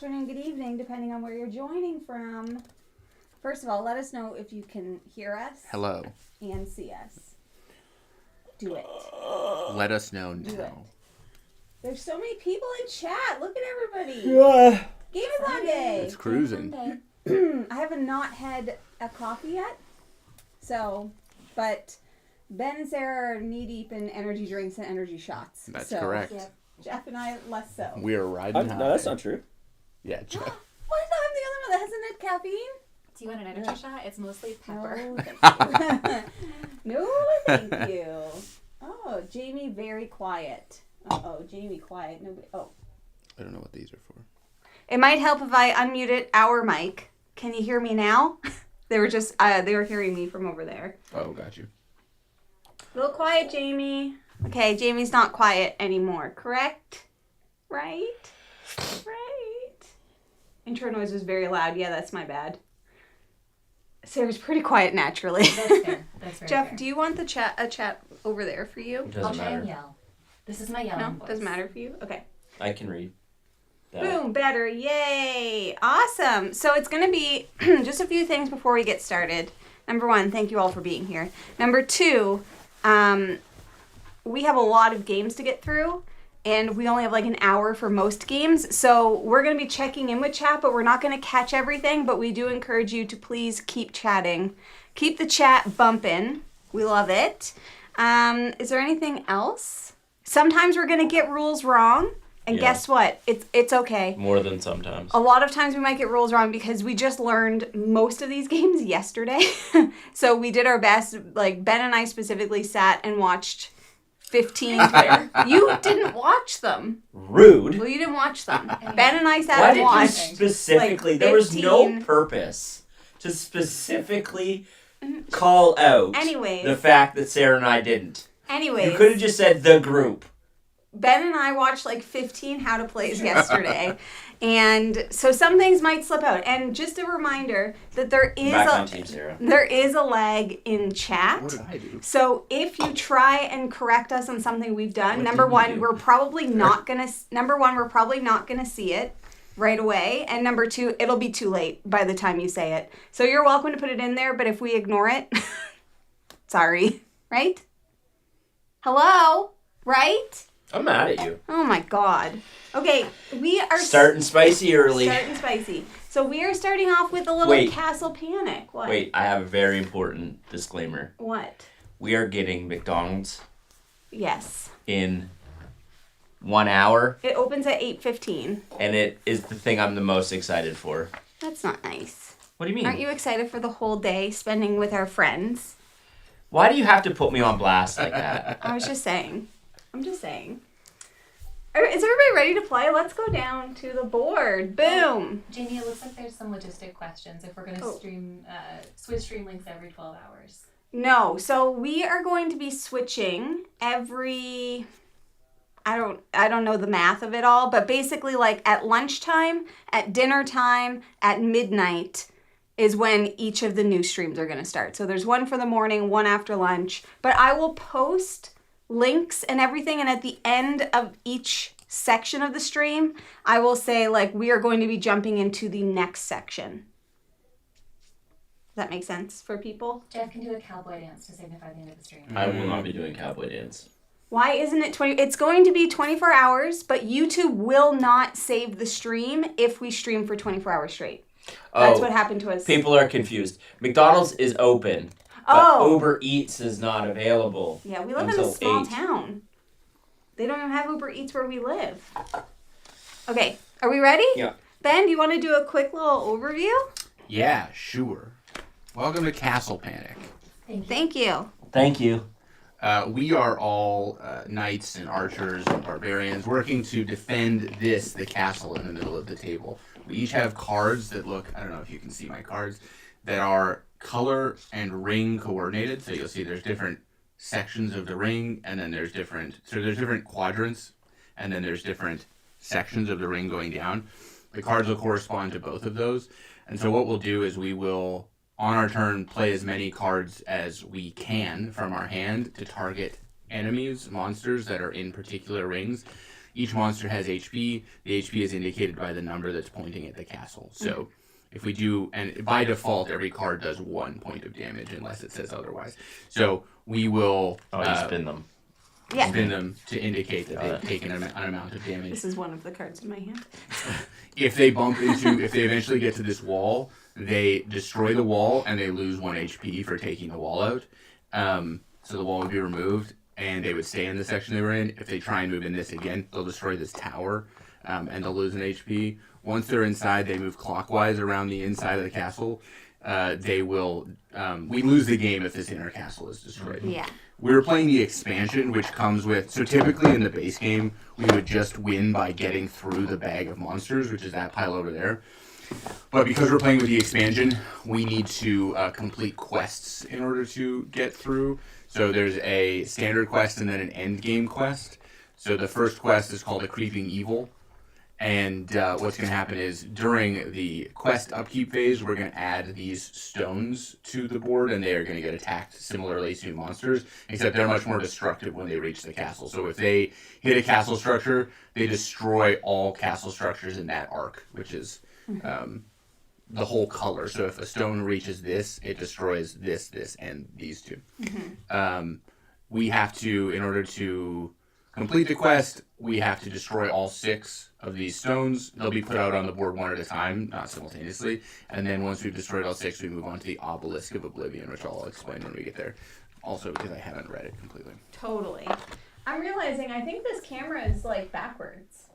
afternoon, good evening, depending on where you're joining from. First of all, let us know if you can hear us. Hello. And see us. Do it. Let us know Do now. it. There's so many people in chat. Look at everybody. Game-a-thon day. It's cruising. I haven't not had a coffee yet. So, but Ben and Sarah are knee-deep in energy drinks and energy shots. That's so, correct. Yeah. Jeff and I, less so. We are riding high. No, that's not true. Yeah, Jeff. What? I'm the other one that hasn't had caffeine? Do you want an energy shot? It's mostly pepper. No, thank you. Oh, Jamie, very quiet. Uh-oh, Jamie, quiet. Nobody. Oh. I don't know what these are for. It might help if I unmuted our mic. Can you hear me now? They were just, they were hearing me from over there. Oh, got you. A little quiet, Jamie. Okay, Jamie's not quiet anymore, correct? Right? Right. Intro noise was very loud. Yeah, that's my bad. Sarah's pretty quiet naturally. That's fair. That's very Jeff, fair. do you want a chat over there for you? It doesn't I'll try matter. and yell. This is my yelling No, voice. doesn't matter for you. Okay. I can read. That. Boom, better. Yay. Awesome. So it's going to be just a few things before we get started. Number one, thank you all for being here. Number two, we have a lot of games to get through, and we only have like an hour for most games. So we're going to be checking in with chat, but we're not going to catch everything. But we do encourage you to please keep chatting. Keep the chat bumping. We love it. Is there anything else? Sometimes we're going to get rules wrong. And guess what? It's okay. More than sometimes. A lot of times we might get rules wrong because we just learned most of these games yesterday. So we did our best. Like Ben and I specifically sat and watched 15. You didn't watch them. Rude. Well, you didn't watch them. Ben and I sat Why and did you watched. specifically? like, there was no 15. purpose to specifically call out Anyways. the fact that Sarah and I didn't. Anyways. You could have just said the group. Ben and I watched like 15 how to plays yesterday. And so some things might slip out. And just a reminder that there is a lag in chat. What did I do? So if you try and correct us on something we've done, What number did you one, do? we're probably not gonna see it right away. And number two, it'll be too late by the time you say it. So you're welcome to put it in there, but if we ignore it, sorry. Right? Hello? Right? I'm mad at you. Oh my god. Okay, we are Starting spicy early. starting spicy. So we are starting off with a little Wait. castle panic. What? Wait, I have a very important disclaimer. What? We are getting McDonald's Yes. in 1 hour, It opens at 8:15. and it is the thing I'm the most excited for. That's not nice. What do you mean? Aren't you excited for the whole day spending with our friends? Why do you have to put me on blast like that? I was just saying. I'm just saying. Is everybody ready to play? Let's go down to the board. Boom. Jamie, it looks like there's some logistic questions if we're going to switch stream links every 12 hours. No. So we are going to be switching every... I don't know the math of it all, but basically like at lunchtime, at dinner time, at midnight is when each of the new streams are going to start. So there's one for the morning, one after lunch, but I will post links and everything, and at the end of each section of the stream, I will say like we are going to be jumping into the next section. Does that make sense for people? Jeff can do a cowboy dance to signify the end of the stream. I will not be doing cowboy dance. Why isn't it 20? It's going to be 24 hours, but YouTube will not save the stream if we stream for 24 hours straight. That's what happened to us. People are confused. McDonald's is open, but Uber Eats is not available. Yeah, we live in a until small 8. town. They don't even have Uber Eats where we live. Okay, are we ready? Yeah. Ben, do you want to do a quick little overview? Yeah, sure. Welcome to Castle Panic. Thank you. Thank you. We are all knights and archers and barbarians working to defend the castle in the middle of the table. We each have cards that look, I don't know if you can see my cards, that are color and ring coordinated. So you'll see there's different sections of the ring, and then there's different quadrants, and then there's different sections of the ring going down. The cards will correspond to both of those. And so what we'll do is we will, on our turn, play as many cards as we can from our hand to target enemies, monsters that are in particular rings. Each monster has HP. The HP is indicated by the number that's pointing at the castle. So if we do, and by default, every card does 1 point of damage unless it says otherwise. So we will you spin them. Yeah. spin them to indicate that they've taken an amount of damage. This is one of the cards in my hand. If they eventually get to this wall, they destroy the wall and they lose 1 HP for taking the wall out. So the wall would be removed and they would stay in the section they were in. If they try and move in this again, they'll destroy this tower and they'll lose an HP. Once they're inside, they move clockwise around the inside of the castle. They will. We lose the game if this inner castle is destroyed. Yeah. We were playing the expansion, which comes with... So typically in the base game, we would just win by getting through the bag of monsters, which is that pile over there. But because we're playing with the expansion, we need to complete quests in order to get through. So there's a standard quest and then an end game quest. So the first quest is called a Creeping Evil. And what's going to happen is during the quest upkeep phase, we're going to add these stones to the board, and they are going to get attacked similarly to monsters, except they're much more destructive when they reach the castle. So if they hit a castle structure, they destroy all castle structures in that arc, which is the whole color. So if a stone reaches this, it destroys this, and these two. We have to, in order to complete the quest, we have to destroy all 6 of these stones. They'll be put out on the board 1 at a time, not simultaneously. And then once we've destroyed all 6, we move on to the Obelisk of Oblivion, which I'll explain when we get there. Also, because I haven't read it completely. Totally. I'm realizing I think this camera is like backwards.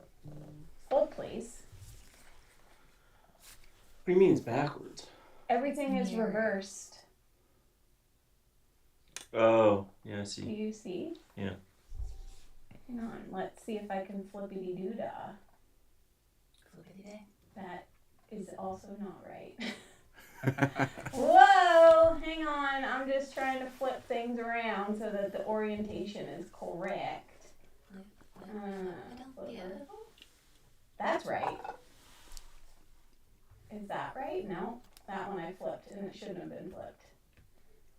Hold, please. What do you mean it's backwards? Everything is reversed. Oh, yeah, I Do see. you see? Yeah. Hang on. Let's see if I can flippity-doo-dah. Flippity-day. That is also not right. Whoa! Hang on. I'm just trying to flip things around so that the orientation is correct. That's right. Is that right? No. That one I flipped and it shouldn't have been flipped.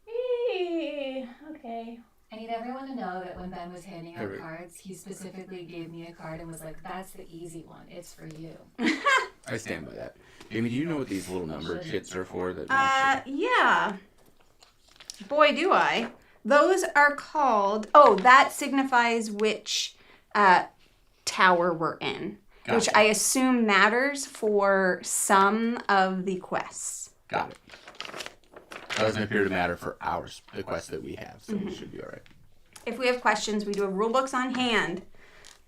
Eee, okay. I need everyone to know that when Ben was handing out Every- cards, he specifically gave me a card and was like, "That's the easy one. It's for you." I stand by that. Amy, do you know what these little number chits are for? Yeah. Boy, do I. Those are called... Oh, that signifies which tower we're in. Gotcha. Which I assume matters for some of the quests. Got it. Doesn't appear to matter for ours, the quest that we have, so we should be all right. If we have questions, we do have rule books on hand.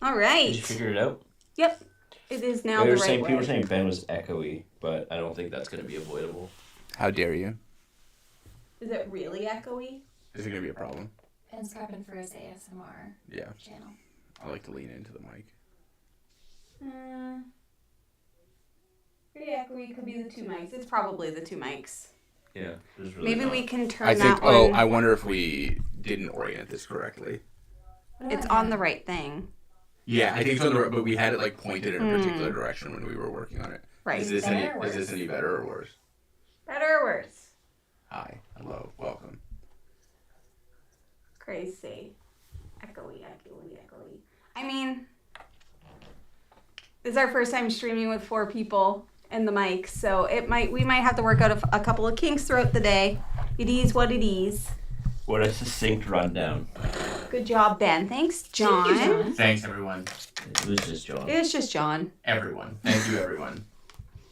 All right. Did you figure it out? Yep. It is now They the were right saying, way. people were saying Ben was echoey, but I don't think that's going to be avoidable. How dare you? Is it really echoey? Is it going to be a problem? Ben's prepping for his ASMR Yeah. channel. I like to lean into the mic. Pretty echoey. Could be the 2 mics. It's probably the 2 mics. Yeah. There's really Maybe not. we can turn I think, that one. I wonder if we didn't orient this correctly. It's on the right thing. Yeah, I think it's on the right, but we had it like pointed in a particular direction when we were working on it. Right. Is this Better or is this worse? any better or worse? Better or worse? Hi, hello, welcome. Crazy. Echoey. I mean, this is our first time streaming with 4 people and the mic, so we might have to work out a couple of kinks throughout the day. It is what it is. What a succinct rundown. Good job, Ben. Thanks, John. Thank you, John. Thanks, everyone. It was just John. It's just John. Everyone. Thank you, everyone.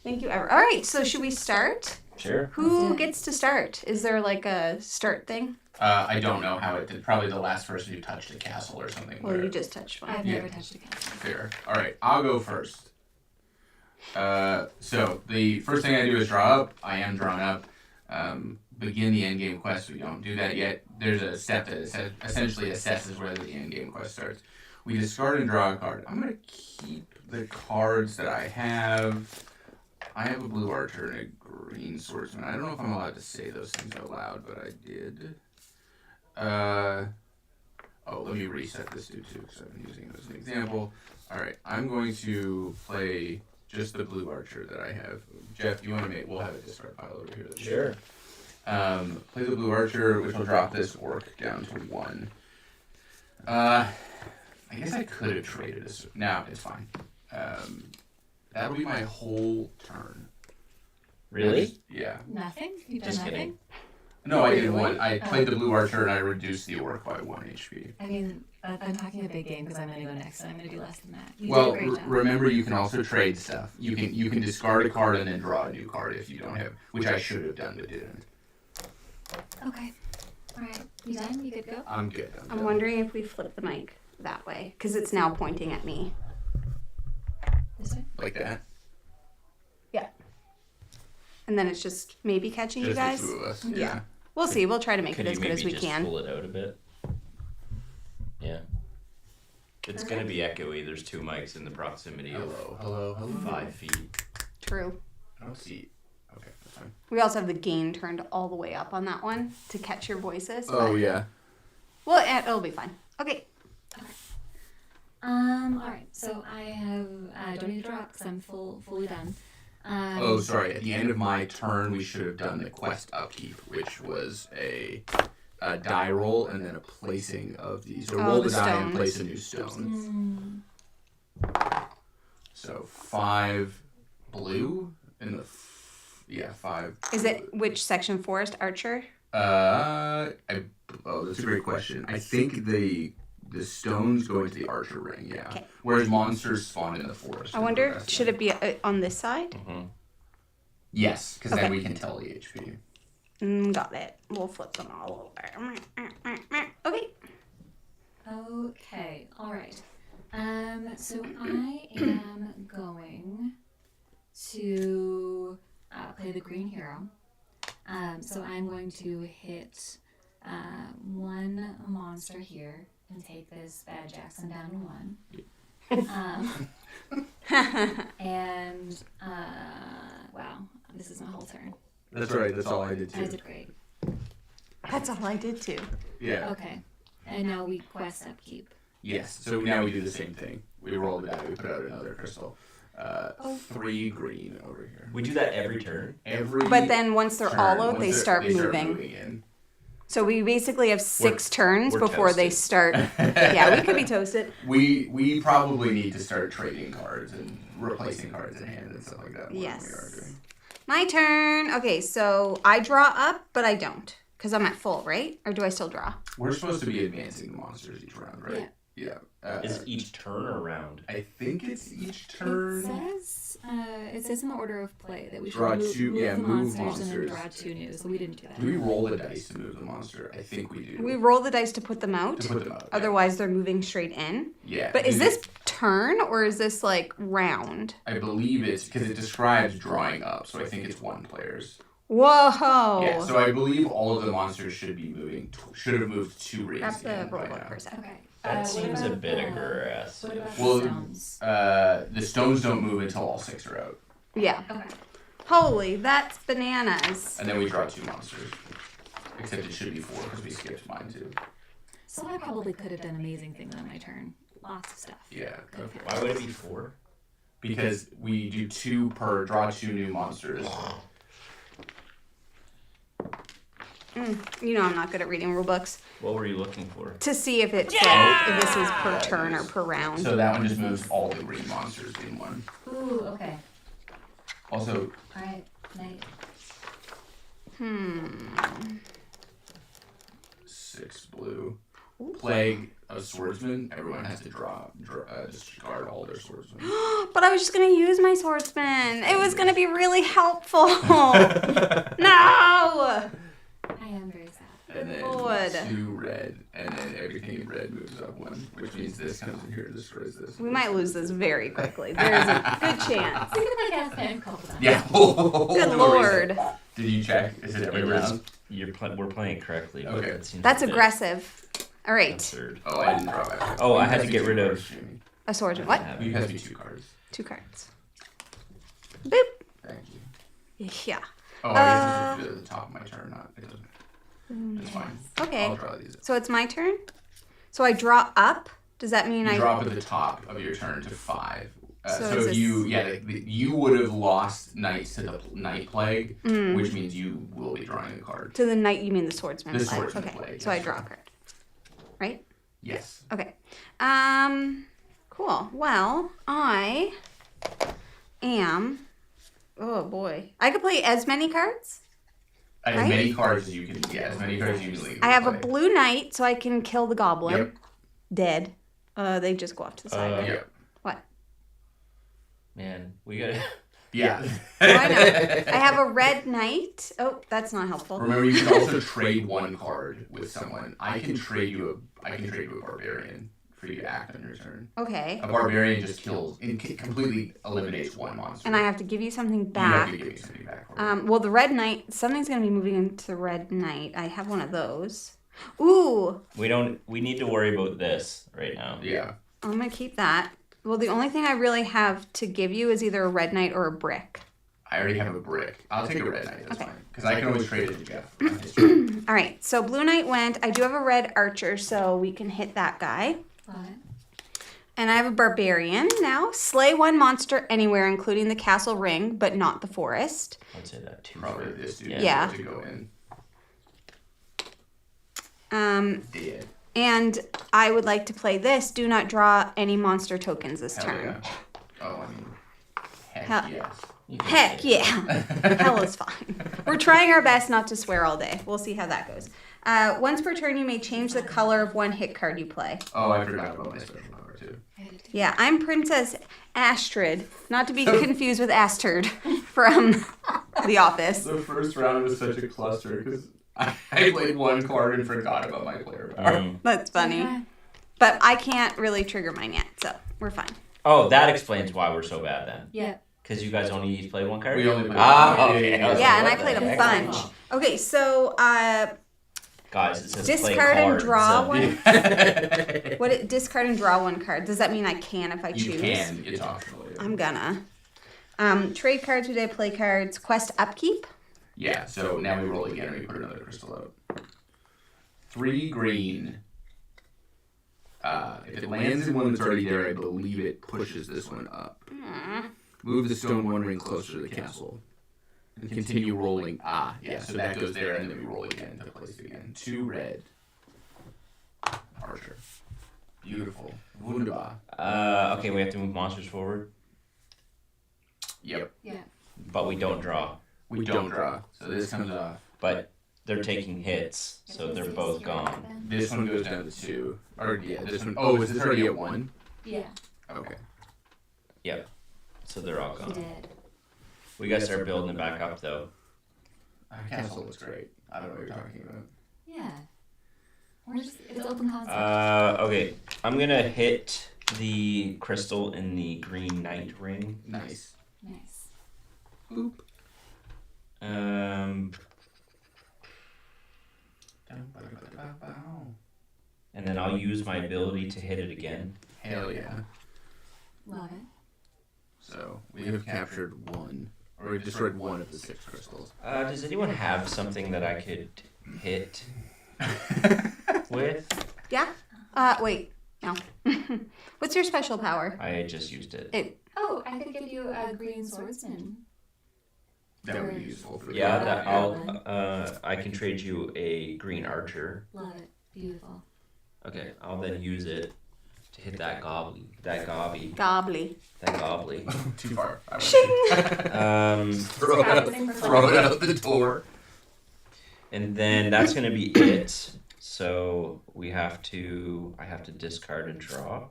Thank you, ever. All right, so should we start? Sure. Who gets to start? Is there like a start thing? I don't know how it did. Probably the last person who touched a castle or something. Well, where- you just touched one. I've Yeah. never touched a castle. Fair. All right, I'll go first. So the first thing I do is draw up. I am drawn up. Begin the endgame quest. We don't do that yet. There's a step that essentially assesses whether the endgame quest starts. We discard and draw a card. I'm going to keep the cards that I have. I have a blue archer and a green swordsman. I don't know if I'm allowed to say those things out loud, but I did. Let me reset this dude too, because I've been using it as an example. Alright, I'm going to play just the blue archer that I have. Jeff, you want to we'll have a discard pile over here. Sure. Play the blue archer, which will drop this orc down to 1. I guess I could have traded this. No, it's fine. That'll be my whole turn. Really? Yeah. Nothing? You've done Just nothing? kidding. No, I didn't Really? want. I played the blue archer and I reduced the orc by 1 HP. I mean, I'm talking a big game because I'm going to go next, and I'm going to do less than that. You Well, did a great job. remember you can also trade stuff. You can discard a card and then draw a new card if you don't have, which I should have done but didn't. Okay. All right. You done? You good to go? I'm good. I'm wondering if we flip the mic that way because it's now pointing at me. This way? Like that. Yeah. And then it's just maybe catching you Just guys. the two of us. Yeah. We'll see. We'll try to make Could it you as good as maybe we just can. pull it out a bit? Yeah. It's going to be echoey. There's 2 mics in the proximity of Hello. 5 feet. True. I don't see. Okay, that's fine. We also have the gain turned all the way up on that one to catch your voices. Oh but- yeah. Well, it'll be fine. Okay. All right. So I have don't need to draw because I'm fully done. Oh, sorry. At the end of my turn, we should have done the quest upkeep, which was a die roll and then a placing of these. So roll the die and stones. place a new stone. So 5 blue and the 5. Is it which section? Forest Archer? Oh, that's a great question. I think the stones go into the archer ring, yeah. Okay. Whereas monsters spawn in the forest. I wonder, should it be on this side? Yes, because Okay. then we can tell the HP. Got it. We'll flip them all over. Okay. Okay. All right. So I am going to play the green hero. So I'm going to hit 1 monster here and take this Bad Jackson down to 1. And wow, this is my whole turn. That's right, that's all I did I did great. That's all I did too. Yeah. Okay. And now we quest upkeep. Yes, so now we do the same thing. We roll the die, we put out another crystal. 3 green over here. We do that every turn. But then once they're all turn, out, once they start moving. in. So we basically have 6 turns we're before they toasted. start. Yeah, we could be toasted. We probably need to start trading cards and replacing cards in hand and stuff like that. more than we are Yes. doing. My turn. Okay, so I draw up, but I don't. Because I'm at full, right? Or do I still draw? We're supposed to be advancing the monsters each round, right? Yeah. Is each turn or round? I think it's each turn. It says in the order of play that we should Draw move, two- move yeah, the move monsters and then draw monsters. 2 new. So we didn't do that. Do we roll the dice to move the monster? I think we do. We roll the dice to put them out. To put them out. Yeah. Otherwise, they're moving straight in. Yeah. But is we- this turn or is this like round? I believe it's because it describes drawing up, so I think it's 1 player's. Whoa. Yeah. So I believe all of the monsters should be moving. Should have moved 2 rings. Grab the in by roll now. for a sec. Okay. That what seems a about bit the- aggressive. What about Well, the stones? The stones don't move until all 6 are out, Yeah. Okay. Holy, that's bananas. and then we draw 2 monsters. Except it should be 4 because we skipped mine too. So I probably could have done amazing things on my turn. Lots of stuff. Yeah. Okay. Why would it be 4? Because we do 2 per draw 2 new monsters. You know I'm not good at reading rule books. What were you looking for? To see if it's like, if this is per turn or per round. So that one just moves all the green monsters in one. Ooh, okay. Also, All right. Night. 6 blue. Plague of swordsman. Everyone has to discard all their swordsmen. But I was just gonna use my swordsman. It was gonna be really helpful. No. I am very sad. And then Lord. 2 red, and then everything in red moves up 1, which means this comes in here and destroys this. We might lose this very quickly. There's a good chance. Think of like a fan couple times. Yeah. Good lord. Did you check? Is it every round? We're playing correctly. But Okay. it seems That's a bit aggressive. All right. absurd. Oh, I didn't draw back. Oh, I You had have to get do rid of- cards, Jamie. A swordsman. What? You have to be 2 cards. 2 cards. Boop. Thank you. Yeah. Oh, I guess it's at the top of my turn. Not. It doesn't. It's fine. Okay. I'll draw these. So it's my turn. So I draw up. Does that mean You I drop at the top of your turn to 5. So So is if this- you would have lost knights to the night plague, Mm. which means you will be drawing a card. to the knight? You mean the swordsman? The plague. swordsman Okay. plague, So I yes. draw a card. Right. Yes. Okay. Cool. Well, I am. Oh boy, I could play as many cards. As Right? many cards as you can. Yeah, as many cards as you can legally I have a play. blue knight, so I can kill the goblin. Yep. Dead. They just go off to the side. Right? Yep. What? Man, we gotta. Yeah. Oh, I know. I have a red knight. Oh, that's not helpful. Remember, you can also trade one card with someone. I can trade you a barbarian for you to act on your turn. Okay. A barbarian just kills and completely eliminates one monster. And I have to give you something You have back. to give me something back for it. Well, the red knight. Something's gonna be moving into the red knight. I have one of those. Ooh. We need to worry about this right now. Yeah. I'm gonna keep that. Well, the only thing I really have to give you is either a red knight or a brick. I already have a brick. I'll take a red knight. That's Okay. fine. Because I can always trade it to Jeff. All right. So blue knight went. I do have a red archer, so we can hit that guy. Love it. And I have a barbarian now. Slay one monster anywhere, including the castle ring, but not the forest. I'd say that too. Probably this dude Yeah. to go in. Dead. And I would like to play this. Do not draw any monster tokens this Hell turn. yeah. Oh, I mean, heck Hell- yes. Heck yeah. Hell is fine. We're trying our best not to swear all day. We'll see how that goes. Once per turn, you may change the color of one hit card you play. Oh, I forgot about my special power, too. Yeah, I'm Princess Astrid, not to be confused with Astrid from The Office. The first round was such a cluster because I played one card and forgot about my player power. That's funny. But I can't really trigger mine yet, so we're fine. Oh, that explains why we're so bad then. Yeah. Because you guys only each played one card? We only played Ah, one. okay. Yeah, I was Yeah, like, and I what played the a heck? bunch. Okay, so Guys, it says play discard and cards, draw so- one. Discard and draw one card. Does that mean I can if I choose? You can. It's optional. Yeah. I'm gonna. Trade cards, today play cards. Quest upkeep. Yeah, so now we roll again and we put another crystal out. 3 green. If it lands in one that's already there, I believe it pushes this one up. Move the stone one ring closer to the castle. And continue rolling. Yeah, so that goes there and then we roll again to place it again. 2 red. Archer. Beautiful. Wunderbar. Okay, we have to move monsters forward, Yep. Yeah. but we don't draw. We don't draw. So this comes off. But they're taking hits, so they're both gone. This one goes down to 2. Or yeah, this one. Oh, is this already at 1? Yeah. Okay. Yep. So they're all He gone. did. We gotta start building it back up though. Our castle looks great. I don't know what you're talking about. Yeah. We're just, it's open concept. Okay. I'm gonna hit the crystal in the green knight ring. Nice. Nice. Boop. And then I'll use my ability to hit it again. Hell yeah. Love it. So we have captured 1. Or we've destroyed 1 of the 6 crystals. Does anyone have something that I could hit with? Yeah. Wait. No. What's your special power? I just used it. Oh, I could give you a green swordsman. That would be useful for Yeah, the that I can trade you a green archer. Love it. Beautiful. Okay, I'll then use it to hit that gobbly. Gobbly. Too far. I Shing! throw it out the door. And then that's gonna be it. So I have to discard and draw,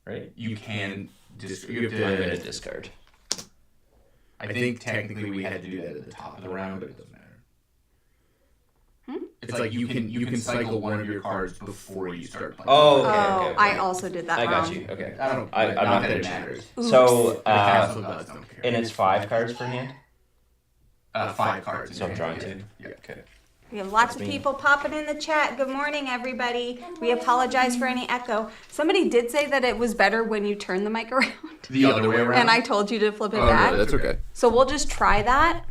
right? You can you have I'm gonna to. discard. I think technically we had to do that at the top of the round, but it doesn't matter. It's like you can cycle one of your cards before you start playing. Oh, okay, Oh, okay, okay. I also did that I got wrong. you. Okay. I don't. I'm not not that it gonna matters. So The castle gods don't care. and it's 5 cards per hand. 5 cards. So I'm drawing 2. Yeah. Okay. We have lots of That's me. people popping in the chat. Good morning, everybody. We apologize for any echo. Somebody did say that it was better when you turn the mic around. The other way around. And I told you to flip it Oh, back. no, that's okay. So we'll just try that.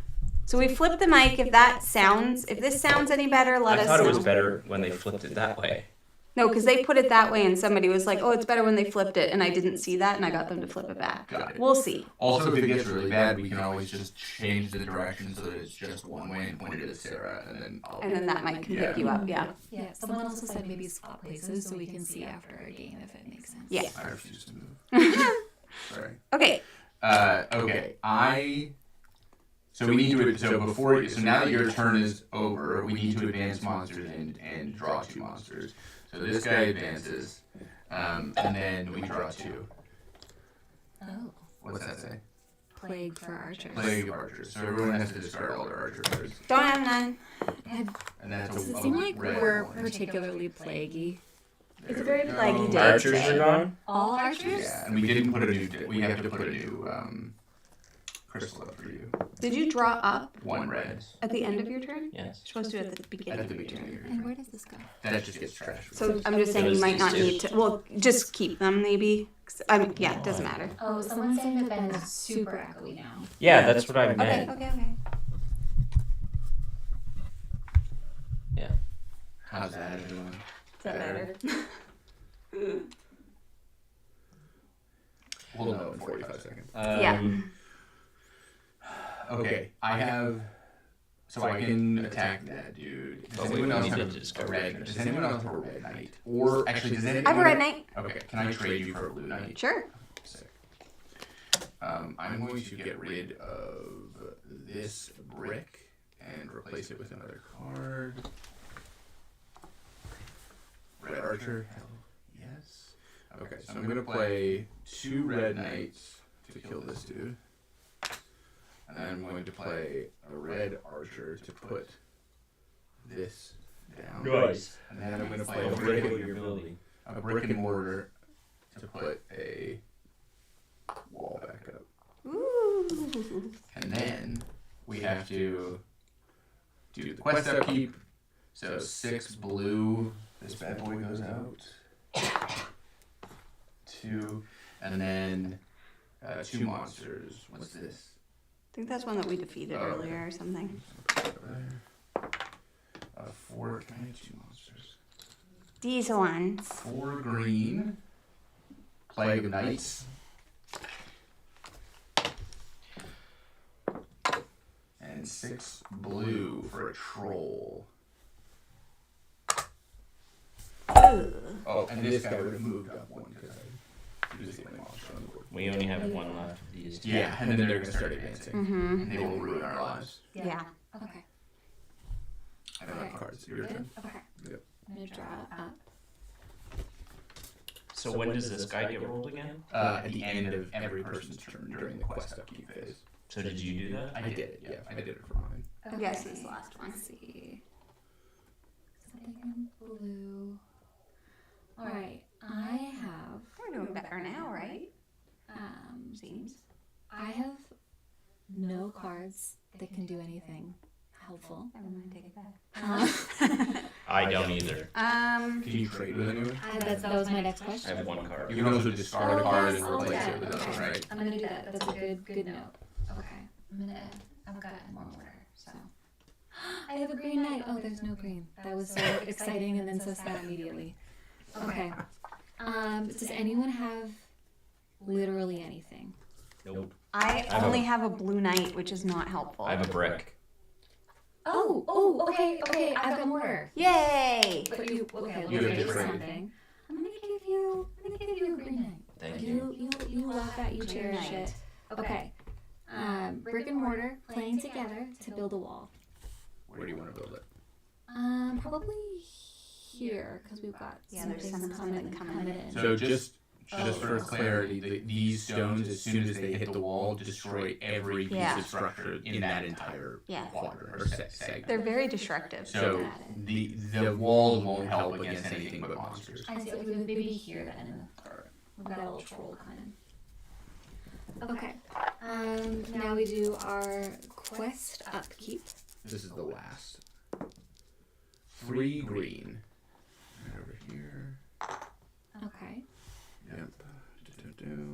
So we flip the mic. If this sounds any better, let I us thought know. it was better when they flipped it that way. No, because they put it that way, and somebody was like, "Oh, it's better when they flipped it," and I didn't see that, and I got them to flip it back. Got it. We'll see. Also, if it gets really bad, we can always just change the direction so that it's just one way and point it at Sarah, and then that might can pick you up. Yeah. Yeah, someone also said maybe swap places so we can see after a game if it makes sense. Yeah. I refuse to move. Sorry. Okay. Okay. So we need to. So before. So now that your turn is over, we need to advance monsters and draw 2 monsters. So this guy advances, and then we draw 2. Oh. What's that say? Plague for archers. Plague of archers. So everyone has to discard all their archer cards. Don't have none. And that's Does it a seem like red we're one. particularly plaguey? It's a very There we plaguey go. day. Archers are gone? All archers? Yeah, and we didn't put a new. We have to put a new crystal up for you. Did you draw up 1 red. at the end of your turn? Yes. You're supposed to do it at the beginning At the of your beginning turn. of your And turn. where does this go? That just gets trashed. So I'm just saying you might not need to. Well, just keep them maybe. Yeah, it doesn't matter. Oh, someone's saying that Ben is super echoey now. Yeah, that's what I Okay. meant. Okay. Yeah. How's that doing? Is that better? We'll know in 45 seconds. Yeah. Okay, I have. So I can attack that dude. Does But we anyone else need have to a discard red? archers. Does anyone else have a red knight? Or actually, does anyone? I have a red knight. Okay, can I trade you for a blue knight? Sure. Sick. I'm going to get rid of this brick and replace it with another card. Red archer. Hell yes. Okay, so I'm going to play 2 red knights to kill this dude. And then I'm going to play a red archer to put this down. Nice. And then I'm going to play Oh, a brick, you're building. a brick and mortar to put a wall back up. Ooh. And then we have to do the quest upkeep. So 6 blue. This bad boy goes out. 2. And then 2 monsters. What's this? I think that's one that we defeated earlier or something. 4. Can I have 2 monsters? These ones. 4 green. Plague of Knights. And 6 blue for a troll. Ooh. Oh, and this guy would have moved up 1 because I used the only monster on the board. We only have 1 left of these 2. Yeah, and then they're going to start advancing. Mm-hmm. And they will ruin our lives. Yeah. Okay. I don't have cards. Your turn. Okay. Yep. I'm gonna draw up. So when does this guy get rolled again? At the end of every person's turn during the quest upkeep phase. So did you do that? I did it, yeah. I did it for mine. Okay. Yes, this last one. Let's see. Something in blue. All right. I have. We're doing better now, right? Seems. I have no cards that can do anything helpful. Never mind, take it back. I don't either. Can you trade with anyone? That was my next I question. have 1 card. You can also discard a card and I'll do replace that. it with another, Okay. right? I'm gonna do that. That's a good note. Okay. I've got more order. So. I have a green knight. Oh, there's no green. That was so exciting and then so sad immediately. Okay. Does anyone have literally anything? Nope. I have only a- have a blue knight, which is not helpful. I have a brick. Okay. I've got mortar. Yay! But you okay? You Let have me to do trade. something. I'm gonna give you a green knight. Thank you. You love that. You cherish it. Okay. Brick and mortar playing together to build a wall. Where do you want to build it? Probably here because we've got there's things something coming in. So just for clarity, these stones, as soon as they hit the wall, destroy every piece Yeah. of structure in that entire Yeah. quadrant or segment. They're very destructive. So the walls won't help against anything but monsters. I see. Okay, maybe here then. We've got a little troll kind of. Okay. Now we do our quest upkeep. This is the last. 3 green. Right over here. Okay. Yep.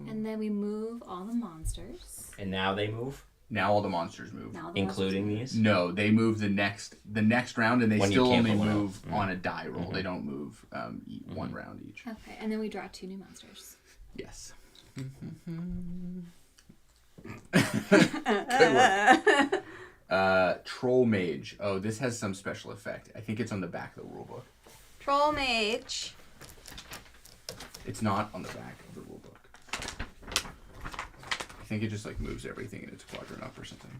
And then we move all the monsters. And now they move? Now all the monsters move. Now the Including monsters- these? No, they move the next round, and they When you still can't only pull it out. move on a die roll. They don't move one round each. Okay, and then we draw 2 new monsters. Yes. Good work. Troll Mage. Oh, this has some special effect. I think it's on the back of the rulebook. Troll Mage. It's not on the back of the rulebook. I think it just like moves everything in its quadrant up or something.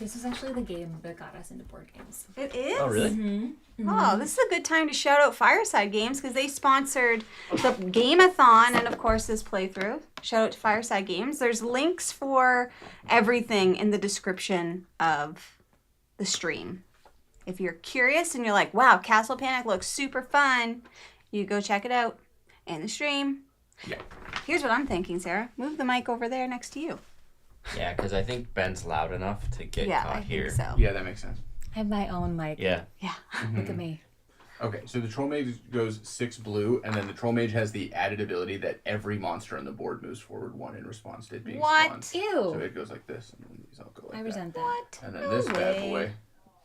This was actually the game that got us into board games. It is? Oh, really? Mm-hmm. Oh, this is a good time to shout out Fireside Games because they sponsored the Game-a-thon and, of course, this playthrough. Shout out to Fireside Games. There's links for everything in the description of the stream. If you're curious and you're like, wow, Castle Panic looks super fun, you go check it out in the stream. Yeah. Here's what I'm thinking, Sarah. Move the mic over there next to you. Yeah, because I think Ben's loud enough to get Yeah, caught I here. think so. Yeah, that makes sense. I have my own mic. Yeah. Yeah. Look at me. Okay, so the Troll Mage goes 6 blue, and then the Troll Mage has the added ability that every monster on the board moves forward 1 in response to it being What? spawned. Ew. So it goes like this, and then these all go like I that. resent that. What? And then No this bad way. boy,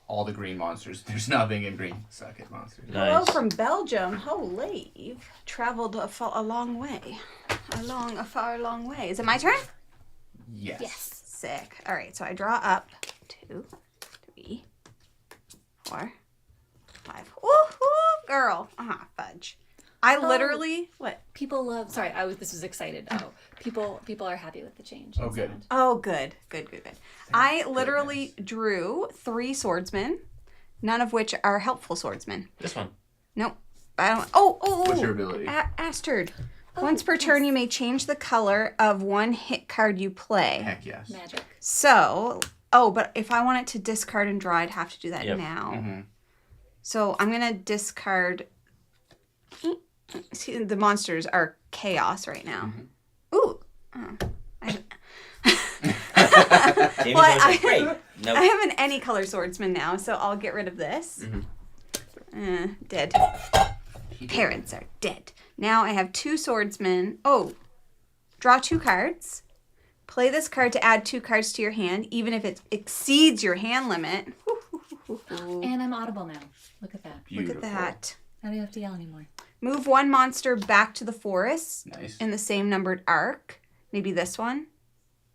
all the green monsters. There's nothing in green. Suck it, monsters. Hello Nice. from Belgium. Holy, you've traveled a long way. A far long way. Is it my turn? Yes. Yes. Sick. All right, so I draw up 2, 3, 4, 5. Woohoo, girl. Fudge. I literally, what? People love. Sorry, this was excited. Oh, people are happy with the change. Oh, good. Oh, good. I literally drew 3 swordsmen, none of which are helpful swordsmen. This one. Nope. I don't. Oh. What's your ability? Asterd. Once per turn, you may change the color of 1 hit card you play. Heck yes. Magic. So, but if I wanted to discard and draw, I'd have to do that Yep. now. Mm-hmm. So I'm going to discard. See, the monsters are chaos right now. Ooh. Oh. Jamie's Well, always like, great. I Nope. have an any color swordsman now, so I'll get rid of this. Dead. Parents are dead. Now I have 2 swordsmen. Oh, draw 2 cards. Play this card to add 2 cards to your hand, even if it exceeds your hand limit. And I'm audible now. Look at that. Look at that. I don't have to yell anymore. Move 1 monster back to the forest Nice. in the same numbered arc. Maybe this one?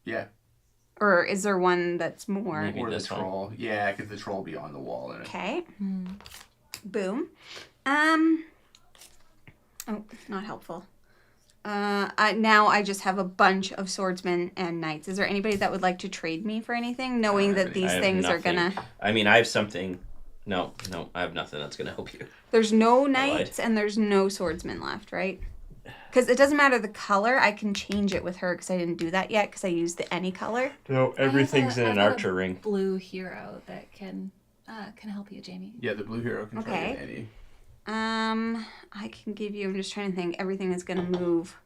Yeah. Or is there one that's more? Maybe Or the this one. troll. Yeah, because the troll will be on the wall in it. Okay. Boom. Oh, not helpful. Now I just have a bunch of swordsmen and knights. Is there anybody that would like to trade me for anything, knowing that these I have things are nothing. gonna... I mean, I have something. No, I have nothing that's gonna help you. There's no lied. knights and there's no swordsmen left, right? Because it doesn't matter the color. I can change it with her because I didn't do that yet because I used the any color. No, everything's in I an have a archer ring. Blue hero that can help you, Jamie. Yeah, the blue hero can try Okay. to get any. I can give you... I'm just trying to think. Everything is gonna move.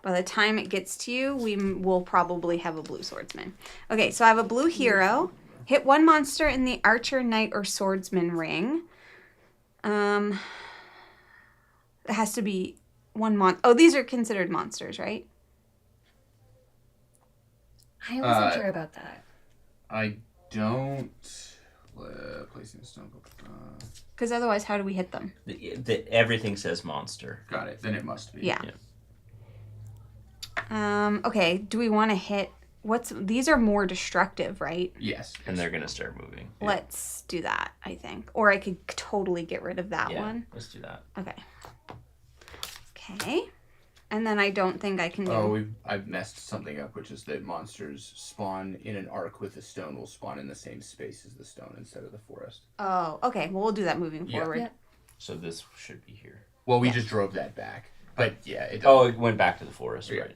By the time it gets to you, we will probably have a blue swordsman. Okay, so I have a blue hero. Hit 1 monster in the archer, knight, or swordsman ring. It has to be 1 Oh, these are considered monsters, right? I wasn't sure about that. I don't. Placing a stone. Because otherwise, how do we hit them? Everything says monster. Got it. Then it must be. Yeah. Okay, do we want to hit... These are more destructive, right? Yes. And they're gonna start moving. Let's do that, I think. Or I could totally get rid of that Yeah, one. let's do that. Okay. And then I don't think I can do... Oh, I've messed something up, which is that monsters spawn in an arc with a stone will spawn in the same space as the stone instead of the forest. Oh, okay. Well, we'll do that moving Yeah. forward. Yep. So this should be here. Well, we just drove that back. But yeah, it Oh, it went back to the forest, Yeah. right?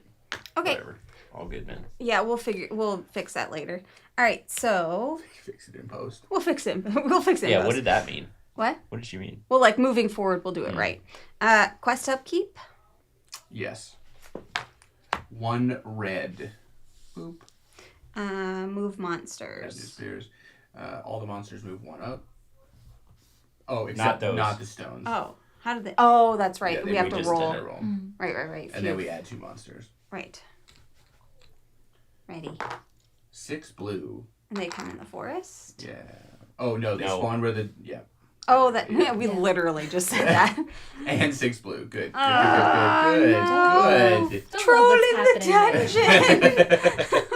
Okay. Whatever. All good, man. Yeah, we'll fix that later. All right, so fix it in post. we'll fix it. We'll fix it. in Yeah, post. what did that mean? What? What did she mean? Well, like moving forward, we'll do it right. Quest upkeep. Yes. 1 red. Boop. Move That monsters. disappears. All the monsters move 1 up. Oh, Not except those. not the stones. Oh, how did they? Oh, that's right. Yeah, we then have to just roll. did it. roll. Right. And then we add 2 monsters. Right. Ready. 6 blue. And they come in the forest? Yeah. Oh, no, they spawn where the... Yeah. Oh, that we literally just said that. And 6 blue. Good. Good. No. Good. Troll in the What's dungeon!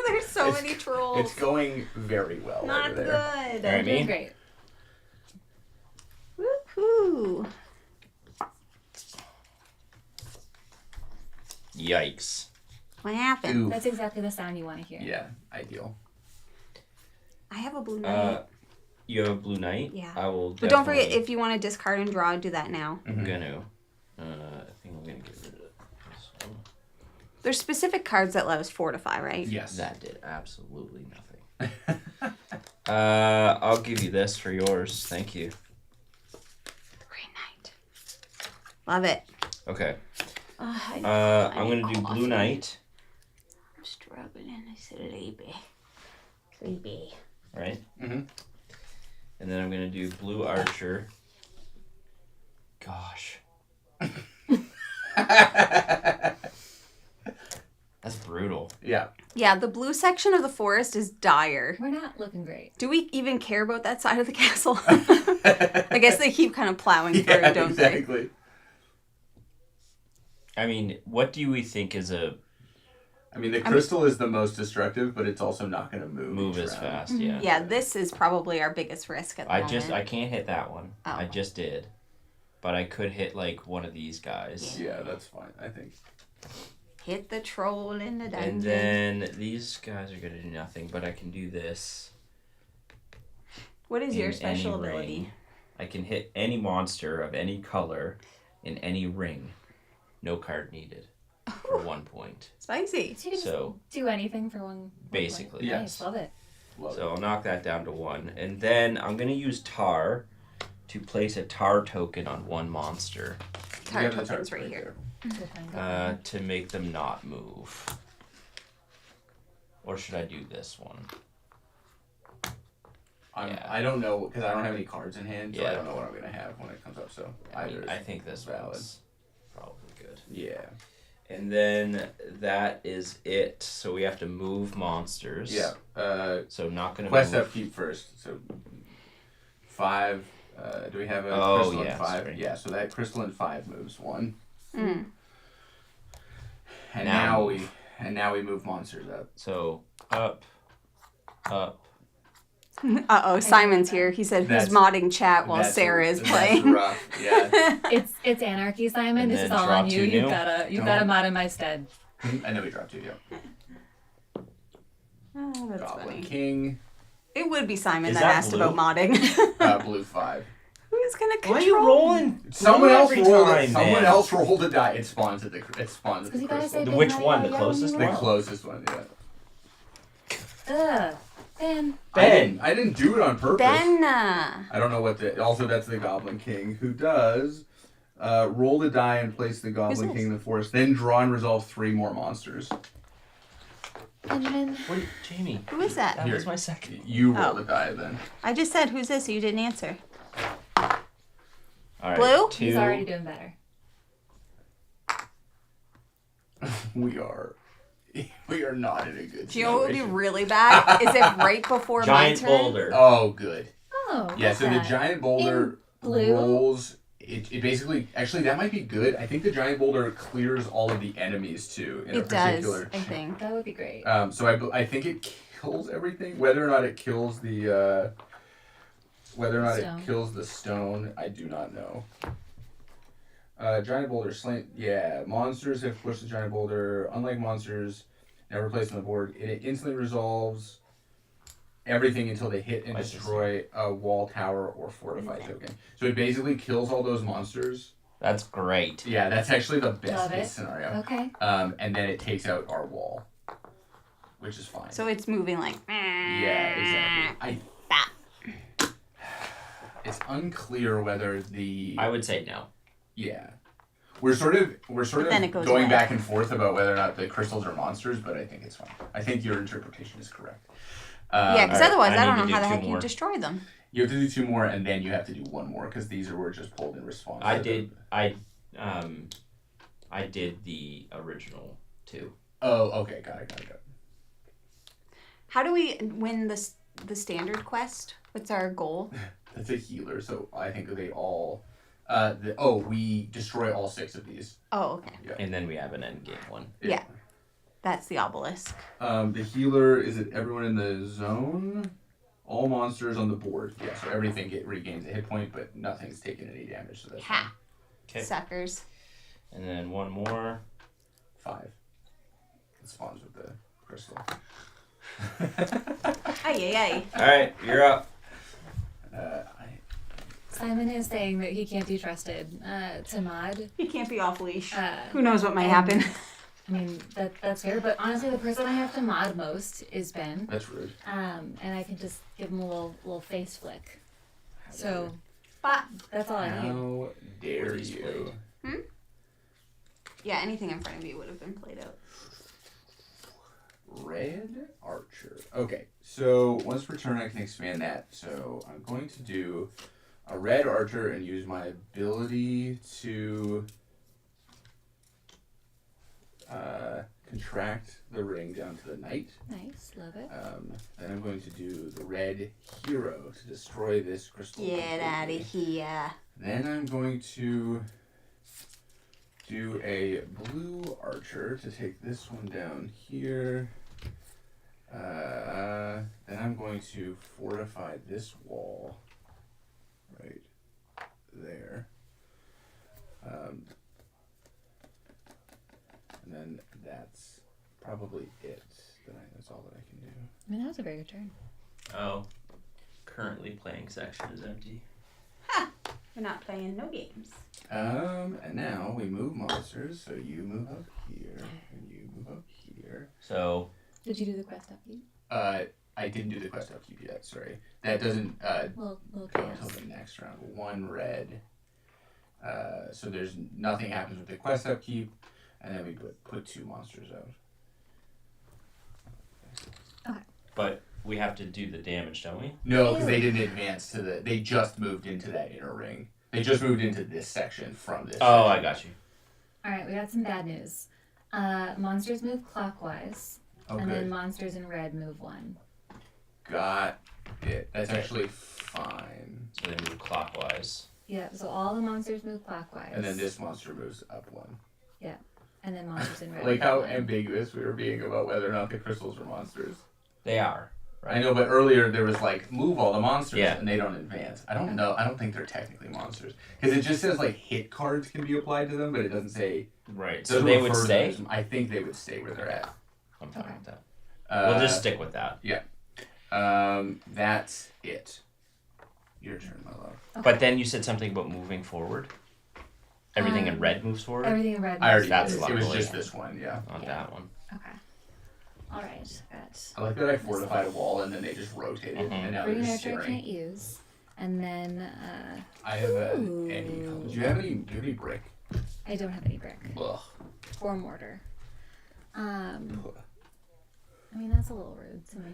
There's so many trolls. It's going very well Not over there. good. All right, me? Great. Woohoo. Yikes. What happened? Ooh. That's exactly the sound you want to hear. Yeah, ideal. I have a blue knight. You have a blue knight? Yeah. I will. But don't forget, if you want to discard and draw, do that now. I'm gonna. I think I'm gonna get rid of this one. There's specific cards that let us fortify, right? Yes. That did absolutely nothing. I'll give you this for yours. Thank you. Green Knight. Love it. Okay. I'm I'm gonna do blue knight. I'm struggling. I said sleepy. Sleepy. Right. Mm-hmm. And then I'm gonna do blue archer. Gosh. That's brutal. Yeah. Yeah, the blue section of the forest is dire. We're not looking great. Do we even care about that side of the castle? I guess they keep kind of plowing through, don't exactly. I mean, what do we think is a I mean, the crystal is the most destructive, but it's also not going to move as round. fast? they? Yeah. Yeah, this is probably our biggest risk at the moment. I can't hit that one. Oh. I just did, but I could hit like one of these guys. Yeah, that's fine. I think. Hit the troll in the dungeon. And then these guys are gonna do nothing, but I can do this. What is your in special any ability? ring. I can hit any monster of any color in any ring. No card needed for 1 point. Spicy. So you can So just do anything for one. basically, point. yes. Nice, love it. Love so I'll knock that down to 1, and then I'm gonna use tar to place a tar token on one monster it. Tar You have the tokens target right here. Good one, good one. to make them not move. Or should I do this one? Yeah. I don't know, because I don't have any cards in hand, so I Yeah. don't know what I'm going to have when it comes up, so I either mean, is I think this valid. one's probably good. Yeah. And then that is it. So we have to move monsters. Yeah. So not gonna Quest move. upkeep first. So 5. Do we have a Oh, crystal in yeah, 5? sorry. Yeah, so that crystal in 5 moves 1. Mm. And Now now we move monsters up. So up. Uh-oh, Simon's here. He said, who's That's- modding chat while Sarah is playing? That's rough. Yeah. It's anarchy, Simon. And This then is all drop on you. 2 You've new. got a mod in my stead. I know we dropped 2. Yeah. Oh, that's Goblin funny. King. It would be Simon Is that that asked blue? about modding. Blue 5. Who's gonna control? Why are you rolling? Someone else every rolled. time, Someone man? else rolled a die. It spawns at the. It spawns at Because the you gotta say crystal. Which one? The closest The one? closest one. Yeah. Ugh. Ben. I didn't do it on purpose. Ben. I don't know what the. Also, that's the Goblin King who does. Roll the die and place the Goblin this? King in the forest. Then draw and resolve 3 more monsters. Benjamin. Wait, Jamie. Who is that? That Here. was my second. You roll Oh. the die then. I just said, who's this? You didn't answer. All right. Blue? 2. He's already doing better. We are not in a good Do you know what would be situation. really bad? Is if right before Giant my turn. boulder. Oh, good. Oh. Yeah, what's so the that? giant boulder blue? rolls. It basically, actually, that might be good. I think the giant boulder clears all of the enemies too. In a It does, particular. I think. That would be great. So I think it kills everything. Whether or not it kills the Stone. it kills the stone, I do not know. Giant boulder slain. Yeah, monsters have pushed the giant boulder. Unlike monsters, never placed on the board. It instantly resolves everything until they hit and destroy a wall, tower, or fortified token. So it basically kills all those monsters. That's great. Yeah, that's actually the best Love case it. scenario. Okay. And then it takes out our wall, which is fine. So it's moving like. Yeah, exactly. That. It's unclear whether the I would say no. yeah. We're sort of then it goes going away. back and forth about whether or not the crystals are monsters, but I think it's fine. I think your interpretation is correct. Yeah, because Alright, otherwise I I don't need know to how do the 2 heck you more. destroy them. You have to do 2 more, and then you have to do 1 more because these were just pulled in response. I to did. I did the original 2. Oh, okay, got it. How do we win the standard quest? What's our goal? That's a healer, so I think they all. We destroy all 6 of these. Oh, okay. Yeah. And then we have an end game one. Yeah. That's the obelisk. The healer is it everyone in the zone? All monsters on the board. Yeah, so everything regains a hit point, but nothing's taken any damage. So that's fine. Ha! Okay. Suckers. And then one more. 5. It spawns with the crystal. Ay. All right, you're up. Simon is saying that he can't be trusted to mod. He can't be off leash. Uh, Who knows what might happen? I mean, that's fair, but honestly, the person I have to mod most is Ben. That's rude. And I can just give him a little face flick. So, But that's all I need. How dare you? yeah, anything in front of you would have been played out. Red Archer. Okay, so once per turn I can expand that. So I'm going to do a Red Archer and use my ability to contract the ring down to the knight. Nice, love it. Then I'm going to do the Red Hero to destroy this crystal. Get out of completely. here. Then I'm going to do a Blue Archer to take this one down here. Then I'm going to fortify this wall right there. And then that's probably it. That's all that I can do. I mean, that was a very good turn. Oh, currently playing section is empty. We're not playing no games. And now we move monsters. So you move up here, and you move up here. So Did you do the quest upkeep? I didn't do the quest upkeep yet. Sorry, that doesn't Little go chaos. until the next round. 1 red. So there's nothing happens with the quest upkeep, and then we put 2 monsters out. but we have to do the damage, don't we? No, because they didn't advance to the. They just moved into that inner ring. They just moved into this section from this. Oh, section. I got you. All right, we got some bad news. Monsters move clockwise, Oh, and good. then monsters in red move 1. Got it. That's actually fine. So they move clockwise. Yeah, so all the monsters move clockwise. And then this monster moves up 1. And then monsters in red. Like move how 1. ambiguous we were being about whether or not the crystals were monsters. They are. I know, but earlier there was like move all the monsters, Yeah. and they don't advance. I don't know. I don't think they're technically monsters because it just says like hit cards can be applied to them, but it doesn't say. Right. So doesn't they would refer to stay. them as- I think they would stay where they're at. I'm fine with that. Uh, We'll just stick with that. That's it. Your turn, my love. But then you said something about moving forward. Everything in red moves forward. Everything in red I already. That's Did. It was luckily. just this one. Yeah. Not that one. Okay. All right. Got I like that I fortified a wall and then they just rotated, Mhm. and now they're green just archer I can't staring. use, and then I have a. Ooh. Any color. Do you have any brick? I don't have any brick Ugh. or mortar. I mean that's a little rude to me.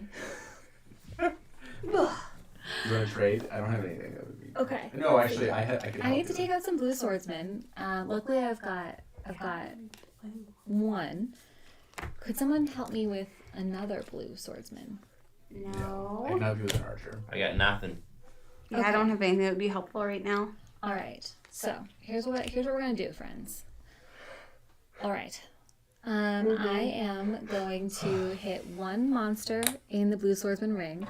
You want to trade? I don't have anything that would be. Okay. No, actually, I could. I help need to you. take out some blue swordsmen. Luckily, I've got 1. Could someone help me with another blue swedsman? I can No. help you with an archer. I got nothing. Yeah, I don't have anything that would be helpful right now. All right. So here's what we're gonna do, friends. All right. I am going to hit 1 monster in the blue swordsman ring,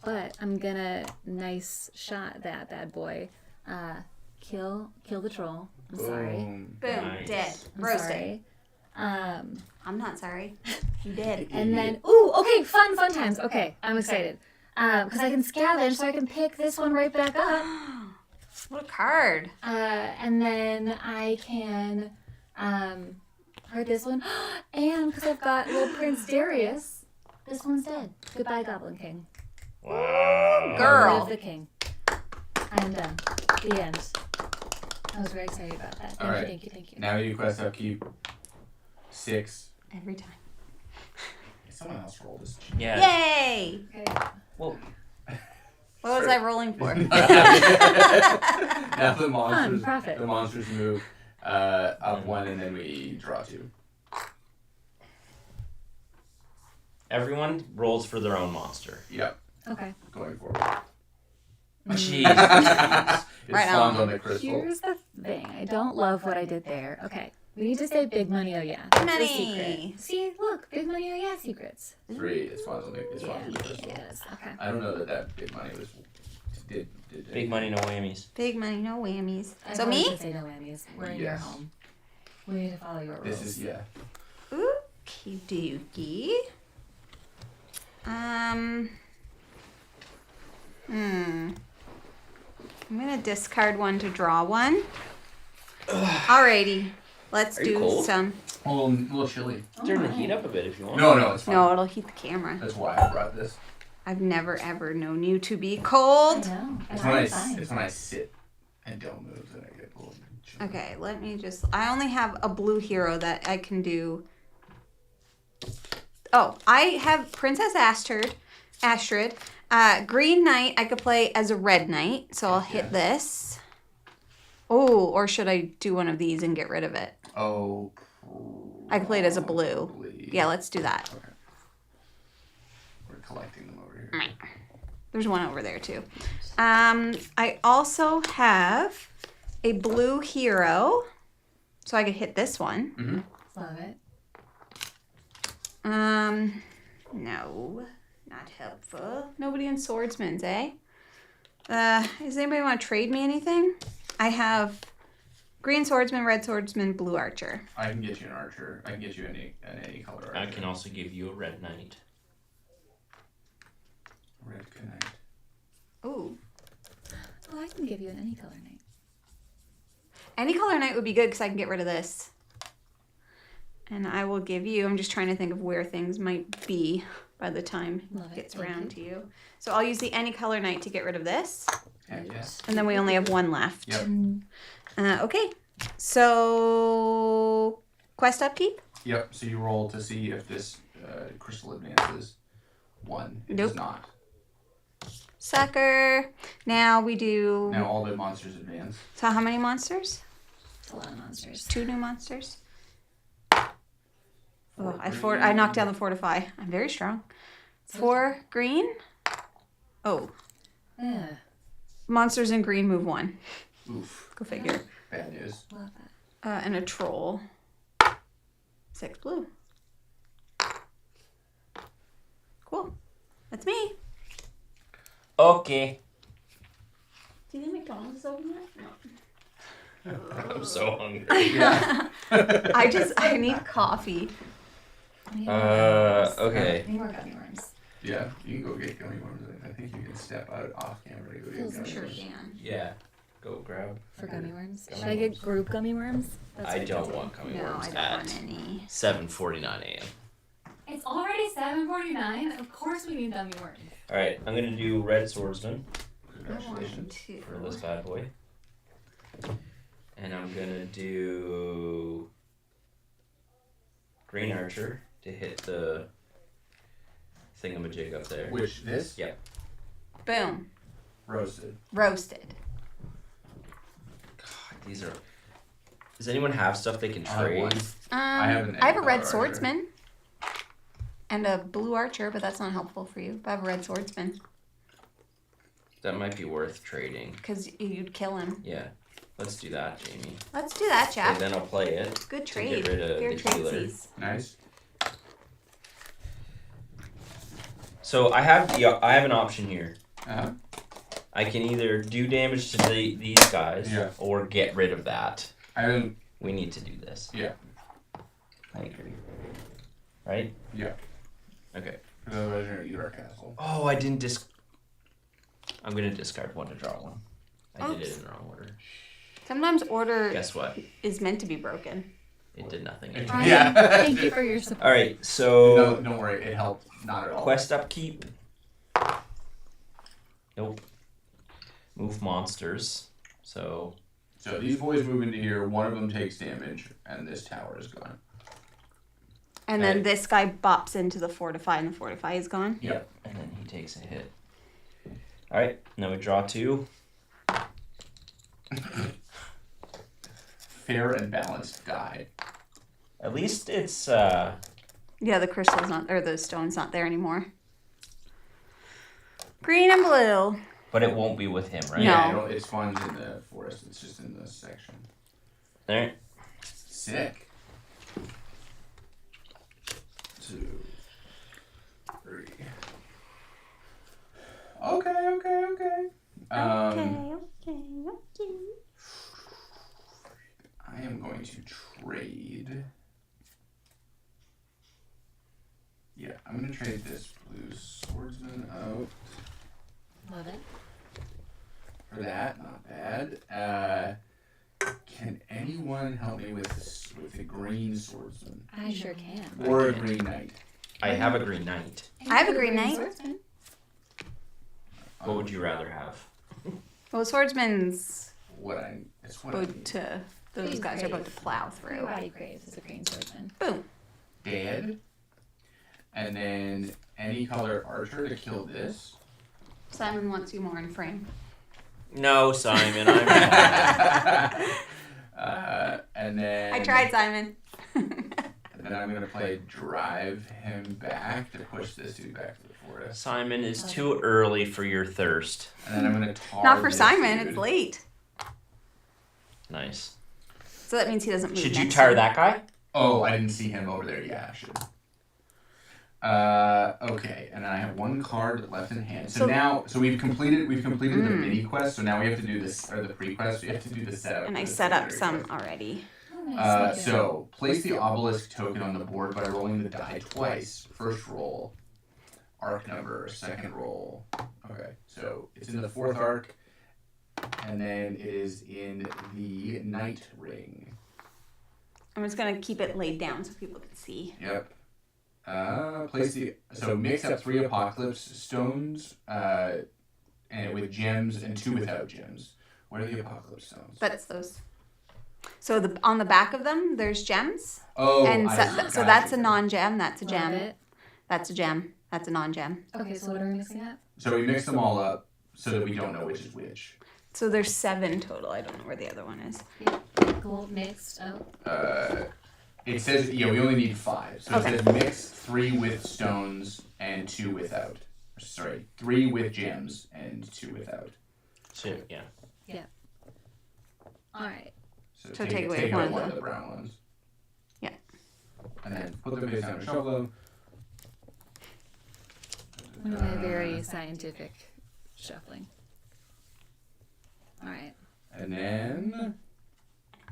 but I'm gonna nice shot that bad boy. Kill the troll. I'm sorry. Boom. Boom. Nice. Dead. I'm Roasted. sorry. I'm not sorry. You did. And then, ooh, okay, fun times. Okay, I'm excited. Because I can scavenge, so I can pick this one right back up. What a card. And then I can hurt this one. And because I've got little Prince Darius, this one's dead. Goodbye, Goblin King. Wow. Girl. Live the king. I am done. The end. I was very excited about that. All right. Thank you. Now you quest upkeep. 6. Every time. Someone else roll this. Yeah. Yay! Okay. Well, What was I rolling for? Now the monsters. profit. The monsters move up 1, and then we draw 2. everyone rolls for their own monster. Yep. Okay. Going forward. Jeez. It Right spawns on. on the crystal. Here's the thing. I don't love what I did there. Okay. We need to say big money, oh yeah. Big That's the money. secret. See, look, big money, oh yeah, secrets. 3. It spawns on the crystal. Yes. Okay. I don't know that big money was did Big money, no whammies. Big money, no whammies. I So probably me? should say no whammies. We're in your Yes. home. We need to follow your rules. This is Okie dokie. I'm gonna discard one to draw one. Alrighty. Let's Are you do cold? some. a little chilly. Turn the heat up a bit if you want. No, it's fine. No, it'll heat the camera. That's why I brought this. I've never ever known you to be I cold. know. It's And when I'm fine. it's when I sit and don't move that I get a little chilly. Okay, let me just. I only have a blue hero that I can do. Oh, I have Princess Astrid. Green Knight I could play as a red knight, so I'll hit this. Oh, or should I do one of these and get rid of it? Oh. I could play it as a blue. Probably. Yeah, let's do that. Okay. We're collecting them over here. There's one over there too. I also have a blue hero, so I could hit this one. Mm-hmm. Love it. No, not helpful. Nobody in swordsman's, eh? Does anybody want to trade me anything? I have green swordsman, red swordsman, blue archer. I can get you an archer. I can get you any color archer. I can also give you a red knight. Red knight. Ooh. Oh, I can give you an any color knight. Any color knight would be good because I can get rid of this. And I will give you, I'm just trying to think of where things might be by the time Love it it. gets Thank around you. to you. So I'll use the any color knight to get rid of this. Heck yes. And then we only have one left. Yep. Okay. So, quest upkeep? Yep. So you roll to see if this crystal advances. 1. It Nope. does not. Sucker. Now we do. Now all the monsters advance. So, how many monsters? It's a lot of monsters. 2 new monsters. Oh, I knocked down the fortify. I'm very strong. 4 green. Oh, Yeah. monsters in green move 1. Oof. Go figure. Bad news. Love that. And a troll. 6 blue. Cool. That's me. Okay. Do you think McDonald's is open yet? No. I'm so hungry. Yeah. I need coffee. I need more gummy worms. Okay. I need more gummy worms. Yeah. You can go get gummy worms. I think you can step out off camera to go get Feels gummy Sure worms. can. Yeah. Go grab. For gummy worms. Gummy Should I get group gummy worms? That's I what don't did. want gummy No, worms I don't at want any. 7:49 a.m. It's already 7:49. Of course we need gummy worms. All right, I'm gonna do red swordsman Congratulations. for this bad boy, and I'm gonna do green archer to hit the thingamajig up there. Which this? Yeah. Boom. Roasted. Roasted. God, these are. Does anyone have stuff they can I have trade? one. I have an have a egg red archer. swordsman. And a blue archer, but that's not helpful for you. But I have a red swordsman. That might be worth trading. Because you'd kill him. Yeah, let's do that, Jamie. Let's do that, And chap. then I'll play it. Good to trade. get rid of Fair the healer. tradesies. Nice. So I have an option here. Uh-huh. I can either do damage to these guys Yeah. or get rid of that. I haven't. We need to do this. Yeah. I agree. Right? Yeah. Okay. Otherwise, you're gonna eat our castle. Oh, I didn't I'm gonna discard one to draw one. I did it Oops. in the wrong order. Sometimes order Guess what? is meant to be broken. It did nothing. Ryan, Yeah. Thank you for your support. All right. So No, don't worry. It helped. Not at all. quest upkeep. Nope. Move monsters. So So these boys move into here. One of them takes damage, and this tower is gone. And then Okay. this guy bops into the fortify, and the fortify is gone. Yep. and then he takes a hit. All right. Now we draw 2. Fair and balanced guy. At least it's Yeah, the crystal's not, or the stone's not there anymore. Green and blue. But it won't be with him, right? No. Yeah, it spawns in the forest. It's just in this section. There. Sick. 2, 3. Okay. Okay. I am going to trade. Yeah, I'm going to trade this blue swordsman out Love it. for that. Not bad. Can anyone help me with the green swordsman? I sure can. Or a green knight? I have a green knight. I have a green knight. Swordsman. What would you rather have? Well, swordsman's It's what I about need. to, those guys are about to plow through. Everybody craves is a green swordsman. Boom. Dead. And then any color archer to kill this. Simon wants you more in frame. No, Simon. I'm. And then I tried, Simon. And then I'm gonna play drive him back to push this dude back to the forest. Simon is too early for your thirst. And then I'm gonna tar Not for this Simon, dude. it's late. Nice. So that means he doesn't move. Should you next tar turn. that guy? Oh, I didn't see him over there. Yeah, I should. Okay, and then I have one card left in hand. So we've completed the mini quest. So now we have to do this, or the pre-quest. We have to do the setup. And I for the set up secondary some quest. already. Oh, nice. So place the obelisk token on the board by rolling the die twice. First roll, arc number. Second roll. Okay, so it's in the 4th arc, and then it is in the night ring. I'm just gonna keep it laid down so people can see. Yep. Mix up 3 apocalypse stones, and with gems and 2 without gems. What are the apocalypse stones? That's those. So on the back of them, there's gems. Oh, And so that's a gotcha. non-gem. That's a Love gem. it. That's a gem. That's a non-gem. Okay, so what are we mixing up? So we mix them all up so that we don't know which is which. So there's 7 total. I don't know where the other one is. Gold mixed up. It says, we only need 5. So Okay. it says mix 3 with stones and 2 without. Sorry, 3 with gems and 2 without. So, yeah. All right. So take away out one of one them. of the brown ones. Yeah. And then put them face down and shuffle them. My very scientific shuffling. All right. And then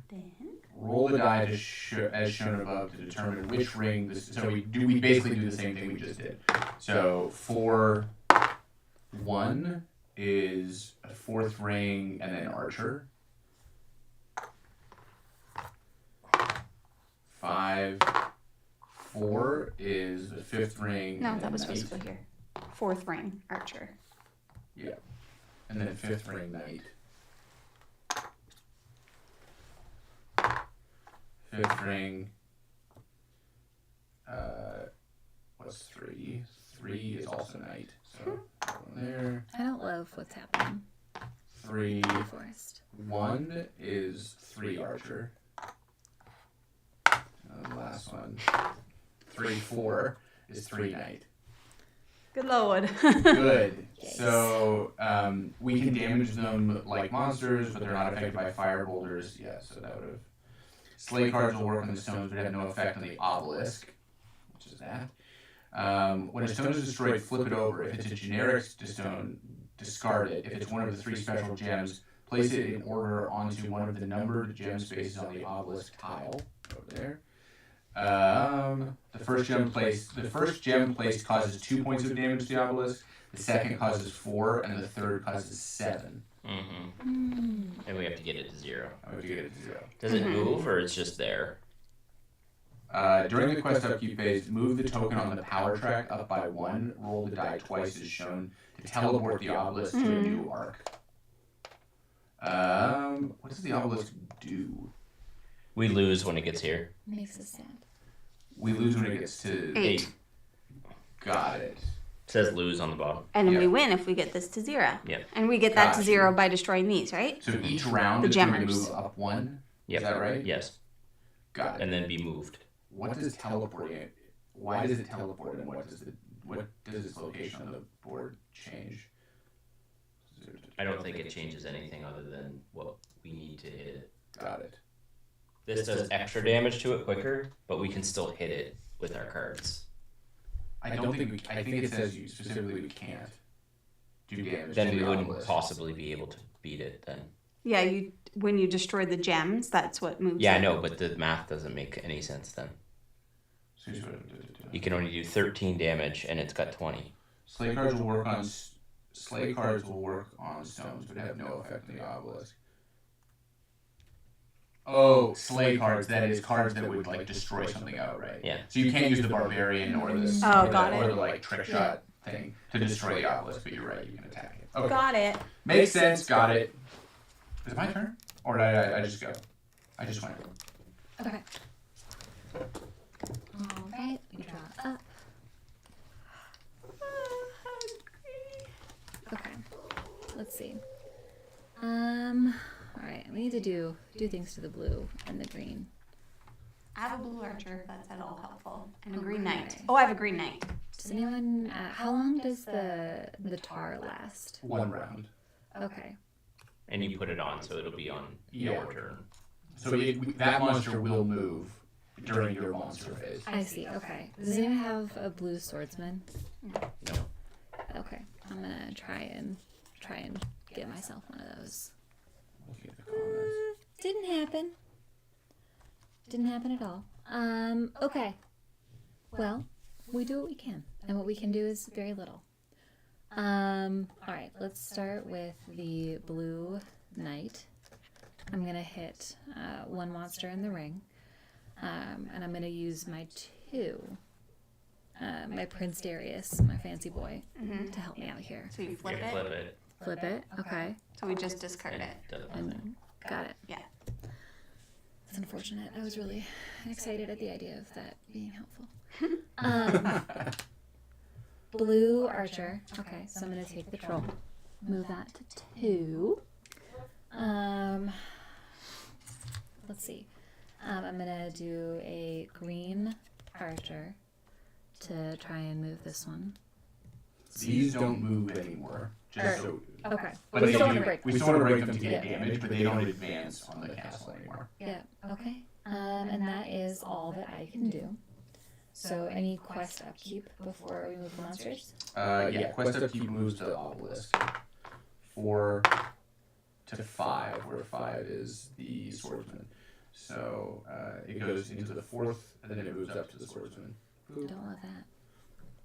Then roll the die as shown above to determine which ring. So we basically do the same thing we just did. So 4, 1 is a 4th ring and then archer. 5, 4 is the 5th ring. no, and that was then supposed to knight. go here. 4th ring, archer. Yeah. And then 5th ring, knight. 5th ring. What's 3? 3 is also knight. So that one there. I don't love what's happening 3, in the forest. 1 is 3 archer. And the last one. 3, 4 is 3 knight. Good lord. Good. Yikes. So we can damage them like monsters, but they're not affected by fire boulders. Yeah, so that would have. Slay cards will work on the stones, but have no effect on the obelisk, which is that. When a stone is destroyed, flip it over. If it's a generic stone, discard it. If it's one of the 3 special gems, place it in order onto one of the numbered gem spaces on the obelisk tile over there. The first gem placed causes 2 points of damage to the obelisk. The second causes 4, and the third causes 7. Mm-hmm. And we have to get it to 0. I have to get it to 0. Does it move or it's just there? During the quest upkeep phase, move the token on the power track up by 1. Roll the die twice as shown to teleport the obelisk to a new arc. What does the obelisk do? We lose when it gets here. Makes us sad. We lose when it gets to 8. Got it. It says lose on the bottom. And Yeah. we win if we get this to 0. Yeah. And we get that to Gotcha. 0 by destroying these, right? So each round The is going to gemmers. move up 1. Yep. Is that right? Yes. Got it. And then be moved. What does teleporting why does it teleport, and what does its location on the board change? I don't think it changes anything other than what we need to hit it. Got it. This does extra damage to it quicker, but we can still hit it with our cards. I think it says you specifically we can't do damage. Then to we the wouldn't obelisk. possibly be able to beat it then. Yeah, when you destroy the gems, that's what moves Yeah, it. I know, but the math doesn't make any sense then. So you sort of You can only do 13 damage, and it's got 20. Slay cards will work on stones, but have no effect on the obelisk. Oh, slay cards. That is cards that would like destroy something outright. Yeah. So you can't use the barbarian or the or the like trick shot thing to destroy the obelisk, but you're right. You can attack it. Okay. Got it. Makes sense. Got it. Is it my turn, or did I just go? I just went. Okay. All right. We draw up. Okay. Let's see. All right. We need to do things to the blue and the green. I have a blue archer, if that's at all helpful. And a green Okay. knight. Oh, I have a green knight. Does anyone? How long does the tar last? 1 round. Okay. And you put it on, so it'll be on your turn. So that monster will move during your monster phase. I see. Okay. Does anyone have a blue swordsman? No. Okay. I'm gonna try and get myself one of those. Looking at the comments. Didn't happen. Didn't happen at all. Okay. Well, we do what we can, and what we can do is very little. All right. Let's start with the blue knight. I'm gonna hit one monster in the ring, and I'm gonna use my 2, my Prince Darius, my fancy boy, to help me out here. So you flip You it. flip it. Flip it. Okay. So we just discard it. Does And nothing. got it. Yeah. It's unfortunate. I was really excited at the idea of that being helpful. Blue archer. Okay, so I'm gonna take the troll. Move that to 2. Let's see. I'm gonna do a green archer to try and move this one. These don't move anymore. Just so. Okay. But we they still do- want to break. We still want to break them to get Yeah. damage, but they don't advance on the castle anymore. Yeah. Okay. And that is all that I can do. So any quest upkeep before we move the monsters? Yeah, quest upkeep moves the obelisk 4 to 5, where 5 is the swordsman. So it goes into the 4th, and then it moves up to the swordsman. Don't love that.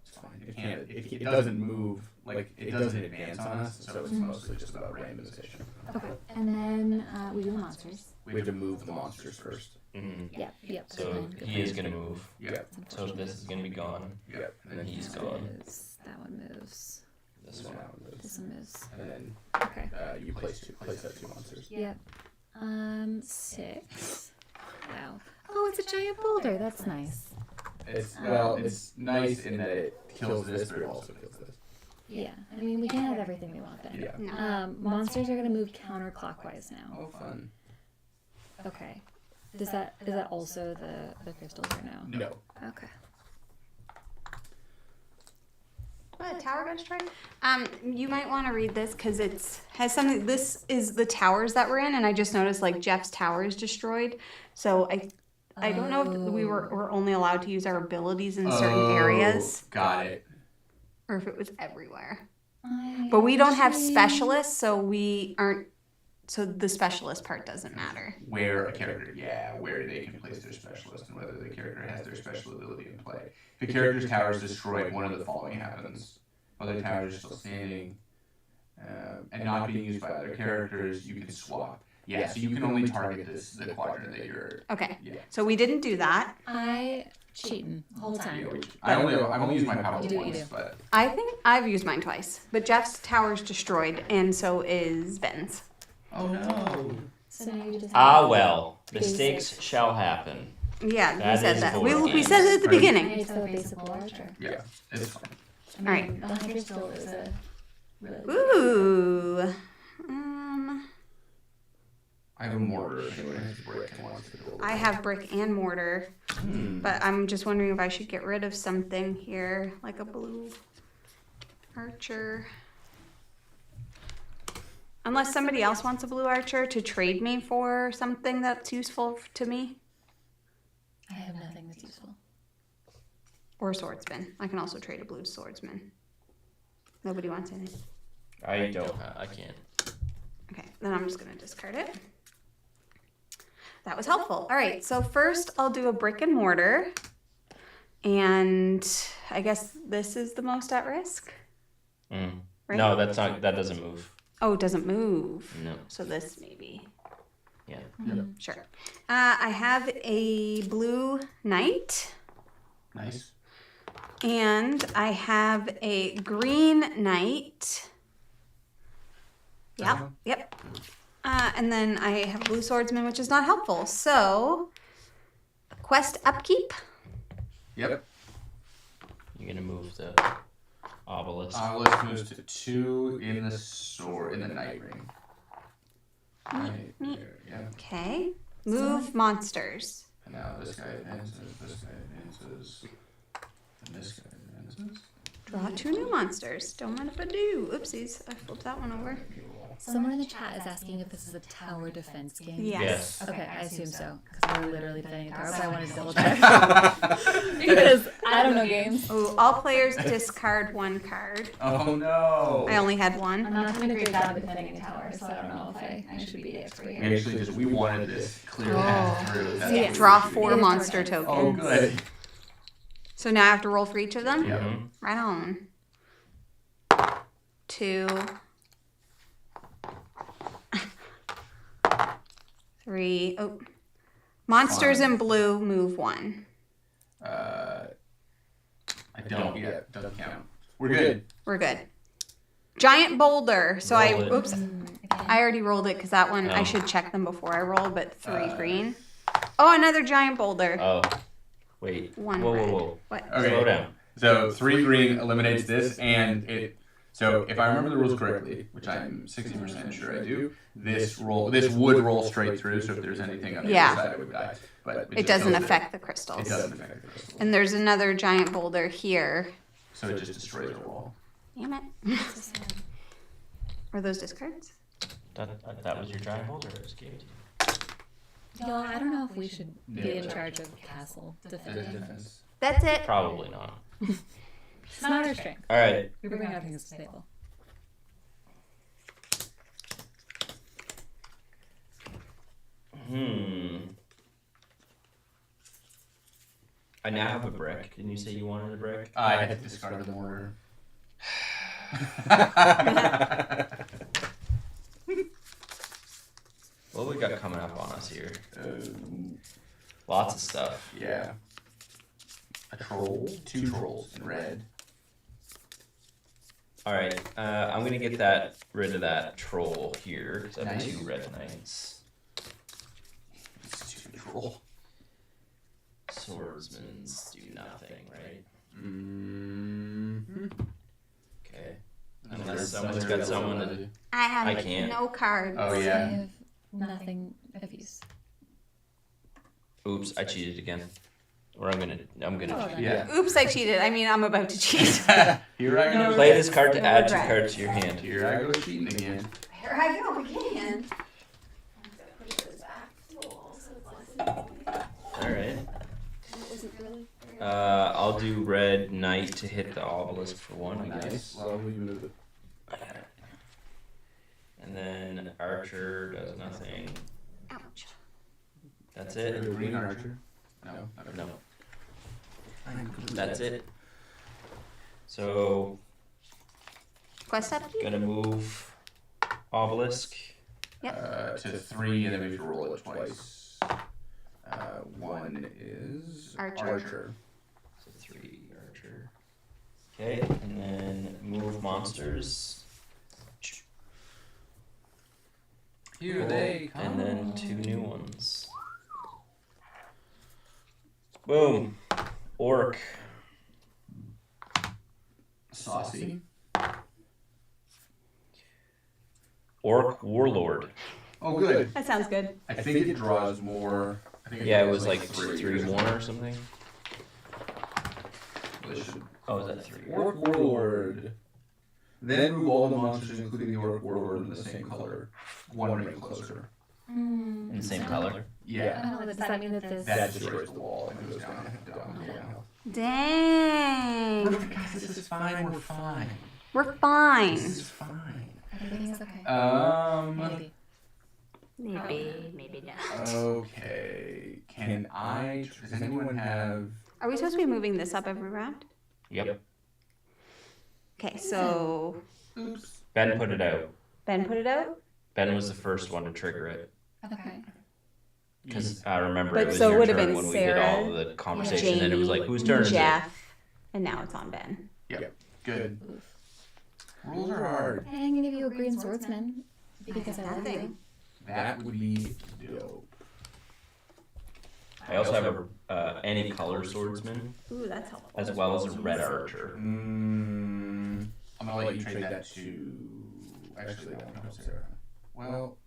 It's fine. It can't. It doesn't move like it doesn't advance on us, so it's mostly just about randomization. Okay. And then we do the monsters. We have to move the monsters first. Mm-hmm. Yep. Yep. So good he plan. is going to move. Yep. So this is going to be gone. Yep. And then He's That gone. moves. That one moves. This So one. now it moves. This one moves. And then Okay. you place that 2 monsters. Yep. 6. Wow. Oh, it's a giant boulder. That's nice. It's nice in that it kills this, but it also kills this. Yeah. I mean, we can have everything we want then. Yeah. No. Monsters are gonna move counterclockwise now. Oh, fun. Okay. Is that also the crystals or no? No. Okay. What, tower got destroyed? You might want to read this because has something. This is the towers that we're in, and I just noticed like Jeff's tower is destroyed. So I don't know if we're only allowed to use our abilities in certain areas, Got it. or if it was everywhere. But we don't have specialists, so we aren't. So the specialist part doesn't matter. Where a character, where they can place their specialist and whether the character has their special ability in play. If the character's tower is destroyed, one of the following happens. While the tower is still standing and not being used by other characters, you can swap. Yeah, so you can only target the quadrant that you're. Okay. Yeah. So we didn't do that. I cheating the whole time. I've only used my power You do what you once, do. but I think I've used mine twice, but Jeff's tower's destroyed, and so is Ben's. oh no. So now you just Well, mistakes shall happen. Yeah, That we said is that. board We games. said it at the Right. beginning. It's a basic archer. Yeah, it's fine. I mean, Alright. The hunter still is a really Ooh. I have a mortar. If anyone has brick and wants to build. I have brick and mortar, but I'm just wondering if I should get rid of something here, like a blue archer. Unless somebody else wants a blue archer to trade me for something that's useful to me. I have nothing that's useful. Or a swordsman. I can also trade a blue swordsman. Nobody wants anything. I don't. I can't. Okay, then I'm just going to discard it. That was helpful. All right, so first I'll do a brick and mortar. And I guess this is the most at risk? Mm. Right? No, that's not. That doesn't move. Oh, it doesn't move. No. So this maybe. Yeah. Sure. I have a blue knight. Nice. And I have a green knight. Yep, yep. And then I have a blue swordsman, which is not helpful. So, quest upkeep. Yep. You're gonna move the obelisk. Obelisk moves to 2 in the night ring. Right there, yeah. Okay. Move monsters. And now this guy advances, this guy advances, and this guy advances. Draw 2 new monsters. Don't mind if I do. Oopsies, I flipped that one over. Someone in the chat is asking if this is a tower defense game. Yes. Okay, I assume so, because we're literally defending a tower, but I wanted to double check. Because I don't know games. Ooh, all players discard 1 card. Oh no! I only had I'm 1. not doing a great job of defending a tower, so I don't know if I should be the expert here. Actually, because we wanted this clear path through. That's yes. what Draw we 4 did. monster tokens. Oh, good. So now I have to roll for each of them? Yep. Right on. 2. 3. Oh. Monsters in blue move 1. I don't yet. Doesn't count. We're good. We're good. Giant boulder. So Roll it. oops. I already rolled it because that one, I Oh. should check them before I roll, but 3 green. Oh, another giant boulder. Oh, wait. 1 Whoa, red. whoa, whoa. What? Okay. Slow down. So 3 green eliminates this, and it. So if I remember the rules correctly, which I'm 60% sure I do, this would roll straight through. So if there's anything on the Yeah. other side, it would die. But It doesn't kills affect the It crystals. doesn't affect the crystal. And there's another giant boulder here. So it just destroys the wall. Damn it. Are those discards? That was your giant boulder. I just gave it to you. Y'all, I don't know if we should be Yeah. in charge of castle defending. Defense. That's it. Probably not. It's not our strength. All right. We bring other things to the table. I now have a brick. Didn't you say you wanted a brick? I had discarded the mortar. What we got coming up on us here? Um, Lots of stuff. yeah. A troll. 2 trolls in red. All right. I'm gonna get rid of that troll here because I have Nice. 2 red knights. It's 2 troll. Swordsmans do nothing, right? Mm-hmm. Okay. Unless someone's got someone that. I have I can't. no cards. Oh I yeah. have nothing of use. Oops! I cheated again. Or I'm gonna. Oh, Yeah. Oops, I cheated. I mean, I'm about to cheat. Here I go. Play this card to No add 2 regret. cards to your hand. Here I go cheating again. Here I go again. All right. I'll do red knight to hit the obelisk for 1, I guess. Nice. Lovely move. And then archer does nothing. Ouch. That's it. Green archer. No. No. That's it. So Quest upkeep? gonna move obelisk. To 3, and then we have to roll it twice. 1 is Archer. So 3 archer. Okay, and then move monsters. Here they come. And then 2 new ones. Boom. Orc. Saucy. Orc warlord. Oh, good. That sounds good. I think it draws more. I think Yeah, it draws was like three more or something. Oh, is that 3? Orc Warlord. Then move all the monsters, including the Orc Warlord, in the same color. One ring closer. In the same color. Yeah. Oh, does that mean that this? That destroys the wall and goes down to 1 health. Dang. Guys, this is fine. We're fine. We're fine. This is fine. Everything is okay. Maybe, maybe not. Okay. Does anyone have... Are we supposed to be moving this up every round? Yep. Okay, so Oops. Ben put it out. Ben put it out? Ben was the first one to trigger it. Okay. Because I remember But it was so it your would have turn been when we Sarah, did all the conversation, and it was like, whose turn is it? Jeff, and now it's on Ben. Yep. Good. Rules are hard. I'm gonna give you a green swordsman because I love Nothing. you. That would be dope. I also have a any color swordsman, Ooh, that's helpful. as well as a red archer. I'm gonna let you trade that to. Actually, that won't help Sarah. Well,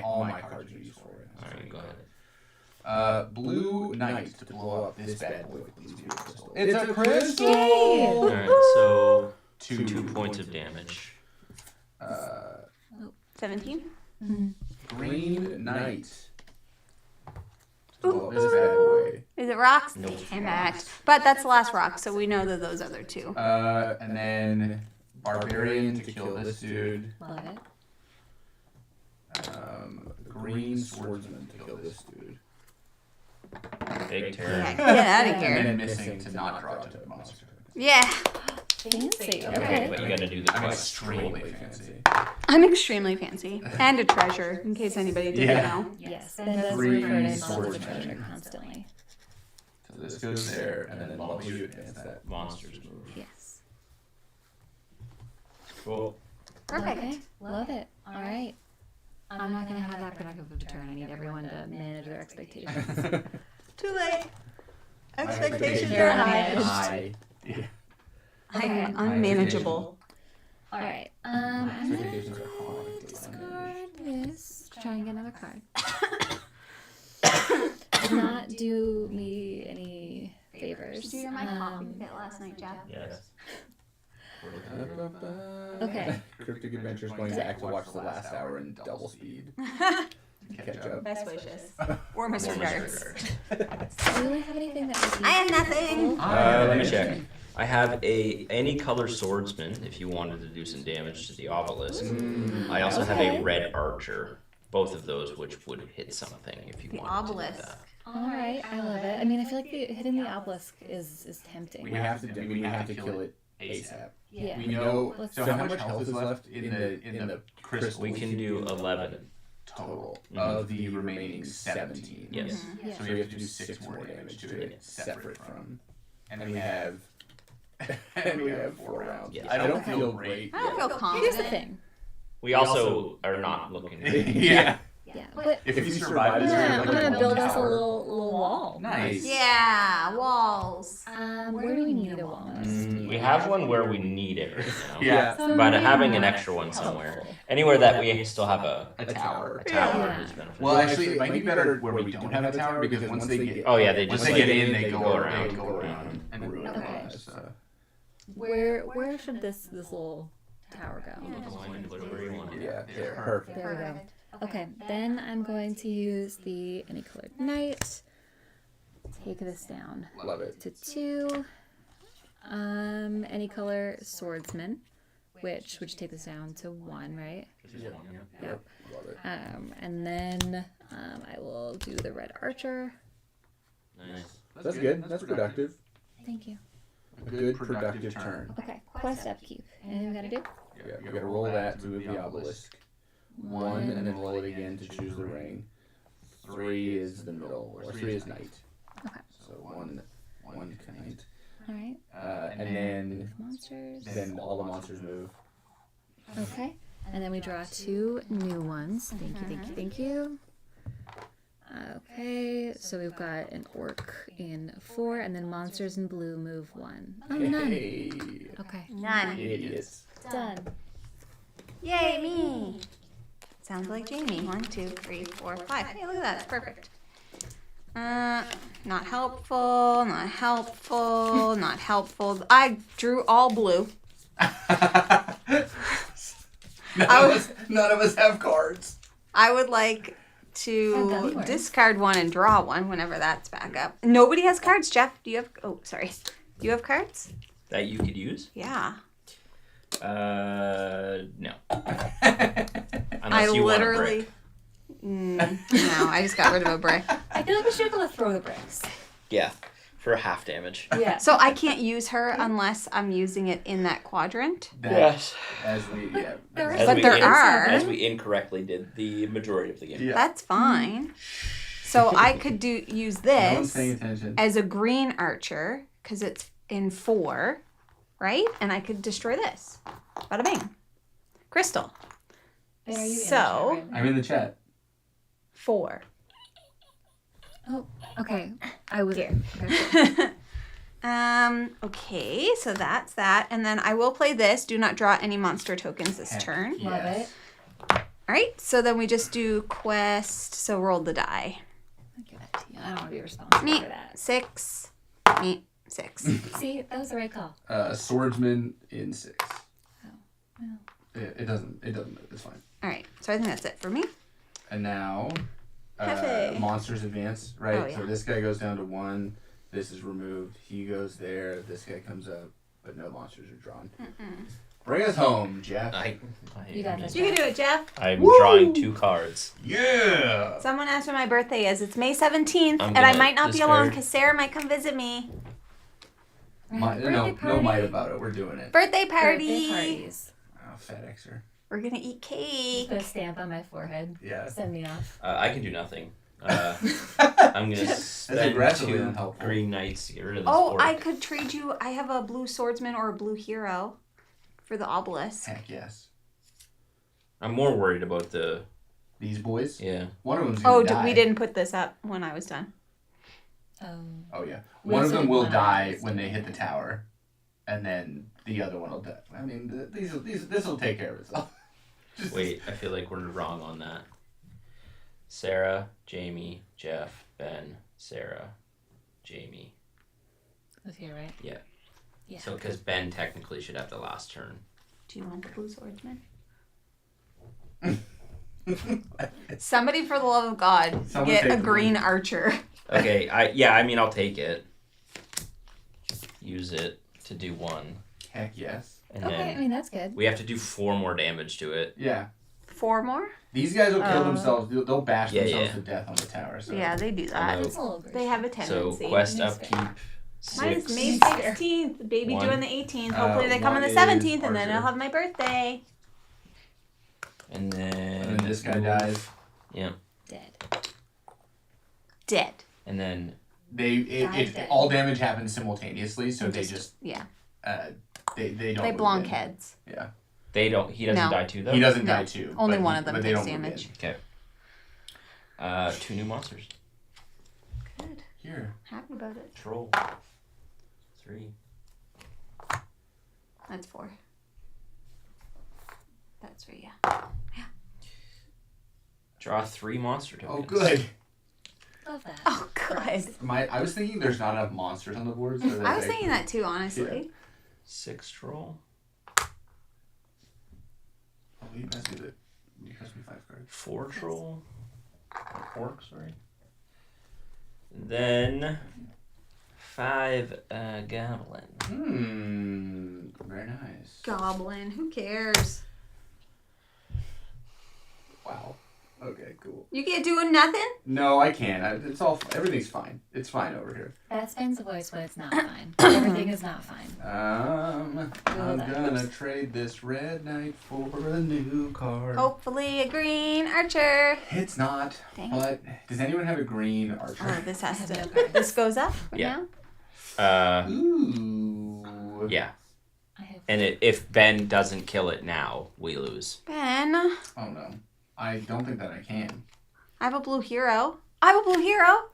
all my cards are useful right now. Alright, go ahead. Blue Knight to blow up this bad boy with these beautiful crystals. It's a crystal. Alright, so 2 points of damage. 17? Green Knight. To blow up this bad boy. Is it rocks? Nope. Damn it. But that's the last rock, so we know that those other two. And then Barbarian to kill this dude. Love it. Green Swordsman to kill this dude. Big Yeah, turn. get out of And here. then missing to not draw to the monster. Yeah. Fancy. Okay, Okay. but you gotta do the I'm quest. extremely fancy. I'm extremely fancy. And a treasure, in case anybody didn't Yeah. know. Yes, Ben does Green refer to himself as a swordsman. treasure constantly. So this goes there, and then while you advance that. Monsters move. Yes. Cool. Perfect. Okay. Love it. All right. I'm not gonna have that productive of a turn. I need everyone to manage their expectations. Too late. Expectations are high. High. Yeah. I am unmanageable. All right. I'm gonna Expectations are high. discard this to try and get another card. Does not do me any favors. Did you hear my coffee fit last night, Jeff? Yes. Okay. Cryptic Adventures going to watch the last hour in double speed. Catch up. Best wishes. Or Mr. Darts. Do I have anything that would be I have nothing. Let me check. I have any color swordsman if you wanted to do some damage to the obelisk. I also have a red archer. Both of those which would hit something if you The wanted obelisk. to do that. All right, I love it. I mean, I feel like hitting the obelisk is tempting. We have to kill it ASAP. Yeah. We know. Let's- So how much health is left in the crystal? We can do 11. total of the remaining 17. Yes. Yeah. So we have to do 6 more damage to it, separate from, and we have, and we have 4 rounds. Yes. I don't Okay. feel great. I don't feel Here's the confident. thing. We also are not looking. Yeah. Yeah, but If we survive this, yeah, we're I'm like gonna build us a tower. little wall. Nice. Yeah, walls. Where do we need a wall? We have one where we need it right now. Yeah. So But maybe having an not extra one somewhere, helpful. anywhere that we still have a A tower. tower Yeah. is beneficial. Well, actually, it might be better where we don't have a tower because once they get, Oh yeah, they once just they like, get in, they go around. around and ruin it Okay. on us. Where should this little tower go? Whatever you want. Yeah, there. Perfect. There we go. Okay, then I'm going to use the any colored knight. Take this down Love it. to 2. Any color swordsman, which would you take this down to 1, right? Yep. Love it. And then I will do the red archer. Nice. That's good. That's productive. Thank you. A good productive turn. Okay, quest upkeep. Anything we gotta do? Yeah, you gotta roll that to move the obelisk. 1 and then roll it again to choose the ring. 3 is the middle, or 3 is knight. Okay. So one knight. All right. And then Monsters. all the monsters move. Okay. And then we draw 2 new ones. Thank you, thank you, thank you. Okay, so we've got an orc in 4, and then monsters in blue move 1. Oh, none. Hey, Okay, None. idiots. done. Yay, me. Sounds like gamey. 1, 2, 3, 4, 5. Hey, look at that. It's perfect. Not helpful. Not helpful. Not helpful. I drew all blue. None of us have cards. I would like to discard one and draw one whenever that's back up. Nobody has cards, Jeff. Do you have... Oh, sorry. Do you have cards? That you could use? Yeah. No. I Unless you literally... No, I just got rid of a brick. I feel like we should be able to throw the bricks. Yeah, for half damage. Yeah. So I can't use her unless I'm using it in that quadrant? Yes. As we, yeah. As we incorrectly did the majority of the game. Yeah. That's fine. So I could use No one's this paying attention. as a green archer because it's in 4, right? And I could destroy this. Bada bing. Crystal. Are you So- in the chat right I'm in the chat. 4. now? Oh, okay. I was here. Okay. Okay, so that's that. And then I will play this. Do not draw any monster tokens this turn. Yeah. Love Yes. it. All right, so then we just do quest. So roll the die. I'll give that to you. I don't want to be responsible Me, for that. 6. Me, 6. See, that was the right call. A swordsman in 6. Oh, well. It doesn't. It's fine. All right, so I think that's it for me. And now, Hefe. monsters advance, right? Oh, yeah. So this guy goes down to 1. This is removed. He goes there. This guy comes up, but no monsters are drawn. Bring us home, Jeff. You got this. You can do it, Jeff. I'm Woo! drawing 2 cards. Yeah. Someone asked when my birthday is. It's May 17th, I'm and I gonna might not be discard. alone because Sarah might come visit me. No might about it. We're doing it. Birthday party. Birthday parties. Oh, fat Xer. We're gonna eat cake. Put a stamp on my forehead. Yeah. Send me off. I can do nothing. I'm going to spend aggressively 2 unhelpful. green knights to get rid of this Oh, orc. I could trade you. I have a blue swordsman or a blue hero for the obelisk. Heck yes. I'm more worried about the... These boys. Yeah. One of them's gonna die. We didn't put this up when I was done. Oh yeah. We One of also them did will one die last when they hit the tower, and then the other one will die. I mean, this will take care of itself. Wait, I feel like we're wrong on that. Sarah, Jamie, Jeff, Ben, Sarah, Jamie. That's here, right? Yeah. Yeah. So, because Ben technically should have the last turn. Do you want the blue swordsman? Somebody, for the love of God, Someone get take a the green blue. archer. Okay, I mean, I'll take it. Use it to do 1. Heck yes. And Okay, I then mean, that's good. we have to do 4 more damage to it. Yeah. 4 more? These guys will kill Oh. themselves. They'll bash Yeah, themselves yeah. to death on the tower. So. Yeah, they do I that. know. That's a little They have a So, tendency. quest That's upkeep, fair. Mine is 6. May 16th. Baby One. doing the 18th. Hopefully they come on the one is 17th, and then Archer. I'll have my birthday. And then... And then this guy dies. Yeah. Dead. Dead. And then... It all damage happens simultaneously, so they just Yeah. they don't. They move blonk in. heads. Yeah. He doesn't No. die too, though? He doesn't No. die too. Only but one he- of them but they takes don't move damage. in. Okay. 2 new monsters. Good. Here. Happy about it. Troll. 3. That's 4. That's 3, yeah. Draw 3 monster tokens. Oh, good. Love that. Oh, good. I was thinking there's not enough monsters on the board. So I was thinking that too, honestly. 6 troll. Oh, you passed me the. You passed me 5 cards. 4 troll. Orc, sorry. Then 5 goblin. Very nice. Goblin. Who cares? Wow. Okay, cool. You can't do nothing? No, I can't. Everything's fine. It's fine over here. That's Ben's voice when it's not fine. Everything is not fine. I'm gonna trade this red knight for a new card. Hopefully a green archer. It's not. Dang. But does anyone have a green archer? Oh, this has I have to. no cards. This goes up Yeah. now? Ooh. Yeah. I have And if Ben doesn't kill it now, we lose. Ben, Oh no. I don't think that I can. I have a blue hero. I have a blue hero.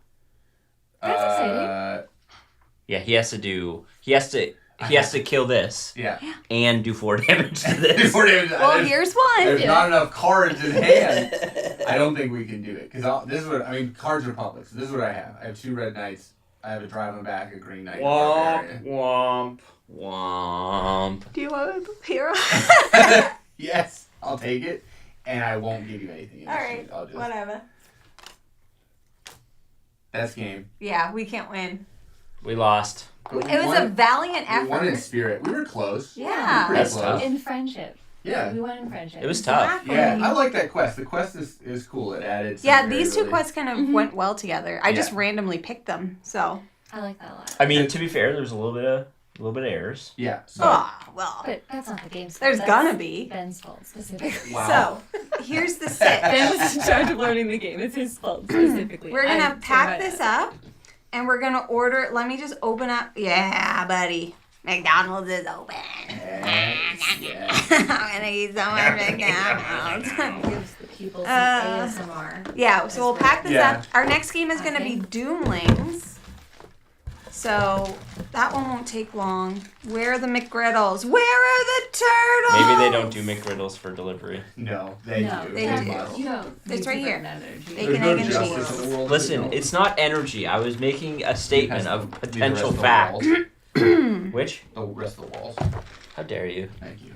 That's exciting. Yeah, he has to he has to kill this. Yeah. And do 4 damage to this. Well, here's one. There's not enough cards in hand. I don't think we can do it. Because this is what, Cards Republic. So this is what I have. I have 2 red knights. I have a drive on back, a green knight. Womp, womp, womp. Do you want a hero? Yes, I'll take it. And I won't give you anything. All right, I'll just... whatever. That's game. Yeah, we can't win. We lost. But It was a valiant effort. We won in spirit. We were close. Yeah. We were That's pretty tough. close. In friendship. Yeah. We went in friendship. It was tough. Exactly. Yeah, I like that quest. The quest is cool. It added some Yeah, these two variability. quests kind of went well together. I just Yeah. randomly picked them, so. I like that a lot. I mean, to be fair, there's a little bit of errors. Yeah. So Well. But that's not the game's fault. There's That's gonna be. Ben's fault specifically. Wow. So, here's the sit. Ben was in charge of learning the game. It's his fault specifically. We're gonna I'm pack so this up, and we're gonna order. Let me just open up. Yeah, buddy. McDonald's is open. yes. I'm gonna eat so much McDonald's. gives the people some ASMR. Yeah, so we'll pack this Yeah. up. Our next game is gonna be Doomlings. So that one won't take long. Where are the McGriddles? Where are the turtles? Maybe they don't do McGriddles for delivery. No, they No, do. they They do. must. You know, It's right here. Energy. Bacon, There's no egg, and justice cheese. in the world. Listen, No. it's not energy. I was making a statement of The potential rest of the fact. walls. Which? The rest of the walls. How dare you? Thank you.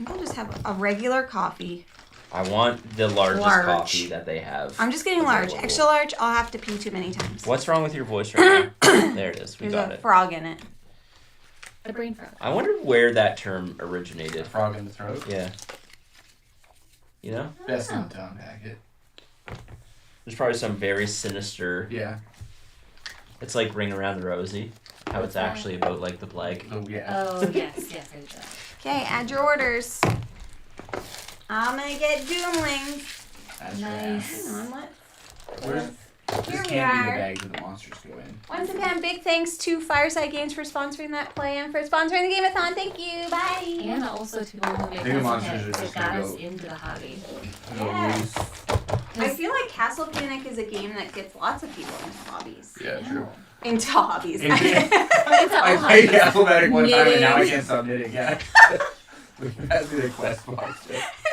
We'll just have a regular coffee. I want the largest Large. coffee that they have. I'm just getting large. available. Extra large, I'll have to pee too many times. What's wrong with your voice right now? There it is. We There's got a it. frog in it. A brain frog. I wonder where that term originated. Frog in the throat. Yeah. You know? Best in the town packet. There's probably some very sinister. Yeah. It's like Ring Around the Rosie. How it's that? actually about like the plague. Oh yeah. Oh, yes, I did that. Okay, add your orders. I'm gonna get Doomlings. That's Nice. Hang on, what? Where's Here this we can't be the are. bag that the monsters go in. Once again, big thanks to Fireside Games for sponsoring that play and for sponsoring the Game-a-thon. Thank you. Bye. And also to people who make Maybe us monsters are hits. It just got gonna us go- into the hobby. Yes. I feel like Castle Panic is a game that gets lots of people into hobbies. Yeah, true. Into hobbies. Into- It's all I played hobbies. Alphabetic one time and now I Knitting. can't stop knitting. Yeah. We can pass me the quest box.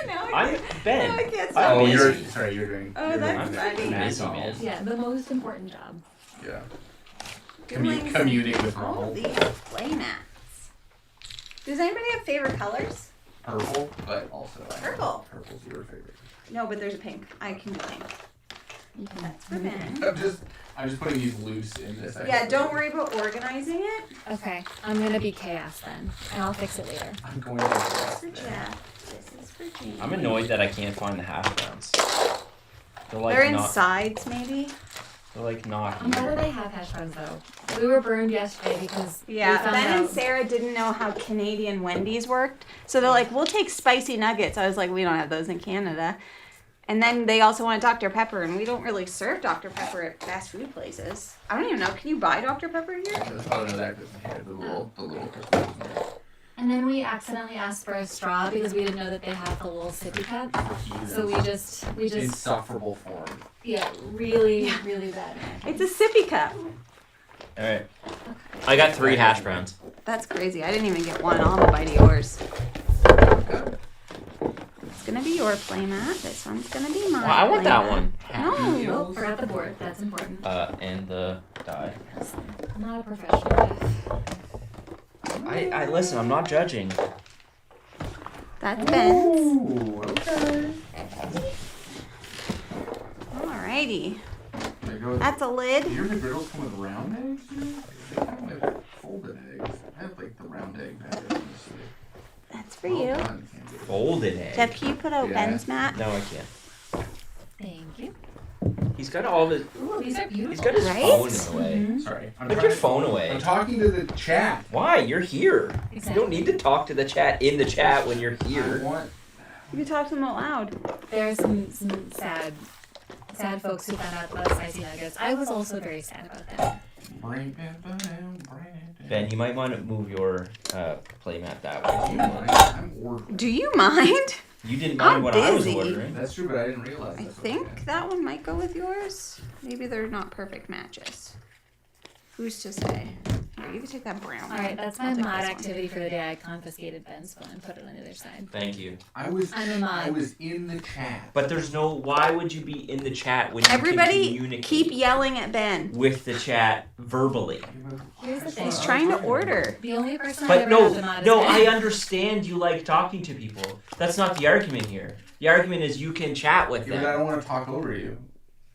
No, I'm Ben. No, I can't I'm Oh, busy. you're sorry. You're doing. Oh, you're that's doing funny. I'm busy, man. Yeah, the most important job. Yeah. Doomlings Communicate with all Ronald. these play mats. Does anybody have favorite colors? Purple, but also Purple. Purple's your favorite. No, but there's a pink. I can do pink. That's for Ben. I'm just putting these loose in this. Yeah, don't worry about organizing it. Okay, I'm gonna be chaos then, and I'll fix it later. I'm going to. This is for Jeff. This is for James. I'm annoyed that I can't find the hash browns. They're like They're in not. sides, maybe. They're like not I'm glad here. they have hash browns though. We were burned yesterday because we Yeah, found Ben out. and Sarah didn't know how Canadian Wendy's worked, so they're like, "We'll take spicy nuggets." I was like, "We don't have those in Canada." And then they also wanted Dr. Pepper, and we don't really serve Dr. Pepper at fast food places. I don't even know. Can you buy Dr. Pepper here? Oh no, that doesn't have the little. And then we accidentally asked for a straw because we didn't know that they had the little sippy cup. So we just Insufferable form. yeah, really bad. It's a sippy cup. All right. I got 3 hash browns. That's crazy. I didn't even get one. I'll have a bite of yours. It's gonna be your playmat. This one's gonna be mine. Well, I want that playmat. one. No. Oh, forgot the board. That's important. And the die. I'm not a professional. I listen. I'm not judging. That's Ben's. Ooh, okay. Alrighty. There goes. That's a lid. Do your McGriddles come with round eggs? Dude? They come with folded eggs. I have like the round egg packet. That's for you. Folded egg. Jeff, can you put out Yeah. Ben's mat? No, I can't. Thank you. He's got all the. Ooh, these are beautiful. He's got his Right? phone in the way. Sorry. Put your phone away. I'm talking to the chat. Why? You're here. You Exactly. don't need to talk to the chat in the chat when you're I here. want. You can talk to them out loud. There's some sad folks who found out about spicy nuggets. I was also very sad about that. Ben, you might want to move your playmat that way. I'm ordering. Do you mind? You didn't I'm mind what I was busy. ordering. That's true, but I didn't realize. I That's think that one might go with yours. Maybe they're not perfect matches. Who's to say? Here, You can take that brown All one. right, that's I'll my take mod this one. activity for the day. I confiscated Ben's phone and put it on the other side. Thank you. I was I'm a mod. I was in the chat. But there's no. Why would you be in the chat when you can Everybody communicate keep yelling at Ben. with the chat verbally? Here's the thing. He's trying to order. The only person I But ever no, have to mod is no, Ben. I understand you like talking to people. That's not the argument here. The argument is you can chat with Yeah, but I them. don't want to talk over you.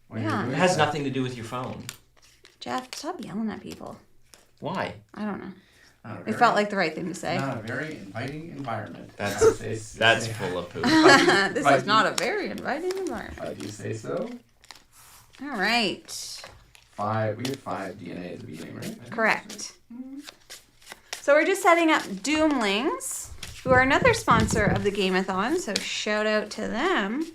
When you're Yeah. doing It has that. nothing to do with your phone. Jeff, stop yelling at people. Why? I don't know. Not a It very- felt like the right thing to say. Not a very inviting environment. That's- I would say- That's say- full of poop. This Right. is not a very inviting environment. Do you say so? All right. 5. We get 5 DNA at the beginning, right? Correct. So we're just setting up Doomlings, who are another sponsor of the Game-a-thon, so shout out to them.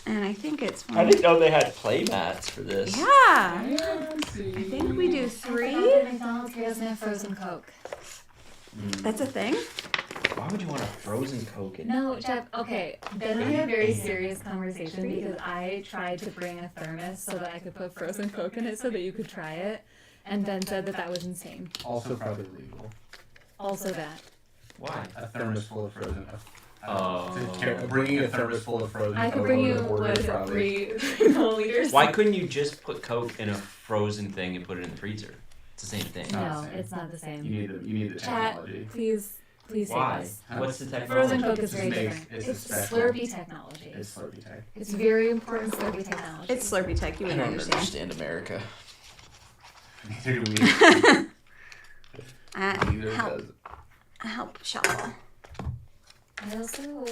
And I think it's I didn't know they had play mats for this. Yeah. I think we do 3. McDonald's doesn't have frozen Coke. That's a thing? Why would you want a frozen Coke in? No, Jeff, okay. Ben and I had a very serious conversation because I tried to bring a thermos so that I could put frozen Coke in it so that you could try it. And Ben said that that was insane. Also probably legal. Also that. Why? A thermos full of frozen. Oh. Bringing a thermos full of frozen. I could Coke bring you, over the border what is it, probably- 3 milliliters? Why couldn't you just put Coke in a frozen thing and put it in the freezer? It's the same thing. not No, the same. it's not the same. You need the Chat, technology. please save Why? us. What's the technology? Frozen Coke is Just very makes- different. it's a It's special- Slurpee technology. It's Slurpee tech. It's very important Slurpee technology. It's Slurpee Tech, you I wouldn't don't understand. understand America. Neither do we. Neither Help. does. Help shuffle. I also...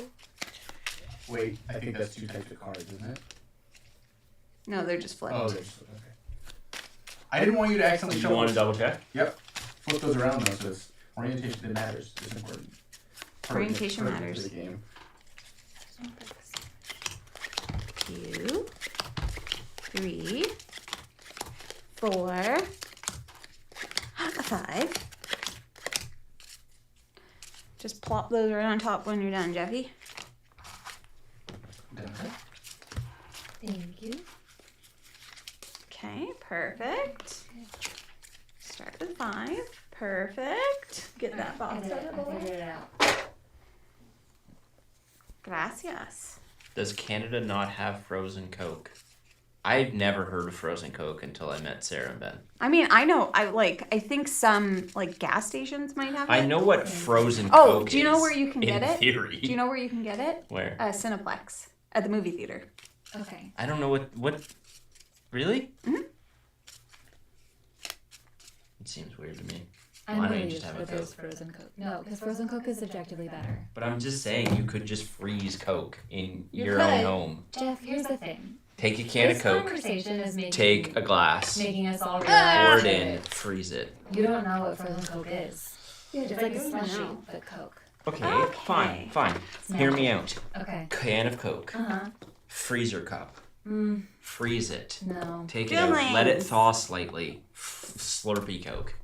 Wait, I think that's 2 types of cards, isn't it? No, they're just flipped. Oh, there's okay. I didn't want you to accidentally You shuffle. want to double check? Yep. Flip those around though, so it's orientation that matters. It's important. Orientation Pertinent matters. to the game. 2, 3, 4, a 5. Just plop those right on top when you're done, Jeffy. Done. Thank you. Okay, perfect. Start with 5. Perfect. Get that I box did out it. of the I way. figured it out. Gracias. Does Canada not have frozen Coke? I've never heard of frozen Coke until I met Sarah and Ben. I mean, I know. I think some like gas stations might have it. I know what frozen Oh, Coke is. do you know where you can get in it? Theory. Do you know where you can get it? Where? Cineplex at the movie theater. Okay. I don't know what. Really? Mhm. It seems weird to me. I'm Why don't you relieved just have a that there's Coke? frozen Coke. No, because frozen Coke is objectively better. But I'm just saying, you could just freeze Coke in You your own could. home. Jeff, here's the thing. Take a can This of Coke, conversation is making, take a glass, making us all pour realize it in, that freeze it. you don't know what frozen Coke is. Yeah, It's like a slushy, but Coke. Okay, Okay. fine. Hear me out. Okay. Can of Coke, Uh-huh. freezer cup, freeze it, No. take it out, let it Doomlings. thaw slightly, Slurpee Coke.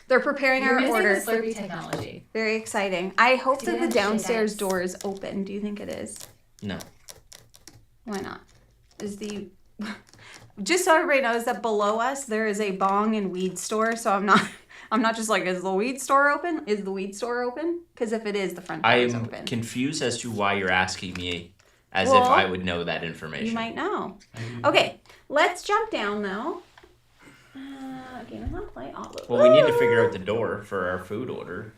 They're preparing You're our missing order. the Slurpee technology. Very exciting. I hope that Yeah, the she downstairs does. door is open. Do you think it is? No. Why not? Is the just so everybody knows that below us there is a bong and weed store. So I'm not just like, is the weed store open? Is the weed store open? Because if it is, the front door is I'm open. confused as to why you're asking me as Well, if I would know that information. You might know. Okay, let's jump down though. Game-a-thon play all over. Well, we need to figure out the door for our food order.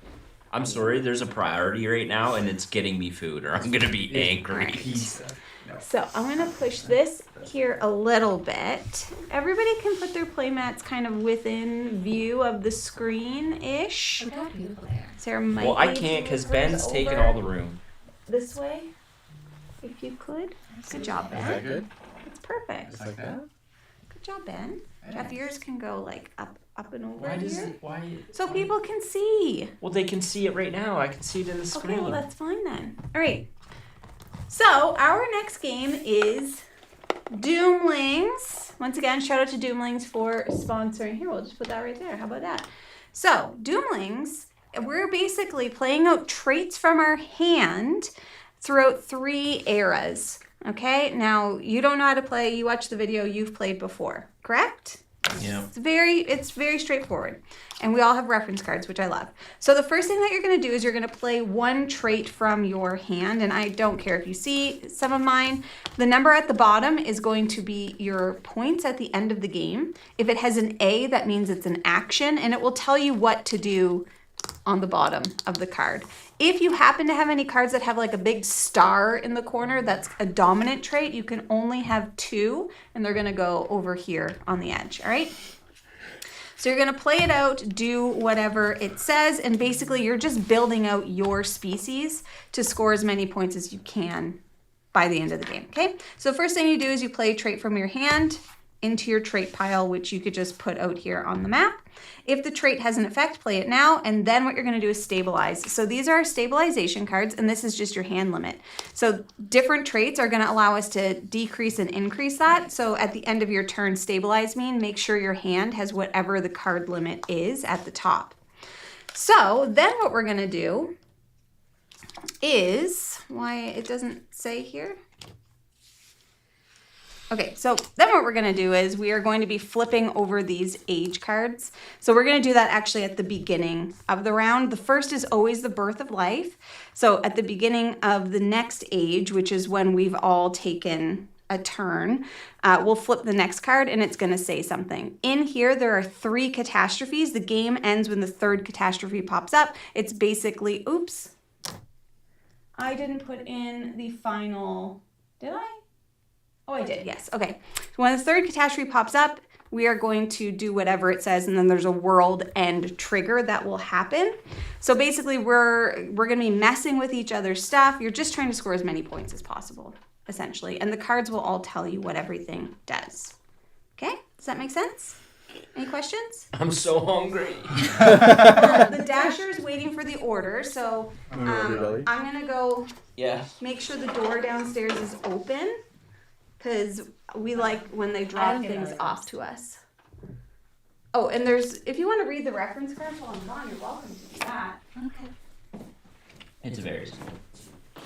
I'm sorry, there's a priority right now, and it's getting me food, or I'm gonna be angry. Pizza. No. So I'm gonna push this here a little bit. Everybody can put their playmats kind of within view of the screen-ish. Look how beautiful they are. Sarah might Well, I need to can't because move Ben's hers taking over all the room. this way, if you could. Good job, Is that Ben. good? That's perfect. Just like that? Good job, Ben. Jeff, Nice. yours can go like up and over Why does here, it? Why? so why- people can see. Well, they can see it right now. I can see it in the screen. Okay, well that's fine then. All right. So our next game is Doomlings. Once again, shout out to Doomlings for sponsoring. Here, we'll just put that right there. How about that? So Doomlings, we're basically playing out traits from our hand throughout 3 eras. Okay. Now you don't know how to play. You watch the video. You've played before, correct? Yeah. It's very straightforward. And we all have reference cards, which I love. So the first thing that you're going to do is you're going to play one trait from your hand. And I don't care if you see some of mine. The number at the bottom is going to be your points at the end of the game. If it has an A, that means it's an action. And it will tell you what to do on the bottom of the card. If you happen to have any cards that have like a big star in the corner, that's a dominant trait. You can only have 2, and they're going to go over here on the edge. All right. So you're going to play it out, do whatever it says, and basically you're just building out your species to score as many points as you can by the end of the game, okay? So first thing you do is you play a trait from your hand into your trait pile, which you could just put out here on the map. If the trait has an effect, play it now, and then what you're going to do is stabilize. So these are stabilization cards, and this is just your hand limit. So different traits are going to allow us to decrease and increase that. So at the end of your turn, stabilize mean make sure your hand has whatever the card limit is at the top. So then what we're going to do is, why it doesn't say here? Okay, so then what we're going to do is we are going to be flipping over these age cards. So we're going to do that actually at the beginning of the round. The first is always the birth of life. So at the beginning of the next age, which is when we've all taken a turn, we'll flip the next card and it's going to say something. In here, there are 3 catastrophes. The game ends when the 3rd catastrophe pops up. It's basically, oops, I didn't put in the final, did I? Oh, I did, yes. Okay. So when the 3rd catastrophe pops up, we are going to do whatever it says, and then there's a world end trigger that will happen. So basically, we're going to be messing with each other's stuff. You're just trying to score as many points as possible, essentially. And the cards will all tell you what everything does. Okay? Does that make sense? Any questions? I'm so hungry. The dasher is waiting for the order, so I'm going to go make sure the door downstairs is open. Because we like when they drop things off to us. Oh, and if you want to read the reference cards while I'm gone, you're welcome to do that. Okay. It's very small.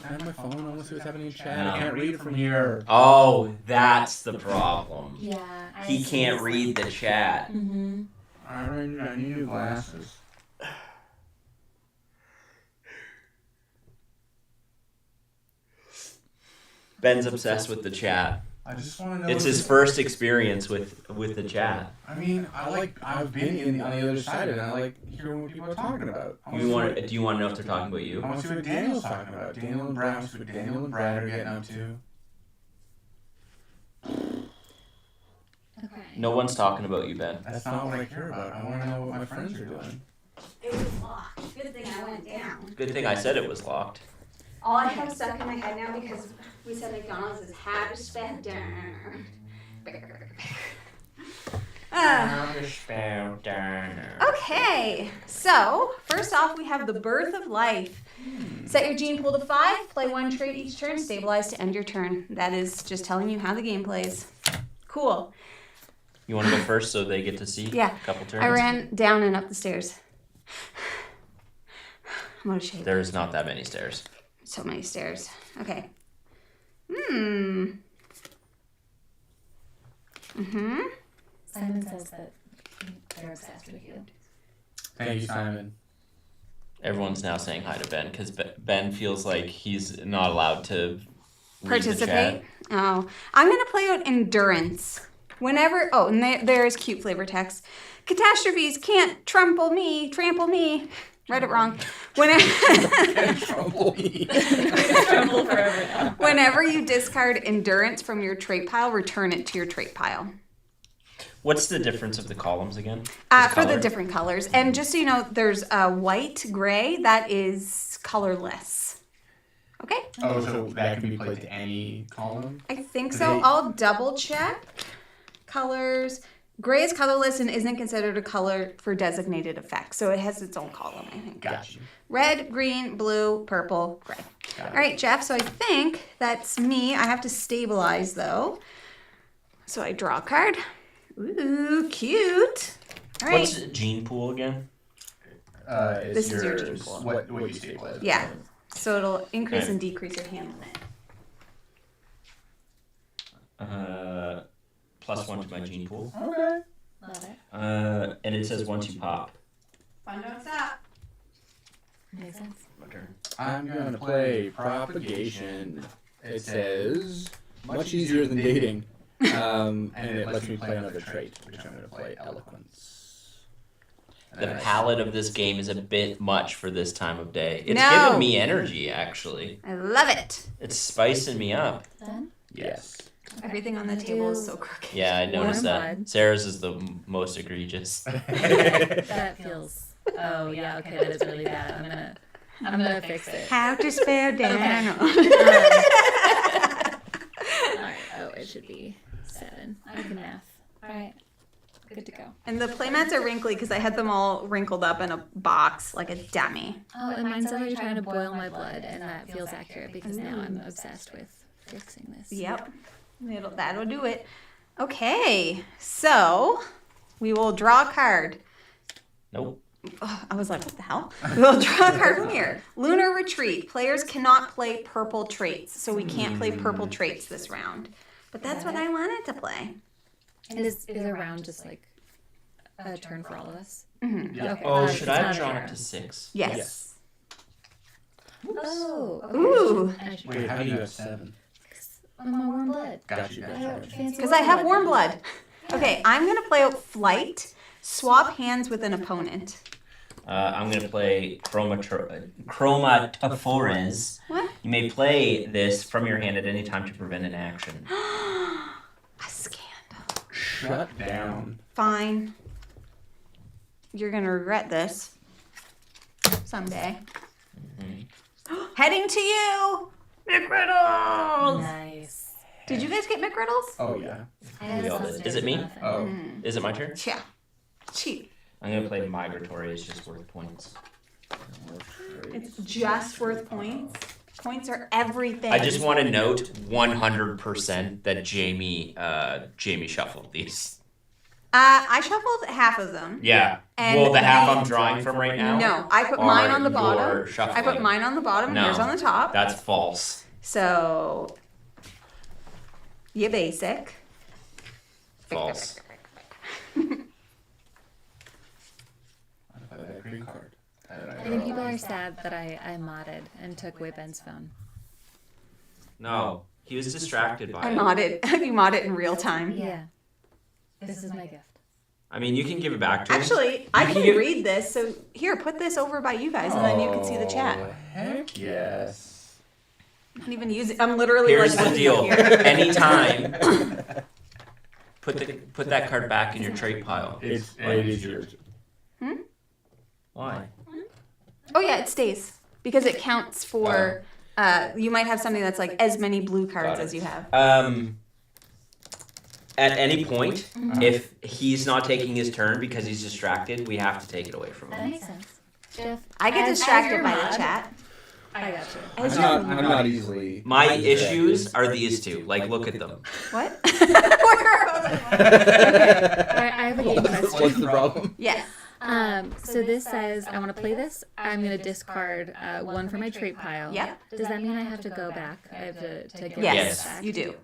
I have my phone. I want to see what's happening in chat. I can't read it from here. Oh, that's the problem. Yeah. He can't read the chat. Mm-hmm. I need new glasses. Ben's obsessed with the chat. I just want to know. It's his first experience with the chat. I mean, I've been on the other side, and I like hearing what people are talking about. Do you want to know if they're talking about you? I want to see what Daniel's talking about. Daniel and Brad. What Daniel and Brad are getting up to. Okay. No one's talking about you, Ben. That's not what I care about. I want to know what my friends are doing. It was locked. Good thing I went down. Good thing I said it was locked. All I have stuck in my head now because we said McDonald's is how to spell dinner. Okay, so first off we have the birth of life. Set your gene pool to 5, play 1 trait each turn, stabilize to end your turn. That is just telling you how the game plays. Cool. You want to go first so they get to see Yeah. a couple turns? I ran down and up the stairs. I'm out of shape. There's not that many stairs. So many stairs. Okay. Simon says that they're obsessed with you. Thank you, Simon. Everyone's now saying hi to Ben because Ben feels like he's not allowed to Participate. Oh, I'm gonna play out endurance. Whenever, and there's cute flavor text. Catastrophes can't trample me. Read it wrong. Whenever you discard endurance from your trait pile, return it to your trait pile. What's the difference of the columns again? For the different colors. And just so you know, there's white, gray, that is colorless. Okay? Oh, so that can be played to any column? I think so. I'll double check. Colors. Gray is colorless and isn't considered a color for designated effects. So it has its own column, I think. Gotcha. Red, green, blue, purple, gray. All right, Jeff. So I think that's me. I have to stabilize, though. So I draw a card. Ooh, cute. All right. What's gene pool again? This is your gene pool. What you stabilize. Yeah. So it'll increase and decrease your hand limit. +1 to my gene pool. Okay. Love it. And it says once you pop. Fun don't stop. Makes sense. My turn. I'm gonna play Propagation. It says much easier than dating, and it lets me play another trait, which I'm gonna play Eloquence. The palette of this game is a bit much for this time of day. It's No. giving me energy, actually. I love it. It's spicing me up. Done? Yes. Everything on the table is so crooked. Yeah, I noticed Warm that. blood. Sarah's is the most egregious. That feels. Oh yeah. Okay, that is really bad. I'm gonna fix it. How to spell down. Alright, oh, it should be 7. I can math. Alright, good to go. And the playmats are wrinkly because I had them all wrinkled up in a box like a dummy. Oh, and mine says you're trying to boil my blood, and that feels accurate because now I'm obsessed with fixing this. Yep. That'll do it. Okay, so we will draw a card. Nope. Oh, I was like, what the hell? We'll draw a card from here. Lunar Retreat. Players cannot play purple traits, so we can't play purple traits this round. But that's what I wanted to play. And is a round just like a turn for all of us? Mm-hmm. Yeah. Okay. Oh, It's should I have not drawn an it to 6? Yes. Yes. Oh. Okay. Ooh. I should- Wait, how do you have 7? I'm on warm blood. Got you. I don't fancy Because I have warm blood. Okay, I'm going to play out Flight. Swap hands with an opponent. I'm going to play Chromatophores. What? You may play this from your hand at any time to prevent an action. A scandal. Shut down. Fine. You're going to regret this someday. Heading to you, McGriddles! Nice. Did you guys get McGriddles? Oh yeah. We all did. Is it me? Oh. Is it my turn? Yeah. Cheap. I'm going to play Migratory. It's just worth points. It's just worth points. Points are everything. I just want to note 100% that Jamie shuffled these. I shuffled half of them. Yeah. And Well, the half I'm drawing from right now? No, I put mine on the Are bottom. your shuffling. I put mine on the bottom and No. yours on the top. That's false. So, you basic. False. That green card. I think people are sad that I modded and took away Ben's phone. No. He was distracted by I it. modded. You mod it in real time. Yeah. This is my gift. I mean, you can give it back to him. Actually, I can can give- read this. So here, put this over by you guys, and then you can see the chat. Oh, heck yes. Not even using. I'm literally Here's like the looking deal. up here. Anytime, put that card back in your trait pile. It is yours. Why? Oh yeah, it stays because it counts for. You might have something that's like as many blue cards Got it. as you have. At any point, if he's not taking his turn because he's distracted, we have to take it away from That him. makes sense. Jeff, I get as distracted your by the mod, chat. I got you. As I'm your not easily. My issues are these two. Like, look at them. what? Alright, I have a game What's question. the problem? Yes. So this says I want to play this. I'm going to discard 1 from my trait pile. Yep. Does that mean I have to go back? I have to get Yes, this back? you do.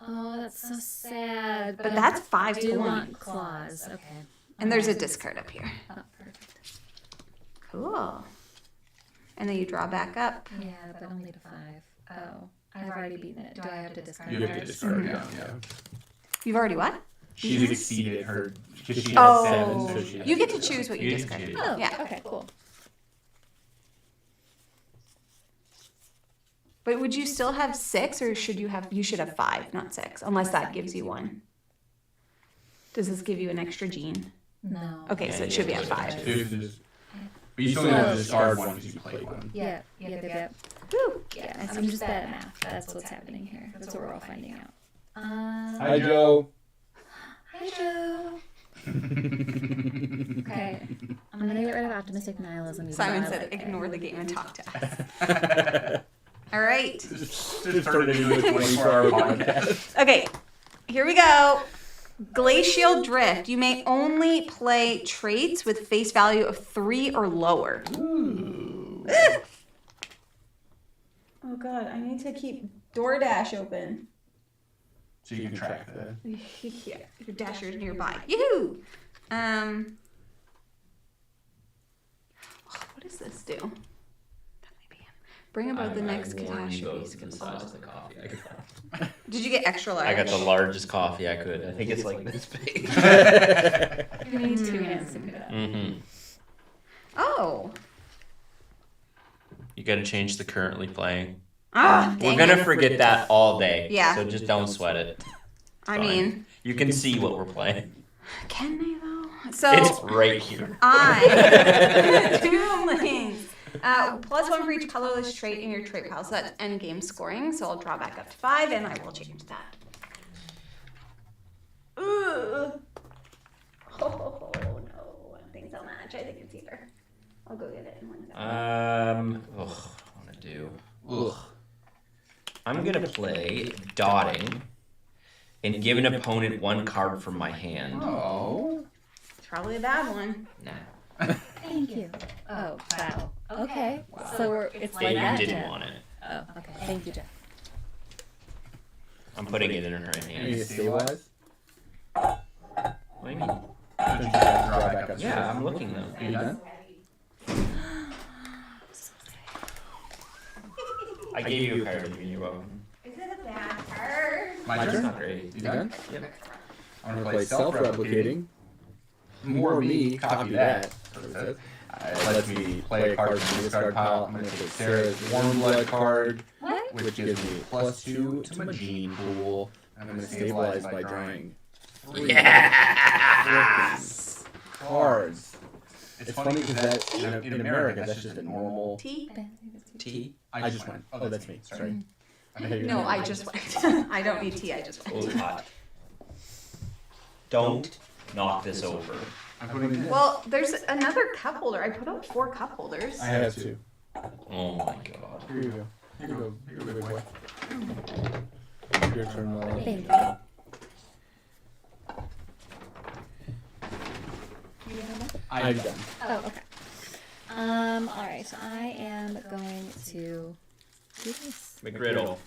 Oh, that's so sad. But that's 5 I do points. want claws. Okay. And there's a discard up here. Oh, perfect. Cool. And then you draw back up. Yeah, but only to 5. Oh, I've already beaten it. Do I have to discard You have to cards? discard down, yeah. You've already what? She's exceeded her. Because she had Oh, 7, so she has you get to go. choose what you discard. choose. Oh, Yeah. okay, cool. But would you still have 6, or should you have? You should have 5, not 6, unless that gives you 1. Does this give you an extra gene? No. Okay, so it should be at 5. So but you still need to discard one because you played one. Yeah, yeah. Woo. Yeah, I'm just bad at math. That's what's happening here. That's what we're all finding out. Hi, Joe. Hi, Joe. Okay, I'm gonna get rid of optimistic nihilism. even Simon though I said, like it. "Ignore the game and talk to us." All right. Just turned it into a 24-hour podcast. Okay, here we go. Glacial Drift. You may only play traits with face value of 3 or lower. Ooh. Oh god, I need to keep DoorDash open. So you can track the... Yeah, your dasher's nearby. Yoo-hoo! What does this do? Bring about the next catastrophe. The size of the coffee I got. Did you get extra large? I got the largest coffee I could. I think it's like this big. You need 2 hands to do that. Mm-hmm. Oh. You got to change the currently playing. Ah, We're dang gonna it. forget that all day. Yeah. So just don't sweat it. I Fine. mean, You can see what we're playing. can they though? So It's right here. Doomlings. +1 for each colorless trait in your trait pile. So that's end game scoring. So I'll draw back up to 5, and I will change that. Ugh. Oh no! Things don't match. I think it's here. I'll go get it in 1 second. What want to do? Ugh. I'm gonna play dotting and give an opponent 1 card from my hand. Oh. It's probably a bad one. Nah. Thank you. Oh, wow. Okay. So it's Yeah, like you that. didn't Jeff. want it. Oh, okay. Thank you, Jeff. I'm putting it in her Need to hand. stabilize? What do you mean? Don't you have to draw back up? Yeah, I'm looking though. Are you done? I gave you a card. You're welcome. Is it a bad card? My My turn? turn? Not great. You done? Yep. I'm I'm gonna play self-replicating. More me, copy that. That's what it says. It lets me play a card from the discard pile. I'm gonna take Sarah's Warm Blood card, What? which gives me +2 to my gene pool. I'm gonna stabilize by drawing 3 Yes. cards. It's funny because that in America that's just a normal. T? T. I just went. Oh, that's me. Sorry. No, I just went. I don't need tea. I just went. Oh, hot. Don't knock this over. I'm putting it in. Well, there's another cup holder. I put out 4 cup holders. I have 2. Oh my god. Here you go. Here you go. Here you go, big boy. Your turn, Molly. Thank you. I'm done. Oh, okay. All right. So I am going to do this. McGriddle.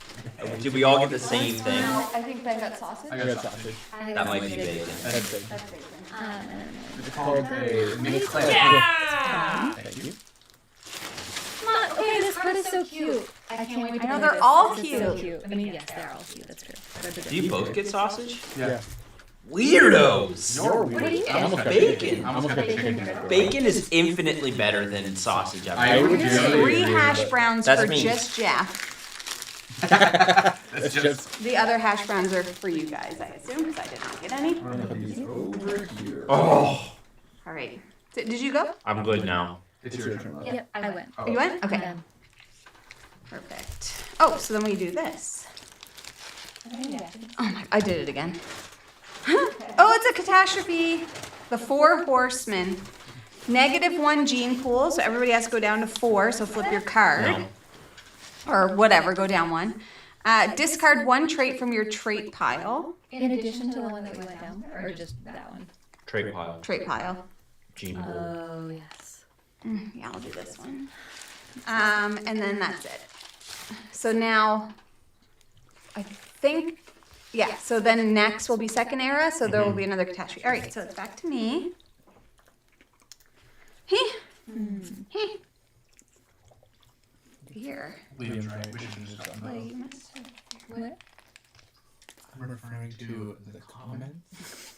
Did we all get the same thing? I think Ben got sausage. I I got got sausage. sausage. That might be bacon. That's big. That's bacon. And then It's called a Mindclash. Yeah! Thank you. okay, this card is so cute. I can't wait to I know, play they're this. all This is so cute. cute. I mean, yes, they're all cute. That's true. Do you both get sausage? Yeah. Weirdos! You're What do you weird. get? I almost got Bacon. I almost got chicken. Bacon is infinitely better than sausage. I would would generally do 3 agree, hash but- browns That's for me. just Jeff. That's just... The other hash browns are for you guys, I assume, because I did not get any. I'm gonna put these over here. Oh! All right. Did you go? I'm good now. It's It's your turn. Yep, I went. Oh. You went? Okay. Um, Perfect. Oh, so then we do this. Oh my, I did it again. Oh, it's a catastrophe. The 4 horsemen. -1 gene pool, so everybody has to go down to 4, so flip your card. No. Or whatever, go down 1. Discard 1 trait from your trait pile. In addition to the one that we went down, or just that one? Trait pile. Trait pile. Gene pool. Oh yes. Yeah, I'll do this one. And then that's it. So now, I think, yeah, so then next will be second era, so there will be another catastrophe. All right, so it's back to me. Heh. Here. Liam's right. We should have just gotten Play those. master. What? I'm referring to the comments.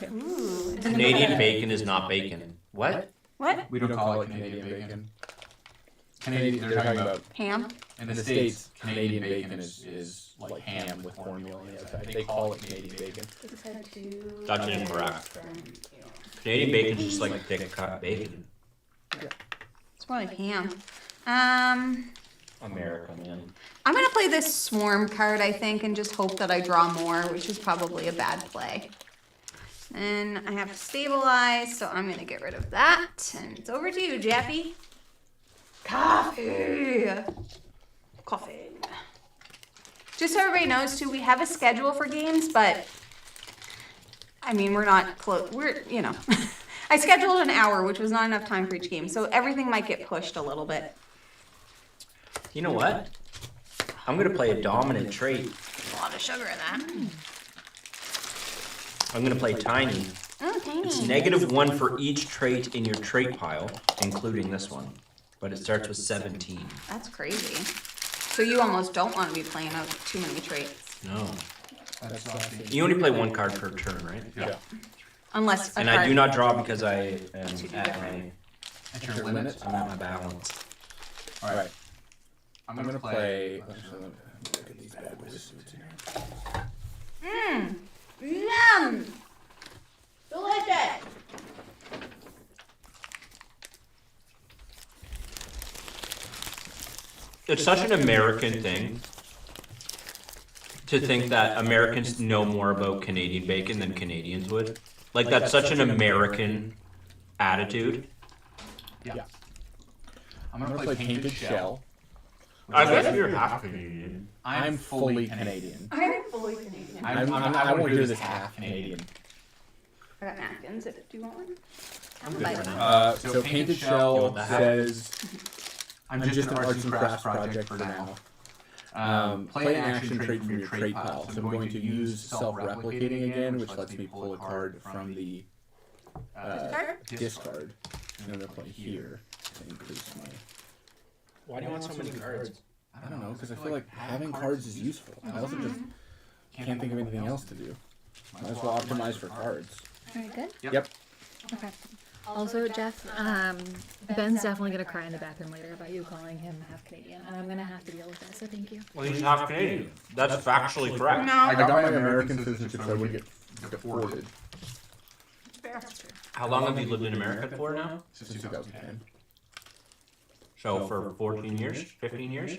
Ooh. Canadian bacon is not bacon. What? What? We don't call it Canadian bacon. Canadian, they're talking about Ham? in the States, Canadian bacon is like ham with cornmeal on the outside. They call it Canadian bacon. That's incorrect. Canadian bacon is just like thick cut bacon. It's more like ham. America, man. I'm gonna play this swarm card, I think, and just hope that I draw more, which is probably a bad play. And I have to stabilize, so I'm gonna get rid of that. And it's over to you, Jeffy. Coffee. Coffee. Just so everybody knows, too, we have a schedule for games, but I mean, we're not close. We're, you know, I scheduled an hour, which was not enough time for each game, so everything might get pushed a little bit. You know what? I'm gonna play a dominant trait. lot of sugar in that. I'm gonna play Tiny. Oh, tiny. It's -1 for each trait in your trait pile, including this one. But it starts with 17. That's crazy. So you almost don't want to be playing out too many traits. No. That's saucy. You only play 1 card per turn, right? Yeah. Unless a And card. I do not draw because I am at my At your limit. I'm at my balance. All right. I'm gonna play. Look at these bad boys. Yum! Delicious! It's such an American thing to think that Americans know more about Canadian bacon than Canadians would. Like, that's such an American attitude. Yeah. I'm gonna play Painted Shell. I guess you're half Canadian. I'm fully Canadian. I'm fully Canadian. I want to hear this half Canadian. I got napkins. Do you want one? I'm good for now. So Painted Shell says, I'm just an arts and crafts project for now. Play an action trait from your trait pile. So I'm going to use self-replicating again, which lets me pull a card from the discard. And I'm going to play here to increase my... Why do you want so many cards? I don't know, because I feel like having cards is useful. I also just can't think of anything else to do. Might as well optimize for cards. Alright, good? Yep. Okay. Also, Jeff, Ben's definitely going to cry in the bathroom later about you calling him half Canadian, and I'm going to have to deal with that, so thank you. Well, he's half Canadian. That's factually correct. I got my American citizenship so I wouldn't get deported. How long have you lived in America for now? Since 2010. So for 14 years? 15 years?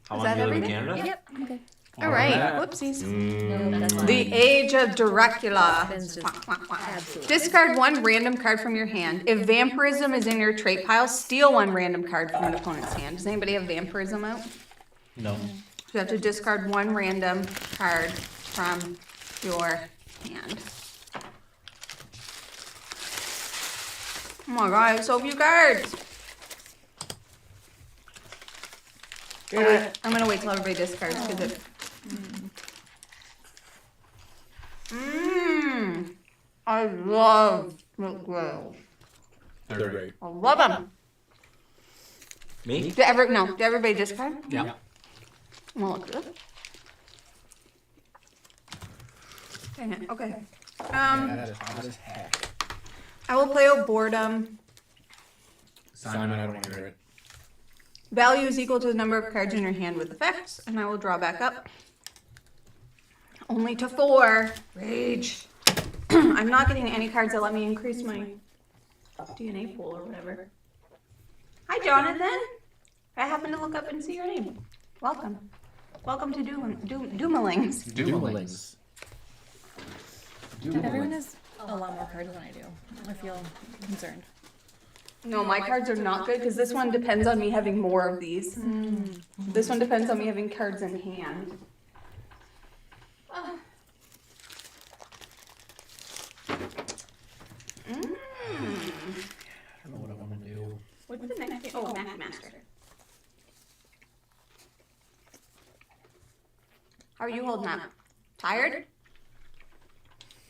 How Is long have that you lived in everything? Canada? Yep, okay. All right. that. Whoopsies. No, that's fine. The Age of Dracula. Ben's just absolutely. Discard 1 random card from your hand. If vampirism is in your trait pile, steal 1 random card from an opponent's hand. Does anybody have vampirism out? No. So you have to discard 1 random card from your hand. Oh my god, I have so few cards. I'm gonna wait till everybody discards because it. I love milk grills. They're great. I love them. Me? Did everybody discard? Yeah. Well, look good. Dang it. Okay. That is hot as heck. I will play out boredom. Simon, I don't want to hear it. Value is equal to the number of cards in your hand with effects, and I will draw back up. Only to 4. Rage. I'm not getting any cards that let me increase my DNA pool or whatever. Hi, Jonathan. I happened to look up and see your name. Welcome. Welcome to Doomlings. Doomlings. Everyone has a lot more cards than I do. I feel concerned. No, my cards are not good because this one depends on me having more of these. This one depends on me having cards in hand. I don't know what I want to do. What's the next thing? Oh, Maki Master. How are you holding up? Tired?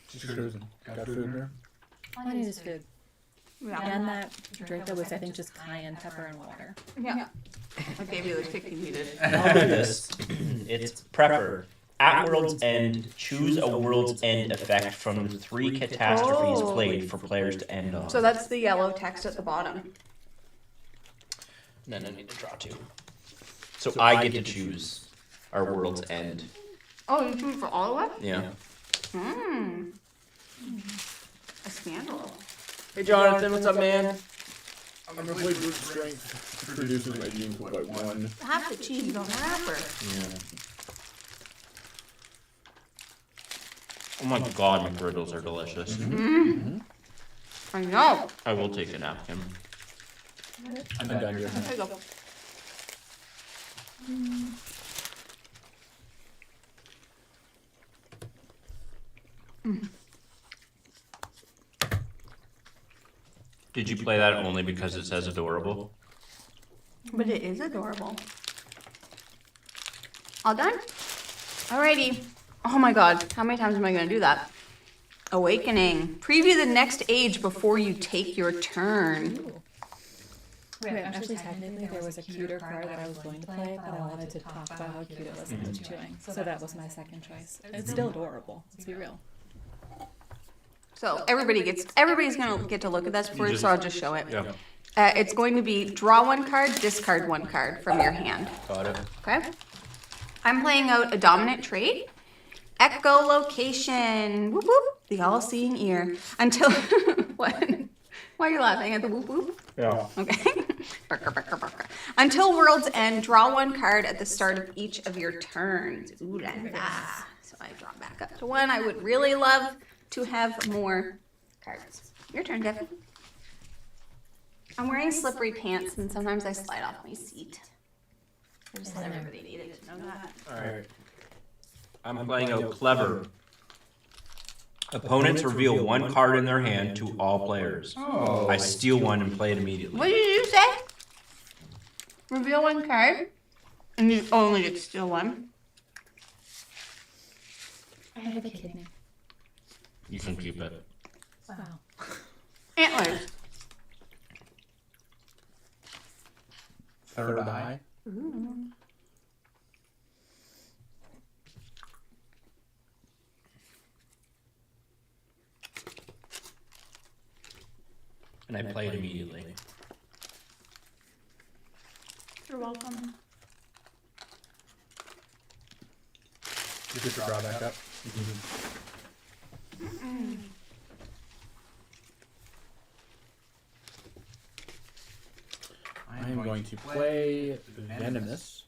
Just cruising. Got food in there? All I need is food. Yeah. And that drink that was, I think, just cayenne pepper and water. Yeah. I gave you the kick you needed. I'll do this. It's Prepper. At World's End, choose a World's End effect from the 3 catastrophes played for players to end on. So that's the yellow text at the bottom. And then I need to draw 2. So I get to choose our World's End. Oh, you choose for all of us? Yeah. A scandal. Hey Jonathan, what's up, man? I'm gonna play brute strength. It reduces my gene pool by 1. Half the cheese on the wrapper. Yeah. Oh my god, McGriddles are delicious. I know. I will take a napkin. I'm done here. There you go. Did you play that only because it says adorable? But it is adorable. All done? Alrighty. Oh my god, how many times am I going to do that? Awakening. Preview the next age before you take your turn. Right, actually, technically, there was a cuter card that I was going to play, but I wanted to talk about how cute it was when it was chewing. So that was my second choice. It's still adorable. Let's be real. So everybody's going to get to look at this before, so I'll just show it. Yeah. It's going to be draw one card, discard one card from your hand. Got it. Okay? I'm playing out a dominant trait. Echolocation. Whoop whoop. The all-seeing ear. Until what? Why are you laughing at the whoop whoop? Yeah. Okay. Barker, barker, barker. Until world's end, draw one card at the start of each of your turns. Ooh la la. So I draw back up to one. I would really love to have more cards. Your turn, Jeffy. I'm wearing slippery pants, and sometimes I slide off my seat. I just let everybody needed to know that. Alright. I'm playing out clever. Opponents reveal one card in their hand to all players. Oh. I steal one and play it immediately. What did you say? Reveal one card, and you only get to steal one. I have a kidney. You can keep it. Wow. Antlers. Third eye. And I play it immediately. You're welcome. Just draw back up. I am going to play Venomous.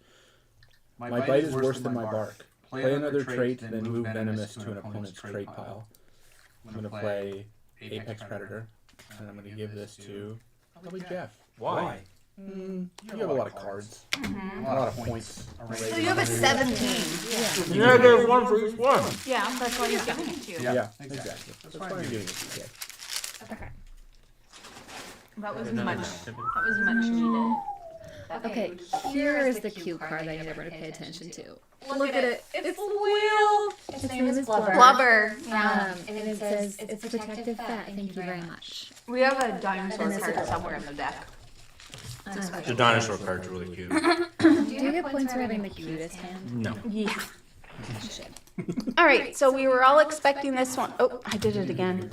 My bite is worse than my bark. Play another trait, then move Venomous to an opponent's trait pile. I'm going to play Apex Predator, and I'm going to give this to probably Jeff. Why? You have a lot of cards, a lot of points. So you have a 17. Yeah, there's one for each one. Yeah, that's why he's giving it to you. Yeah, exactly. That's why I'm giving it to Jeff. Okay. That was much needed. Okay, here's the cue card that I need everyone to pay attention to. Look at it. It's the wheel. Its name is Blubber. Blubber. Yeah. And it says it's protective fat. Thank you very much. We have a dinosaur card somewhere in the deck. The dinosaur card's really cute. Do you get points for having the cutest hand? No. Yeah. Shit. All right, so we were all expecting this one. Oh, I did it again.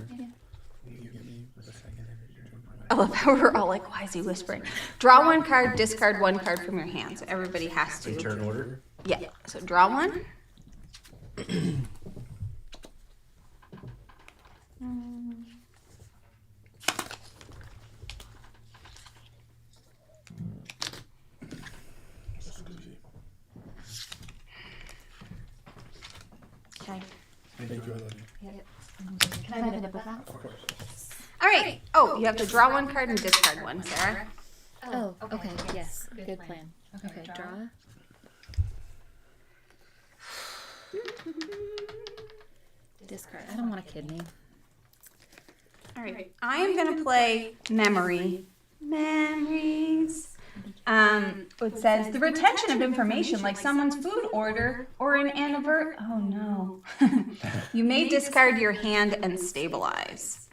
I love how we're all like, why is he whispering? Draw one card, discard one card from your hand. So everybody has to. Turn order? Yeah. So draw one. Okay. Thank you, I love you. Can I have a nip of that? Of course. All right. Oh, you have to draw one card and discard one, Sarah. Oh, okay, yes. Good plan. Okay, draw. Discard. I don't want a kidney. All right. I am going to play Memory. Memories. It says the retention of information like someone's food order or an anniversary. Oh no. You may discard your hand and stabilize.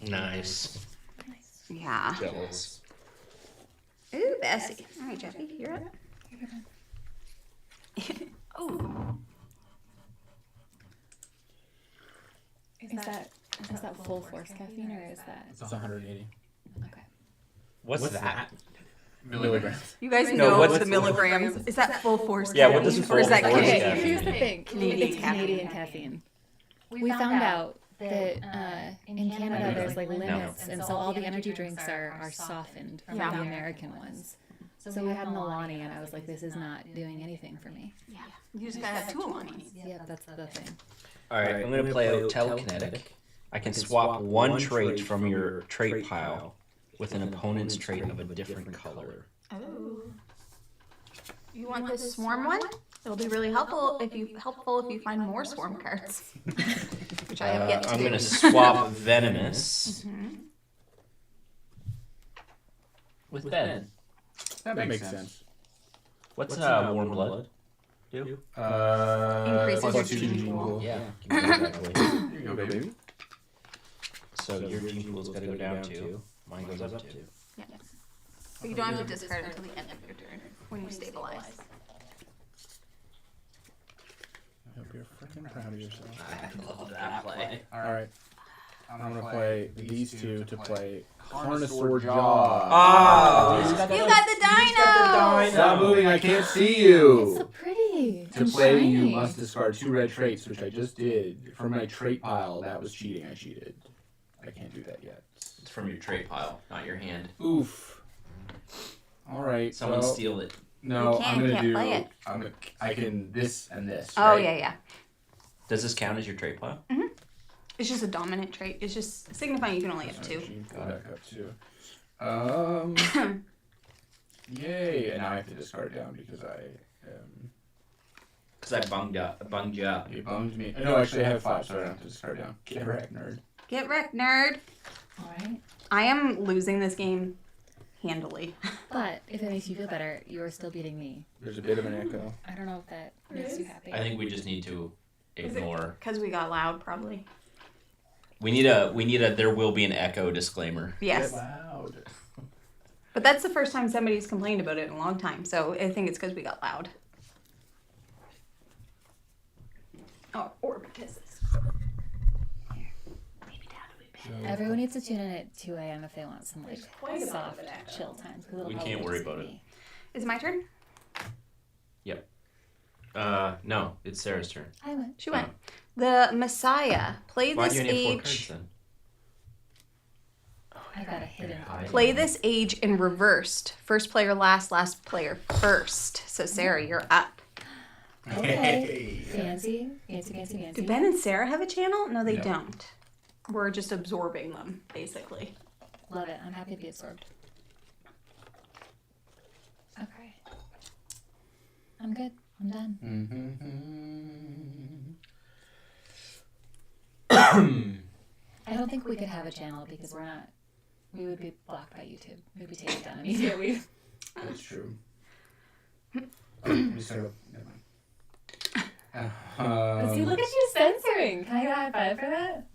Nice. Yeah. Jealous. Ooh, Bessie. All right, Jeffy, you're up. Oh. Is that full force caffeine or is that? It's 180 Okay. What's that? milligrams. You guys No, know what's the milligrams. Is that full force? Yeah, what does caffeine? full Or is that force Canadian? caffeine? Here's the thing. Canadian It's Canadian caffeine. We found out that in Canada there's like limits, and so all the energy drinks are softened from Yeah. the American ones. So we had an Alani, and I was like, this is not doing anything for me. Yeah. You just gotta have two Alanis. Yeah, that's the thing. Alright, I'm gonna play out Telekinetic. I can swap one trait from your trait pile with an opponent's trait of a different color. Oh. You want this swarm one? It'll be really helpful if you find more swarm cards, which I have yet to I'm do. gonna swap Venomous with Ben. That makes sense. What's Warm Blood? Do? Increases plus your two team gene pool. pool. Yeah. Give me that right away. Here you go, baby. So your gene pool's got to go down 2. Mine goes up 2. Yeah. But you don't have to discard until the end of your turn when you stabilize. I hope you're freaking proud of yourself. I love that play. Alright. I'm gonna play these two to play Carnosaur Jaw. Ah! You got the dino! Stop moving, I can't see It's you! so pretty. To and play, you shiny. must discard 2 red traits, which I just did. From my trait pile, that was cheating. I cheated. I can't do that yet. It's from your trait pile, not your hand. Oof. Alright. Someone well, steal it. No, You can't- I'm gonna can't do. play it. I can this and this. Oh, right? yeah. Does this count as your trait pile? It's just a dominant trait. It's just signifying you can only have Sorry, 2. Gene, pull back up too. Yay! And now I have to discard down because I Because I bunged you up. you bummed me. No, actually I have 5, so I don't have to discard down. Get wrecked, nerd. Get wrecked, nerd! Alright. I am losing this game handily. But if it makes you feel better, you are still beating me. There's a bit of an echo. I don't know if that makes you happy. I think we just need to ignore. Because we got loud, probably. We need a there will be an echo disclaimer. Yes. Get loud. But that's the first time somebody's complained about it in a long time, so I think it's because we got loud. Oh, or because this. Maybe Dad will be better. Everyone needs to tune in at 2 a.m. if they want some like There's quite a bit soft of an echo. chill times. 'cause it'll We probably can't worry just be about it. me. Is it my turn? No, it's Sarah's turn. I went. She went. The Messiah. Play Why this do you only have 4 age. cards then? I got a hidden card. Play this age in reversed. First player last, last player first. So Sarah, you're up. Okay. Fancy. Fancy, fancy, fancy. Do Ben and Sarah have a channel? No, they No. don't. We're just absorbing them, basically. Love it. I'm happy to be absorbed. Okay. I'm good. I'm done. I don't think we could have a channel because we would be blocked by YouTube. We'd be taken down immediately. That's true. We start up. Never mind. See, look at you censoring. Can I get a high five for that?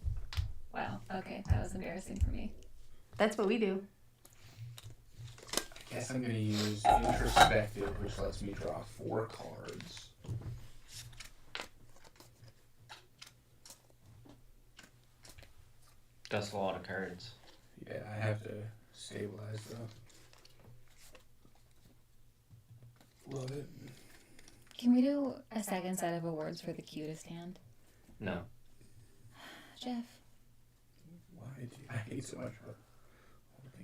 Wow. Okay, that was embarrassing for me. That's what we do. I guess I'm going to use Introspective, which lets me draw 4 cards. That's a lot of cards. Yeah, I have to stabilize though. Love it. Can we do a second set of awards for the cutest hand? No. Jeff, Why do I hate so much of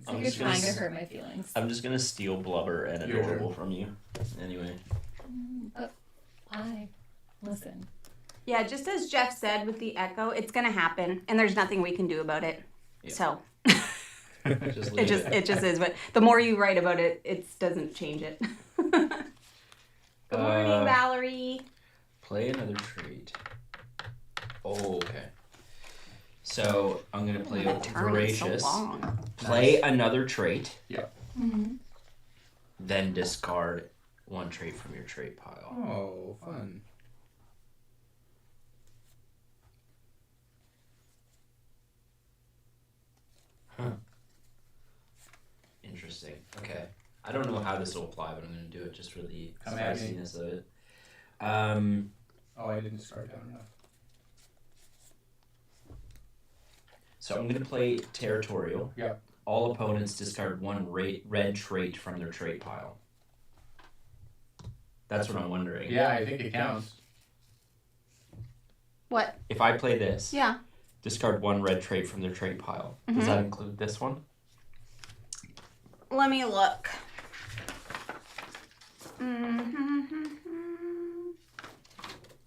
I'm you're just gonna trying to s- hurt my feelings. I'm just gonna steal Blubber and Your Adorable from you. Anyway. But why? Listen. Yeah, just as Jeff said with the echo, it's gonna happen, and there's nothing we can do about it. Yeah. So Just leave it just is. But the more you write about it, it doesn't change it. Good morning, Valerie. Play another trait. Oh, okay. So I'm gonna play That turn is so Voracious. long. Play another trait. Mm-hmm. Then discard 1 trait from your trait pile. Oh, fun. Interesting. Okay. I don't know how this will apply, but I'm gonna do it just for the Come at me. spiciness of it. Oh, I didn't start down enough. So I'm gonna play Territorial. Yeah. All opponents discard 1 red trait from their trait pile. That's what I'm wondering. Yeah, I think it counts. What? If I play this, Yeah. discard 1 red trait from their trait pile. Mm-hmm. Does that include this one? Let me look.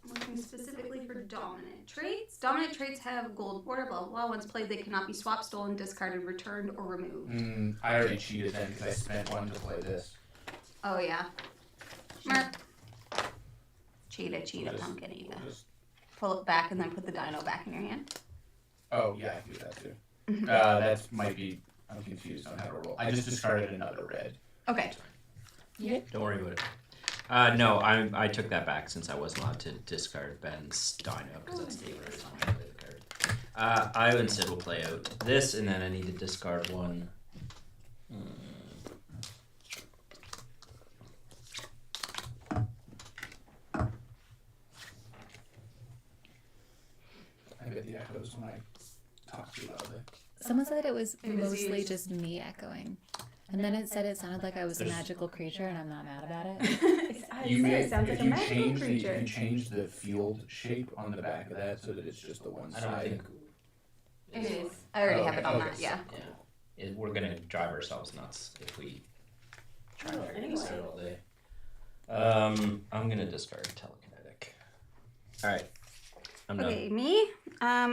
Looking specifically for dominant traits. Dominant traits have gold border, blah, blah, blah. Once played, they cannot be swapped, stolen, discarded, returned, or removed. I already cheated then because I spent 1 to play this. Oh, yeah. Merp. Cheetah, We'll just- pumpkin, eat we'll it. just- Pull it back and then put the dino back in your hand. Oh, yeah, I can do that too. That might be. I'm confused on how to roll. I just discarded another red. Okay. Yeah. Don't worry about it. No, I took that back since I wasn't allowed to discard Ben's Dino because that's the first time I played the card. I instead will play out this, and then I need to discard one. I get the echoes when I talk too loudly. Someone said it was mostly just me echoing. And then it said it sounded like I was a magical creature, and I'm not mad about it. It sounds like a magical You creature. can change the field shape on the back of that so that it's just the one I don't side. think. It is. I already have it on Okay. that, yeah. We're gonna drive ourselves nuts if we try and figure this out all day. I'm gonna discard telekinetic. All right, I'm done. Okay, me.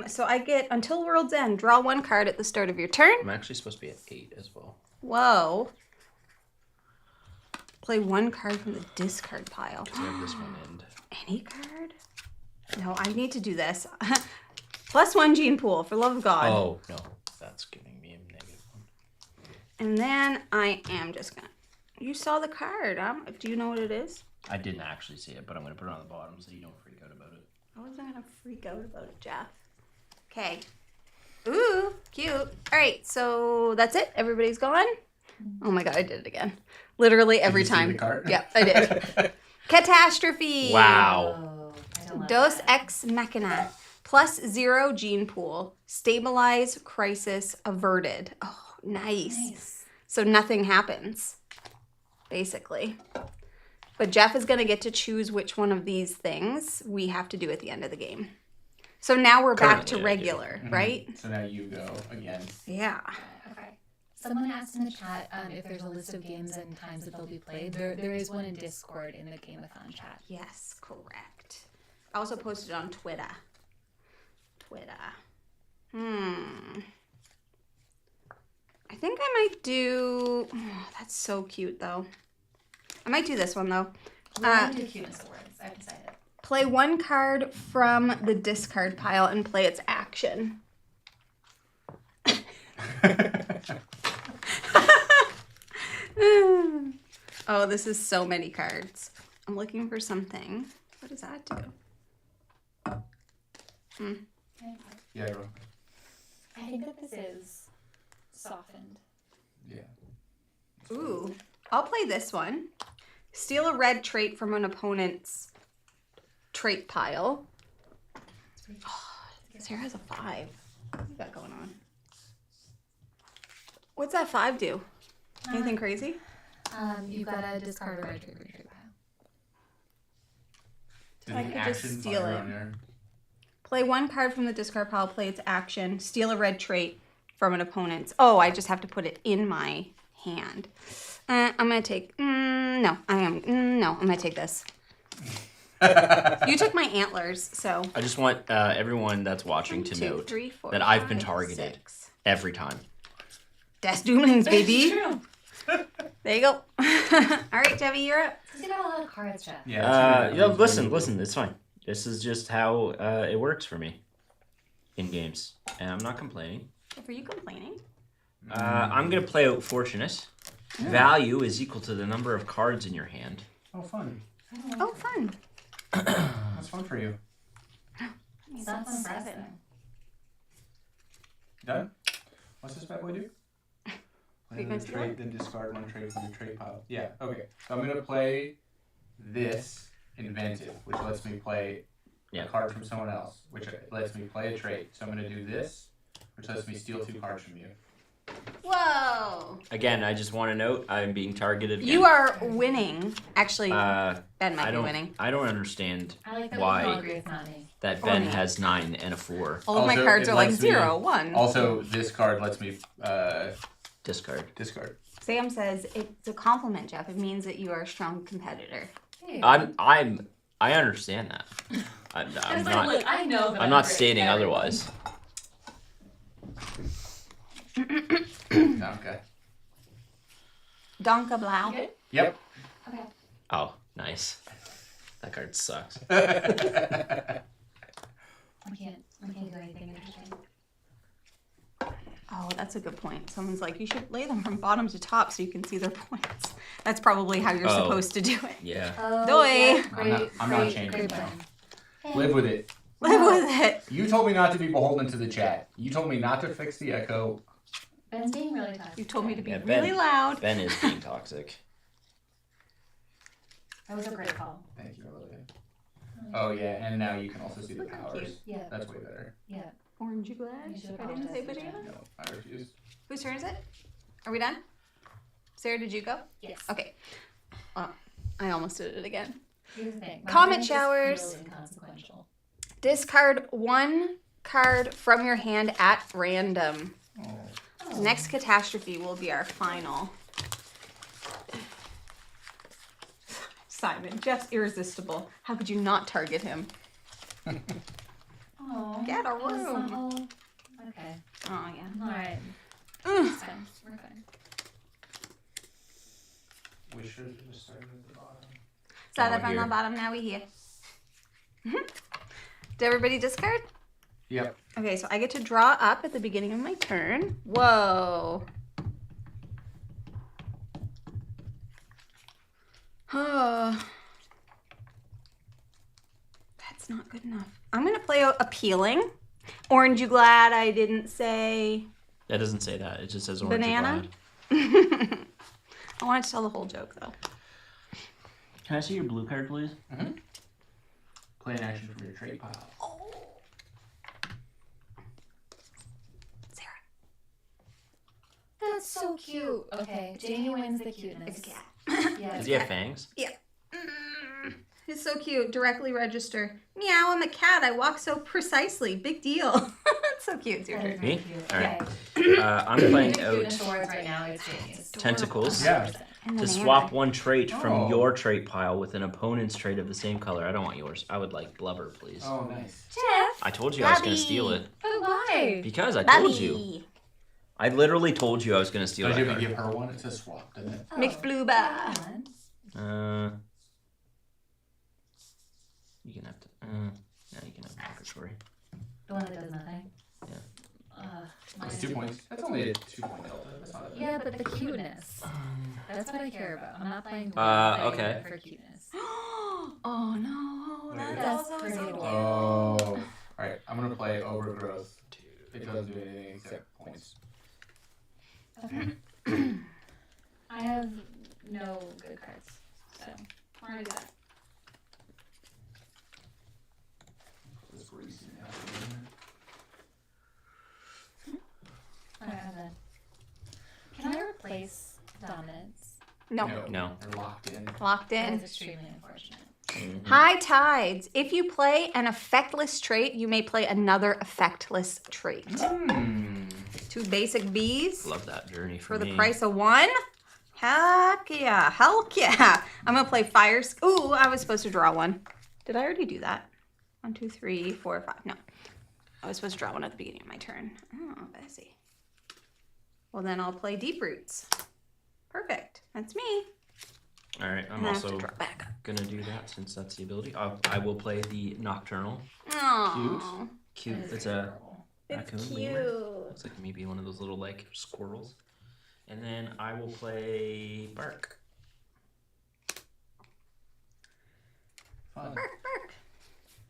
So I get until world's end. Draw one card at the start of your turn. I'm actually supposed to be at 8 as well. Whoa. Play one card from the discard pile. I have this one end. Any card? No, I need to do this. +1 gene pool, for love of God. Oh no, that's giving me a -1. And then I am just gonna. You saw the card. Do you know what it is? I didn't actually see it, but I'm gonna put it on the bottom so you don't freak out about it. I wasn't gonna freak out about it, Jeff. Okay. Ooh, cute. All right, so that's it. Everybody's gone. Oh my God, I did it again. Literally every Did you see time. the card? Yep, I did. Catastrophe. Wow. Oh, I don't like Dos that. ex machina. +0 gene pool. Stabilize crisis averted. Oh, nice. So nothing happens, basically. But Jeff is going to get to choose which one of these things we have to do at the end of the game. So now we're back to Currently, I do. regular, right? So now you go again. Yeah. Okay. Someone asked in the chat if there's a list of games and times that they'll be played. There is one in Discord in the Game-a-thon chat. Yes, correct. I also posted on Twitter. I think I might do. Oh, that's so cute, though. I might do this one, though. We're going to cuteness awards. I've decided. Play one card from the discard pile and play its action. Oh, this is so many cards. I'm looking for something. What does that do? Yeah, bro. I think that this is softened. Yeah. Ooh, I'll play this one. Steal a red trait from an opponent's trait pile. Oh, Sarah has a 5. What's that going on? What's that 5 do? Anything crazy? You've got to discard a red trait from your trait pile. Did I the could just action steal fire it. on there? Play one card from the discard pile, play its action. Steal a red trait from an opponent's. Oh, I just have to put it in my hand. I'm going to take... no, I'm going to take this. You took my antlers, so... I just want everyone that's watching to 2, note 3, 4, that I've been 5, targeted 6. every time. That's Doomlings, baby. True. There you go. All right, Debbie, you're up. You got a lot of cards, Jeff. Yeah. Listen, it's fine. This is just how it works for me in games, and I'm not complaining. Were you complaining? I'm gonna play out Fortunate. Value is equal to the number of cards in your hand. Oh, fun. Oh, fun. That's fun for you. So that's impressive. Done? What's this bad boy do? Play you another guys do trait, then discard one trait from your trait pile. Yeah, okay. So I'm going to play this Inventive, which lets me play Yeah. a card from someone else, which lets me play a trait. So I'm going to do this, which lets me steal 2 cards from you. Whoa. Again, I just want to note I'm being targeted. You are winning. Actually, Ben I might be don't. winning. I don't understand I like that Why? we all agree it's not me. that Or Ben me. has 9 and a 4. All of my Also, cards it are like lets me- 0, 1. Also, this card lets me Discard. discard. Sam says it's a compliment, Jeff. It means that you are a strong competitor. Hey. I understand that. I'm I was like, not. look, I know that I'm not great stating at everything. otherwise. Okay. Donka Blau. You good? Yep. Okay. Oh, nice. That card sucks. I can't do anything interesting. Oh, that's a good point. Someone's like, you should lay them from bottom to top so you can see their points. That's probably how you're supposed to do it. Yeah. Doi. Yeah, I'm not great changing plan. now. Live with it. Live with it. You told me not to be beholden to the chat. You told me not to fix the echo. Ben's being really toxic. You told me to be Yeah, really loud. Ben is being toxic. That was a great call. Thank you, Olivia. Oh yeah, and now you can also see the powers. Yeah. That's way better. Yeah. Orange, you glad? You should I didn't say apologize to banana. No, I refuse. Whose turn is it? Are we done? Sarah, did you go? Yes. Okay. I almost did it again. Here's the thing. My Comet brain just showers. feels inconsequential. Discard one card from your hand at random. Oh. Next catastrophe will be our final. Simon, just irresistible. How could you not target him? Oh. Get a room. Okay. Oh, yeah. All right. Ugh. It's fine. We're fine. We should have just started at the bottom. Start Oh, up on here. the bottom, now we here. Did everybody discard? Yep. Okay, so I get to draw up at the beginning of my turn. Whoa. Oh. That's not good enough. I'm going to play appealing. Orange, you glad I didn't say That doesn't say that. It just says orange. banana? Glad. I wanted to tell the whole joke, though. Can I see your blue card, please? Play an action from your trade pile. Sarah. That's so cute. Okay. Jamie wins the cuteness. It's a cat. Yeah. Does he have fangs? It's so cute. Directly register. Meow, I'm a cat. I walk so precisely. Big deal. It's so cute. It's your That is turn. Me? really cute. All right. Yeah. I'm playing Cuteness out awards right now. It's Jamie's. tentacles Yeah. And to banana. swap one trait from Oh. your trait pile with an opponent's trait of the same color. I don't want yours. I would like blubber, please. Oh, nice. Jeff. I told you I was going Bobby. to steal it. But why? Because I told you. Bobby. I literally told you I was going to steal Don't that you have to card. give her one? It says swap, doesn't it? McBluba. You can have to. Yeah, you can have purgatory. The one that does nothing. Yeah. It's 2 points. That's only a 2-point delta. That's not a... Yeah, but the cuteness. That's what I care about. I'm not playing okay. for cuteness. Oh no. That's pretty adorable. Oh. Alright, I'm gonna play Overgrowth. It doesn't do anything except points. Okay. I have no good cards, so we're gonna do that. This reason. Alright, I'm done. Can I replace dominance? No. No. They're locked in. Locked That in. is extremely unfortunate. High tides. If you play an effectless trait, you may play another effectless trait. Two basic Bs Love that journey for me. the price of one. Heck yeah. Heck yeah. I'm going to play fire. Ooh, I was supposed to draw one. Did I already do that? 1, 2, 3, 4, 5. No. I was supposed to draw one at the beginning of my turn. Oh, Bessie. Well, then I'll play Deep Roots. Perfect. That's me. All right, I'm And I have to also draw back up. gonna do that since that's the ability. I will play the Nocturnal. Aww. Cute. That is It's very a adorable. It's raccoon cute. lemur. Looks like maybe one of those little like squirrels. And then I will play Bark. Fun. Bark.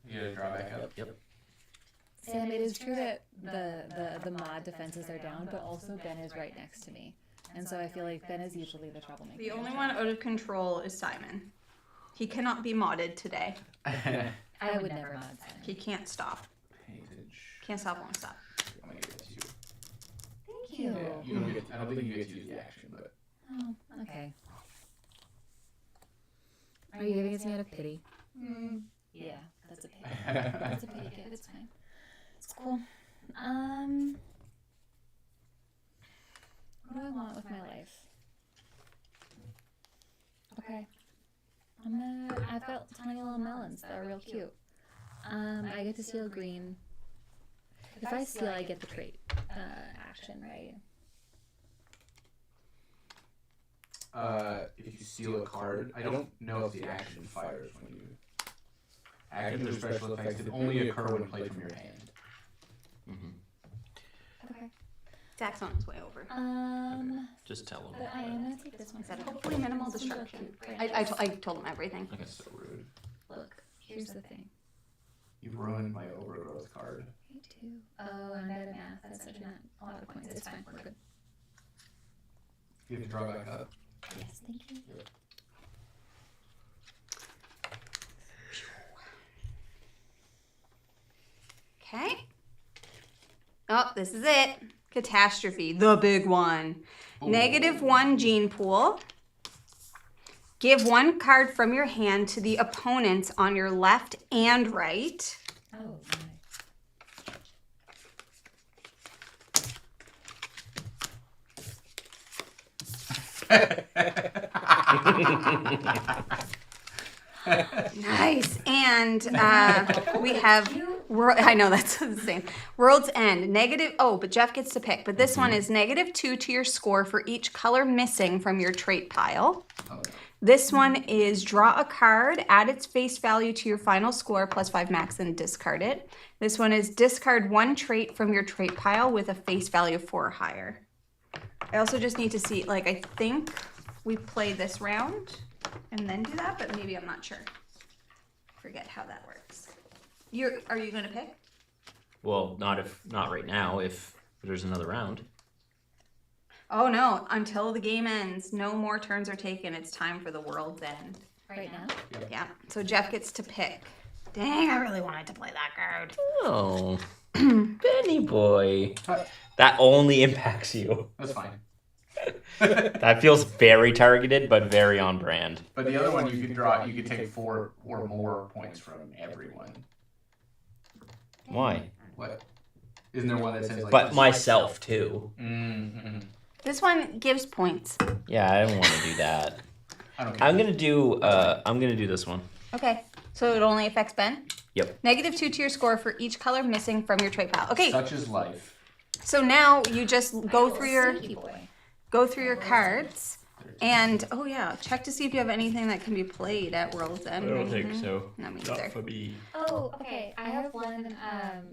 You gotta draw back up. Yep. Sam, it is true that the mod defenses are down, but also Ben is right next to me. And so I feel like Ben is usually the troublemaker. The only one out of control is Simon. He cannot be modded today. I would never mod Simon. He can't stop. Page. Can't stop, won't stop. I'm gonna give it to you. Thank you. Yeah, you don't get. I don't think you get to use the action, but. Oh, okay. Are you giving it to me out of pity? Yeah, that's a pity. That's a pity gift. It's fine. It's cool. What do I want with my life? Okay. I've got tiny little melons that are real cute. I get to steal green. If I steal, I get the trait action, right? If you steal a card, I don't know if the action fires when you. Actions or special effects that only occur when played from your hand. Okay. Zach's on his way over. Just tell him. But I am gonna take this one. Is that hopefully minimal destruction? I told him everything. That's so rude. Look, here's the thing. You've ruined my overgrowth card. Me too. Oh, I'm bad at math. That's such a lot of points. It's fine. We're good. You have to draw back up. Yes, thank you. Okay. Oh, this is it. Catastrophe, the big one. -1 gene pool. Give one card from your hand to the opponents on your left and right. Oh, Nice. And we have, I know that's the same. World's End. But Jeff gets to pick. But this one is -2 to your score for each color missing from your trait pile. This one is draw a card, add its face value to your final score, +5 max, and discard it. This one is discard one trait from your trait pile with a face value of 4 or higher. I also just need to see, I think we play this round and then do that, but maybe I'm not sure. Forget how that works. Are you gonna pick? Well, not right now. If there's another round. Oh no! Until the game ends, no more turns are taken. It's time for the world's end. right now? Yeah. So Jeff gets to pick. Dang! I really wanted to play that card. Oh, Benny boy. That only impacts you. That's fine. That feels very targeted, but very on brand. But the other one you could draw, you could take 4 or more points from everyone. Why? What? Isn't there one that says But myself too. Mm-hmm. This one gives points. Yeah, I don't want to do that. I don't care. I'm gonna do this one. Okay. So it only affects Ben? Yep. -2 to your score for each color missing from your trait pile. Okay. Such is life. So now you just go through your Sneaky boy. cards, and check to see if you have anything that can be played at World's End. or anything. so. No, me neither. for me. Oh, okay. I have one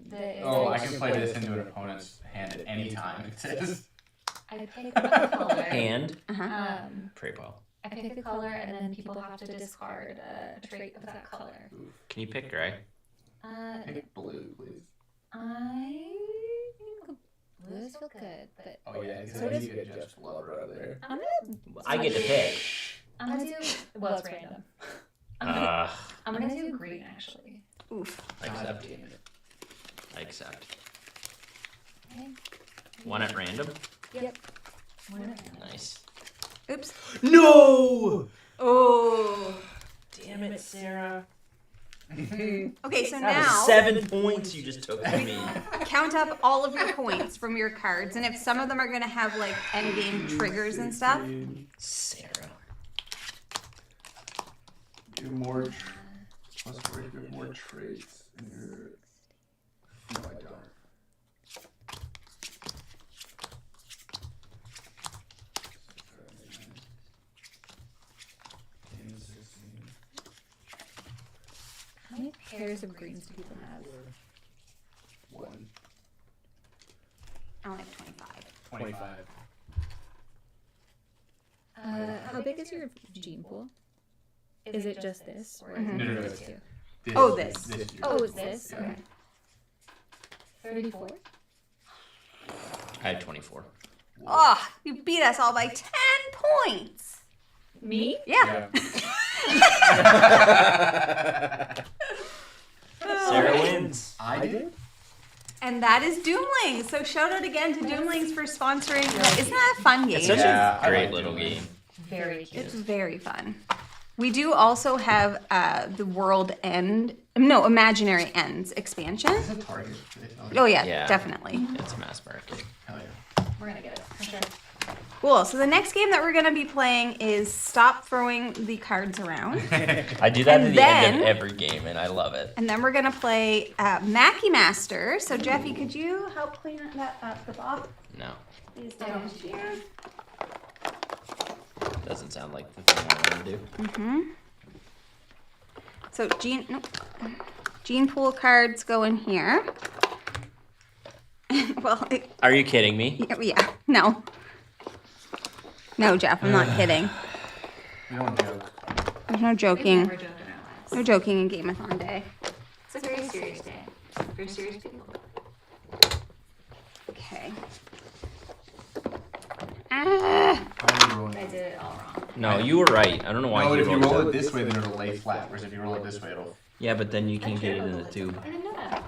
that is. Oh, I can play this into an opponent's hand at any time. It says. I pick a color. Hand. I Pray ball. pick a color, and then people have to discard a trait of that color. Can you pick gray? Pick blue, please. I think blues feel good, but Oh yeah, because So I does- need to get Jeff's lover out of there. I'm gonna. I get to pick. I'm gonna do. Well, it's random. I'm gonna do green actually. Oof. I accept. God damn it. I accept. Okay. One at random. Yep. One of them. Nice. Oops. No! Oh. Damn it, Sarah. Okay, so That was now 7 points you just took from me. count up all of your points from your cards, and if some of them are gonna have endgame triggers and stuff, Sarah. Do more. Plus 4, give more traits in your. No, I don't. How many pairs of greens do people have? 1. I only have 25. 25. How big is your gene pool? Is it just this, or Mhm. No, no, no. those two? Oh, this. year. Oh, it's this. Yeah. Okay. 34. I had 24. Oh, you beat us all by 10 points. Me? Yeah. Sarah wins. I did? And that is Doomlings. So shout out again to Doomlings for sponsoring. Isn't that a fun game? It's such Yeah, a I great like little Doomlings. game. Very cute. It's very fun. We do also have the World End, no, Imaginary Ends expansion. Is it Target? Oh yeah, Yeah. definitely. It's mass market. Hell yeah. We're gonna get it for sure. Cool. So the next game that we're gonna be playing is Stop Throwing the Cards Around. I do that And at the end then- of every game, and I love it. And then we're gonna play Maki Master. So Jeffy, could you help clean that up the box? No, Is down here. doesn't sound like the thing I want to do. Mm-hmm. So gene pool cards go in here. Well, Are you kidding me? yeah. No. No, Jeff, I'm not kidding. We don't joke. There's no We've joking. never joked in our lives. No joking in Game-a-thon Day. It's a very serious day. For serious people. Okay. Ah! How are you rolling? I did it all wrong. No, you were right. I don't know why No, but you if you rolled roll that. it this way, then it'll lay flat. Whereas if you roll it this way, it'll. Yeah, but then you can't get it in the tube. I didn't know that.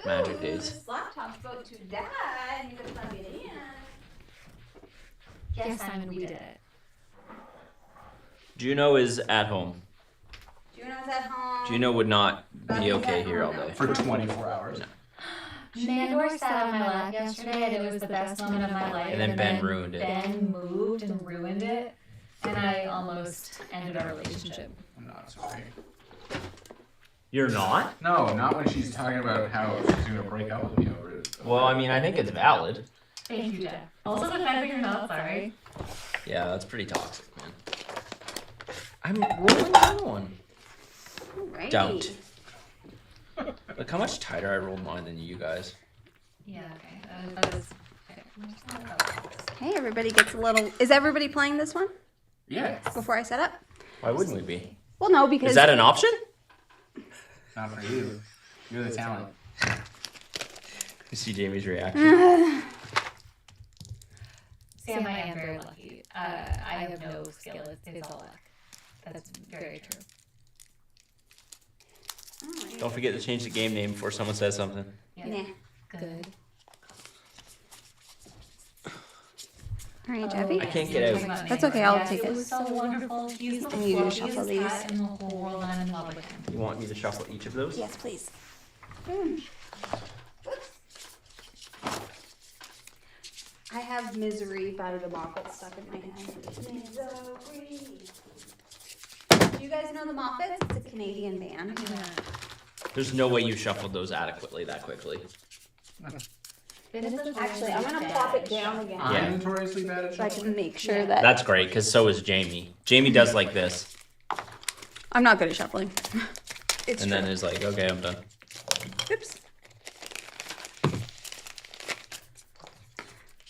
Magic days. This laptop's about to die. You gotta plug it in. Yes, Simon, we did it. Juno is at home. Juno's at home. Juno would not be okay here all day. For 24 hours. Mandor sat on my lap yesterday and it was the best moment of my life. And then Ben ruined it. Ben moved and ruined it. And I almost ended our relationship. I'm not sorry. You're not? No, not when she's talking about how she's going to break up with me over it. Well, I mean, I think it's valid. Thank you, Jeff. Also the fact that you're not sorry. Yeah, that's pretty toxic, man. I'm rolling another one. Alrighty. Don't. Look how much tighter I rolled mine than you guys. Yeah, okay. That was okay. Okay, everybody gets a little. Is everybody playing this one Yeah. before I set up? Why wouldn't we be? Well, no, because Is that an option? Not for you. You're the talent. You see Jamie's reaction. Sam, I am very lucky. I have no skill. It's all luck. That's very true. Don't forget to change the game name before someone says something. Yeah. Nah. Good. All right, Jeffy. I can't get out. That's okay, I'll take It it. was so wonderful. He's the And you just fluffiest shuffle these. cat in the whole world. I'm in love with him. You want me to shuffle each of those? Yes, please. I have Misery by the Moffat stuck in my head. Misery. Do you guys know the Moffats? It's a Canadian band. There's no way you shuffled those adequately that quickly. Actually, I'm gonna plop it down again Yeah. I'm notoriously bad at so I shuffling. can make sure that That's great, because so is Jamie. Jamie does like this, I'm not good at shuffling. It's and true. then is like, okay, I'm done. Oops.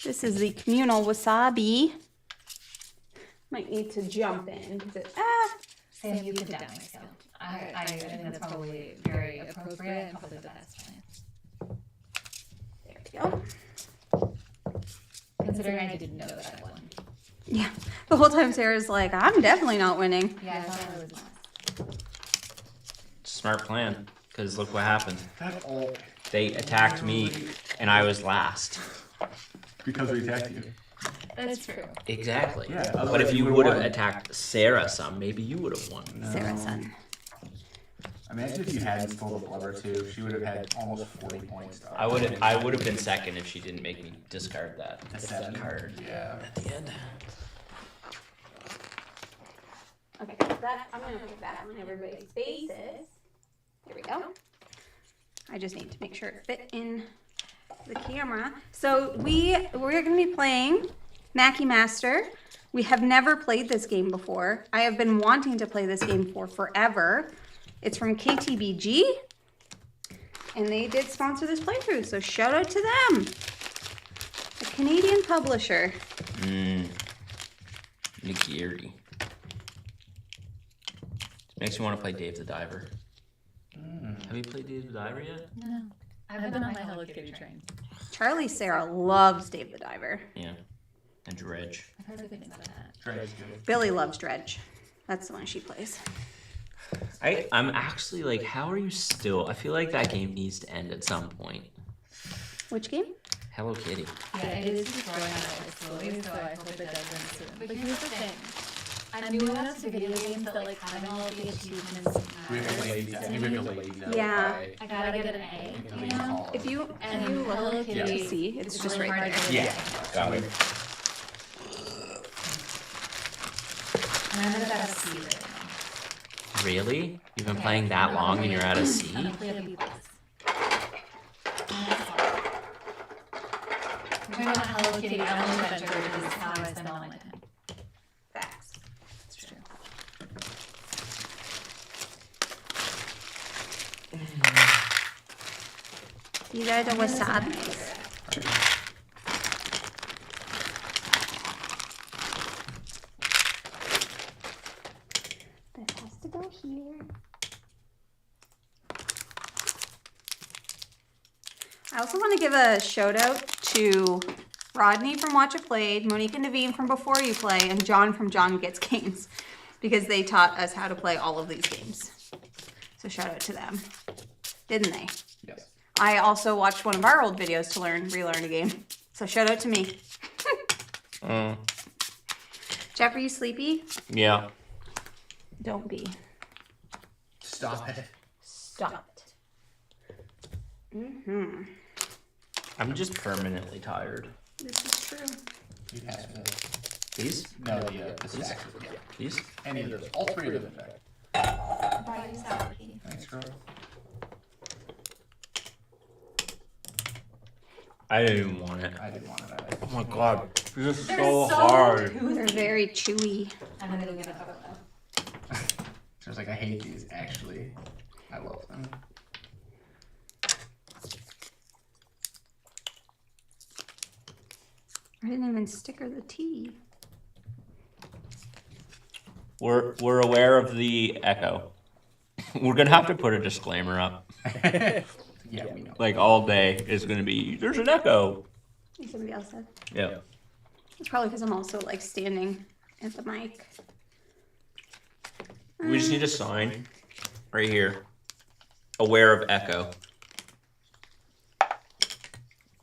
This is the communal wasabi. Might need to jump in. 'Cause Sam, you could down my skill. I think that's probably very appropriate and probably the best plan. There we go. Considering I didn't know that I won. Yeah. The whole time Sarah's like, I'm definitely not winning. Yeah, I thought I was last. Smart plan, because look what happened. That all They attacked me, and I was last. because we attacked you. That's true. Exactly. Yeah, But otherwise if you you would've would have won. attacked Sarah some, maybe you would have won. Sarah's son. Imagine if you hadn't stole the blubber too. She would have had almost 40 points. I would have been second if she didn't make me discard that card Yeah. at the end. Okay, that I'm gonna put that on everybody's faces. Here we go. I just need to make sure it fit in the camera. So we're gonna be playing Maki Master. We have never played this game before. I have been wanting to play this game for forever. It's from KTBG, and they did sponsor this playthrough, so shout out to them. A Canadian publisher. Nigiri. Makes me want to play Dave the Diver. Have you played Dave the Diver yet? No. I've been on my Hello Kitty train. Charlie Sarah loves Dave the Diver. Yeah. And Dredge. I've heard good things about that. Tries to. Billy loves Dredge. That's the one she plays. I'm actually like, how are you still? I feel like that game needs to end at some point. Which game? Hello Kitty. Yeah, it is growing out slowly, so I hope it does end soon. But here's the thing. I'm new enough to video games that like having all of the achievements We have a lady. I think we have a lady now. Yeah. I gotta get an A, you know? If you And look Hello to Kitty, see, it's just really right hard there. to get an Yeah. Got it. A. And I'm at a C right now. Really? You've been playing that long and you're at a C? I'm gonna play a B+. And that's all. I'm talking about Hello Kitty Island Adventure, which is how I spend all my time. Facts. It's true. These are the wasabis. This has to go here. I also want to give a shout out to Rodney from Watch It Played, Monique and Naveen from Before You Play, and John from John Gets Games, because they taught us how to play all of these games. So shout out to them. Didn't they? Yes. I also watched one of our old videos to relearn a game. So shout out to me. Jeff, are you sleepy? Yeah. Don't be. Stop it. Stop it. I'm just permanently tired. This is true. You pass me those. These? No, the stacks. Yeah. These? Any of those. All three of them, in fact. Thanks, girl. I didn't even want it. I didn't want it either. Oh my god. This is so hard. They're very chewy. I'm gonna go get a couple though. So it's like, I hate these. Actually, I love them. I didn't even sticker the tea. We're aware of the echo. We're gonna have to put a disclaimer up. Yeah, we know. Like all day is gonna be, there's an echo. Like somebody else said. Yeah. It's probably because I'm also like standing at the mic. We just need a sign right here. Aware of echo.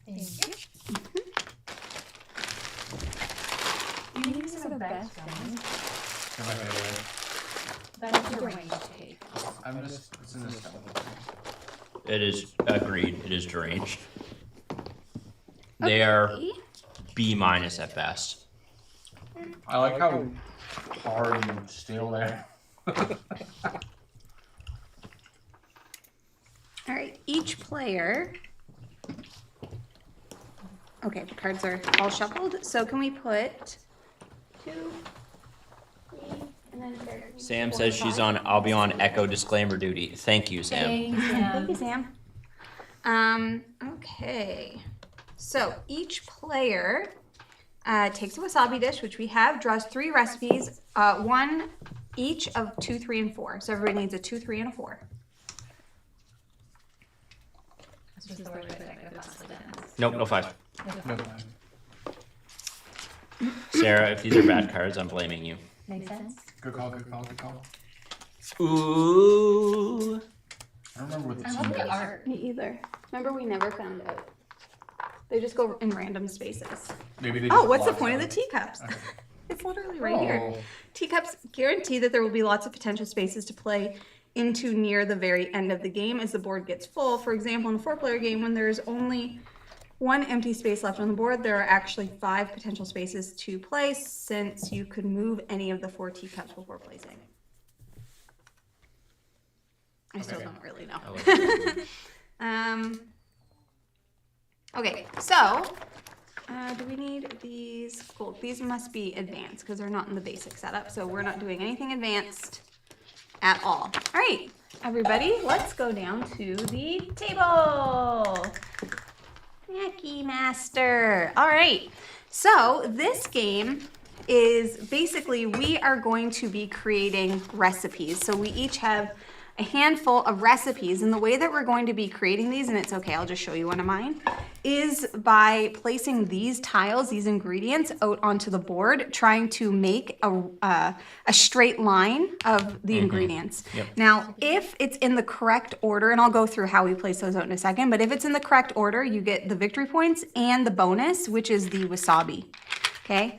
Thank you. You think this is the best thing? Am I right? That's your range take. I'm just, it's in this double. It is agreed. It is deranged. They are Okay. B- at best. I like how hard and still there. All right, each player. Okay, the cards are all shuffled. So can we put 2, 3, and then there? Sam says she's on. I'll be on echo disclaimer duty. Thank you, Sam. Thank you, Sam. Okay. So each player takes a wasabi dish, which we have, draws 3 recipes, 1 each of 2, 3, and 4. So everybody needs a 2, 3, and a 4. That's just the word that I could possibly dance. Nope, no 5. No, Sarah, if these are bad cards, I'm blaming you. Makes sense? good call, good call, good call. Ooh. I don't remember what the I team love was. the art. Me either. Remember, we never found out. They just go in random spaces. Maybe they Oh, just what's the blocked point of the out. teacups? Okay. It's literally right here. Oh. Teacups guarantee that there will be lots of potential spaces to play into near the very end of the game as the board gets full. For example, in a 4-player game, when there's only 1 empty space left on the board, there are actually 5 potential spaces to play, since you could move any of the 4 teacups before placing. I still Okay. don't really know. Okay, so do we need these? Cool. These must be advanced because they're not in the basic setup, so we're not doing anything advanced at all. All right, everybody, let's go down to the table. Maki Master. All right, so this game is basically, we are going to be creating recipes. So we each have a handful of recipes, and the way that we're going to be creating these, and it's okay, I'll just show you one of mine, is by placing these tiles, these ingredients, out onto the board, trying to make a straight line of the ingredients. Yep. Now, if it's in the correct order, and I'll go through how we place those out in a second, but if it's in the correct order, you get the victory points and the bonus, which is the wasabi, okay?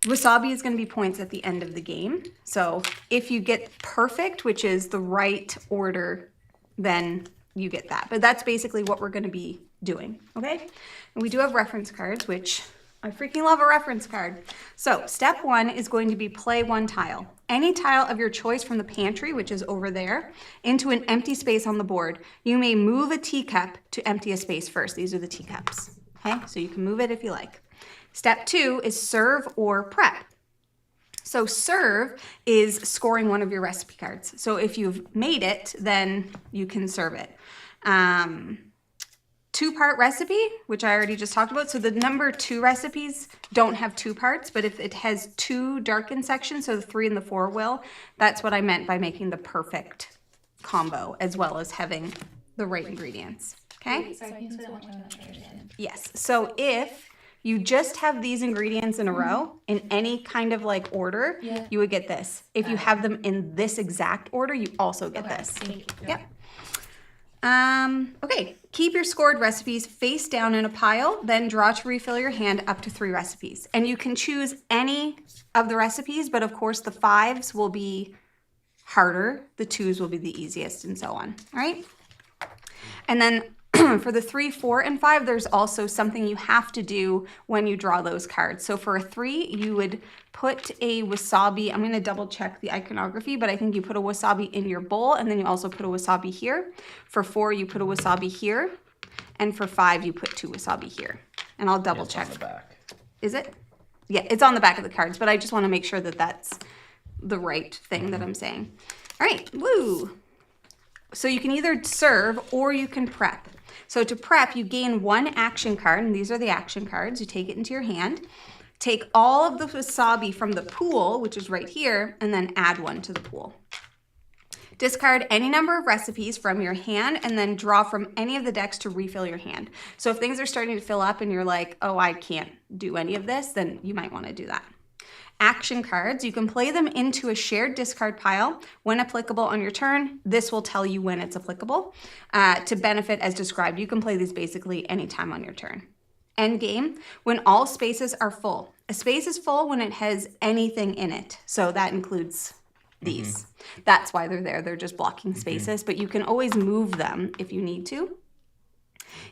Wasabi is going to be points at the end of the game. So if you get perfect, which is the right order, then you get that. But that's basically what we're going to be doing, okay? And we do have reference cards, which I freaking love a reference card. So step 1 is going to be play 1 tile. Any tile of your choice from the pantry, which is over there, into an empty space on the board. You may move a teacup to empty a space first. These are the teacups, okay? So you can move it if you like. Step 2 is serve or prep. So serve is scoring one of your recipe cards. So if you've made it, then you can serve it. 2-part recipe, which I already just talked about. So the number 2 recipes don't have 2 parts, but if it has 2 darkened sections, so the 3 and the 4 will, that's what I meant by making the perfect combo, as well as having the right ingredients. Okay? Sorry, can you say that one more time? I don't understand. Yes. So if you just have these ingredients in a row in any kind of like order, Yeah. you would get this. If you have them in this exact order, you also get Okay, this. thank you. Yep. Okay, keep your scored recipes face down in a pile, then draw to refill your hand up to 3 recipes. And you can choose any of the recipes, but of course the 5s will be harder, the 2s will be the easiest, and so on, all right? And then for the 3, 4, and 5, there's also something you have to do when you draw those cards. So for a 3, you would put a wasabi. I'm going to double check the iconography, but I think you put a wasabi in your bowl, and then you also put a wasabi here. For 4, you put a wasabi here. And for 5, you put 2 wasabi here. And I'll double check. On the back. Is it? Yeah, it's on the back of the cards, but I just want to make sure that that's the right thing that I'm saying. All right, woo. So you can either serve or you can prep. So to prep, you gain 1 action card, and these are the action cards. You take it into your hand, take all of the wasabi from the pool, which is right here, and then add 1 to the pool. Discard any number of recipes from your hand and then draw from any of the decks to refill your hand. So if things are starting to fill up and you're like, oh, I can't do any of this, then you might want to do that. Action cards, you can play them into a shared discard pile when applicable on your turn. This will tell you when it's applicable. To benefit as described, you can play these basically anytime on your turn. End game, when all spaces are full. A space is full when it has anything in it. So that includes these. That's why they're there. They're just blocking spaces, but you can always move them if you need to.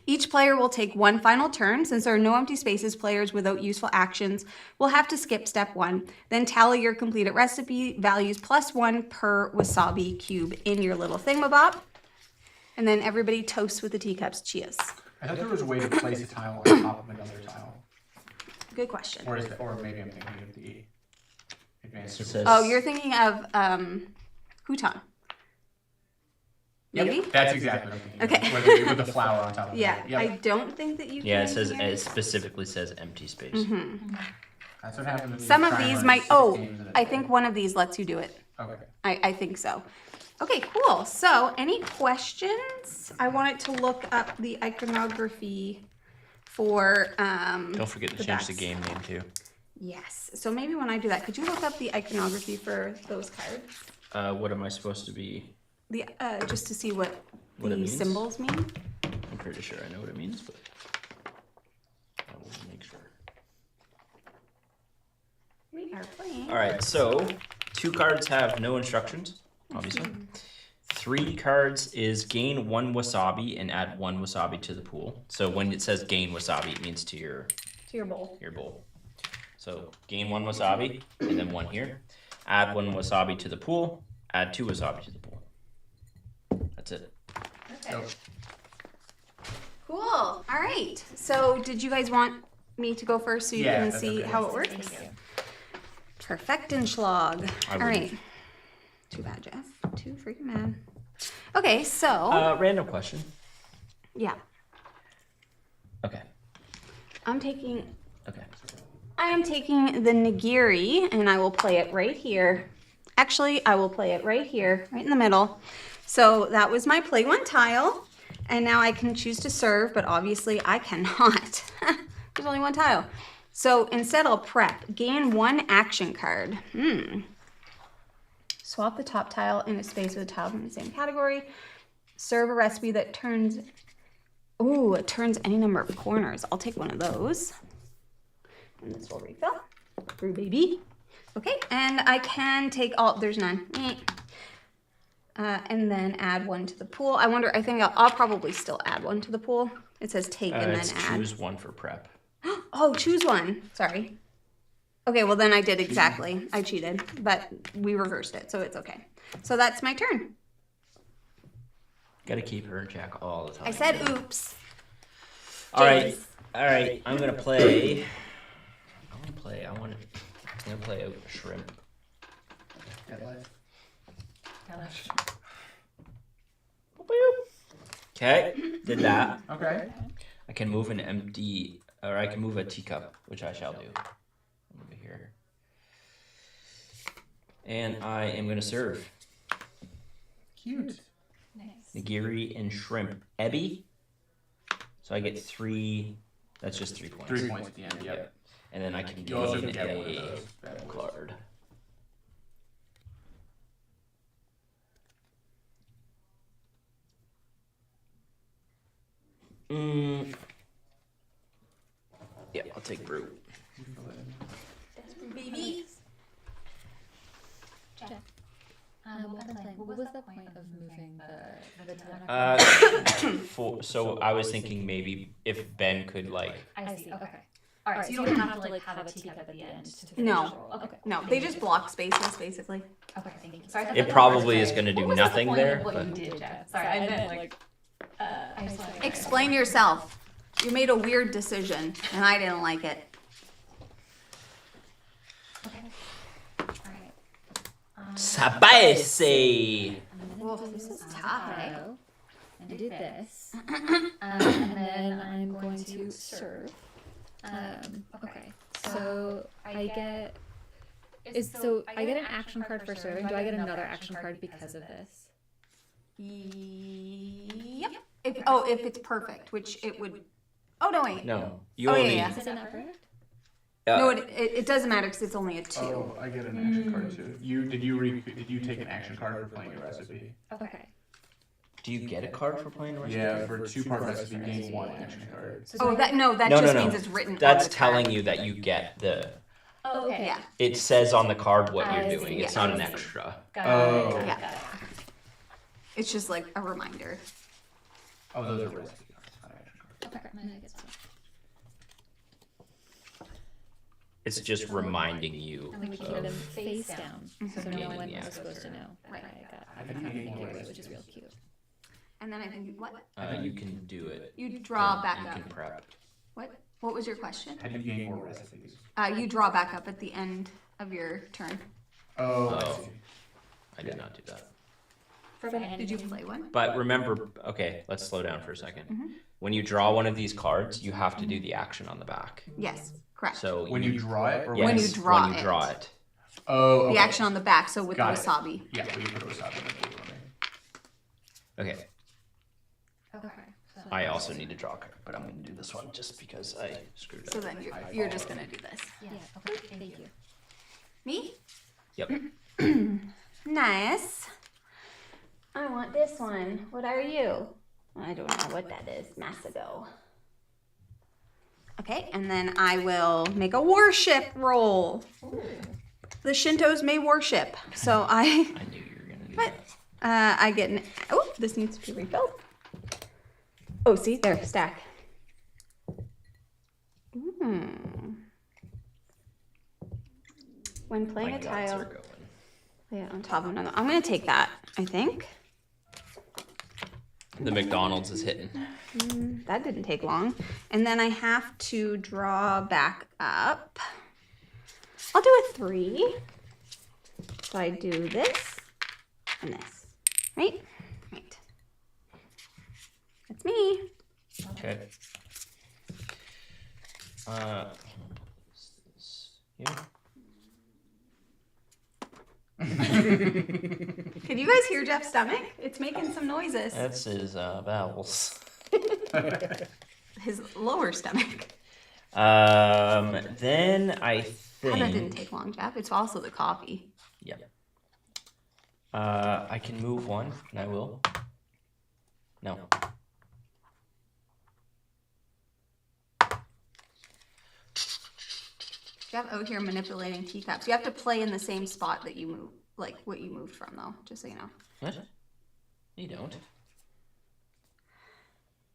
Each player will take 1 final turn. Since there are no empty spaces, players without useful actions will have to skip step 1. Then tally your completed recipe values +1 per wasabi cube in your little thingamabob. And then everybody toasts with the teacups. Cheers. I thought there was a way to place a tile on top of another tile. Good question. Or maybe I'm thinking of the advanced. It says, Oh, you're thinking of Huton. Maybe? Yep, that's exactly what I'm thinking. Okay. With the flower on top of Yeah, it. Yep. I don't think that you can. yeah, it says here. it specifically says empty space. That's what happened to me. Some of trying to these run might. 6 Oh, games in a I day. think one of these lets you do it. Okay. I think so. Okay, cool. So, any questions? I wanted to look up the iconography for. Don't forget to change decks. the game name too. Yes. So maybe when I do that, could you look up the iconography for those cards? What am I supposed to be? The just to see what What it the means? symbols mean. I'm pretty sure I know what it means, but I will make sure. We are playing. All right, so 2 cards have no instructions, obviously. 3 cards is gain 1 wasabi and add 1 wasabi to the pool. So when it says gain wasabi, it means to your To your bowl. bowl. So gain 1 wasabi and then 1 here. Add 1 wasabi to the pool. Add 2 wasabi to the pool. That's it. Okay. Cool. All right. So, did you guys want me to go first so you Yeah, can that's see okay. how it works? Perfectenschlag. I All wouldn't. right. Too bad, Jeff. Too freaking mad. Okay, so Random question. yeah, Okay. I'm taking. Okay. I am taking the nigiri, and I will play it right here. Actually, I will play it right here, right in the middle. So that was my play 1 tile, and now I can choose to serve, but obviously I cannot. There's only 1 tile. So instead I'll prep. Gain 1 action card. Swap the top tile in a space with a tile from the same category. Serve a recipe that turns... Ooh, it turns any number of corners. I'll take 1 of those. And this will refill. Brew baby. Okay, and I can take all... There's none. And then add 1 to the pool. I think I'll probably still add 1 to the pool. It says take and then It's add. choose 1 for prep. Oh, choose 1. Sorry. Okay, well then I did exactly. I cheated, but we reversed it, so it's okay. So that's my turn. Gotta keep her in check all the time. I said oops. All right. James. All right. I'm gonna play. I'm gonna play a shrimp. Okay, did that. Okay. I can move an empty, or I can move a teacup, which I shall do. Move it here. And I am going to serve. Cute. Nice. Nigiri and shrimp. Ebby. So I get 3. That's just 3 points. 3 points at the end. Yep. And then I can You also gain can get one of a those bad boys. card. Yeah, I'll take brew. Baby. Jeff, what was the point of moving the town? So I was thinking maybe if Ben could like. I see. Okay. All right. So you don't have to like have a teacup at the end. To finish No. the roll. Okay. No, they just block spaces, basically. Okay. Thank you. Sorry. I thought It that probably was is going to do What was the nothing point there, of what but you did, Jeff? Sorry, I meant like. I just wanted to- Explain yourself. You made a weird decision, and I didn't like it. Okay. All right. Sabaese. Well, this is tough. Go and do this, and then I'm going to serve. Okay, so I get an action card for serving. Do I get another action card because of this? Yep. If it's perfect, which it would. Oh no, wait. No, you Oh, yeah, only. yeah. Is it not perfect? No, it doesn't matter because it's only a 2. Oh, I get an action card too. Did you take an action card for playing a recipe? Okay. Do you get a card for playing a recipe? Yeah, for a 2-part recipe, gain 1 action card. Oh, that just means it's written. That's on the telling card. you that you get the. Oh, okay. Yeah. It says on the card what I you're doing. see, It's yeah, not I an see. extra. Got Oh. it. Yeah. Got it. It's just like a reminder. Oh, those are recipe cards, not action cards. Okay. I guess so. It's just reminding you. And we keep them Of, face down, so no Gaining one the was extra. supposed to know that Right. I got How do you gain more which is recipes? real cute. And then I think what? you can do it. You draw and back you up. can prep. What was your question? How do you gain more recipes? You draw back up at the end of your turn. Oh, I Oh. see. I did not do that. Did you play one? But remember, okay, let's slow down for a 2nd. Mm-hmm. When you draw one of these cards, you have to do the action on the back. Yes, correct. So When you draw it, or yes, When you draw when you draw it. it. Oh, okay. The action on the back, so with Got the it. wasabi. Yeah, we put wasabi in the blue one. Okay, Okay. So I also need to draw a card, but I'm going to do this one just because I screwed up. So then you're just gonna do this. yeah. Okay. Thank you. Me? Yep. Nice. I want this one. What are you? I don't know what that is. Masago. Okay, and then I will make a worship roll. The Shintos may worship, so I knew you were going to do What? that. I get an. Oh, this needs to be refilled. Oh, see there, stack. When playing My a guts tile, are going. lay it on top of another. I'm gonna take that. I think The McDonald's is hitting. that didn't take long. And then I have to draw back up. I'll do a 3. So I do this and this. Right? Right. That's me. Okay. What's this here? Can you guys hear Jeff's stomach? It's making some noises. That's his bowels. His lower stomach. Then I Oh, that didn't think. take long, Jeff. It's also the coffee. Yep. I can move one, and I will. No. Jeff out here manipulating teacups. You have to play in the same spot that you move, like what you moved from, though. Just so you know. What? You don't.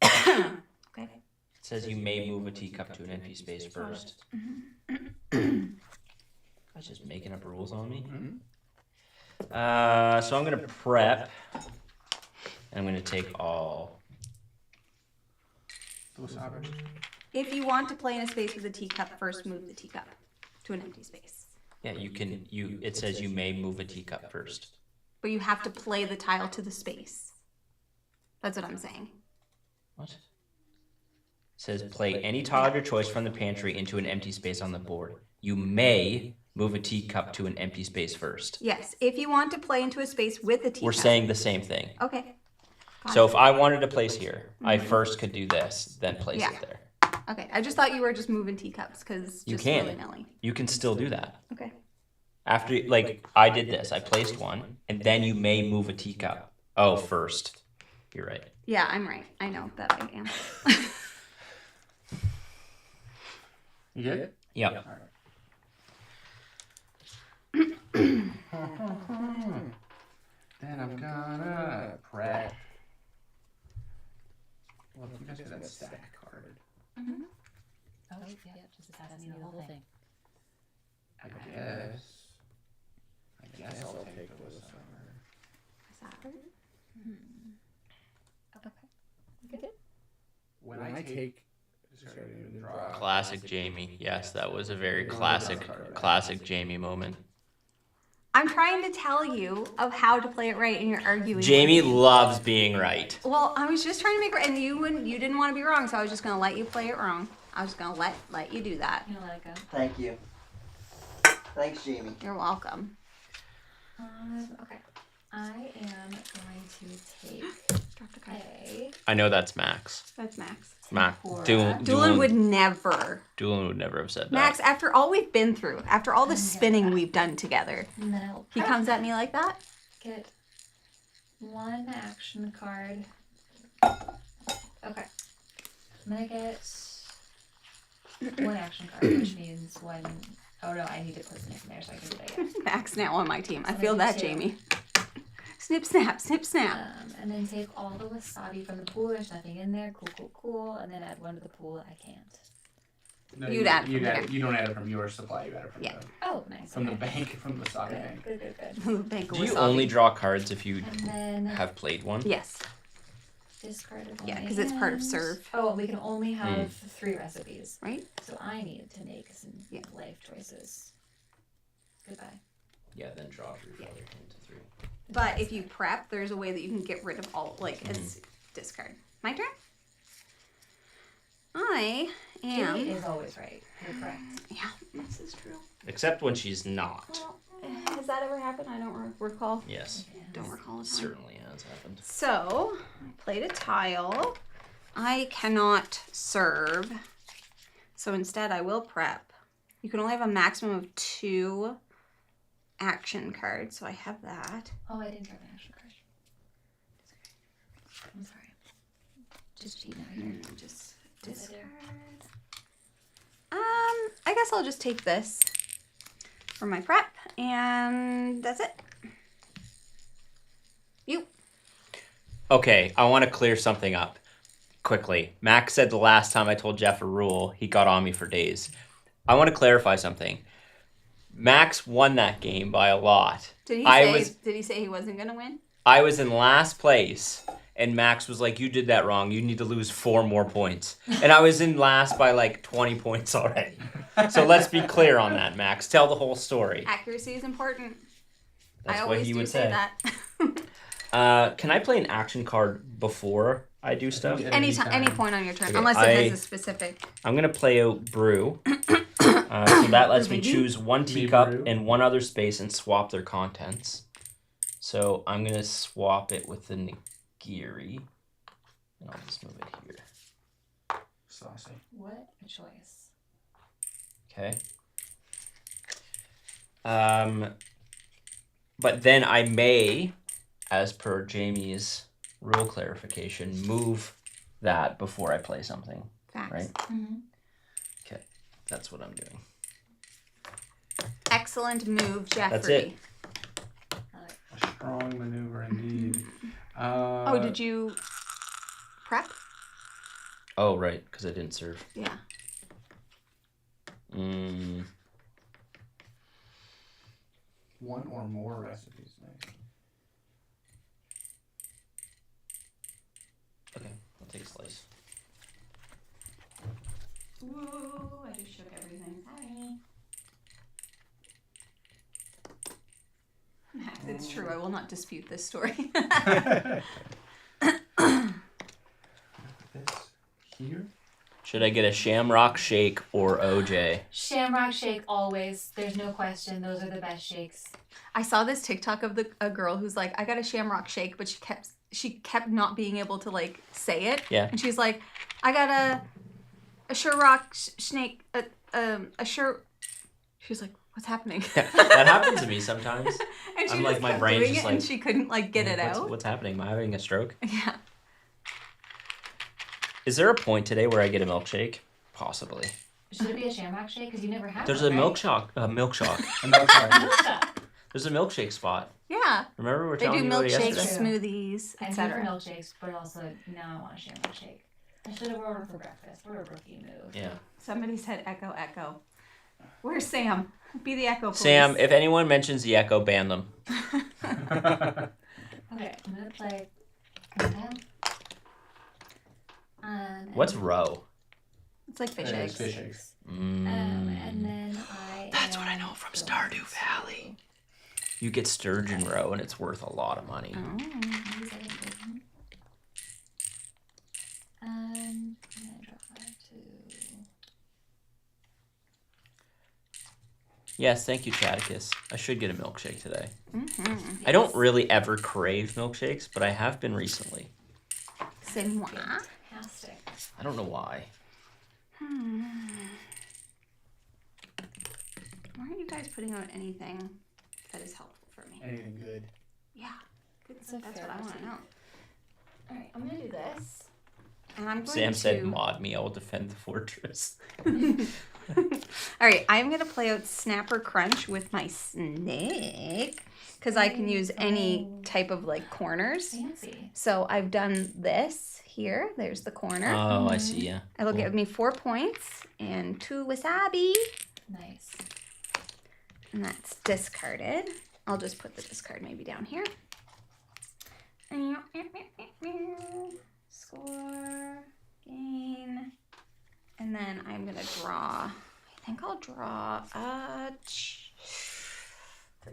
Okay. It says you may move a teacup to an empty space first. Mm-hmm. I was just making up rules on me. So I'm gonna prep, and I'm gonna take all. Wasabi. If you want to play in a space with a teacup, first move the teacup to an empty space. Yeah, you can. It says you may move a teacup first. But you have to play the tile to the space. That's what I'm saying. What? Says play any tile of your choice from the pantry into an empty space on the board. You may move a teacup to an empty space first. Yes, if you want to play into a space with a teacup. We're saying the same thing. Okay. So if I wanted to place here, I first could do this, then place it there. Okay, I just thought you were just moving teacups because You just can. willy-nilly. You can still do that. Okay. After, like, I did this. I placed one, and then you may move a teacup. Oh, first. You're right. Yeah, I'm right. I know that I am. You good? Yep. Then I'm gonna prep. Well, you guys got that stack card. Oh, yeah, just pass me the whole thing. I guess I'll take this summer. Okay. When I take draw. Classic Jamie. Yes, that was a very classic Jamie moment. I'm trying to tell you of how to play it right, and you're arguing. Jamie with me. loves being right. Well, I was just trying to make it right, and you didn't want to be wrong, so I was just gonna let you play it wrong. I was gonna let you do that. You know, let it go. Thank you. Thanks, Jamie. You're welcome. Okay. I am going to take a. I know that's Max. That's Max. Max. Doolin would never. Doolin would never have said that. Max, after all we've been through, after all the spinning we've done together, And then I'll he comes at me like that? get one action card. Okay. I'm gonna get one action card, which means one. Oh no, I need to put something in there so I can do that again. Max now on my team. I So feel maybe that, two. Jamie. Snip, snap, snip, snap. And then take all the wasabi from the pool. There's nothing in there. Cool. And then add one to the pool. I can't. No, You'd add you from add, there. you don't add it from your supply. You add it from Yeah. Oh, nice. the okay. bank, from the socket bank. Good. Bank of Do you wasabi. only draw cards if you And then have played one? Yes. discard it. Yeah, because it's part of serve. Oh, we can only have 3 recipes. Right? So I need to make some Yeah. life choices. Goodbye. Yeah, then draw 3 from other hand to 3. But if you prep, there's a way that you can get rid of all, like, as discard. My turn? I Jamie am. is always right. You're correct. Yeah, this is true. Except when she's not. Well, has that ever happened? I don't recall. Yes, Don't recall a time. certainly has happened. So, I played a tile. I cannot serve. So instead, I will prep. You can only have a maximum of 2 action cards, so I have that. Oh, I didn't grab an action card. I'm sorry. Just cheating out here. Just What'd I do? discard. I guess I'll just take this for my prep, and that's it. You. Okay, I want to clear something up quickly. Max said the last time I told Jeff a rule, he got on me for days. I want to clarify something. Max won that game by a lot. Did he say he wasn't gonna win? I was in last place, and Max was like, "You did that wrong. You need to lose 4 more points." And I was in last by like 20 points already. So let's be clear on that, Max. Tell the whole story. Accuracy is important. That's I what always he do would say say. that. Can I play an action card before I do stuff? Any point on your turn, Okay, unless it has a specific. I'm gonna play out Brew. So that lets me Baby. choose 1 teacup Brew. and 1 other space and swap their contents. So I'm gonna swap it with the Nigiri, and I'll just move it here. Saucy. What a choice. Okay. But then I may, as per Jamie's rule clarification, move that before I play something. Facts. Right? Mm-hmm. Okay, that's what I'm doing. Excellent move, Jeffrey. That's it. A strong maneuver indeed. Oh, did you prep? Oh, right, because I didn't serve. Yeah. One or more recipes? Nice. Okay, I'll take a slice. Woo! I just shook everything. Sorry. Max, it's true. I will not dispute this story. This Should I get a Shamrock Shake or OJ? Shamrock shake always. There's no question. Those are the best shakes. I saw this TikTok of a girl who's like, I got a Shamrock Shake, but she kept not being able to like say it. Yeah. And she's like, I got a Shamrock snake, a sure. She's like, what's happening? That happens to me sometimes. And she I'm just like, my kept brain's doing just it, and like, she couldn't like get it out. What's happening? Am I having a stroke? Yeah. Is there a point today where I get a milkshake? Possibly. Should it be a shamrock shake? Because you never had There's one, a right? milkshake. There's a milkshake spot. Yeah. Remember we were They telling do you about it milkshakes, yesterday? smoothies, I'm here for etc. milkshakes, but also now I want a shamrock shake. I should have ordered for breakfast. What a rookie move. Yeah. Somebody said echo, echo. Where's Sam? Be the echo, please. Sam, if anyone mentions the echo, ban them. Okay, I'm gonna play. What's row? It's like fish Yeah, eggs. it's fish eggs. And then That's what I know from Stardew Valley. You get sturgeon roe and it's worth a lot of money. Oh. I'm gonna drop that to. Yes, thank you, Chaticus. I should get a milkshake today. Mm-hmm. I don't really ever crave milkshakes, but I have been recently. C'est moi. Fantastic. I don't know why. Why aren't you guys putting out anything that is helpful for me? Anything good? Yeah. Good. That's a That's fair what I want to critique. know. All right, I'm gonna do this. And I'm going Sam to... said, mod me, I will defend the fortress. All right, I'm going to play out Snapper Crunch with my snake because I can use any type of like corners. Fancy. So I've done this here. There's the corner. Oh, I see, yeah. It'll Cool. give me 4 points and 2 wasabi. Nice. And that's discarded. I'll just put the discard maybe down here. Score, gain, and then I'm gonna draw. I think I'll draw a. So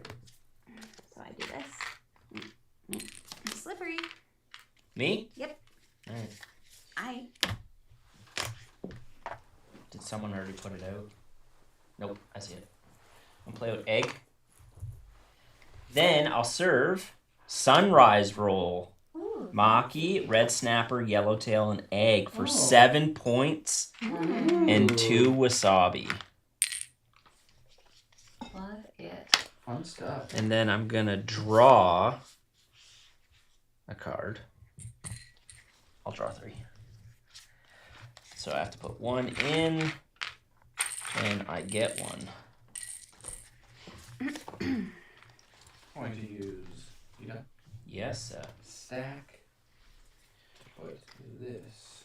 I do this. I'm slippery. Me? Yep. Alright. Did someone already put it out? Nope, I see it. I'll play out egg. Then I'll serve sunrise roll. Maki, red snapper, yellowtail, and egg for 7 points and 2 wasabi. Love it. Fun stuff. And then I'm gonna draw a card. I'll draw 3. So I have to put 1 in, and I get 1. Going to use. You got Yes, sir. stack. Put this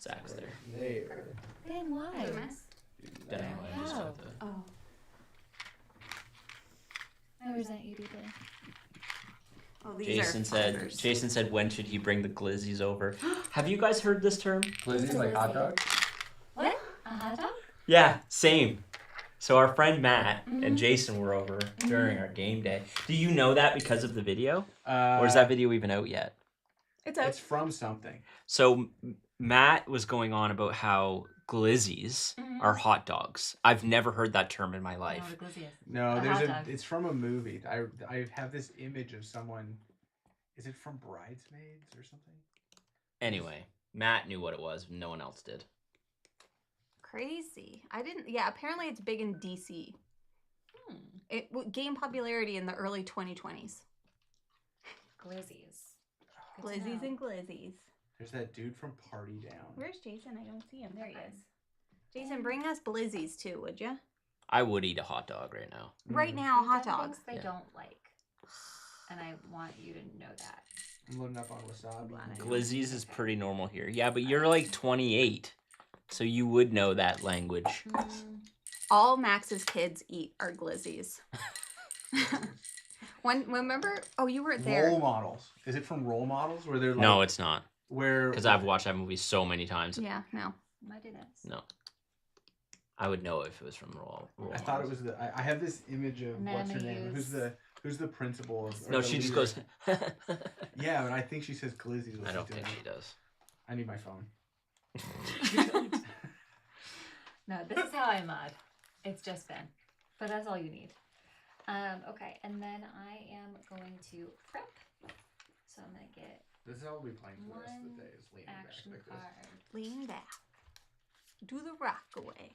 Zach's there. there. Then why? Then I just have to- Oh. I resent you, people. Oh, these Jason are said. fibers. Jason said, when should he bring the glizzies over? Have you guys heard this term? Glizzy like hot dog. What? A hot dog? Yeah, same. So our friend Matt and Jason were over during our game day. Do you know that because of the video, or is that video even out yet? It's It's from something. So Matt was going on about how glizzies are hot dogs. I've never heard that term in my life. No, the glizzy is. No, A there's hot a. dog. It's from a movie. I have this image of someone. Is it from Bridesmaids or something? Anyway, Matt knew what it was. No one else did. crazy. I didn't. Yeah, apparently it's big in DC. It gained popularity in the early 2020s. Glizzies. Good to Glizzies know. and glizzies. There's that dude from Party Down. Where's Jason? I don't see him. There he is. Jason, bring us blizzies too, would you? I would eat a hot dog right now. Right now, hot They've done dogs. things I Yeah. don't like, and I want you to know that. I'm loading up on wasabi. Glad I know. Glizzies is pretty normal here. Yeah, but you're like 28, so you would know that language. All Max's kids eat are glizzies. Remember? Oh, you weren't there. Role models. Is it from Role Models where they're like No, it's not. where Because I've watched that movie so many times. Yeah, no. Might do this. No. I would know if it was from Roll. I thought it was the. I have this image of And then what's I'm her gonna name? use- Who's the principal? Of, or No, the she just leader? goes. Yeah, but I think she says glizzies. I don't think she does. I need my phone. No, this is how I mod. It's just been. But that's all you need. Okay, and then I am going to prep. So I'm going to get This is how we'll be playing for the rest of the day. Is leaning action back like card. this. Lean back. Do the rock away.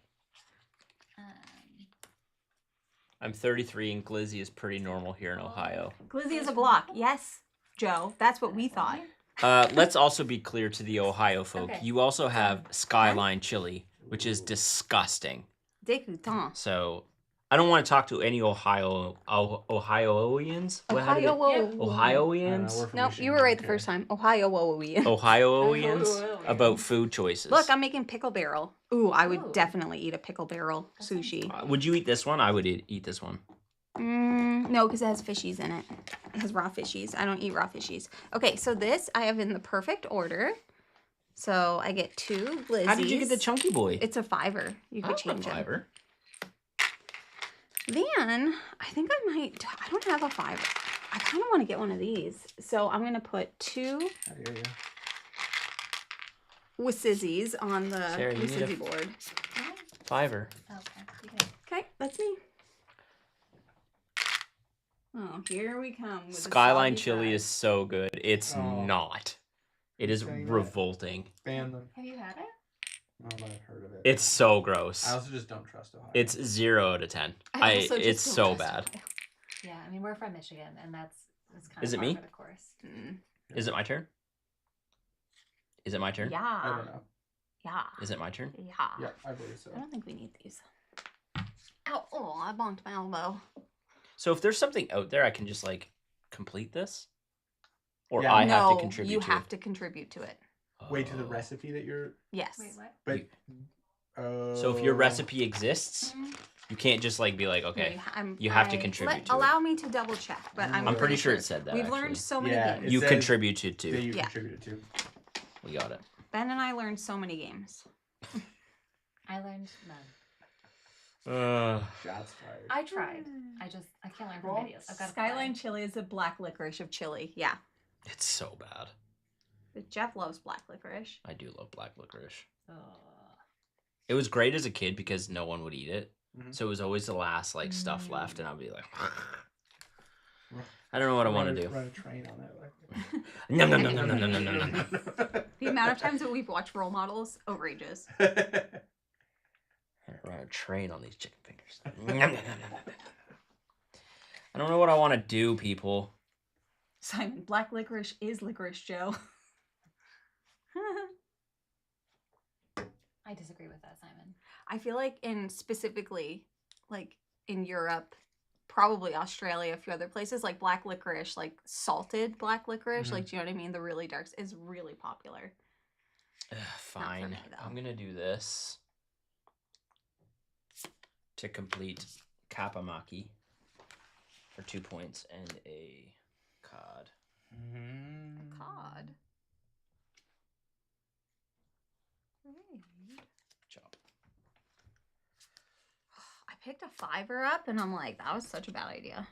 I'm 33 and Glizzy is pretty normal here in Ohio. Glizzy is a block. Yes, Joe. That's what we thought. Let's also be clear to the Ohio folk. Okay. You also have Skyline chili, which is disgusting. Dégoûtant. So I don't want to talk to any Ohioians. Ohioians? No, you were right the first time. Ohioians. Ohioians about food choices. Look, I'm making pickle barrel. Ooh, I would definitely eat a pickle barrel sushi. Would you eat this one? I would eat this one. No, because it has fishies in it. It has raw fishies. I don't eat raw fishies. Okay, so this I have in the perfect order. So I get 2 glizzies. How did you get the chunky boy? It's a $5. You could change it. $5. Then I think I might. I don't have a $5. I kind of want to get one of these. So I'm gonna put 2 Wissizzies on the Sarah, you need a- Wissizzy board. $5. Okay, you can. Okay, that's me. Oh, here we come. With the Skyline soggy chili fries. is so good. It's not. It is Saying that? revolting. Ban them. Have you had it? Oh, but I've heard of it. It's so gross. I also just don't trust Ohio. It's 0 out of 10. I also It's just so don't trust bad. Ohio. Yeah, I mean, we're from Michigan, and that's kind Is of it me? par for the course. Is it my turn? Is it my turn? Yeah. I don't know. Yeah. Is it my turn? Yeah. Yeah, I believe so. I don't think we need these. Ow! Oh, I bonked my elbow. So if there's something out there, I can just like complete this, or Yeah. I have No, to contribute. you to have it? to contribute to it. Wait to the Oh. recipe that you're. Yes. Wait, what? But. So if your recipe exists, you can't just like be like, Yeah, okay, I'm, you have to I- contribute to Allow me to double check, but I'm, I'm pretty sure it said that. We've actually. learned so many Yeah, games. it You says contributed that to. you Yeah. contributed to. We got it. Ben and I learned so many games. I learned none. Shots fired. I tried. I can't learn from videos. I've got Skyline chili is a black licorice of chili. Yeah. It's so bad. But Jeff loves black licorice. I do love black licorice. Oh. It was great as a kid because no one would eat it. Mhm. So it was always the last like stuff left, and I'd be like, I don't know what I want to do. Run a train on that. No, no, no, no, no, no, no, no, no. The amount of times that we've watched role models, outrageous. Run a train on these chicken fingers. I don't know what I want to do, people. Simon, black licorice is licorice, Joe. I disagree with that, Simon. I feel like specifically, like in Europe, probably Australia, a few other places, like black licorice, like salted black licorice, like, do you know what I mean? The really darks is really popular. Fine. me, though. I'm going to do this to complete Kappa-Maki for 2 points and a cod. Cod. Chop. I picked a $5 up and I'm like, that was such a bad idea.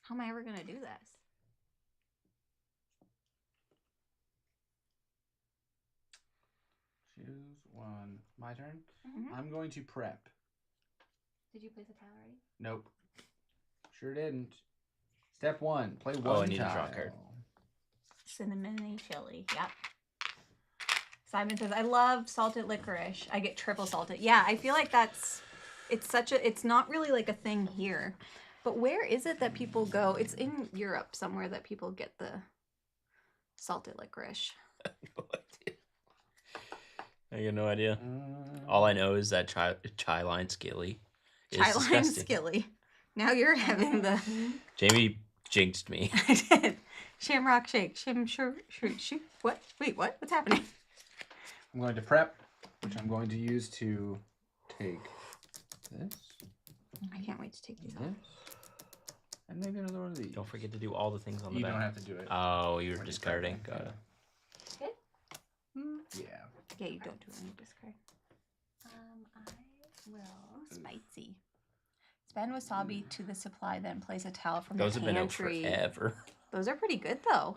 How am I ever going to do this? Choose one. My turn? Mhm. I'm going to prep. Did you place a tile already? Nope. Sure didn't. Step 1. Play one Oh, I need a draw tile. card. Cinnamon chili. Yep. Simon says, I love salted licorice. I get triple salted. Yeah, I feel like it's not really like a thing here. But where is it that people go? It's in Europe somewhere that people get the salted licorice. I got no idea. All I know is that chai line skilly is Chai lime disgusting. skilly. Now you're having the Jamie jinxed me. I did. Shamrock shake. Shoot. What? Wait, what? What's happening? I'm going to prep, which I'm going to use to take this, I can't wait to take these off. this, and maybe another one of these. Don't forget to do all the things on the You back. don't have to do it. Oh, you were When you discarding. prep, Got it. Yeah. Yeah, you don't do any discard. I will. Spicy. Spend wasabi to the supply, then place a towel from Those the have been out pantry. forever. Those are pretty good though.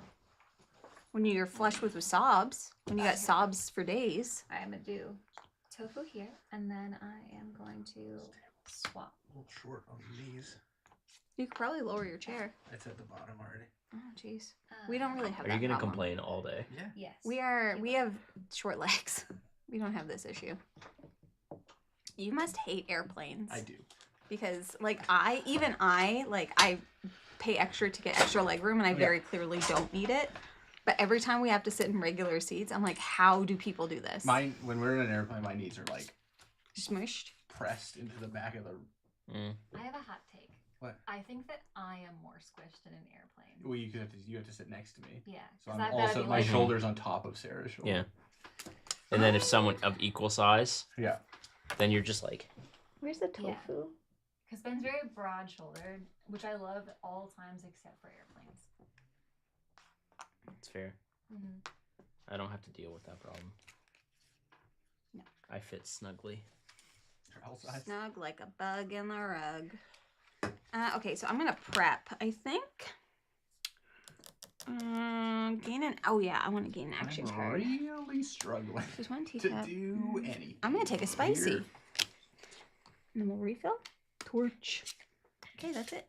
When you're flush with sobs. When you got sobs for days. I'm gonna do tofu here, and then I am going to swap. A little short on these. You could probably lower your chair. It's at the bottom already. Oh, jeez. We don't really have Are that you gonna problem. complain all day? Yeah. Yes. We have short legs. We don't have this issue. You must hate airplanes. I do. Because I pay extra to get extra leg room and I very clearly don't need it. But every time we have to sit in regular seats, I'm like, how do people do this? Mine, when we're in an airplane, my knees are like Smushed. pressed into the back of the. I have a hot take. What? I think that I am more squished in an airplane. Well, you have to sit next to me. Yeah. So 'cause I'm I've gotta also be my like- shoulders on top of Sarah's shoulder. Yeah. And then if someone of equal size, Yeah. then you're just like, Where's the Yeah. tofu? Because Ben's very broad-shouldered, which I love at all times except for airplanes. it's fair. Mm-hmm. I don't have to deal with that problem. No. I fit snugly. Travel size. Snug like a bug in the rug. Okay, so I'm gonna prep. I think. Oh yeah, I want to gain an action I'm card. really struggling Just one to teacup. do anything. I'm gonna take a spicy. here. And then we'll refill. Torch. Okay, that's it.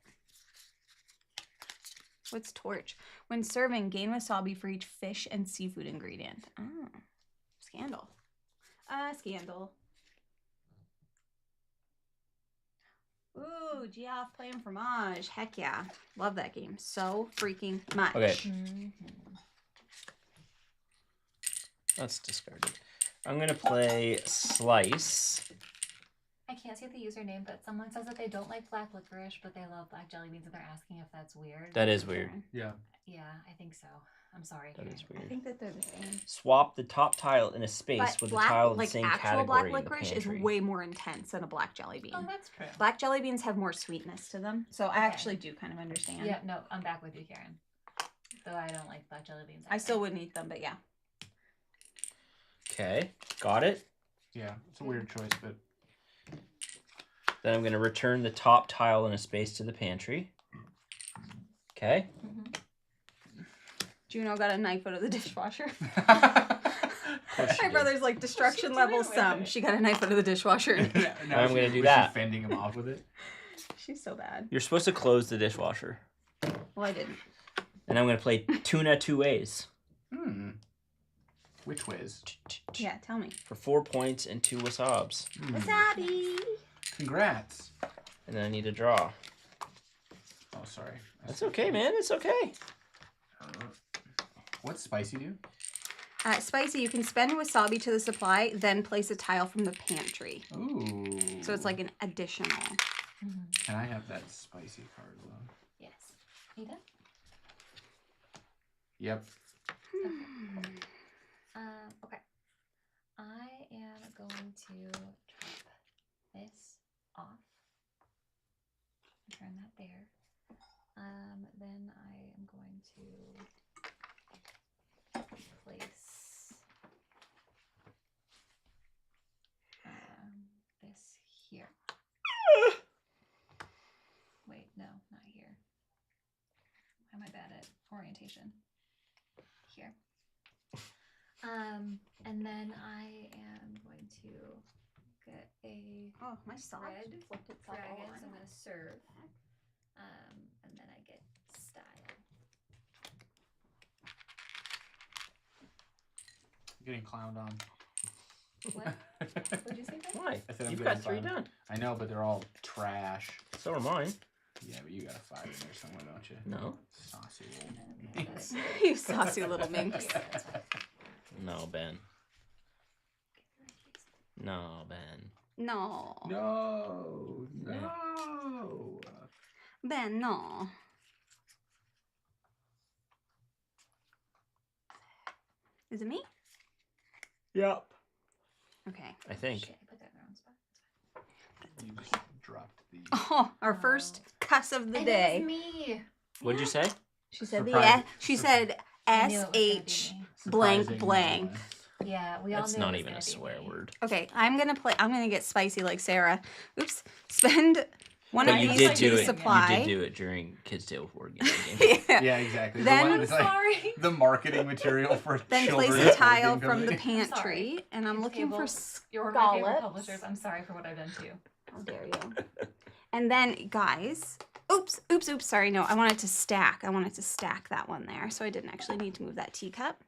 What's torch? When serving, gain wasabi for each fish and seafood ingredient. Oh, scandal. Scandal. Ooh, Geoff playing fromage. Heck yeah. Love that game so freaking much. Okay. Mm-hmm. That's discarded. I'm gonna play Slice. I can't see the username, but someone says that they don't like black licorice, but they love black jelly beans, and they're asking if that's weird. That is weird. Yeah. Yeah, I think so. I'm sorry. That is I weird. think that they're the same. Swap the top tile in a space But with the black, tile of the like same actual black category in the licorice is pantry. way more intense than a black jelly bean. Oh, that's true. Black jelly beans have more sweetness to them, so I Okay. actually do kind of understand. Yeah, no, I'm back with you, Karen. Though I don't like black jelly beans. I still wouldn't eat them, but yeah. Okay, got it. Yeah. It's a weird choice, but Then I'm gonna return the top tile in a space to the pantry. Okay. Juno got a knife out of the dishwasher. course she My did. brother's like destruction level some. She got a knife out of the dishwasher. now I'm gonna do was that. She fending him off with it. She's so bad. You're supposed to close the dishwasher. Well, I didn't. And I'm gonna play tuna two ways Which ways? Yeah, tell me. for 4 points and 2 wasabs. Wasabi. Congrats. And then I need to draw. Oh, sorry. That's okay, man. It's okay. What's spicy do? Spicy, you can spend wasabi to the supply, then place a tile from the pantry. Ooh. So it's like an additional. Can I have that spicy card though? Yes. You done? Yep. Okay. I am going to drop this off. Turn that there. Then I am going to place this here. Wait, no, not here. Why am I bad at orientation? Here. And then I am going to get a Oh, my sauce red flipped itself all dragon. So I'm around. going to serve. And then I get style. I'm getting clowned on. What? What'd you say, Ben? Why? I said I'm You've getting got 3 clowned. done. I know, but they're all trash. So are mine. Yeah, but you got a 5 in there somewhere, don't you? No. Saucy little Okay, minx. You saucy little minx. Yeah, that's fine. No, Ben. No, Ben. No. No. Yeah. No. Ben, no. Is it me? Yep. Okay. I think. Shit, I put that in the wrong spot. You just dropped the. Oh, our first cuss of the And day. it was me. What'd you say? She said Surprise. she said I knew it was gonna be SH me. blank Surprising blank. one. Yeah, we all That's knew it not was even gonna a be swear me. word. Okay, I'm gonna get spicy like Sarah. Oops. Spend One But of you these did to do the it. supply. You did do it during Kids Table 4 game. Yeah. Yeah, exactly. Then- the one that's like Sorry. the marketing material for Then children's place a board tile game from the building. pantry, and I'm Kids looking for Table, You're my favorite scallops. publishers. I'm sorry for what I've done to you. How dare you? And then, guys, oops, sorry, no, I wanted to stack. I wanted to stack that one there, so I didn't actually need to move that teacup.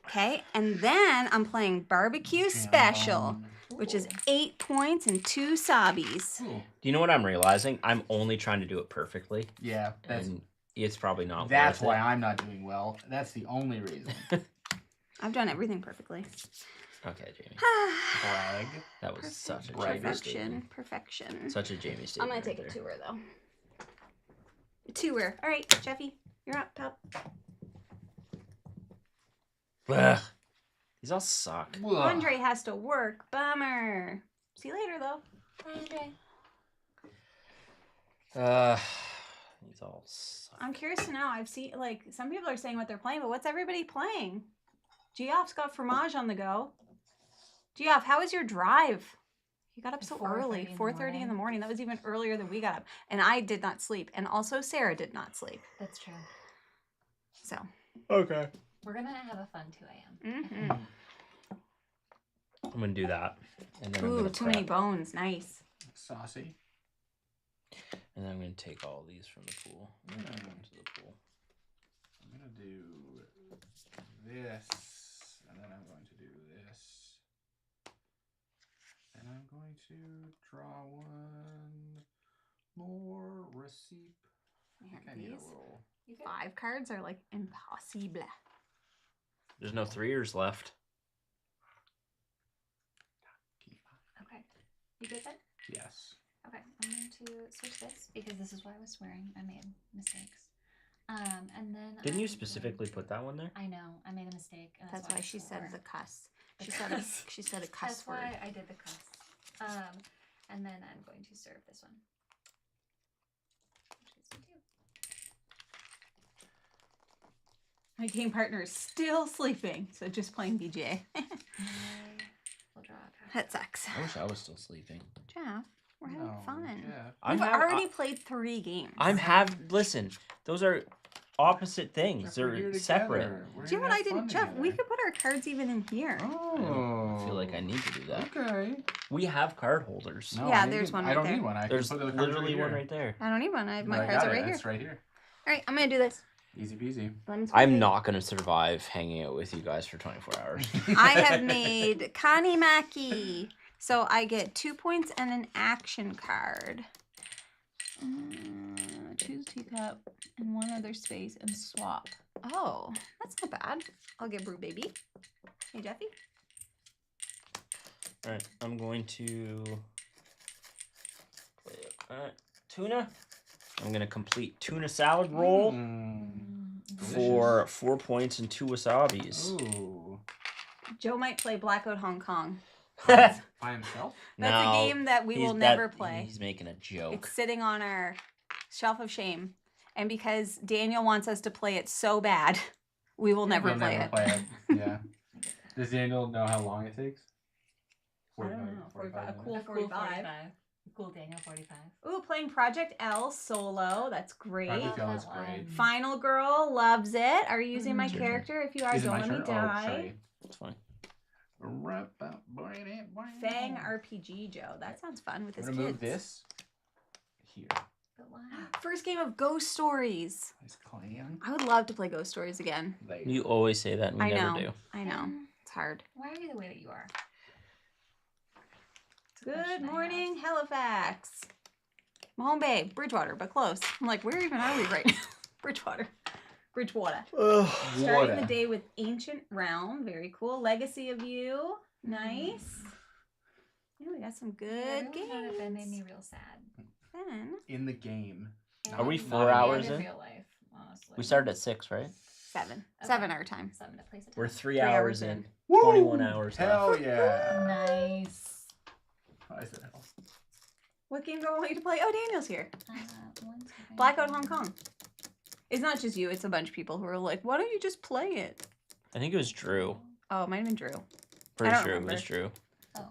Okay, and then I'm playing Barbecue Special, which is 8 points and 2 sabis. Ooh. Do you know what I'm realizing? I'm only trying to do it perfectly, Yeah, and it's probably not. that's worth why it. I'm not doing well. That's the only reason. I've done everything perfectly. Okay, Jamie. Brag. That was such a Right. Jamie statement. Perfection. Such a Jamie I'm statement. gonna take a right tour though. A tour. All right, Jeffy, you're up top. there. Ugh. These all suck. Ugh. Andre has to work. Bummer. See you later though. These all suck. I'm curious to know. I've seen like some people are saying what they're playing, but what's everybody playing? Geoff's got fromage on the go. Geoff, how was your drive? You got up so 4:30 early, in the 4:30 in the morning. That was even earlier than we got up, and I did not sleep, and also Sarah did not sleep. That's true. So. Okay. We're gonna have a fun 2 a.m. Mm-hmm. I'm gonna do that, and then I'm Ooh, gonna too many prep. bones. Nice. Saucy. And then I'm gonna take all these from the pool. And put them into the pool. I'm gonna do this, and then I'm going to do this, and I'm going to draw one more receipt. I think I need a These little. 5 cards are like impossible. There's no 3ers left. Okay. You good then? Yes. Okay. I'm going to switch this because this is why I was swearing. I made mistakes. And then Didn't you I'm specifically put that one there? I know. I made a mistake. And That's why I she said swore. the cuss. The She said cuss. she said a cuss That's word. why I did the cuss. And then I'm going to serve this one. Which is me too. My game partner is still sleeping, so just playing BJ. We'll draw a card. That sucks. I wish I was still sleeping. Jeff, we're having No, fun. yeah. We've already played 3 games. Listen, those are opposite things. We're here They're separate. together. We're Do you know here what I to have didn't, fun Jeff? We together. could put our cards even in here. Oh. I feel like I need to do that. Okay. We have card holders. No, Yeah, I need there's it. one I right don't there. need one. I can There's put the cards literally right one here. right there. I don't need one. I have my I cards got are it. right here. It's right here. All right, I'm gonna do this. Easy peasy. Lemon I'm squeezy. not gonna survive hanging out with you guys for 24 hours. I have made Kani Maki. So I get 2 points and an action card. Choose teacup and one other space and swap. Oh, that's not bad. I'll get Brew Baby. Hey, Jeffy. All right, I'm going to play tuna. I'm gonna complete tuna salad roll for 4 points and 2 wasabis. Ooh. Joe might play Blackout Hong Kong. By himself? That's a game that we will never play. He's making a joke. It's sitting on our shelf of shame. And because Daniel wants us to play it so bad, we will never We'll play never it. play it. Yeah. Does Daniel know how long it takes? I don't know. 45, a minutes? cool A 45. Cool Daniel 45. Ooh, playing Project L solo. That's great. Project L Love is that great. one. Final Girl loves it. Are you using my It's your turn. character? If you are, Is it don't my let me turn? Oh, die. sorry. It's fine. Fang RPG, Joe. That sounds fun with I'm his gonna kids. move this here. But why? First game of Ghost Stories. Nice clan. I would love to play Ghost Stories again. There. You always say that, and we I never know. do. I know. It's hard. Why are you the way that you are? Good question I morning, Halifax. Mahone Bay, Bridgewater, but close. I'm like, where even are we right now? Bridgewater. Starting the day with Ancient Realm. Very cool. Legacy of You. Nice. Yeah, we got some good games. That made me real sad. Then In the game. Are we And 4 hours in in? real life, honestly. We started at 6, right? 7. Okay. 7 our time. 7 to place it. We're 3 hours hours in. in. 21 hours Hell left. yeah. Nice. I said hell. What game do I want you to play? Oh, Daniel's here. 1 second. Blackout Hong Kong. It's not just you, it's a bunch of people who are like, why don't you just play it? I think it was Drew. Oh, it might have been Drew. Pretty don't sure remember. it was Drew. Oh.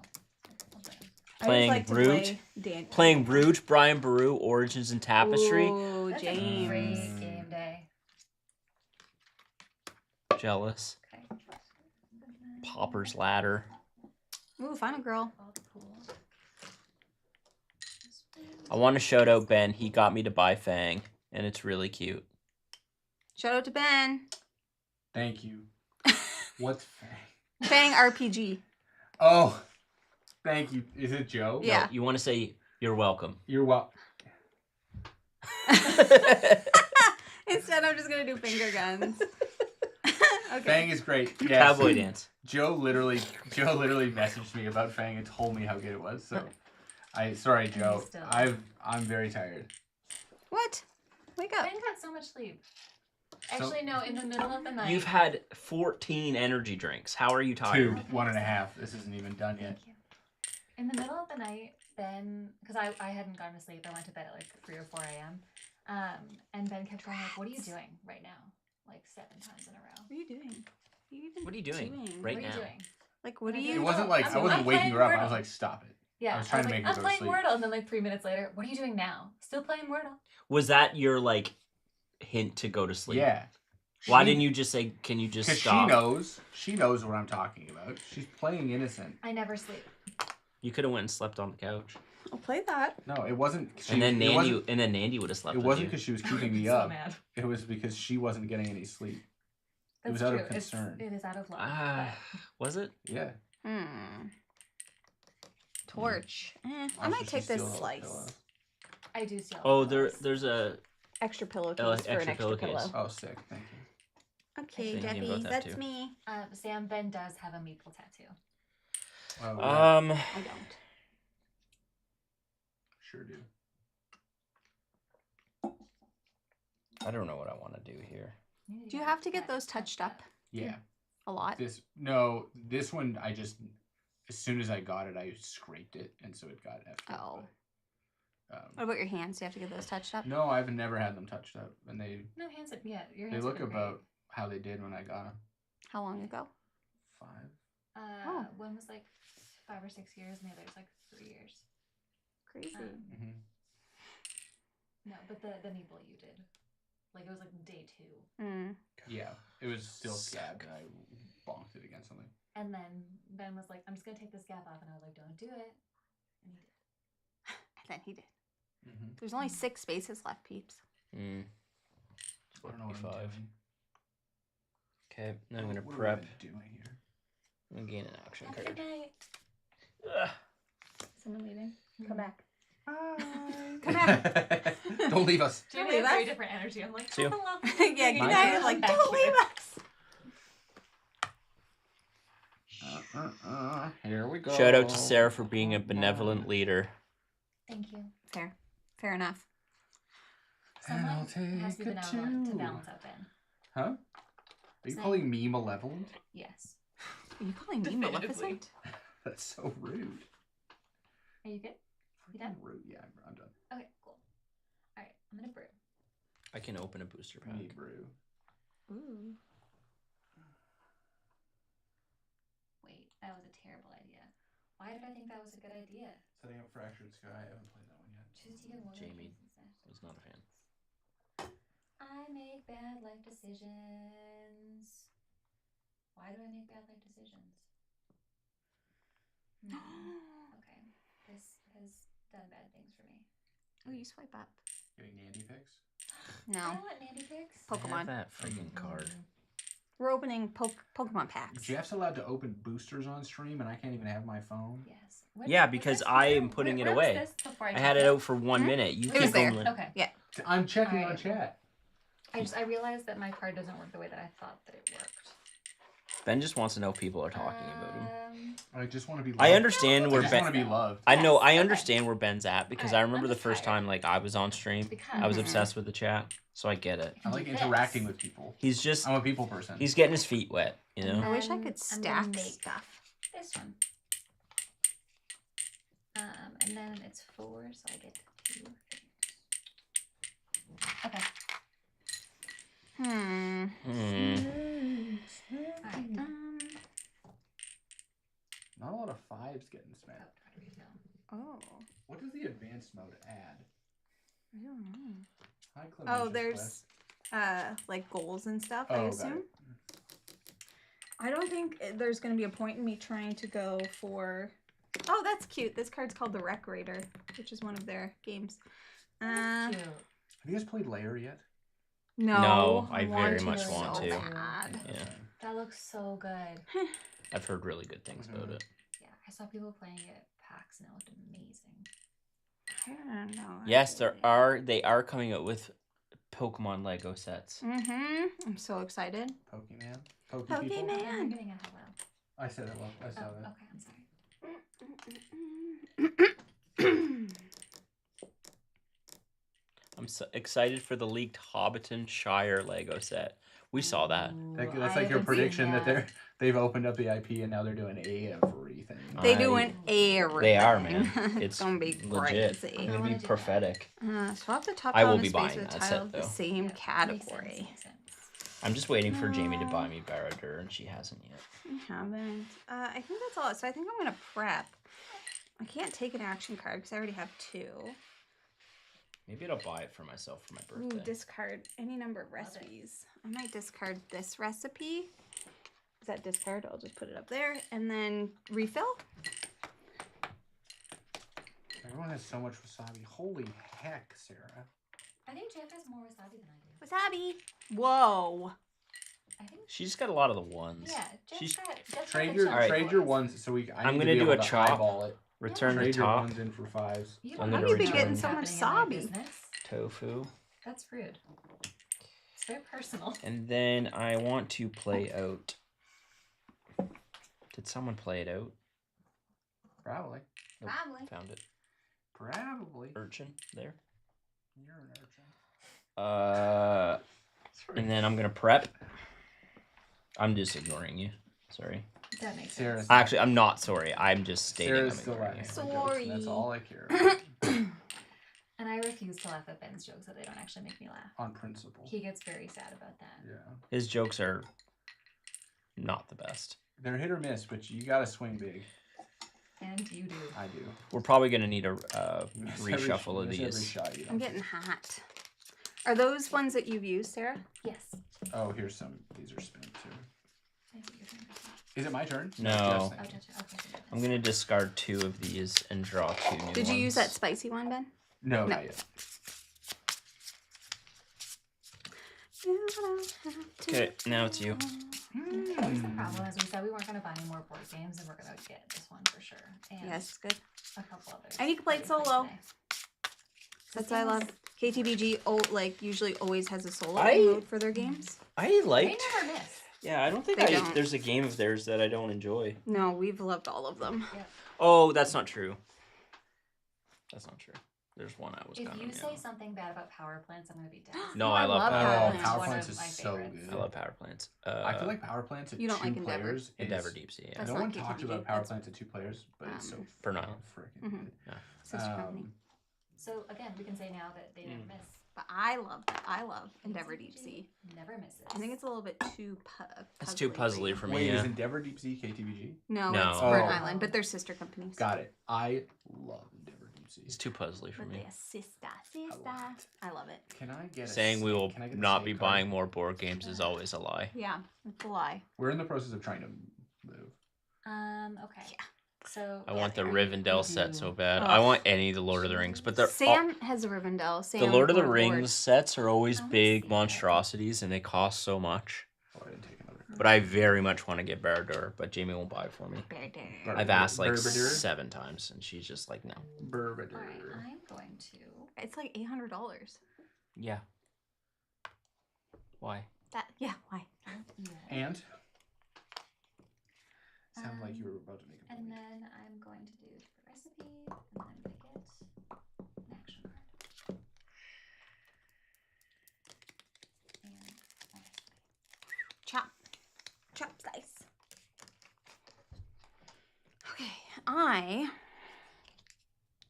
Okay. Playing like to Root. play Playing Root, Brian Baru, Origins and Tapestry. Ooh, That's a James. great game day. Jealous. Okay. Popper's Ladder. Ooh, Final Girl. All the pool. I want to shout out Ben. He got me to buy Fang, and it's really cute. Shout out to Ben. Thank you. What's Fang? Fang RPG. Oh, thank you. Is it Joe? Yeah. You want to say you're welcome. You're welcome. Instead, I'm just gonna do finger guns. Okay. Fang is great. Yes. Cowboy dance. Joe literally messaged me about Fang and told me how good it was. So, sorry, Joe. Still. I'm very tired. What? Wake up. Ben got so much sleep. Actually, no, in the middle of the night. You've had 14 energy drinks. How are you tired? 2, 1.5. This isn't even done yet. Thank you. In the middle of the night, Ben, because I hadn't gone to sleep, I went to bed at like 3 or 4 a.m. And Ben kept going like, "What are you doing right now?" Like 7 times in a row. What are you doing? What are you doing What right are now? you doing? Like, what are It you? It wasn't like I I'm wasn't waking playing her up. I Wordle. was like, stop it. Yeah, I was trying to make her I'm go to playing sleep. Wordle, and then like 3 minutes later, what are you doing now? Still playing Wordle? Was that your like hint to go to sleep? Yeah. Why didn't you just say, "Can you just Because stop"? she knows what I'm talking about. She's playing innocent. I never sleep. You could have went and slept on the couch, I'll play that. No, it wasn't. and then Nandy would have slept. It with wasn't you. because she was keeping me so up. mad. It was because she wasn't getting any sleep. That's was out of true. concern. It is out of love. Was it? Yeah. Torch. I Also, might she take this steals all the slice. pillows. but I do see all Oh, the pillows. there's a Extra pillowcase Oh, for an extra extra pillowcase. pillow. Oh, sick. Thank you. Okay, Thinking Jeffy, about that that's too. me. Sam, Ben does have a meeple tattoo. Oh, I don't. sure do. I don't know what I want to do here. Do you have to get those touched up Yeah. a lot? This one I just as soon as I got it I scraped it and so it got effed Oh. up. But, What about your hands? Do you have to get those touched up? no, I've never had them touched up, and they No, hands. Yeah, your hands. look are great. about how they did when I got them. How long ago? 5. Oh. One was like 5 or 6 years, and the other was like 3 years. Crazy. Mm-hmm. No, but the meeple you did, like it was like day 2, Yeah, it was still scabbed, and I bonked it against something. and then Ben was like, "I'm just gonna take the scab off," and I was like, "Don't do it," and he did. And then he did. Mm-hmm. There's only 6 spaces left, peeps. I don't know what I'm 45. doing. Okay, now I'm gonna What prep. Are we doing here? I'm gonna gain an action Have a card. good night. Ugh. Someone leaving? Come back. Come back. Don't leave us. Jamie leave had very us. different energy. I'm like, See you. hello. Yeah, good My night. turn? Like, Back don't here. leave us. Here we go. Shout out to Sarah for being a benevolent leader. Thank you. Fair. Fair enough. And I'll Someone has to be take a benevolent to 2. balance out Ben. Huh? Are you Same. calling me malevolent? Yes. Are you calling me Definitively. Maleficent? That's so rude. Are you good? You done? Rude. Yeah, I'm done. Okay, cool. All right, I'm gonna brew. I can open a booster pack. Me brew. Ooh. Wait, that was a terrible idea. Why did I think that was a good idea? Setting up Fractured Sky. I haven't played that one yet. Choose even one Jamie. instead. Was not a fan. I make bad life decisions. Why do I make bad life decisions? Okay, this has done bad things for me. Oh, you swipe up. Getting Nandy picks. I No. don't want Nandy pics. I have Pokemon. that freaking card. We're opening Pokemon packs. Jeff's allowed to open boosters on stream, and I can't even have my phone. Yes. Yeah, because I am putting it away. Was this before I had it out for 1 minute. You It was keep there. going. Okay. I'm checking on Alright. chat. I realized that my card doesn't work the way that I thought that it worked. Ben just wants to know if people are talking about him. I just want to be loved. I understand I where just Ben. want to be loved. I know. Yes, I okay. understand where Ben's at because I Alright, remember I'm the just first tired. time like I was on stream. Because I was obsessed with the chat, so I get it. I like This. interacting with people. He's just I'm a people person. he's getting his feet wet, you know. I wish I I'm could gonna stack make stuff. this one. And then it's 4, so I get 2. Okay. Hmm. Alright. Not a lot of 5s getting spent. Oh, try to refill. Oh. What does the advanced mode add? I don't know. Hi, Oh, Clementia's there's Quest. like goals and stuff, Oh, I got assume. it. I don't think there's going to be a point in me trying to go for... Oh, that's cute. This card's called the Wreck Raider, which is one of their games. That's cute. Have you guys played Lair yet? No, I want very to much so want to. bad. Yeah. That looks so good. I've heard really good things about it. Yeah, I saw people playing it at PAX and it looked amazing. I don't know. Yes, they are coming out with Pokemon Lego sets. Mm-hmm. I'm so excited. Pokemon? Pokemon. People? I'm getting a hello. I said hello. I saw Oh, that. okay, I'm sorry. I'm so excited for the leaked Hobbiton Shire Lego set. We saw that. That's like your prediction that they've opened up the IP and now they're doing everything. They doing everything. They are, man. It's gonna be legit. crazy. It's gonna be prophetic. Swap the top I will tile be and space buying with that tile set, of the though. same Makes category. sense, makes sense. I'm just waiting for Jamie to buy me Baradur, and she hasn't yet. I haven't. I think that's all. So I think I'm gonna prep. I can't take an action card because I already have 2. Maybe I'll buy it for myself for my Ooh, birthday. discard any number of recipes. I might discard this recipe. Is that discard? I'll just put it up there and then refill. Everyone has so much wasabi. Holy heck, Sarah. I think Jeff has more wasabi than I do. Wasabi. Whoa. I think. She's got a lot of the ones. Yeah, She's Jeff's Trade got your the chunky trade your ones. ones so we. I'm need gonna to be do able a to chop. eyeball it. Return the Trade your top ones in for 5s. You I'm don't gonna know be return getting so much happening in my wasabi. business. tofu. That's rude. It's very personal. And then I want to play out. Did someone play it out? Probably. Nope, Probably. found it. Probably. Urchin there. You're an urchin. And then I'm gonna prep. I'm just ignoring you. Sorry. That makes Sarah's sense. Actually, I'm not sorry. I'm just stating Sarah's I'm still ignoring you. laughing at my jokes, and that's Sorry. all I care about. And I refuse to laugh at Ben's jokes so they don't actually make me laugh. On principle. He gets very sad about that. Yeah. His jokes are not the best. They're hit or miss, but you gotta swing big. And you do. I do. We're probably gonna need a Miss every- reshuffle of miss every these. shot you I'm don't getting hot. Are those ones that you've used, Sarah? Yes. Oh, here's some. These are spent too. I think you're doing better. Is it my turn? No. Yes, Oh, thank you. gotcha. Okay. I'm gonna discard 2 of these and draw 2 new ones. Did you use that spicy one, Ben? No, No. not yet. Okay, now it's you. That was the problem is we said we weren't going to buy any more board games and we're going to get this one for sure. And Yes, it's good. a couple others. And you can play it that we solo. today. That's what I love. KTBG usually always has a solo I- mode for their games. I They liked. never miss. Yeah, I don't think They don't. there's a game of theirs that I don't enjoy. No, we've loved all of them. Oh, that's not true. That's not true. There's one I was If kind you of. say something bad about power plants, I'm going to be dead. No, Oh, I love Power Power Plants. Power One Plants of is my so favorites. good. I love Power Plants. I feel like Power Plants at you don't 2 like Endeavor. players. Endeavor is- Deep Sea. Yeah. That's no not one talks KTBG, about Power that's- Plants at 2 players, but it's so For now. freaking Mhm. good. Sister company. So again, we can say now that they never miss. But I love that. I love Endeavor Deep Sea. Never misses. I think it's a little bit too It's too puzzly for me. Wait, is Yeah. Endeavor Deep Sea KTBG? No, No. it's Burnt Oh. Island, but they're sister companies. Got it. I love Endeavor Deep Sea. It's too puzzly for But me. they're sister. love it. I love it. Can I get Saying we will can I get a not snake be card? buying more board games is always a lie. Yeah, it's a lie. We're in the process of trying to move. Okay. So I want the are you- Rivendell set so bad. Oh. I want any of the Lord of the Rings, but they're Sam has a Rivendell. Sam the Lord of the Lord. Rings sets are always I wanna big see it. monstrosities and they cost so much. Oh, I didn't take another card. But I very much want to get Baradur, but Jamie won't buy it for me. Bear. I've asked like Burbadur? 7 times and she's just like, no. Burbadur. All right, I'm going to. It's like $800. Yeah. Why? Why? And? Sounded like you were about to make a And point. then I'm going to do the recipe, and then I'm going to get an action card. And my recipe. Chop. Chop dice. Okay, I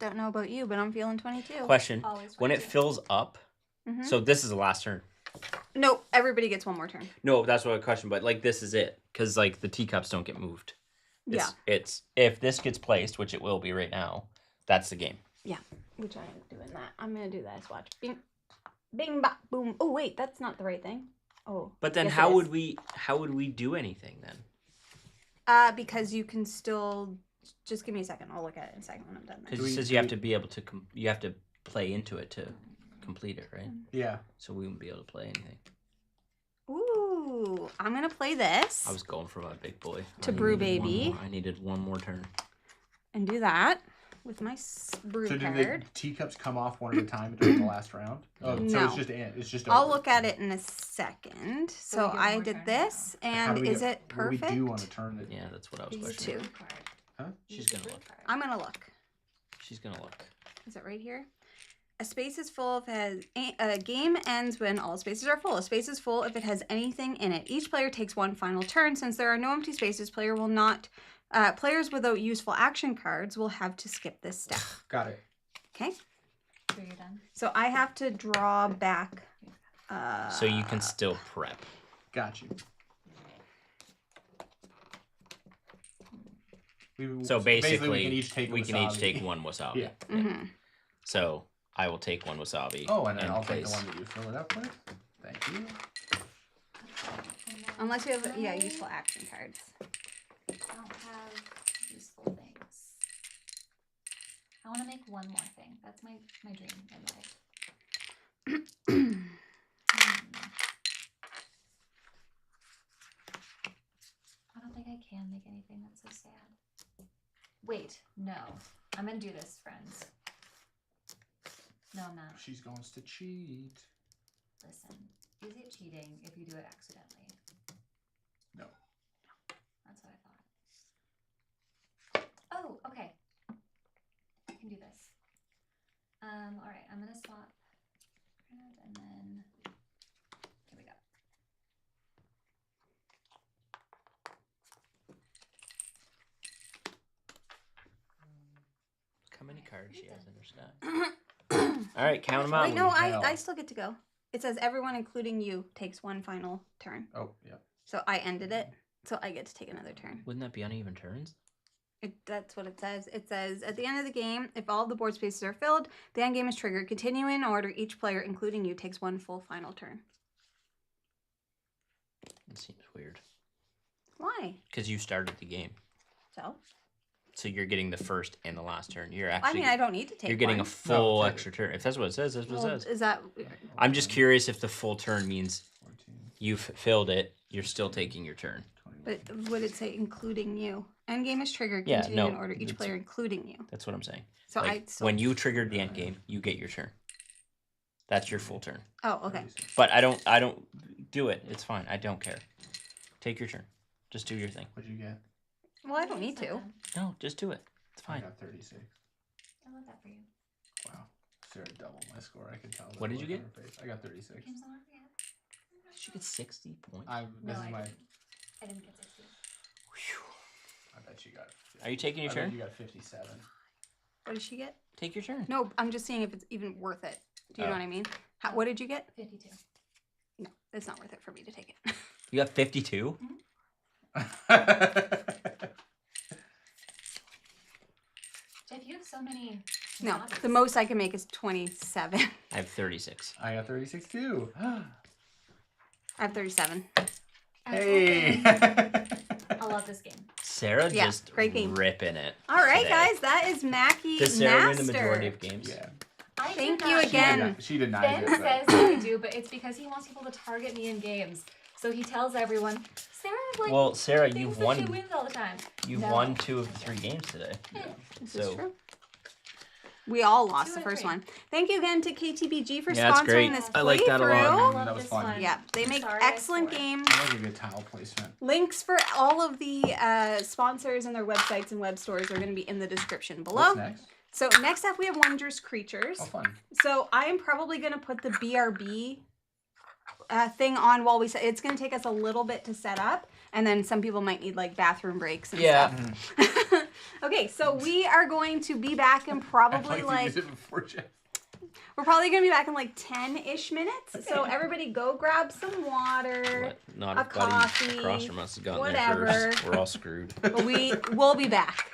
don't know about you, but I'm feeling 22. Question. Always When it 22. fills up, Mhm. so this is the last turn. Nope, everybody gets one more turn. No, that's what I question, but like this is it. Because like the teacups don't get moved. It's if this gets placed, which it will be right now, That's the game. Yeah, which I am doing that. I'm gonna do this. Watch. Bing, bing, bop, boom. Oh wait, that's not the right thing. Oh. But then yes, how it would is. we do anything then? Because you can still. Just give me a second. I'll look at it in a second when I'm done. Because it says you have to be able to you have to play into it to complete it, right? Yeah. So we wouldn't be able to play anything. Ooh, I'm gonna play this. I was going for my big boy. To I brew needed one baby. more- I needed one more turn. And do that with my brew So did card. the teacups come off one at a time during the last round? Oh, so No. it's just I'll over. look at it in a second. So we get I more did turns this, How and do we is get- it perfect? What do we do on a turn that... Yeah, that's what I was Use questioning. two. the card. Huh? She's Use the gonna blue look. card. I'm gonna look. She's gonna look. Is it right here? A space is full if it has a game ends when all spaces are full. A space is full if it has anything in it. Each player takes one final turn. Since there are no empty spaces, players without useful action cards will have to skip this step. Got it. Okay. So you're done. So I have to draw back. So you can still prep. Got you. So basically, we can each take wasabi. one wasabi. Yeah. Mhm. So I will take one wasabi. Oh, and then I'll take place. the one that you fill it up with. Thank you. Unless you have useful action cards. I don't have useful things. I want to make one more thing. That's my dream in life. I don't think I can make anything that's so sad. Wait, no. I'm gonna do this, friends. No, I'm not. She's going to cheat. Listen, is it cheating if you do it accidentally? No. That's what I thought. Oh, okay. I can do this. All right, I'm gonna swap red and then here we go. Look how many cards she has in her stack. All right, count them out. Wait, no, hell. I still get to go. It says everyone, including you, takes one final turn. Oh, yeah. So I ended it. So I get to take another turn. Wouldn't that be uneven turns? That's what it says. It says, at the end of the game, if all the board spaces are filled, the end game is triggered. Continue in order. Each player, including you, takes one full final turn. It seems weird. Why? Because you started the game. So? So you're getting the first and the last turn. You're I actually mean, I don't need to take you're getting one. a full No, extra turn. If that's what it says, that's what Well, it says. is that... I'm just curious if the full turn means 14, you've filled it, you're still taking your turn. 21. But would it say including you? End game is triggered. Yeah, Continue in no, order. Each it's- player, including you. That's what I'm saying. So Like, I still... when you triggered the end game, you get your turn. That's your full turn. Oh, okay. 36. But I don't do it. It's fine. I don't care. Take your turn. Just do your thing. What'd you get? Well, I don't need to. No, just do it. It's I fine. got 36. I love that for you. Wow. Sarah doubled my score. I can tell. that What did you look get? on her face. I got 36. Game's not over yet. She gets 60 points. This No, is I my... didn't. I didn't get 60. I bet you got... Are you taking your I bet turn? you got 57. What did she get? Take your turn. No, I'm just seeing if it's even worth it. Do you know Oh. what I mean? What did you get? 52. No, it's not worth it for me to take it. You got 52? Jeff, you have so many. No, hobbies. the most I can make is 27. I have 36. I got 36 too. I have 37. I was Hey! hoping- I love this game. Sarah Yeah, just great game. ripping it. All right, today. guys, that is Maki Does Sarah Master. win the majority of games? Yeah. I Thank did you not- again. She denies Ben it. says But... that I do, but it's because he wants people to target me in games. So he tells everyone, Sarah, like, Well, Sarah, thinks you've that won. she wins all the time. You've No. won 2 of the 3 games today. This So- is true. We all lost 2 the out of first 3. one. Thank you again to KTBG for Yeah, that's sponsoring great. this playthrough. I like that a lot. I love That was this fun. one. Yeah, they make Sorry, I excellent swore. games. That was a good tile placement. Links for all of the sponsors and their websites and web stores are going to be in the description below. What's next? So next up we have Wondrous Creatures. Oh, fun. So I am probably going to put the BRB thing on while we set. It's going to take us a little bit to set up, and then some people might need like bathroom breaks and Yeah. stuff. Okay, so we are going to be back in probably I'd like to like use it before Jeff. we're probably going to be back in like 10-ish minutes. So everybody go grab some water. What? Not A if buddy coffee, across from us has gotten whatever. there first. We're all screwed. But we will be back.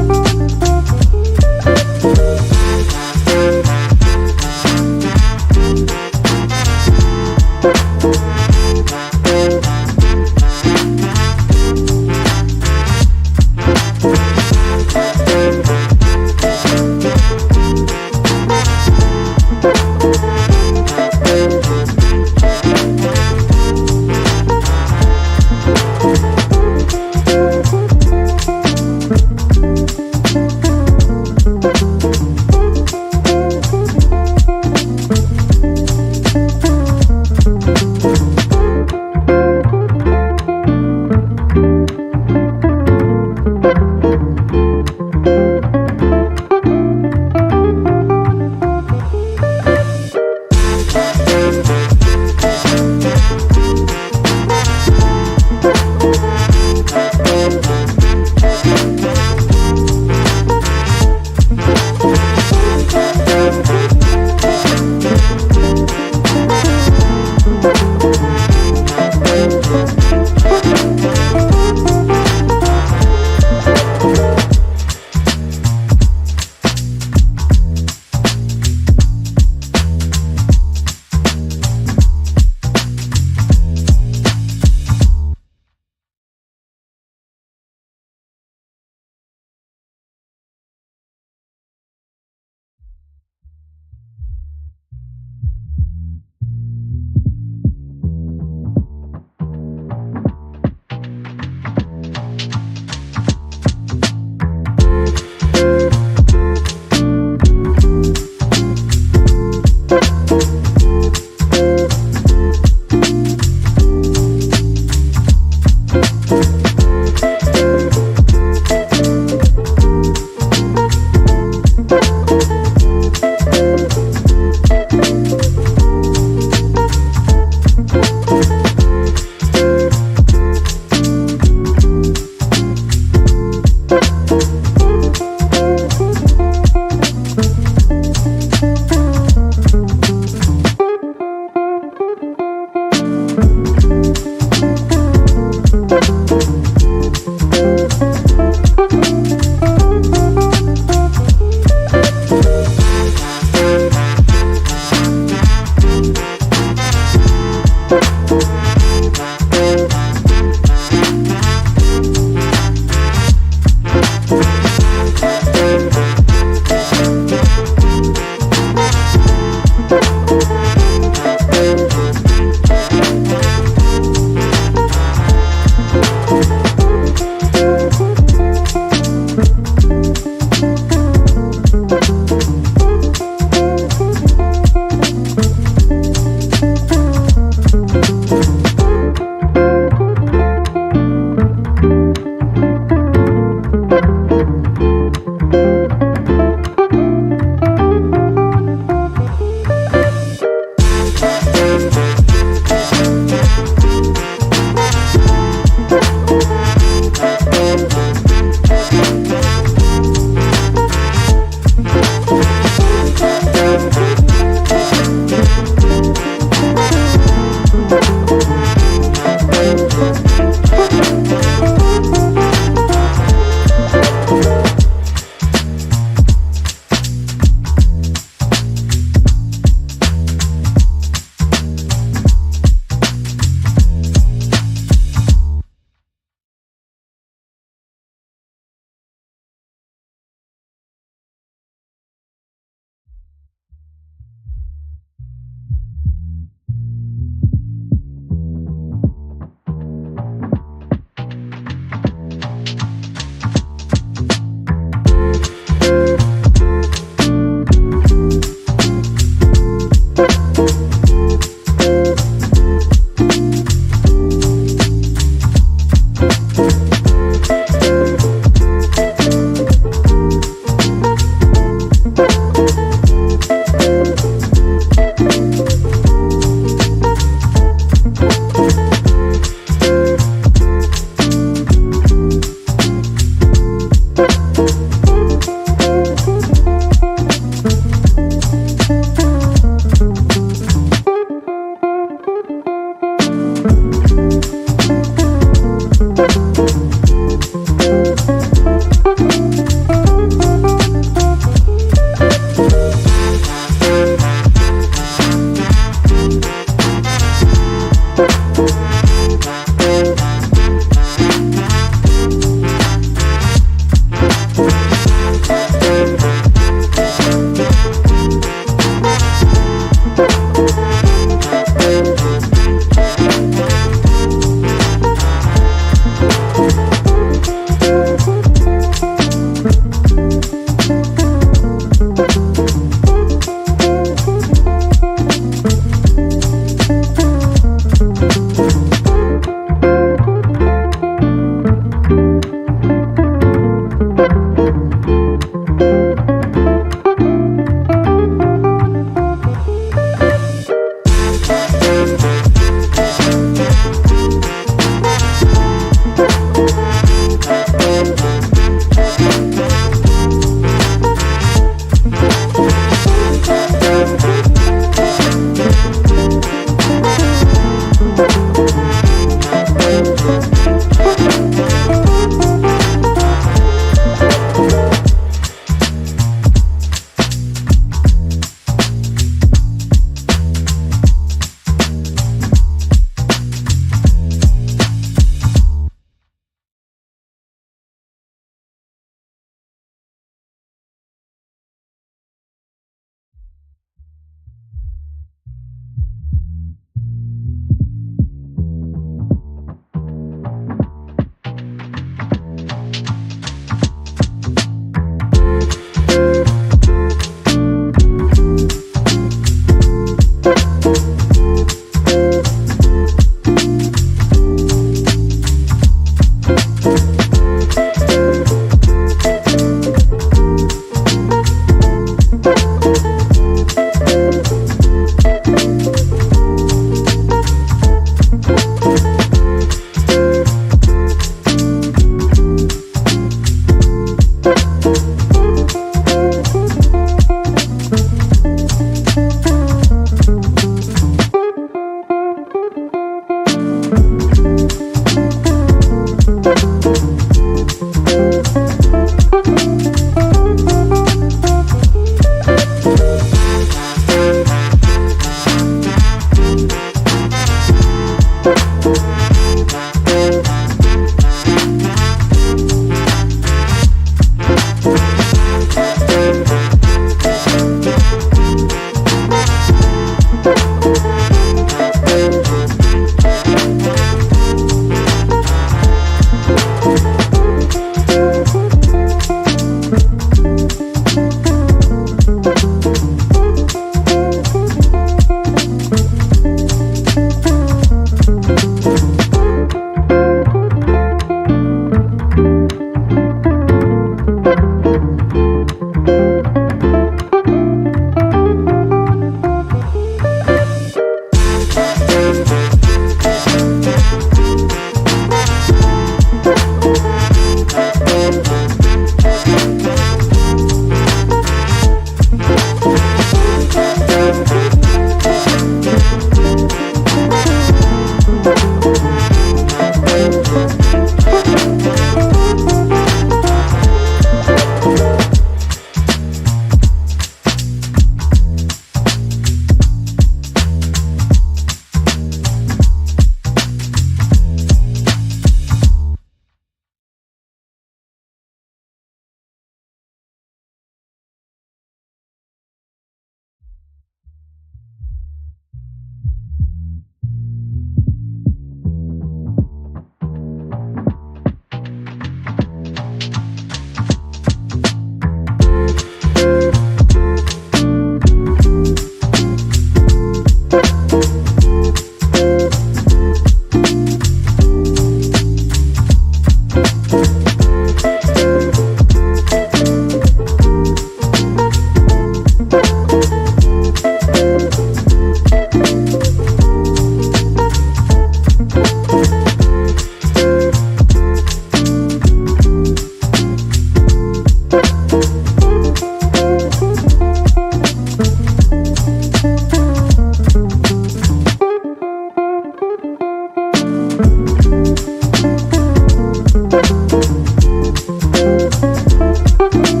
Hello,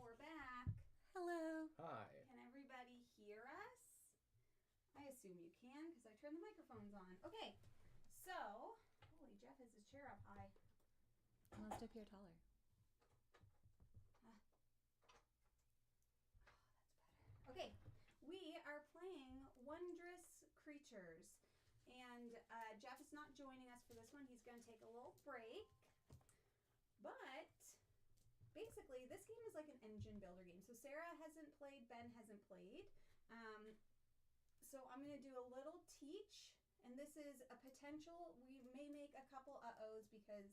we're back. Hello. Hi. Can everybody hear us? I assume you can because I turned the microphones on. Okay, so, holy, Jeff has his chair up high. I'll have to appear taller. Okay, we are playing Wondrous Creatures, and Jeff is not joining us for this one. He's going to take a little break, but basically this game is like an engine builder game. So Sarah hasn't played, Ben hasn't played. So I'm going to do a little teach, and this is a potential. We may make a couple uh-ohs because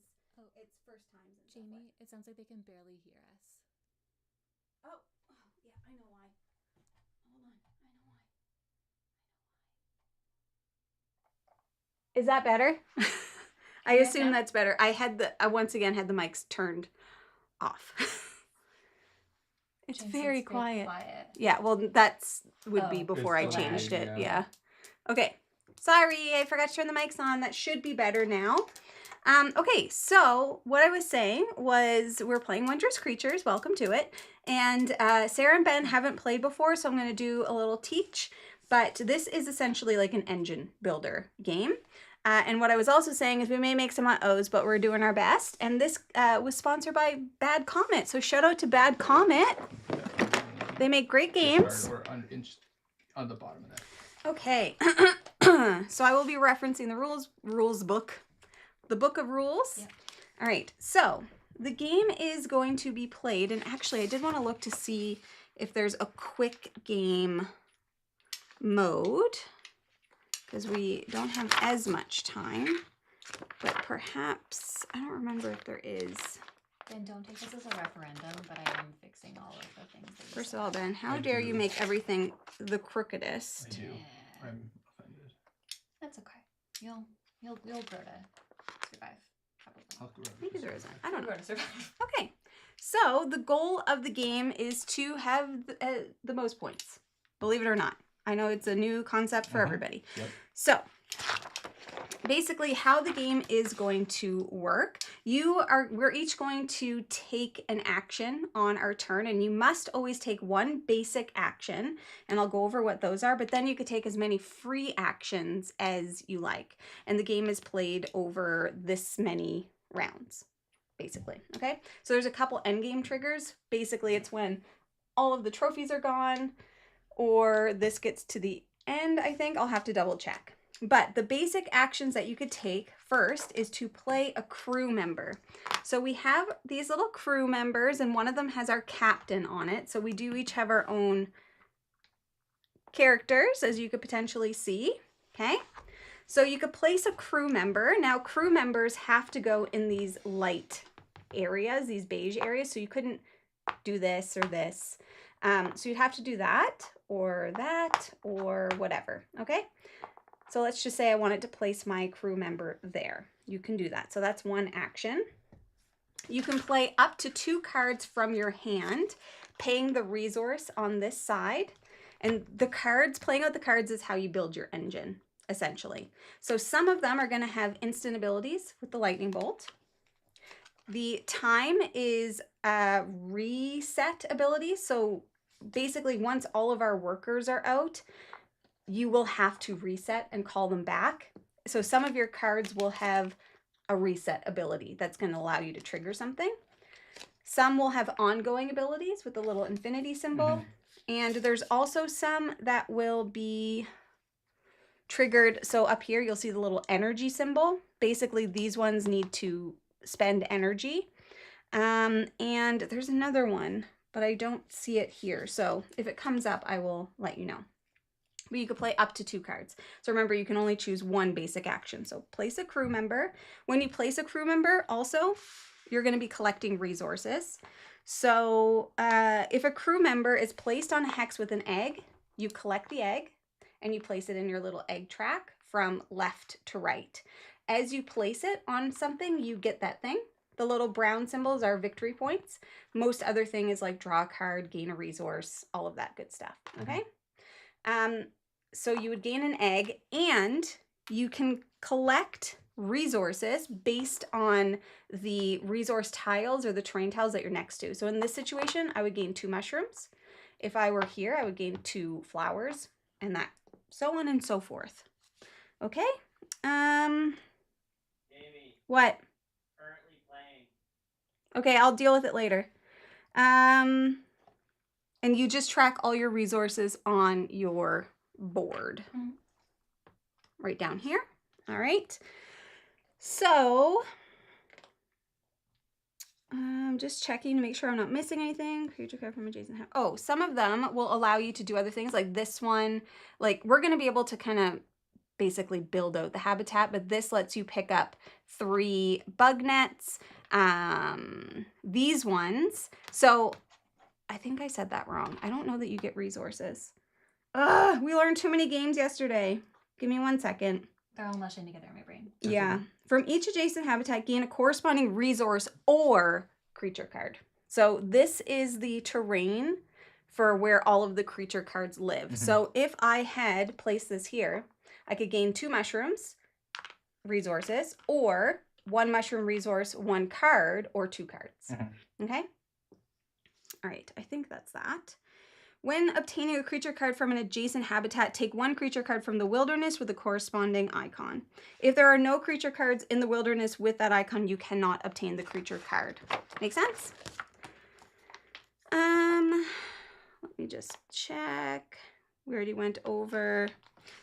it's first times and stuff. Jamie, it sounds like they can barely hear us. Oh, yeah, I know why. Hold on, I know why. Is that better? I assume that's better. I once again had the mics turned off. It's very quiet. Yeah, well, would be before I changed it. Yeah. Okay. Sorry, I forgot to turn the mics on. That should be better now. Okay, so what I was saying was we're playing Wondrous Creatures. Welcome to it. And Sarah and Ben haven't played before, so I'm going to do a little teach. But this is essentially like an engine builder game. And what I was also saying is we may make some O's, but we're doing our best. And this was sponsored by Bad Comet. So shout out to Bad Comet. They make great games. We're on the bottom of that. Okay. So I will be referencing the rules book. The book of rules. Yep. All right. So the game is going to be played. And actually, I did want to look to see if there's a quick game mode, because we don't have as much time, but perhaps, I don't remember if there is. Ben, don't take this as a referendum, but I am fixing all of the things that you First said. of all, Ben, how I dare do. you make everything the crookedest? I do. Yeah. I'm offended. That's okay. You'll grow to survive. Probably. I'll go Maybe there isn't. I don't know. Grow to survive. Okay. So the goal of the game is to have the most points. Believe it or not. I know it's a new concept for everybody. Yep. So basically how the game is going to work, we're each going to take an action on our turn, and you must always take one basic action, and I'll go over what those are, but then you could take as many free actions as you like. And the game is played over this many rounds, basically. Okay, so there's a couple end game triggers. Basically it's when all of the trophies are gone, or this gets to the end. I think I'll have to double check. But the basic actions that you could take first is to play a crew member. So we have these little crew members, and one of them has our captain on it. So we do each have our own characters, as you could potentially see. Okay, so you could place a crew member. Now crew members have to go in these light areas, these beige areas, so you couldn't do this or this. So you'd have to do that or whatever. Okay, so let's just say I wanted to place my crew member there. You can do that. So that's one action. You can play up to 2 cards from your hand, paying the resource on this side. And the cards, playing out the cards is how you build your engine, essentially. So some of them are going to have instant abilities with the lightning bolt. The time is reset abilities. So basically once all of our workers are out, you will have to reset and call them back. So some of your cards will have a reset ability that's going to allow you to trigger something. Some will have ongoing abilities with the little infinity symbol. And there's also some that will be triggered. So up here, you'll see the little energy symbol. Basically, these ones need to spend energy. And there's another one, but I don't see it here. So if it comes up, I will let you know. But you could play up to 2 cards. So remember, you can only choose one basic action. So place a crew member. When you place a crew member, also, you're going to be collecting resources. So if a crew member is placed on a hex with an egg, you collect the egg and you place it in your little egg track from left to right. As you place it on something, you get that thing. The little brown symbols are victory points. Most other thing is like draw a card, gain a resource, all of that good stuff. Okay. So you would gain an egg, and you can collect resources based on the resource tiles or the terrain tiles that you're next to. So in this situation, I would gain 2 mushrooms. If I were here, I would gain 2 flowers, and that, so on and so forth. Okay. Gamey, What? currently playing. Okay, I'll deal with it later. And you just track all your resources on your board. Right down here. All right. So, I'm just checking to make sure I'm not missing anything. Creature card from adjacent house. Oh, some of them will allow you to do other things, like this one. Like, we're going to be able to kind of basically build out the habitat, but this lets you pick up 3 bug nets. These ones. So, I think I said that wrong. I don't know that you get resources. Ugh, we learned too many games yesterday. Give me 1 second. They're all mushing together in my brain. Yeah. From each adjacent habitat, gain a corresponding resource or creature card. So this is the terrain for where all of the creature cards live. So if I had placed this here, I could gain 2 mushrooms resources, or 1 mushroom resource, 1 card, or 2 cards. Okay? All right, I think that's that. When obtaining a creature card from an adjacent habitat, take 1 creature card from the wilderness with a corresponding icon. If there are no creature cards in the wilderness with that icon, you cannot obtain the creature card. Make sense? Let me just check. We already went over.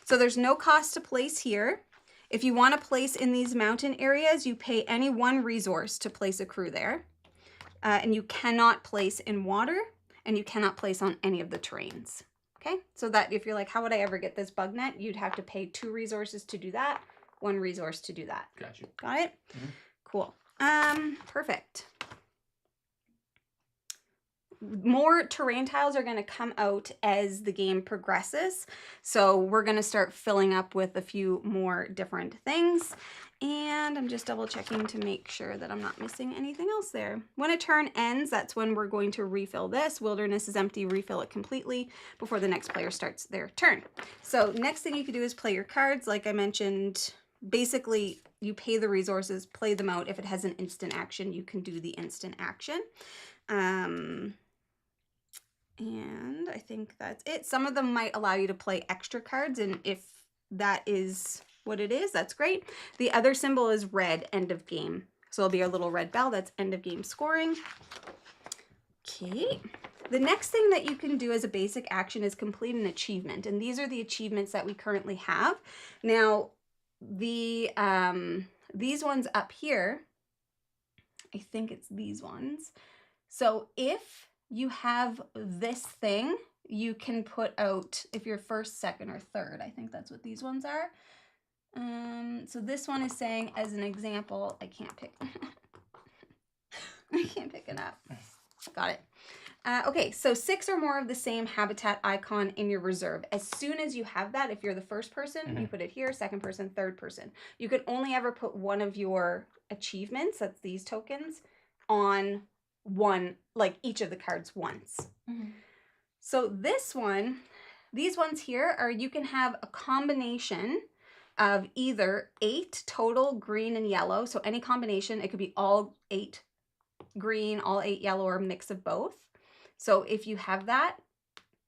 So there's no cost to place here. If you want to place in these mountain areas, you pay any 1 resource to place a crew there. And you cannot place in water, and you cannot place on any of the terrains. Okay, so that if you're like, how would I ever get this bug net? You'd have to pay 2 resources to do that, 1 resource to do that. Got you. Got it? Cool. Perfect. More terrain tiles are going to come out as the game progresses. So we're going to start filling up with a few more different things. And I'm just double checking to make sure that I'm not missing anything else there. When a turn ends, that's when we're going to refill this. Wilderness is empty, refill it completely before the next player starts their turn. So next thing you can do is play your cards. Like I mentioned, basically you pay the resources, play them out. If it has an instant action, you can do the instant action. And I think that's it. Some of them might allow you to play extra cards, and if that is what it is, that's great. The other symbol is red, end of game. So it'll be a little red bell, that's end of game scoring. Okay. The next thing that you can do as a basic action is complete an achievement, and these are the achievements that we currently have. Now, these ones up here, I think it's these ones. So if you have this thing, you can put out, if you're first, second, or third, I think that's what these ones are. So this one is saying, as an example, I can't pick it up. Got it. Okay, so 6 or more of the same habitat icon in your reserve. As soon as you have that, if you're the first person, you put it here, second person, third person. You could only ever put one of your achievements, that's these tokens, on one, like each of the cards once. So this one, these ones here are, you can have a combination of either 8 total green and yellow. So any combination, it could be all 8 green, all 8 yellow, or a mix of both. So if you have that,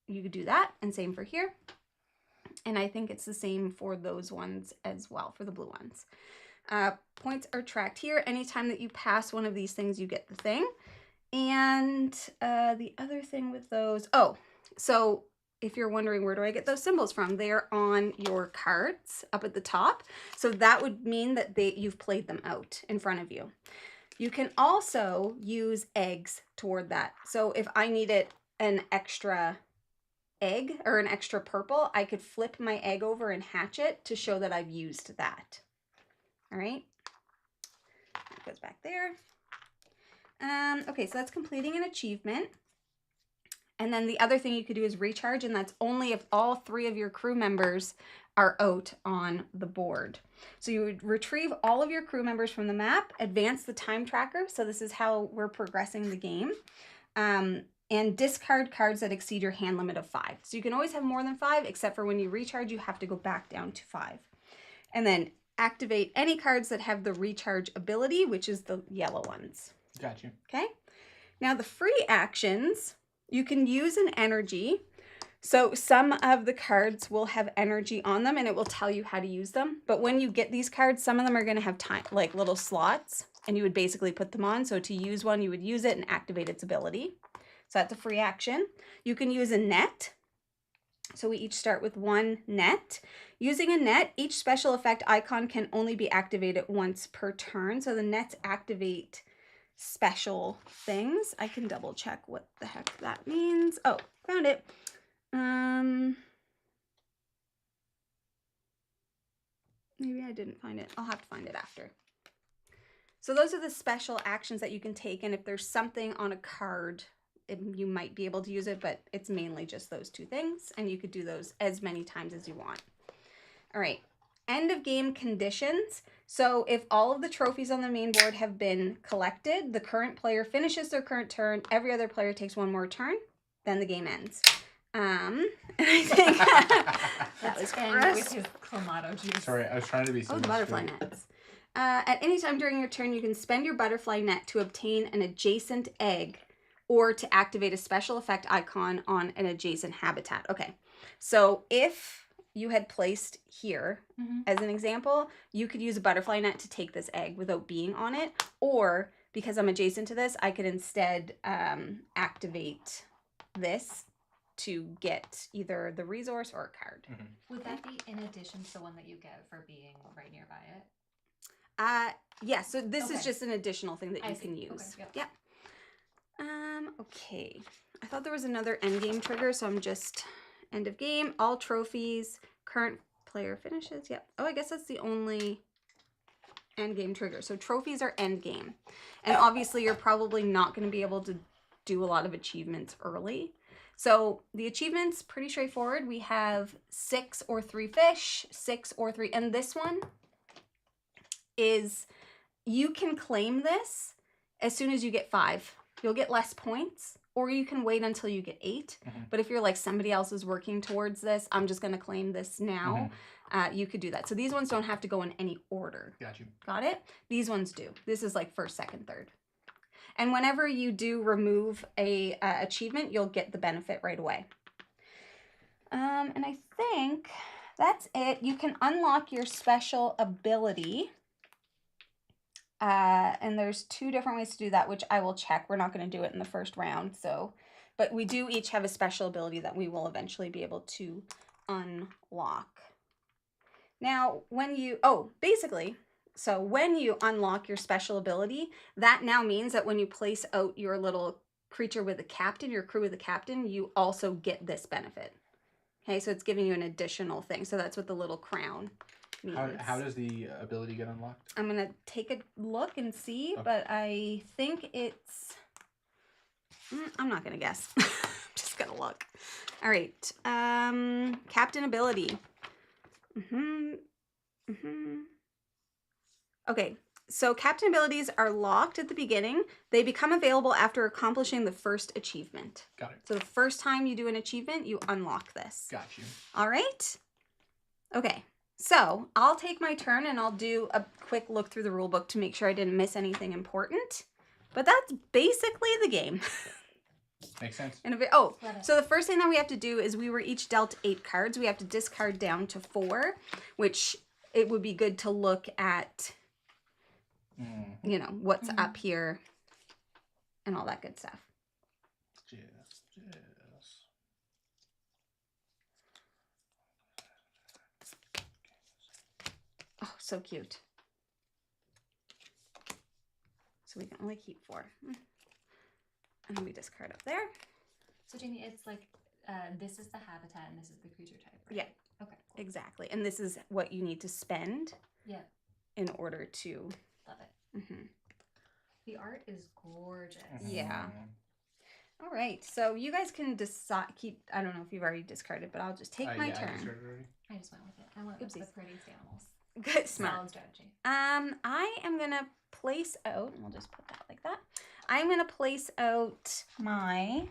you could do that, and same for here. And I think it's the same for those ones as well, for the blue ones. Points are tracked here. Anytime that you pass one of these things, you get the thing. And the other thing with those, so if you're wondering where do I get those symbols from, they're on your cards up at the top. So that would mean that you've played them out in front of you. You can also use eggs toward that. So if I needed an extra egg or an extra purple, I could flip my egg over and hatch it to show that I've used that. All right. That goes back there. Okay, so that's completing an achievement. And then the other thing you could do is recharge, and that's only if all 3 of your crew members are out on the board. So you would retrieve all of your crew members from the map, advance the time tracker, so this is how we're progressing the game, and discard cards that exceed your hand limit of 5. So you can always have more than 5, except for when you recharge, you have to go back down to 5. And then activate any cards that have the recharge ability, which is the yellow ones. Gotcha. Okay? Now the free actions, you can use an energy. So some of the cards will have energy on them and it will tell you how to use them. But when you get these cards, some of them are going to have time, like little slots, and you would basically put them on. So to use one, you would use it and activate its ability. So that's a free action. You can use a net. So we each start with 1 net. Using a net, each special effect icon can only be activated once per turn. So the nets activate special things. I can double check what the heck that means. Oh, found it. Maybe I didn't find it. I'll have to find it after. So those are the special actions that you can take, and if there's something on a card, you might be able to use it, but it's mainly just those 2 things, and you could do those as many times as you want. All right. End of game conditions. So if all of the trophies on the main board have been collected, the current player finishes their current turn, every other player takes 1 more turn, then the game ends. And I think that was gross. With his clamato juice. Sorry, I was trying to be so Oh, the butterfly nets. At any time during your turn, you can spend your butterfly net to obtain an adjacent egg or to activate a special effect icon on an adjacent habitat. Okay, so if you had placed here, as an example, you could use a butterfly net to take this egg without being on it, or because I'm adjacent to this, I could instead activate this to get either the resource or a card. Would that be in addition to the one that you get for being right nearby it? Yeah, so this is Okay. just an additional thing that you can use. Okay, yep. Yeah. Okay. I thought there was another end game trigger, so I'm just end of game, all trophies, current player finishes. Yep. Oh, I guess that's the only end game trigger. So trophies are end game. And obviously you're probably not going to be able to do a lot of achievements early. So the achievements, pretty straightforward. We have 6 or 3 fish, 6 or 3, and this one is, you can claim this as soon as you get 5. You'll get less points, or you can wait until you get 8. But if you're like, somebody else is working towards this, I'm just going to claim this now, you could do that. So these ones don't have to go in any order. Got you. Got it? These ones do. This is like 1st, 2nd, 3rd. And whenever you do remove a achievement, you'll get the benefit right away. And I think that's it. You can unlock your special ability. And there's 2 different ways to do that, which I will check. We're not going to do it in the first round. But we do each have a special ability that we will eventually be able to unlock. Now, when you unlock your special ability, that now means that when you place out your little creature with a captain, your crew with a captain, you also get this benefit. Okay, so it's giving you an additional thing. So that's what the little crown means. How does the ability get unlocked? I'm going to take a look and see, Okay. but I think it's... I'm not going to guess. I'm just going to look. All right. Captain ability. Okay, so captain abilities are locked at the beginning. They become available after accomplishing the first achievement. Got it. So the first time you do an achievement, you unlock this. Got you. All right? Okay, so I'll take my turn and I'll do a quick look through the rule book to make sure I didn't miss anything important. But that's basically the game. Makes sense. So the first thing that we have to do is we were each dealt 8 cards. We have to discard down to 4, which it would be good to look at, you know, what's up here and all that good stuff. Yes. Oh, so cute. So we can only keep 4. And then we discard up there. So Jamie, it's like this is the habitat and this is the creature type, right? Yeah. Okay. Cool. Exactly. And this is what you need to spend Yeah. in order to... Love it. The art is gorgeous. Yeah. All right. So you guys can decide. I don't know if you've already discarded, but I'll just take my I turn. discarded already. I just went with it. I went with the Oopsies. prettiest animals. Good, smart. Solid strategy. I am gonna place out, and we'll just put that like that. I'm gonna place out my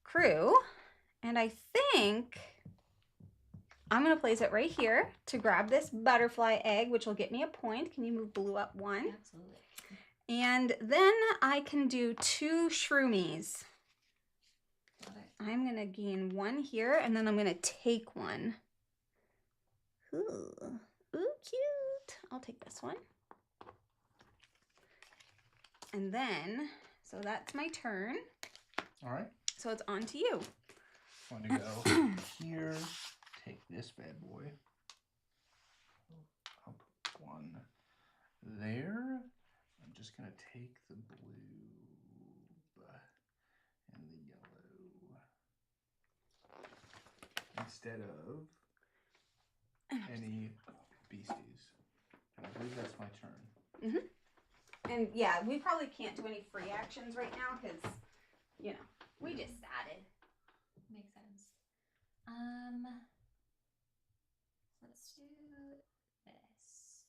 crew, and I think I'm gonna place it right here to grab this butterfly egg, which will get me a point. Can you move blue up 1? Absolutely. And then I can do 2 shroomies. Love it. I'm gonna gain 1 here, and then I'm gonna take 1. Ooh, cute. I'll take this one. And then, so that's my turn. All right. So it's on to you. I'm going to go here. Take this bad boy. I'll put 1 there. I'm just going to take the blue and the yellow instead of any beasties. And I believe that's my turn. And yeah, we probably can't do any free actions right now because, you know, we just started. Makes sense. Let's do this.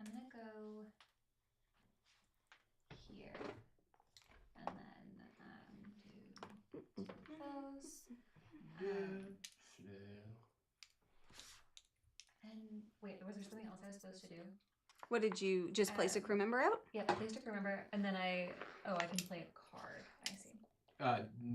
I'm gonna go here, and then do those. And wait, was there something else I was supposed to do? What did you just place a crew member out? Yeah, I placed a crew member, and then I can play a card. I see.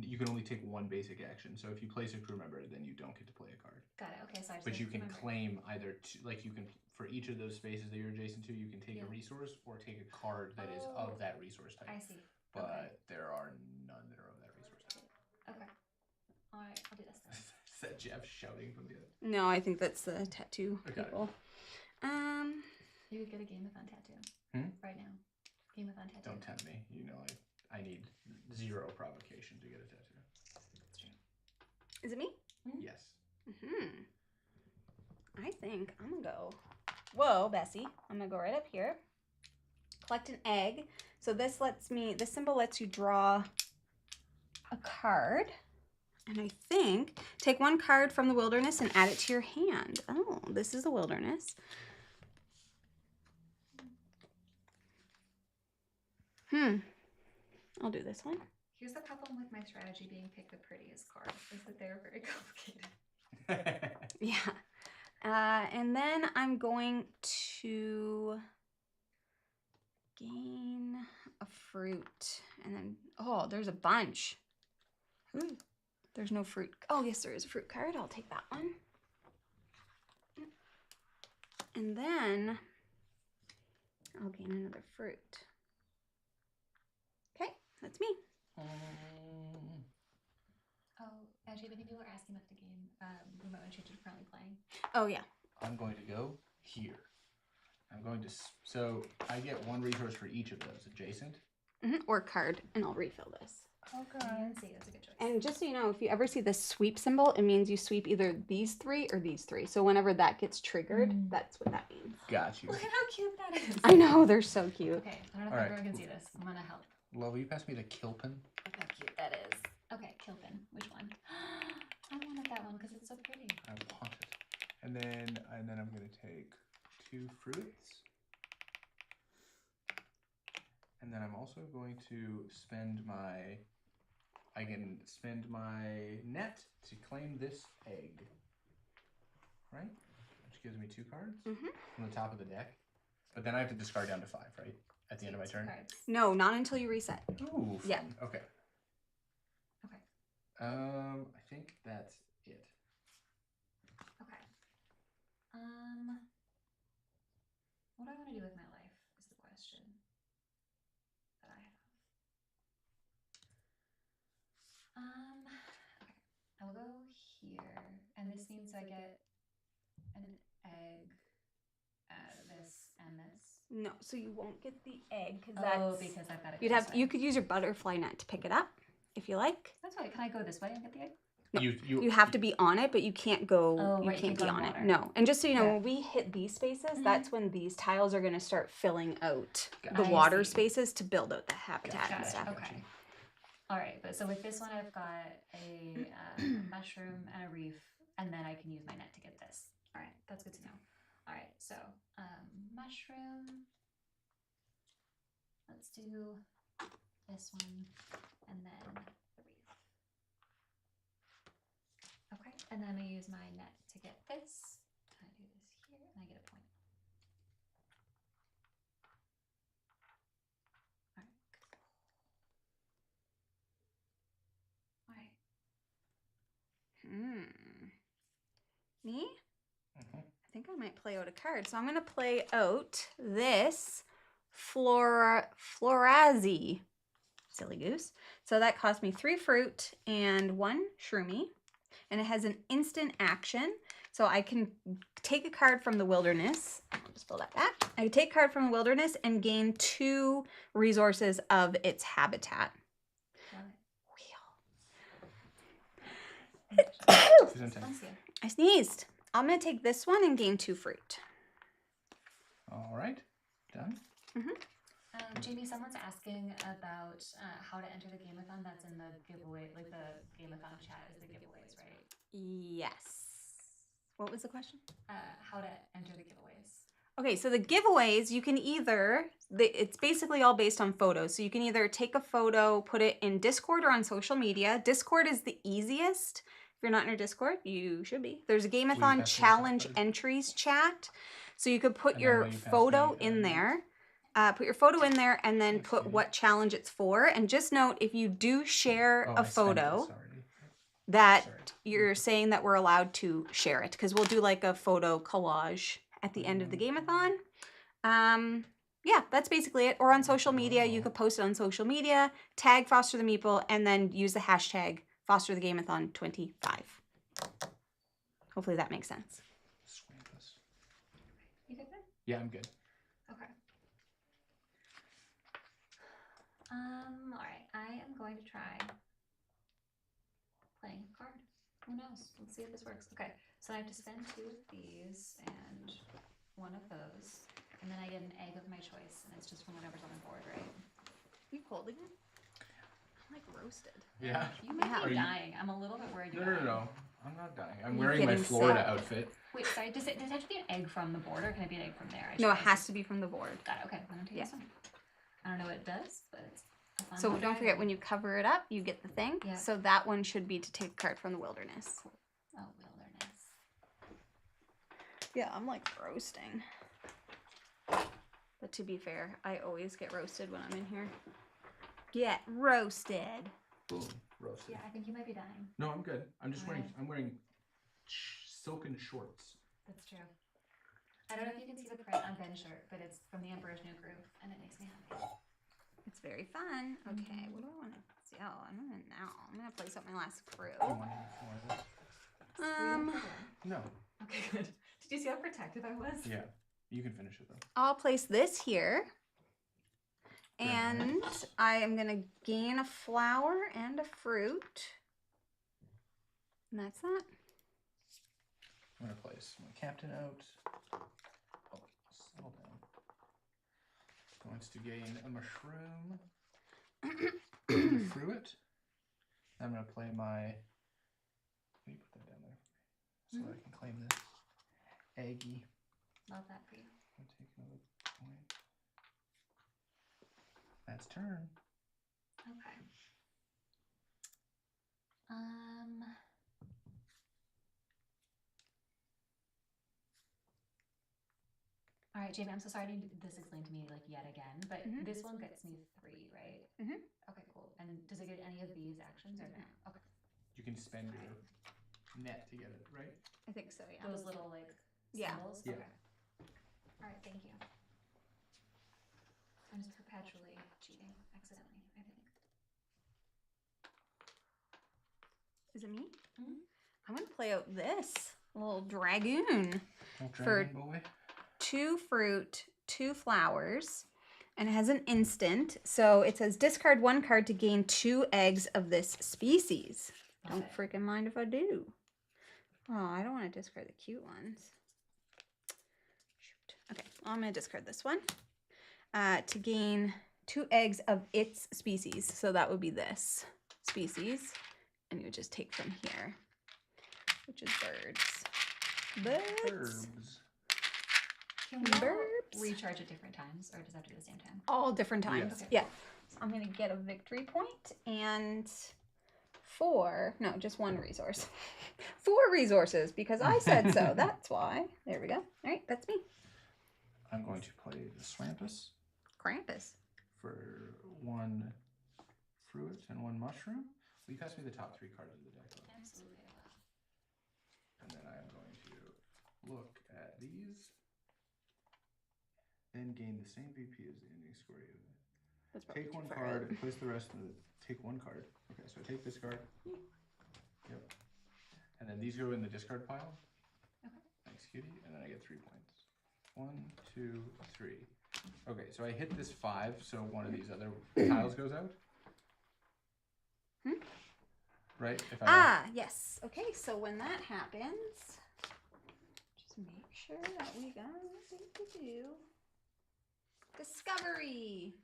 You can only take 1 basic action. So if you place a crew member, then you don't get to play a card. Got it. Okay, so I just But you can remember. claim either you can for each of those spaces that you're adjacent to, you can take a resource or take a card that is of that resource type. I see. But Okay. there are none that are of that resource type. Okay. All right, I'll do this then. Is that Jeff shouting from the other? No, I think that's the tattoo I got it. people. You could get a Game-a-thon tattoo right now. Game-a-thon tattoo. Don't tempt me. You know I need 0 provocation to get a tattoo. That's true. Is it me? Yes. I think I'm gonna go. Whoa, Bessie. I'm gonna go right up here. Collect an egg. So this symbol lets you draw a card. And I think take 1 card from the wilderness and add it to your hand. Oh, this is the wilderness. I'll do this one. Here's the problem with my strategy being pick the prettiest card, is that they're very complicated. Yeah. And then I'm going to gain a fruit. And then, oh, there's a bunch. Ooh, there's no fruit. Oh, yes, there is a fruit card. I'll take that one. And then I'll gain another fruit. Okay, that's me. Oh, actually, many people are asking about the game remote and change you're currently playing. Oh, yeah. I'm going to go here. I'm going to so I get 1 resource for each of those adjacent. Or card, and I'll refill this. Okay. See, that's a good choice. And just so you know, if you ever see this sweep symbol, it means you sweep either these 3 or these 3. So whenever that gets triggered, that's what that means. Got you. Look at how cute that is. I know, they're so cute. Okay, I don't know if All right. everyone can see this. I'm gonna help. Love, will you pass me the Kilpin? Look how cute that is. Okay, Kilpin. Which one? I wanted that one because it's so pretty. I want it. And then I'm going to take 2 fruits. And then I'm also going to spend my net to claim this egg. Right? Which gives me 2 cards from the top of the deck. But then I have to discard down to 5, right? At the end of my turn? Cards. No, not until you reset. Ooh, fun. Yeah. Okay. Okay. I think that's it. Okay. What do I want to do with my life is the question that I have. Okay. I will go here, and this means I get an egg out of this and this. No, so you won't get the egg because Oh, because I've got to go you'd this have way. you could use your butterfly net to pick it up if you like. That's right. Can I go this way and get the egg? No, You you have to be on it, but you can't go. Oh, you right, can't go be in on water. it. No. And just so you know, Yeah. when we hit these spaces, that's when these tiles are going to start filling out the I water see. spaces to build out the habitat and Got it. stuff. Okay. All right, but so with this one, I've got a mushroom and a reef, and then I can use my net to get this. All right, that's good to know. All right, so mushroom. Let's do this one, and then the reef. Okay, and then I'm gonna use my net to get this. I do this here, and I get a point. All right. Me? I think I might play out a card. So I'm going to play out this Florazi. Silly goose. So that cost me 3 fruit and 1 shroomy. And it has an instant action. So I can take a card from the wilderness. I'll just fill that back. I can take a card from the wilderness and gain 2 resources of its habitat. Bless you. I sneezed. I'm going to take this one and gain 2 fruit. All right. Done. Jamie, someone's asking about how to enter the game-a-thon. That's in the giveaway, like the game-a-thon chat is the giveaways, right? Yes. What was the question? How to enter the giveaways. Okay, so the giveaways, you can either, it's basically all based on photos. So you can either take a photo, put it in Discord or on social media. Discord is the easiest. If you're not in our Discord, you should be. There's a Game-a-thon challenge entries chat. So you could put your photo in there. Put your photo in there and then put what challenge it's for. And just note, if you do share a photo, that you're saying that we're allowed to share it. Because we'll do like a photo collage at the end of the game-a-thon. Yeah, that's basically it. Or on social media, you could post it on social media, tag Foster the Meeple, and then use the hashtag Foster the Game-a-thon 25. Hopefully that makes sense. You good then? Yeah, I'm good. Okay. All right. I am going to try playing a card. Who knows? Let's see if this works. Okay, so I have to spend 2 of these and 1 of those, and then I get an egg of my choice, and it's just from whatever's on the board, right? You cold again? I'm like roasted. Yeah. You might Are be you- dying. I'm a little bit worried. No. I'm not dying. I'm You wearing my getting Florida sick? outfit. Wait, sorry. Does it have to be an egg from the board, or can it be an egg from there? No, it has to be from the board. Got it. Okay, I'm gonna take this one. I don't know what it does, but it's a fun So one to don't try. forget, when you cover it up, you get the thing. Yeah. So that one should be to take a card from the wilderness. Oh, wilderness. Yeah, I'm like roasting. But to be fair, I always get roasted when I'm in here. Get roasted. Boom. Roasted. Yeah, I think you might be dying. No, I'm good. I'm just Alright. wearing silken shorts. That's true. I don't know if you can see the print on Ben's shirt, but it's from the Emperor's New Groove, and it makes me happy. It's very fun. Okay, what do I want to see? Oh, I'm gonna place out my last fruit. Do you want more of this? No. Okay, good. Did you see how protective I was? Yeah. You can finish it though. I'll place this here. Very And nice. I am gonna gain a flower and a fruit. And that's that. I'm gonna place my captain out. Oh, settle down. Going to gain a mushroom. Fruit. I'm gonna play my. Will you put that down there for me? So I can claim this. Eggy. Love that for you. I'll take another point. That's turn. Okay. All right, Jamie, I'm so sorry I didn't this explained to me like yet again, but this one gets me 3, right? Mhm. Okay, cool. And does it get any of these actions or no? Okay. You can spend your net to get it, right? I think so, yeah. Those little like Yeah. symbols? Yeah. Okay. All right, thank you. I'm just perpetually cheating accidentally, I think. Is it me? Mhm. I'm gonna play out this little dragoon. Oh, For- dragon boy. 2 fruit 2 flowers, and it has an instant. So it says discard 1 card to gain 2 eggs of this species. Don't freaking mind if I do. Oh, I don't want to discard the cute ones. Shoot. Okay, well, I'm going to discard this one to gain 2 eggs of its species. So that would be this species. And you would just take from here, which is birds. Herbs. Can we all recharge at different times, or does that have to be the same time? All different times. Okay. Yeah. So I'm going to get a victory point and just 1 resource. 4 resources because I said so. That's why. There we go. All right, that's me. I'm going to play the Swampus Krampus. for 1 fruit and 1 mushroom. Will you pass me the top 3 cards of the deck? Absolutely. And then I am going to look at these. Then gain the same VP as the ending score you have. Take 1 card and place the rest of the. Take 1 card. Okay, so I take this card. Yep. And then these go in the discard pile. Okay. Thanks, cutie. And then I get 3 points. 1, 2, 3. Okay, so I hit this 5, so one of these other tiles goes out. Right? If I Yes. Okay, so when that happens, just make sure that we got everything to do. Discovery.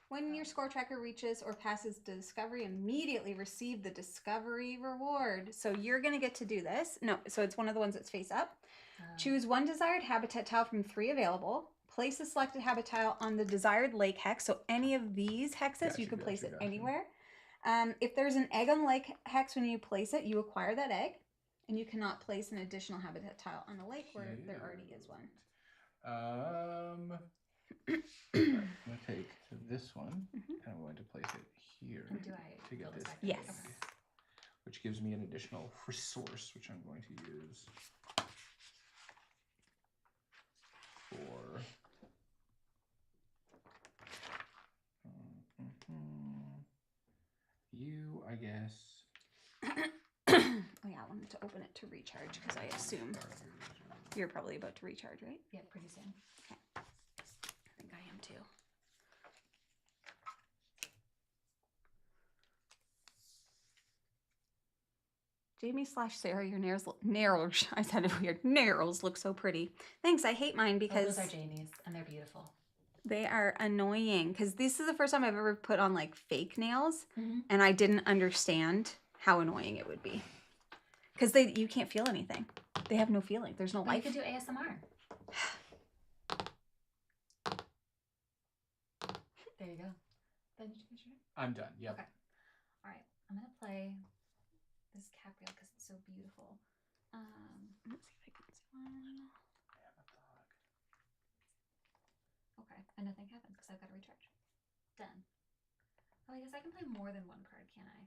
When your score tracker reaches or passes discovery, immediately receive the discovery reward. So you're going to get to do this. No, so it's one of the ones that's face up. Choose 1 desired habitat tile from 3 available. Place the selected habitat tile on the desired lake hex. So any of these hexes, you can place it anywhere. If there's an egg on the lake hex when you place it, you acquire that egg. And you cannot place an additional habitat tile on a lake where there already is one. I'm going to take this one and I'm going to place it here to get this. Yes. egg, which gives me an additional resource, which I'm going to use for you, I guess. Oh yeah, I wanted to open it to recharge because I assume you're probably about to recharge, right? Yeah, pretty soon. Okay. I think I am too. Jamie/Sarah, your nails, I said it weird. Nails look so pretty. Thanks, I hate mine because those are Jamie's and they're beautiful. they are annoying because this is the first time I've ever put on like fake nails and I didn't understand how annoying it would be. Because you can't feel anything. They have no feeling. There's no But life. you could do ASMR. There you go. Then you do your I'm done. Yep. Okay. All right. I'm gonna play this Capriel because it's so beautiful. Let's see if I can see one. Okay, and nothing happened because I've got to recharge. Done. Oh, I guess I can play more than 1 card, can I?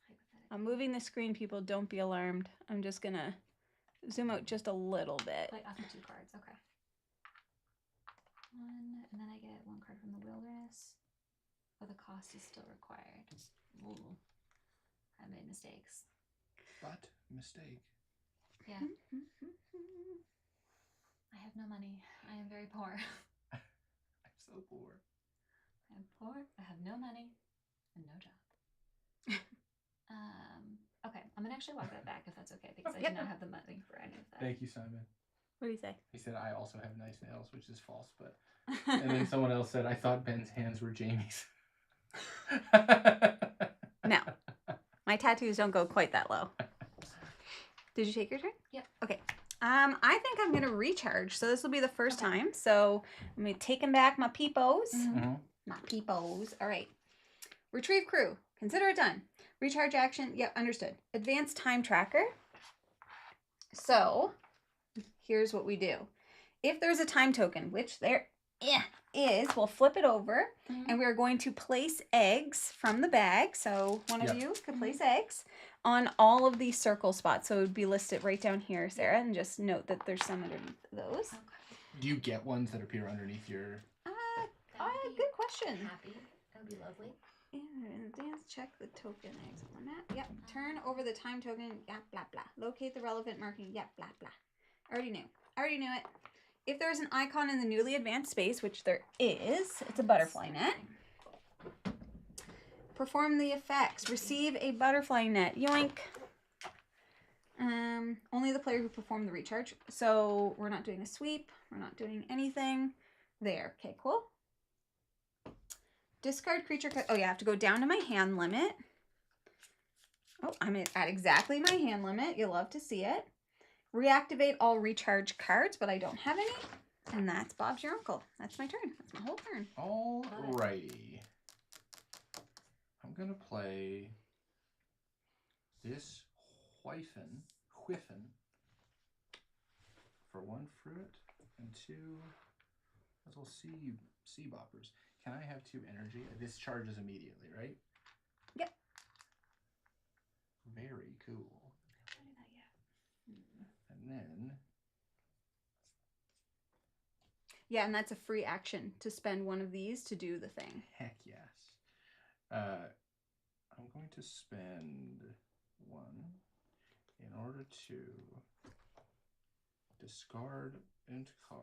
Hypothetically. I'm moving the screen, people. Don't be alarmed. I'm just gonna zoom out just a little bit. Play up to 2 cards. Okay. 1, and then I get 1 card from the wilderness. But the cost is still required. Ooh. I made mistakes. But mistake. Yeah. I have no money. I am very poor. I'm so poor. I am poor. I have no money and no job. Okay, I'm gonna actually walk that back if that's okay because I do not have the money for any of that. Thank you, Simon. What do you say? He said, I also have nice nails, which is false, but... And then someone else said, I thought Ben's hands were Jamie's. No. My tattoos don't go quite that low. Did you take your turn? Yep. Okay. I think I'm gonna recharge. So this will be the first time. So I'm gonna taking back my peepos. My peepos. All right. Retrieve crew. Consider it done. Recharge action. Yep, understood. Advanced time tracker. So here's what we do. If there's a time token, which there is, we'll flip it over and we're going to place eggs from the bag. So one of you can place eggs on all of these circle spots. So it would be listed right down here, Sarah, and just note that there's some underneath those. Okay. Do you get ones that appear underneath your... Good question. Happy. That would be lovely. And advance check the token eggs on the map. Yep. Turn over the time token. Yep, blah, blah. Locate the relevant marking. Yep, blah, blah. I already knew it. if there's an icon in the newly advanced space, which there is, it's a butterfly net. Perform the effects. Receive a butterfly net. Yoink. Only the player who performed the recharge. So we're not doing a sweep. We're not doing anything. There. Okay, cool. Discard creature. Oh, yeah, I have to go down to my hand limit. Oh, I'm at exactly my hand limit. You'll love to see it. Reactivate all recharge cards, but I don't have any. And that's Bob's your uncle. That's my turn. That's my whole turn. Alrighty. I'm gonna play this whiffen for 1 fruit and 2 little sea boppers. Can I have 2 energy? This charges immediately, right? Yep. Very cool. I don't do that yet. And then Yeah, and that's a free action to spend one of these to do the thing. heck yes. I'm going to spend 1 in order to discard int card.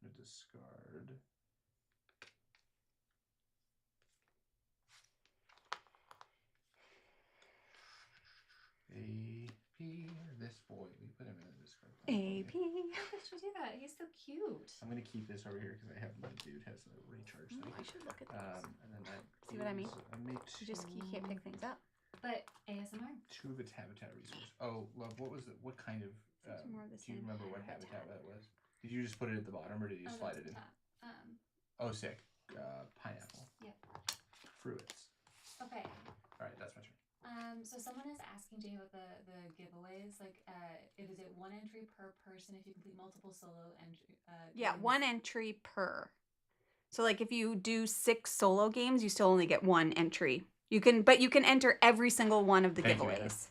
I'm going to discard AP, this boy. We put him in the discard pile. AP. Why did you do that? He's so cute. I'm going to keep this over here because I have my dude has a recharge thing. I should look at those. And then that See what I mean? I make You can't pick things up. But ASMR. 2 of its habitat resource. Oh, love, what was it? What kind of? These are more of the Do you same remember what habitat. habitat that was? Did you just put it at the bottom, or did you slide it in? Oh, sick. Pineapple. Yep. Fruits. Okay. All right, that's my turn. So someone is asking Jay about the giveaways. Like, is it 1 entry per person if you complete multiple solo entry? Yeah, games? 1 entry per. So like if you do 6 solo games, you still only get 1 entry. But you can enter every single one of the Thank you, giveaways.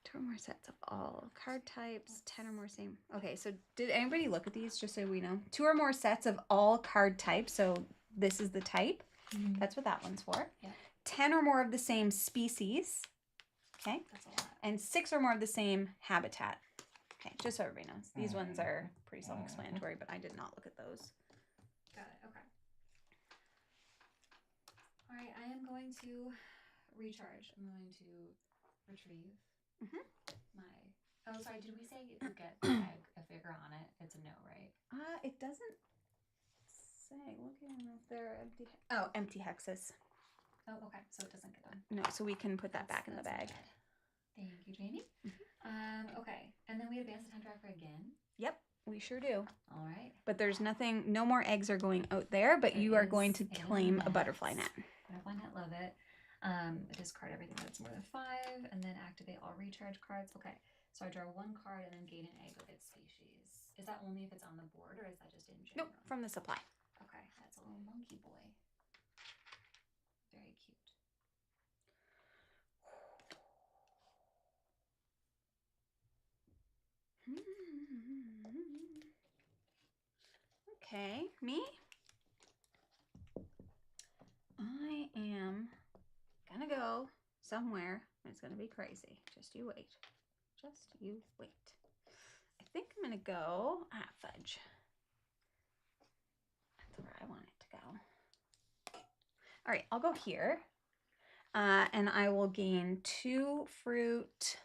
2 or more sets of all card types, 10 or more same. Okay, so did anybody look at these just so we know? 2 or more sets of all card types. So this is the type. Mm-hmm. That's what that one's for. Yeah. 10 or more of the same species. Okay. That's a lot. And 6 or more of the same habitat. Okay, just so everybody knows. These ones are pretty self-explanatory, but I did not look at those. Got it. Okay. All right. I am going to recharge. I'm going to retrieve my. Oh, sorry. Did we say you could get a figure on it? It's a no, right? It doesn't say. Look at if they're empty. Oh, empty hexes. Oh, okay. So it doesn't get done. No, so we can put that back in the bag. Good. Thank you, Jamie. Okay. And then we advance the time tracker again. Yep, we sure do. All right. But there's nothing, no more eggs are going out there, but There you are is going to a claim a net. butterfly net. Butterfly net, love it. Discard everything that's more than 5, and then activate all recharge cards. Okay. So I draw 1 card and then gain an egg of its species. Is that only if it's on the board, or is that just in general? Nope, from the supply. Okay, that's a little monkey boy. Very cute. Okay, me? I am gonna go somewhere and it's gonna be crazy. Just you wait. Just you wait. I think I'm gonna go, fudge. That's where I want it to go. All right, I'll go here. And I will gain 2 fruit.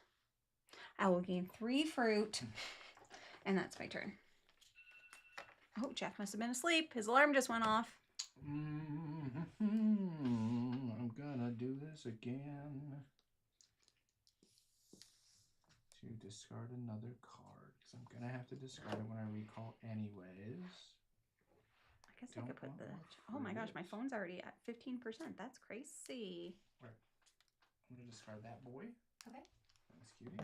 I will gain 3 fruit. And that's my turn. Oh, Jeff must have been asleep. His alarm just went off. I'm gonna do this again. To discard another card, because I'm gonna have to discard it when I recall anyways. I guess I could put the... Oh my gosh, my phone's already at 15%. That's crazy. I'm gonna discard that boy. Okay. Thanks, cutie.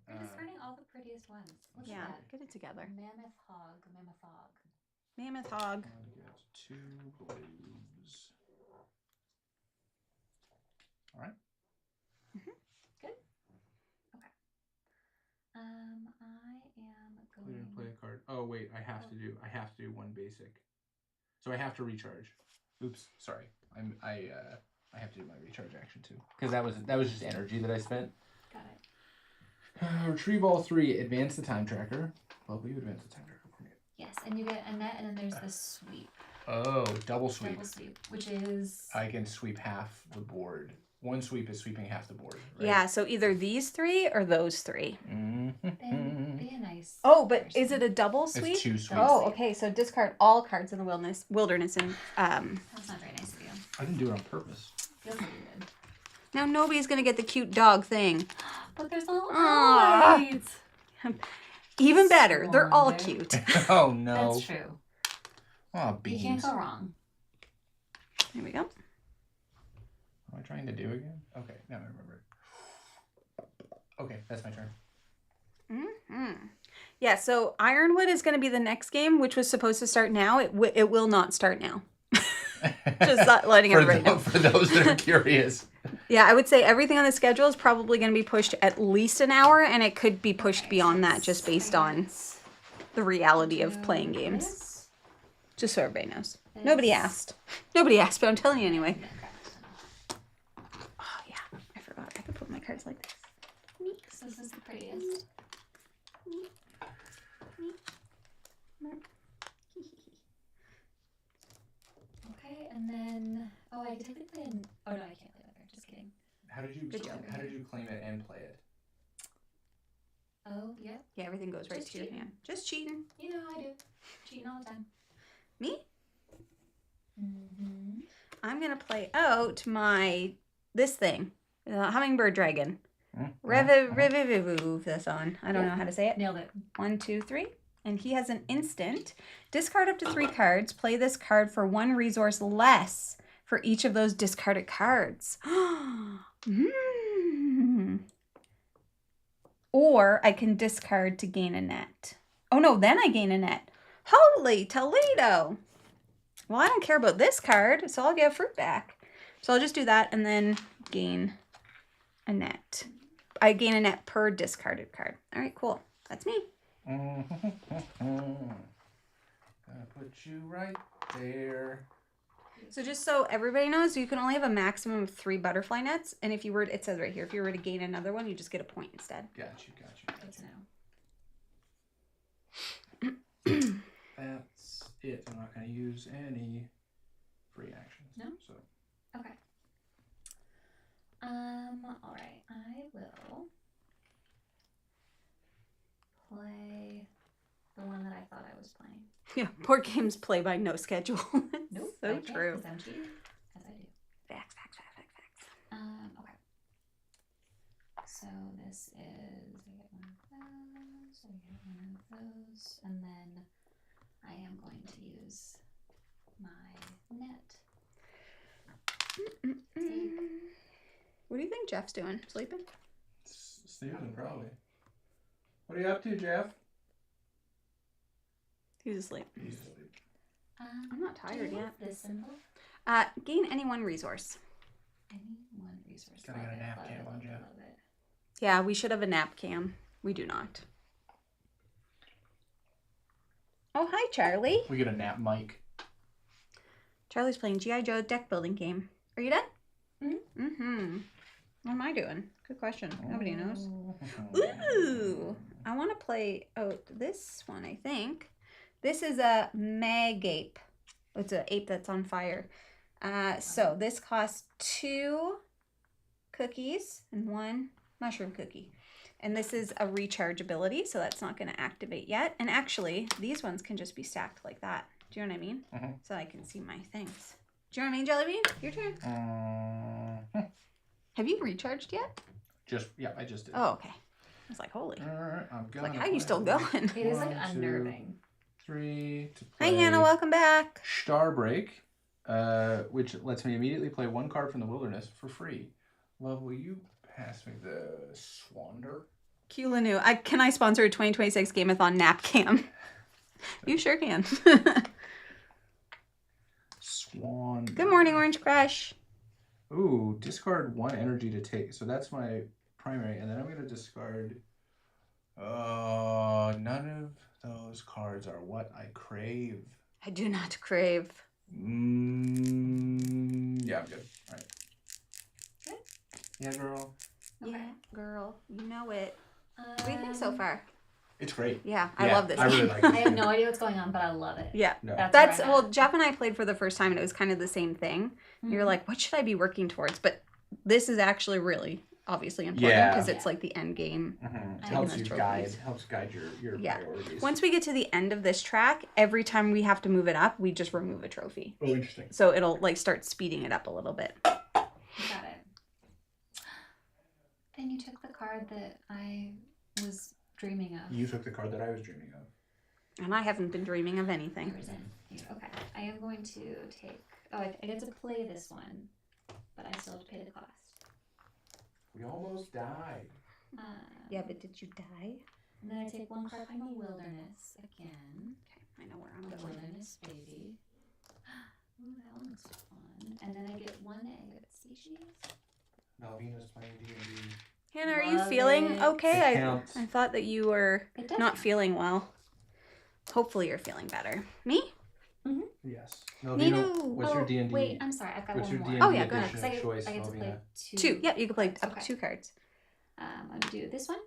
You're discarding all the prettiest ones. Look Yeah, at that. get it together. Mammoth hog. Mammoth hog. Mammoth hog. I'm gonna get 2 blues. All right. Good. Okay. I am We didn't play going. a card. Oh wait, I have to do 1 basic. So I have to recharge. Oops, sorry. I have to do my recharge action too. Because that was just energy that I spent. Got it. Retrieve all 3. Advance the time tracker. Well, will you advance the time tracker for me? Yes, and you get a net, and then there's the sweep. Oh, double sweep. Double sweep, which is... I can sweep half the board. One sweep is sweeping half the board, right? Yeah, so either these 3 or those 3. Be a nice... Oh, but is it a double sweep? It's 2 sweeps. Oh, okay. So discard all cards in the wilderness and That's not very nice of you. I didn't do it on purpose. Feels like you did. now nobody's gonna get the cute dog thing. But there's all Aw. lights. Even better, they're all Wonder. cute. Oh, no. That's true. Oh, You beans. can't go wrong. Here we go. What am I trying to do again? Okay, now I remember it. Okay, that's my turn. Yeah, so Ironwood is going to be the next game, which was supposed to start now. It will not start now. Just letting everybody know. For those that are curious. Yeah, I would say everything on the schedule is probably going to be pushed at least an hour, and it could be pushed beyond that just based on the reality of playing games. Just so everybody knows. Nobody asked. Nobody asked, but I'm telling you anyway. Oh, yeah. I forgot. I could put my cards like this. So this is the prettiest. Okay, and then... Oh, I technically play in... Oh, no, I can't play with her. Just kidding. How did you claim it and play it? Oh, yeah. Yeah, everything goes right Just to your cheating. hand. Just cheating. You know I do. Cheating all the time. Me? Mm-hmm. I'm going to play out this thing. Hummingbird Dragon. Revivathon. I don't know how to say it. Nailed it. 1, 2, 3. And he has an instant. Discard up to 3 cards. Play this card for 1 resource less for each of those discarded cards. Or I can discard to gain a net. Oh no, then I gain a net. Holy Toledo! Well, I don't care about this card, so I'll get a fruit back. So I'll just do that and then gain a net. I gain a net per discarded card. All right, cool. That's me. Gonna put you right there. So just so everybody knows, you can only have a maximum of 3 butterfly nets. And if you were, it says right here, if you were to gain another one, you just get a point instead. Got you. Good to know. That's it. I'm not gonna use any free actions. No? So Okay. All right. I will play the one that I thought I was playing. Yeah, board games play by no schedule. Nope. So I can't, true. 'cause I'm cheating, as I do. Facts. Okay. So this is, I get one of those, I get one of those, and then I am going to use my net. What do you think Jeff's doing? Sleeping? snoozing probably. What are you up to, Jeff? He's asleep. He's asleep. I'm not tired do you yet. want This symbol? Gain any 1 resource. Any one resource. Gotta get a nap cam on Jeff. Love it. Yeah, we should have a nap cam. We do not. Oh, hi, Charlie. We get a nap mic. Charlie's playing G.I. Joe deck building game. Are you done? Mm-hmm. Mm-hmm. What am I doing? Good question. Nobody knows. Oh. Ooh! I want to play this one, I think. This is a Magape. It's an ape that's on fire. So this costs 2 cookies and 1 mushroom cookie. And this is a recharge ability, so that's not going to activate yet. And actually, these ones can just be stacked like that. Do you know what I mean? Mhm. So I can see my things. Do you know what I mean, Jellybean? Your turn. Have you recharged yet? I just did. Oh, okay. I was like, holy. Alright, I'm It's going. like, how are you still going? It is like 1, 2, unnerving. 3 to Hi, play. Hannah. Welcome back. Starbreak, which lets me immediately play 1 card from the wilderness for free. Love, will you pass me the Swander? Kulanu. Can I sponsor a 2026 Game-a-thon nap cam? You sure can. Swan. Good morning, Orange Crush. Ooh, discard 1 energy to take. So that's my primary, and then I'm going to discard. None of those cards are what I crave. I do not crave. Yeah, I'm good. All right. Good? Yeah, girl. Okay. Yeah, girl. You know it. do we think so far? It's great. Yeah, I love this I really game. like I it. have no idea what's going on, but I love it. Yeah. No. That's where I'm well, at. Jeff and I played for the first time and it was kind of the same thing. You're like, what should I be working towards? But this is actually really obviously important Yeah. because it's like the end game. Mhm. It Taking helps those you trophies. guide your Yeah. priorities. Once we get to the end of this track, every time we have to move it up, we just remove a trophy. Oh, interesting. So it'll like start speeding it up a little bit. Got it. Then you took the card that I was dreaming of. You took the card that I was dreaming of. And I haven't been dreaming of anything. Yours in. Okay. I am going to take. Oh, I get to play this one, but I still have to pay the cost. We almost died. Yeah, but did you die? And then I take one card from the wilderness again. I know where I'm The going. wilderness baby. Ooh, that one looks fun. And then I get one egg species. Malvina's playing D&D. Hannah, are you Love feeling it. okay? It counts. I thought that you were It does not count. feeling well. Hopefully you're feeling better. Me? Yes. Nino. Malvina, what's your D&D? Wait, I'm sorry. I've got What's one your more. D&D Oh, yeah, go ahead. edition So I of get, choice, I get to play Malvina? Two. Yeah, you can play up Okay. to 2 cards. I'm gonna do this one.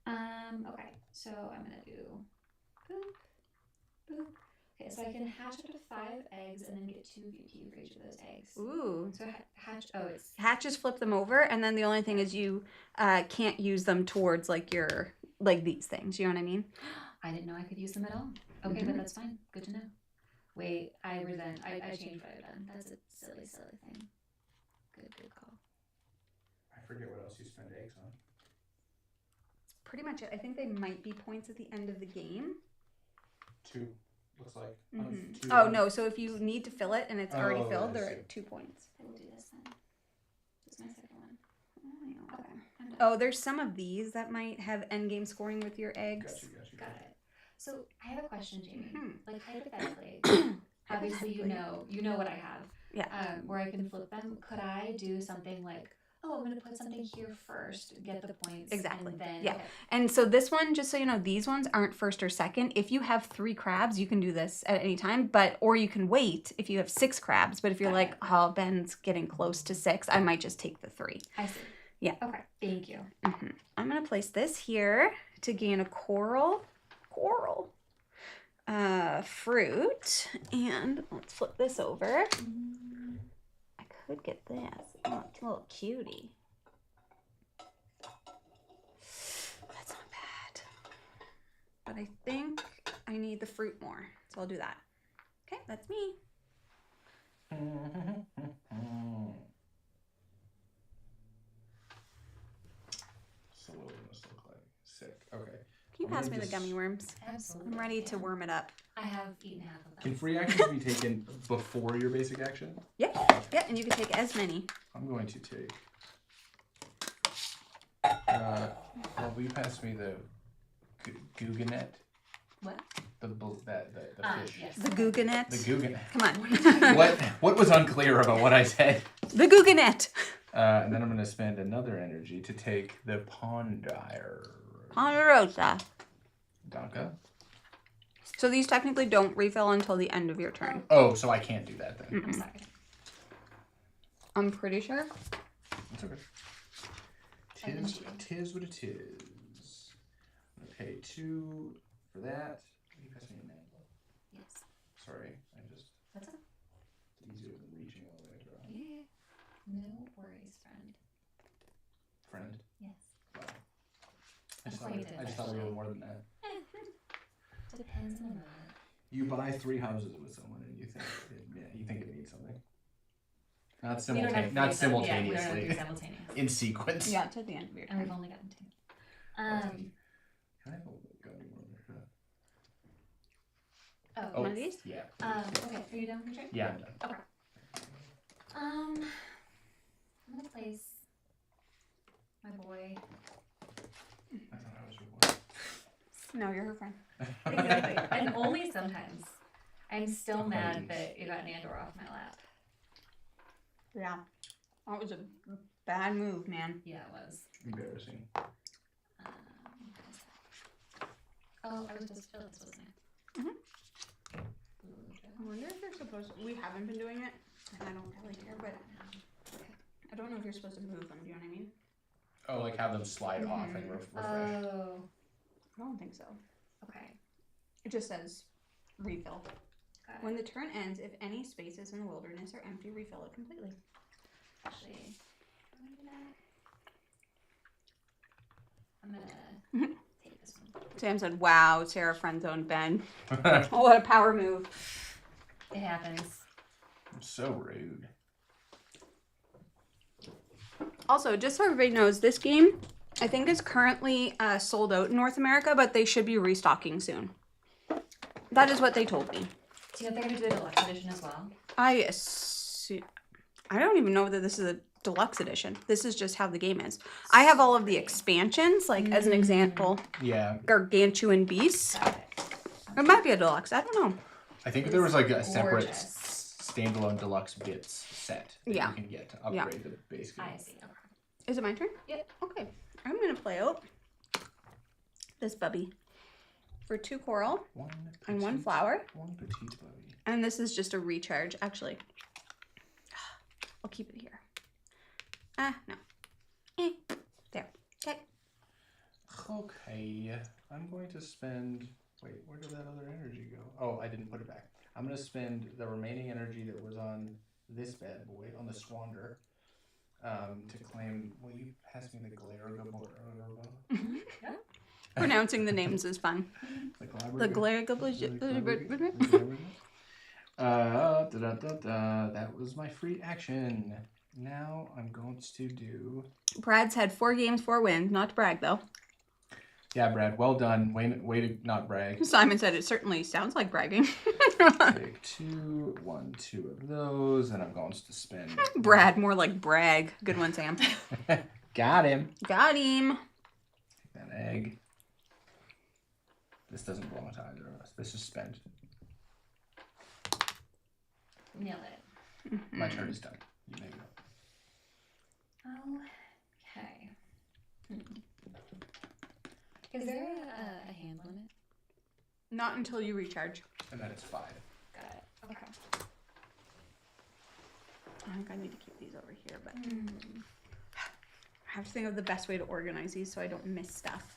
Okay, so I'm gonna do boop, boop. Okay, so I can hatch up to 5 eggs and then get 2 VP for each of those eggs. Ooh. So hatch. Oh, it's Hatches flip them over, and then the only thing is you can't use them towards like your like these things. You know what I mean? I didn't know I could use them at all. Okay, but that's fine. Good to know. Wait, I resent. I changed what I've done. That's a silly thing. Good call. I forget what else you spend eggs on. Pretty much it. I think they might be points at the end of the game. 2. Looks like. Mhm. 2 Oh no! So if you need to fill it and it's already Oh, filled, I they're see. at 2 points. I will do this then. This is my second one. Okay. I'm done. Oh, there's some of these that might have end game scoring with your eggs. Gotcha. Got it. So I have a question, Jamie. Hmm. Like hypothetically, obviously you know what I have. Yeah. Where I can flip them. Could I do something like, oh, I'm gonna put something here first, get the points, Exactly. and then Yeah. okay. And so this one, just so you know, these ones aren't first or second. If you have 3 crabs, you can do this at any time, or you can wait if you have 6 crabs. But if you're like, oh, Ben's getting close to 6, I might just take the 3. I see. Yeah. Okay. Thank you. I'm gonna place this here to gain a coral fruit, and let's flip this over. I could get this. Oh, it's a little cutie. That's not bad. But I think I need the fruit more, so I'll do that. Okay, that's me. So what does this look like? Sick. Okay. Can you I'm pass gonna me the just- gummy worms? Absolutely. I'm ready to worm it up. I have eaten half of them. Can free actions be taken before your basic action? Yeah, yeah, and you can take as many. I'm going to take. Will you pass me the Guggenet? What? The fish. Yes. The Guggenet. The Guggenet. Come on. What was unclear about what I said? The Guggenet. And then I'm going to spend another energy to take the Pondire. Ponderosa. Donka. So these technically don't refill until the end of your turn. Oh, so I can't do that then. I'm sorry. I'm pretty sure. It's okay. And then Tis what it is. I'm gonna pay 2 for that. Will you pass me a mantle? Yes. Sorry, That's okay. it's easier than reaching all the way across. Yeah. No worries, friend. Friend. Yes. Wow. I Acquaintance, just thought we were actually. more than that. Depends on the moment. You buy 3 houses with someone and you think it means something. Not We don't have to not do that. Yeah, we don't have to simultaneously. do simultaneous. In sequence. Yeah, to the end of your And we've turn. only gotten 2. Can I have a gummy worm there? Oh. One of these? Yeah. Okay, are you done with your turn? Yeah, I'm done. Okay. I'm gonna place my boy. I thought I was your boy. No, you're her friend. Exactly. And only sometimes. I'm still mad Acquaintance. that you got Nandor off my lap. Yeah. That was a bad move, man. Yeah, it was. Embarrassing. Oh, I was supposed to fill this, wasn't I? I wonder if you're supposed to, we haven't been doing it, and I don't really care, but I don't know if you're supposed to move them, do you know what I mean? Oh, like have them slide off and refresh. Oh. I don't think so. Okay. It just says refill. Got it. When the turn ends, if any spaces in the wilderness are empty, refill it completely. Actually, I'm gonna take this one. Sam said, wow, Sarah friend zoned Ben. Oh, what a power move. It happens. So rude. Also, just so everybody knows, this game, I think, is currently sold out in North America, but they should be restocking soon. That is what they told me. Do you know if they're gonna do a deluxe edition as well? I don't even know whether this is a deluxe edition. This is just how the game is. I have all of the expansions, like as an example, Yeah. Gargantuan Beasts. Got it. It might be a deluxe. I don't know. I think there was like a separate Gorgeous. standalone deluxe bits set that Yeah. you can get to upgrade the base game. I see. Okay. Is it my turn? Yep. Okay. I'm gonna play out this bubby for 2 coral One and 1 petite- flower. One petite bubby. And this is just a recharge. Actually, I'll keep it here. No. There. Okay. Okay. I'm going to spend. Wait, where did that other energy go? Oh, I didn't put it back. I'm going to spend the remaining energy that was on this bad boy, on the Swander, to claim. Will you pass me the glare? Pronouncing the names is fun. The glare That was my free action. Now I'm going to do. Brad's had 4 games, 4 wins. Not to brag, though. Yeah, Brad, well done. Way to not brag. Simon said it certainly sounds like bragging. Take 2, 1, 2 of those, and I'm going to spend. Brad, more like brag. Good one, Sam. Got him. Got him. Take that egg. This doesn't belong to either of us. This is spent. Nailed it. My turn is done. You may go. Okay. Is there a hand limit? Not until you recharge. And then it's 5. Got it. Okay. I think I need to keep these over here, but I have to think of the best way to organize these so I don't miss stuff.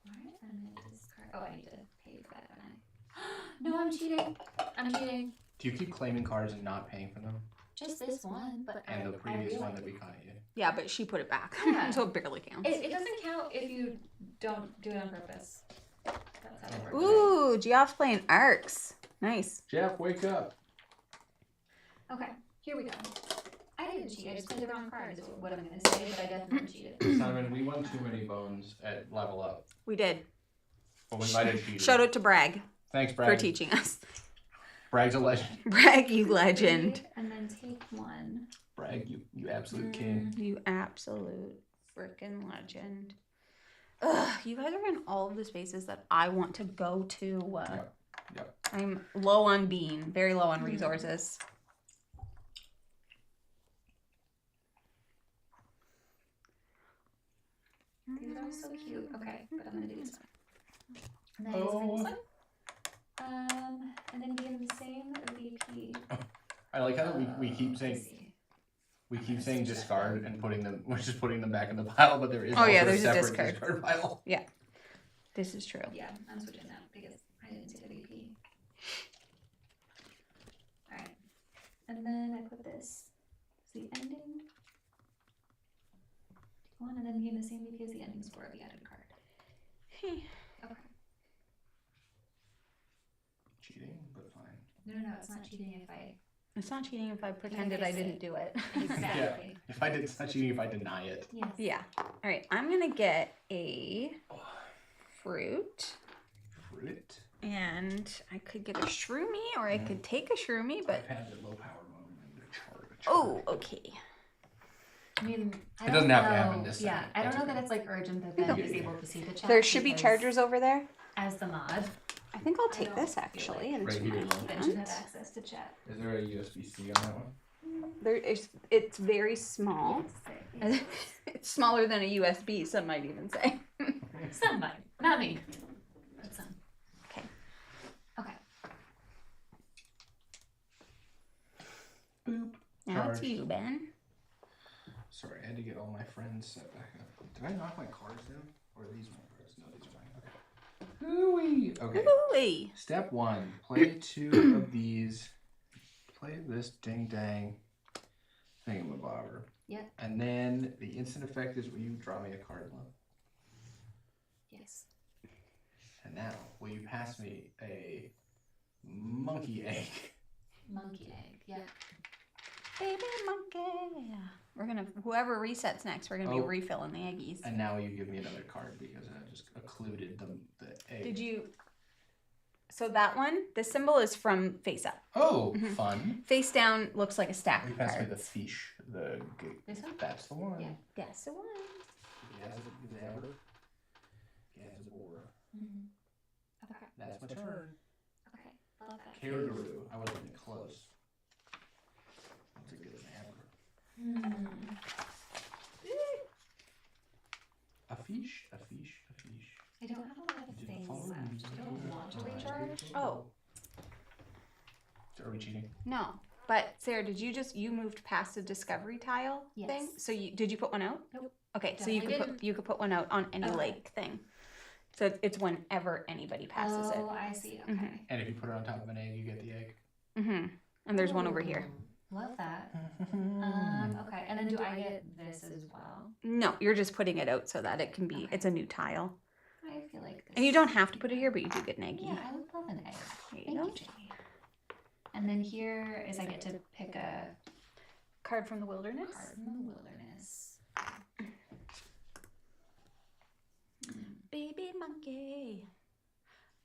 Alright, and then discard. Oh, I need to pay for that, don't I? No, I'm cheating. I'm cheating. Do you keep claiming cards and not paying for them? Just this one, but And the I previous one realized that we caught you. Yeah, but she put it back, Yeah. so it barely counts. it doesn't count if you don't do it on purpose. That's how it works. Ooh, Geoff's playing Arcs. Nice. Jeff, wake up. Okay, here we go. I didn't cheat. I just played the wrong card. Is what I'm gonna say, but I definitely cheated. Simon, we won too many bones at level up. We did. Well, we might have cheated. Shout out to Bragg Thanks, for Brad. teaching us. Brag's a legend. Bragg, you legend. And then take one. Bragg, you absolute king. You absolute freaking legend. Ugh, you guys are in all of the spaces that I want to go to. Yep. I'm low on bean, very low on resources. These are so cute. Okay, but I'm gonna do this one. And then Oh. this one. And then give them the same VP. I like how we keep Let's saying see. discard and we're just putting them back in the pile, but there is Oh, yeah, also there's a separate discard. pile. This is true. Yeah, I'm switching that because I didn't see the VP. Alright. And then I put this as the ending. One, and then give the same VP as the ending score of the added card. Okay. Cheating, but fine. No, it's not cheating if I. It's not cheating if I pretended I didn't do it. Exactly. If I did, it's not cheating if I deny it. Yes. Yeah. All right, I'm going to get a fruit. Fruit. And I could get a shroomy or I could take a shroomy, but... I've had the low power mode and the charge. Oh, okay. I mean, It doesn't have to happen this Yeah, second. I don't That's know okay. that it's like urgent that Ben is able to see the chat. There should be because chargers over there. As the mod, I think I'll take don't this feel actually like into Right here, my though. Ben should hand. have access to chat. Is there a USB-C on that one? It's very small. Yes. It's smaller than a USB, some might even say. Somebody, not me. But some. Okay. Okay. Boop. Now it's Charged. you, Ben. Sorry, I had to get all my friends set back up. Did I knock my cards down? Or are these my cards? No, these are mine. Okay. Hooey! Okay. Hooey. Step 1. Play 2 of these. Play this ding-dang thingamabobber. Yeah. And then the instant effect is, will you draw me a card, love? Yes. And now, will you pass me a monkey egg? Monkey egg. Yeah. Baby monkey. We're gonna, whoever resets next, we're gonna be refilling the eggies. And now you give me another card because I just occluded the egg. Did you? So that one, the symbol is from face up. Oh, fun. Face down looks like a stack You of pass me the cards. fish. This one? That's the one. Yeah. That's the one. Okay. That's my turn. Okay. Love that. Kangaroo. I wasn't even close. That's a good example. A fish, a fish, a fish. I don't have a lot of Did things follow left. me. I don't want to recharge. Oh, Are we cheating? no. But Sarah, did you moved past the discovery tile Yes. thing? So did you put one out? Nope. Okay, so you Definitely could put one out on any Okay. lake thing. So it's whenever anybody passes Oh, I see. Okay. Mhm. And if you put it on top of an egg, you get the egg. it. And there's one over here. Love that. Okay. And then do I get this as well? No, you're just putting it out so that it can be. Okay. It's a new tile, I feel like this. and you don't have to put it here, but you do get an eggy. Yeah, I would love an egg. There you Thank go. you, Jamie. And then here is I get to pick a Card from the wilderness. card from the wilderness. Baby monkey.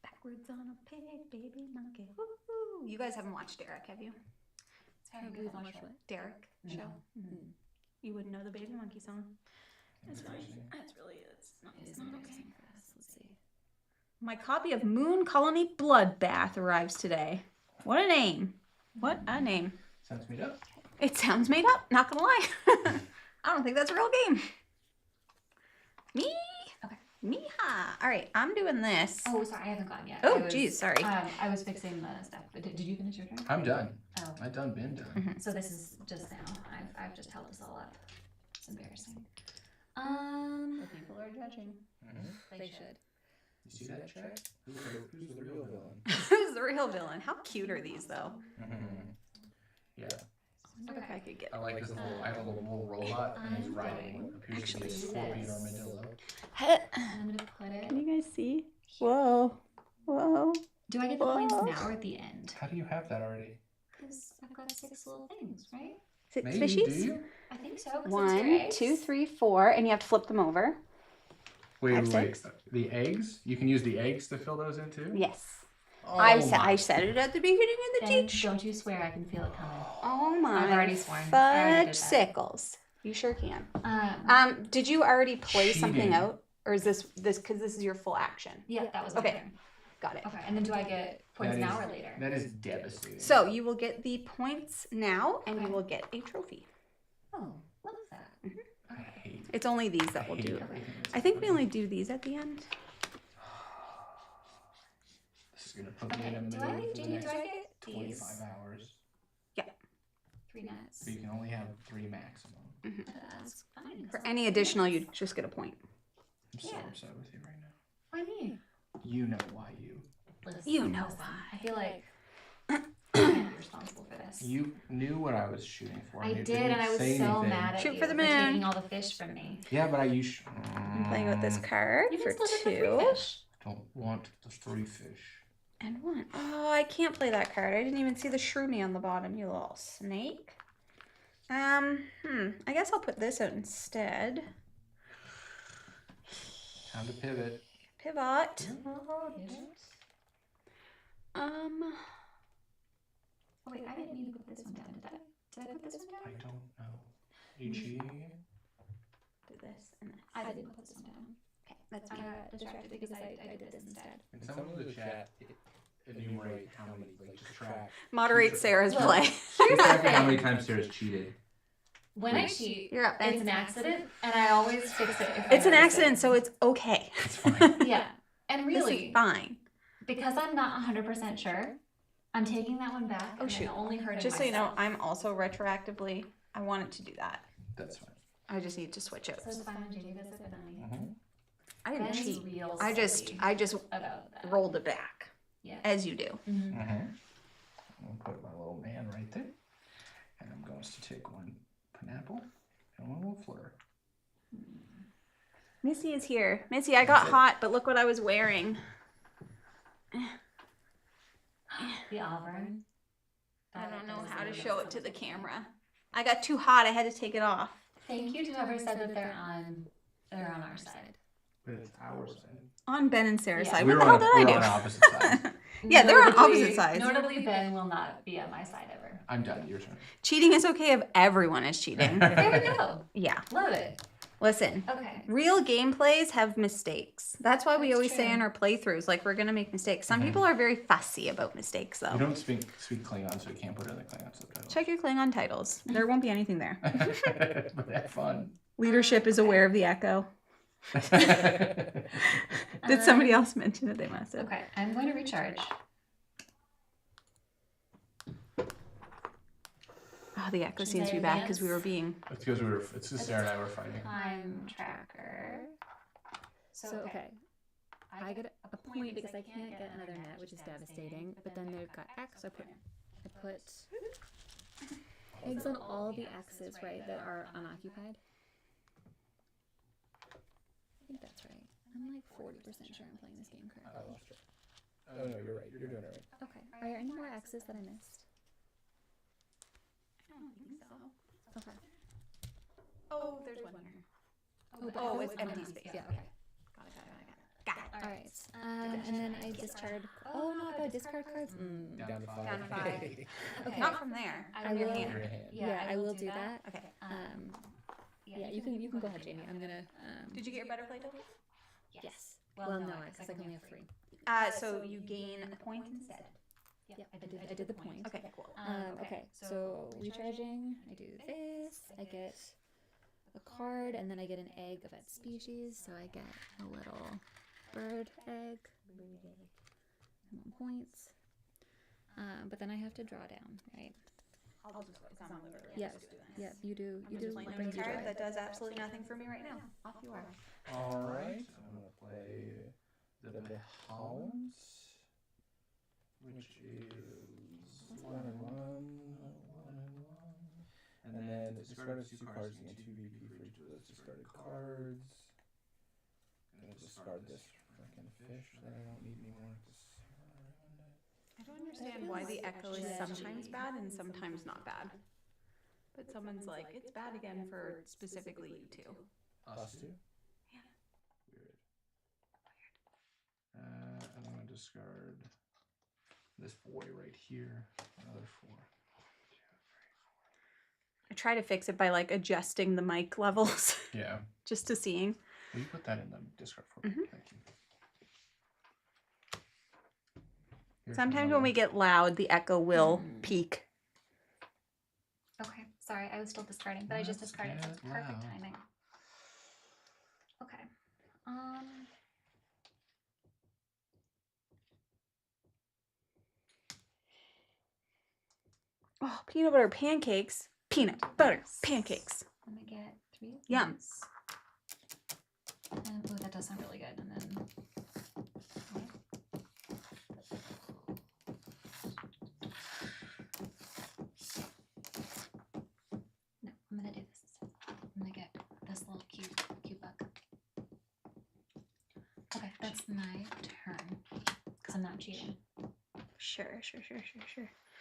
Backwards on a pig, baby monkey. Woo-hoo. You guys haven't watched Derek, have you? We've watched what? Derek show. Mm-hmm. You wouldn't know the baby monkey song. That's not. interesting. That's really it's not. It is not embarrassing for us. Let's see. My copy of Moon Colony Bloodbath arrives today. What a name! What a name! Sounds made up. It sounds made up. Not gonna lie. I don't think that's a real game. Me? Okay. Me-ha. All right, I'm doing this. Oh, sorry, I haven't gone yet. Oh, I was, geez, sorry. I was fixing the stuff. But did you finish your turn? I'm done. Oh. I've been done. So this is just now. I've just held this all up. It's embarrassing. People are judging. They should. You see that check? Who's the real villain? Who's the real villain? How cute are these, though? Yeah. I wonder if I could get. I like this little, I have a little robot and he's riding what appears to be a scorpion armadillo. I'm gonna put it. Can you guys see? Whoa. Whoa. Do I get the points now or at the end? How do you have that already? Because I've got 6 little things, right? 6 Maybe, fishies? do you? I think so. 'cause it's 1, your eggs. 2, 3, 4, and you have to flip them over. Wait, Have wait. 6? The eggs? You can use the eggs to fill those in too? Yes. Oh I my- said it at the beginning of the Then teach. don't you swear, I can feel it coming. Oh my. I've already sworn. I already did fudge that. sickles. You sure can. Um, Did you already play something Cheating. out, or is this because this is your full action? yeah, that was my Okay. turn. Got it. Okay, and then do I get points That now is- or later? That is devastating. So you will get the points now, and you Okay. will get a trophy. Oh, love that. I hate It's only these that we'll do. everything that's I think we happening. only do these at the end. This is gonna put me in Okay, a do mood I, for the Jamie, next do I get 25 these hours. 3 nuts? So you can only have 3 maximum. That's fine. For any additional, you just get a point. I'm so Yeah. upset with you right now. Why me? You know why you. Listen, You know listen, why. I feel like I can't be responsible for this. You knew what I was shooting for. I You did, didn't and I was say so anything. mad at Shoot you for the moon. taking all the fish from me. Yeah, but I'm playing with this card You for can still get the 2 free fish. don't want the 3 fish. and 1. Oh, I can't play that card. I didn't even see the shroomy on the bottom, you little snake. I guess I'll put this out instead. Time to pivot. Pivot. Oh wait, I didn't mean to put this one down, did I? Did I put this one I down? don't know. Are you cheating again? Do this and this. I didn't put this one down. Okay, that's I fine. got distracted because I did this instead. Can someone in the chat enumerate how many, like, just track? Moderate Sarah's Well, play. Here's the Exactly how many thing. times Sarah's cheated. When I cheat, You're up. it's an accident, and I always fix it. If I It's an notice accident, so it's okay. It's fine. it. Yeah, and This really, is fine. because I'm not 100% sure, I'm taking that one back. Oh, and shoot. I'm only hurting Just so you know, myself. I'm also retroactively. I wanted to do that. That's fine. I just need to switch out. So it's fine when Jamie does it, but then I didn't Ben's cheat. real I just silly about that. rolled it back, Yeah. as you do. I'll put my little man right there. And I'm going to take one pineapple and one little fleur. Missy is here. Missy, I got hot, but look what I was wearing. The auburn. I don't know how to show it to the camera. I got too hot. I had to take it off. Thank you to whoever said that they're on our side. But it's our side. On Ben and Sarah's Yeah. side. We're What the hell on did I do? opposite sides. Yeah, they're on Notably- opposite sides. Notably, Ben will not be on my side ever. I'm done. Your turn. Cheating is okay if everyone is cheating. There we go. Yeah. Love it. Listen, Okay. real gameplays have mistakes. That's why we That's always say true. in our playthroughs, like, we're going to make mistakes. Some people are very fussy about mistakes, You though. don't speak Klingon, so we can't put it in the Klingon subtitle. Check your Klingon titles. There won't be anything there. But have fun. Leadership is aware of the echo. Did somebody else mention it? They must have. Okay, I'm going to recharge. Oh, the echo seems to be back because we were being... It's because it's because Sarah and I were fighting. Time tracker. So, okay. I get a point because I can't get another net, which is devastating. But then they've got X. I put eggs on all the X's, right, that are unoccupied. I think that's right. I'm like 40% sure I'm playing this game correctly. I lost track. Oh no, you're right. You're doing it right. Okay. Are there any more X's that I missed? I don't think so. Okay. Oh, there's one here. Oh, it's empty space. Yeah, okay. Got it. All right. And then I discard. Oh no, if I discard cards. Down to 5. Down to 5. Okay. Not from there. I will. Your hand. Yeah, I will do that. Okay. Yeah, you can go ahead, Jamie. I'm gonna. Did you get your butterfly token? Yes. Well, no, because I can only have 3. So you gain a point instead. Yep, I did the point. Okay, cool. Okay, so recharging, I do this, I get a card, and then I get an egg of its species, so I get a little bird egg, and 1 point. But then I have to draw down, right? I'll just, it's on my liver. Yep, yep, you do, what Playing brings a you card joy? that does absolutely nothing for me right now. Off you are. All right. I'm gonna play the Hounds, which is 1 and 1, 1 and 1, and then discard 2 cards and get 2 VP for each of those discarded cards. I'm gonna discard this freaking fish that I don't need anymore. I don't understand why the echo is sometimes bad and sometimes not bad. But someone's like, it's bad again for specifically you two. Us two? Yeah. Weird. And I'm gonna discard this boy right here. Another 4. I try to fix it by like adjusting the mic levels Yeah. just to seeing. Will you put that in the discard for me? Thank you. Here's Sometimes another when we get loud, the echo will peak. Okay, sorry, I was still discarding, but I just Let's discarded. So it's get perfect loud. timing. Okay. Oh, peanut butter pancakes. Peanut butter pancakes. I'm gonna get 3 of Yum. these. And, oh, that does sound really good. And then. No, I'm gonna do this instead. I'm gonna get this little cute bug. Okay, that's my turn. Because I'm not cheating. Sure.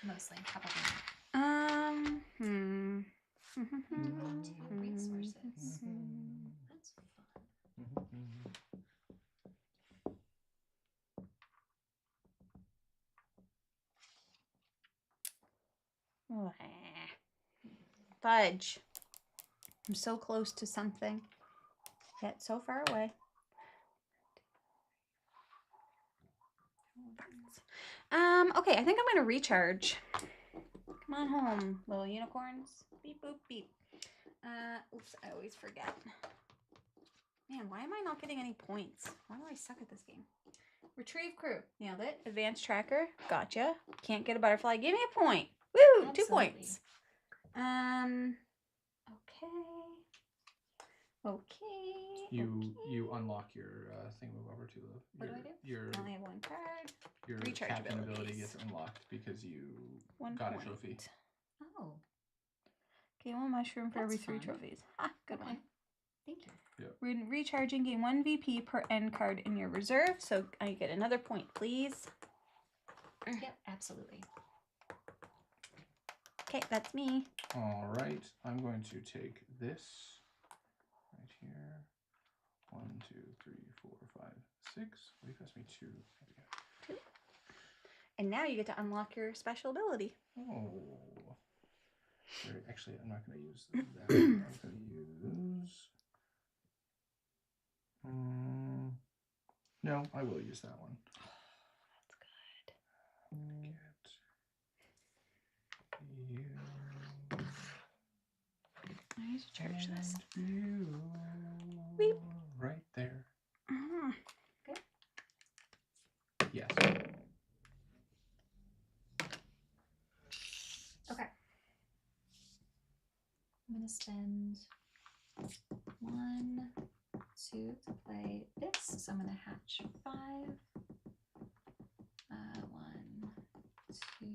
Mostly, probably not. 2 resources. That's fun. Fudge. I'm so close to something, yet so far away. Okay, I think I'm gonna recharge. Come on home, little unicorns. Beep boop beep. Oops, I always forget. Man, why am I not getting any points? Why do I suck at this game? Retrieve crew. Nailed it. Advanced tracker. Gotcha. Can't get a butterfly. Give me a point. Woo! 2 Absolutely. points. Okay. Okay. You unlock your thing. Move over to the. What do I do? Your I only have one card. your Recharge captain ability abilities. gets unlocked because you 1 got point. a trophy. Oh, Gain 1 mushroom for every That's 3 fun. trophies. Ah, good okay. one. Thank you. When recharging, gain 1 VP per end card in your reserve. So I get another point, please. Yep, absolutely. Okay, that's me. All right, I'm going to take this right here. 1, 2, 3, 4, 5, 6. Will you pass me 2? There we go. And now you get to unlock your special ability. Oh. Actually, I'm not going to use that. I'm going to use. No, I will use that one. That's good. You. I need to charge this. You. Beep. Right there. Good. Yes. Okay. I'm gonna spend 1, 2 to play this. So I'm gonna hatch 5. 1, 2,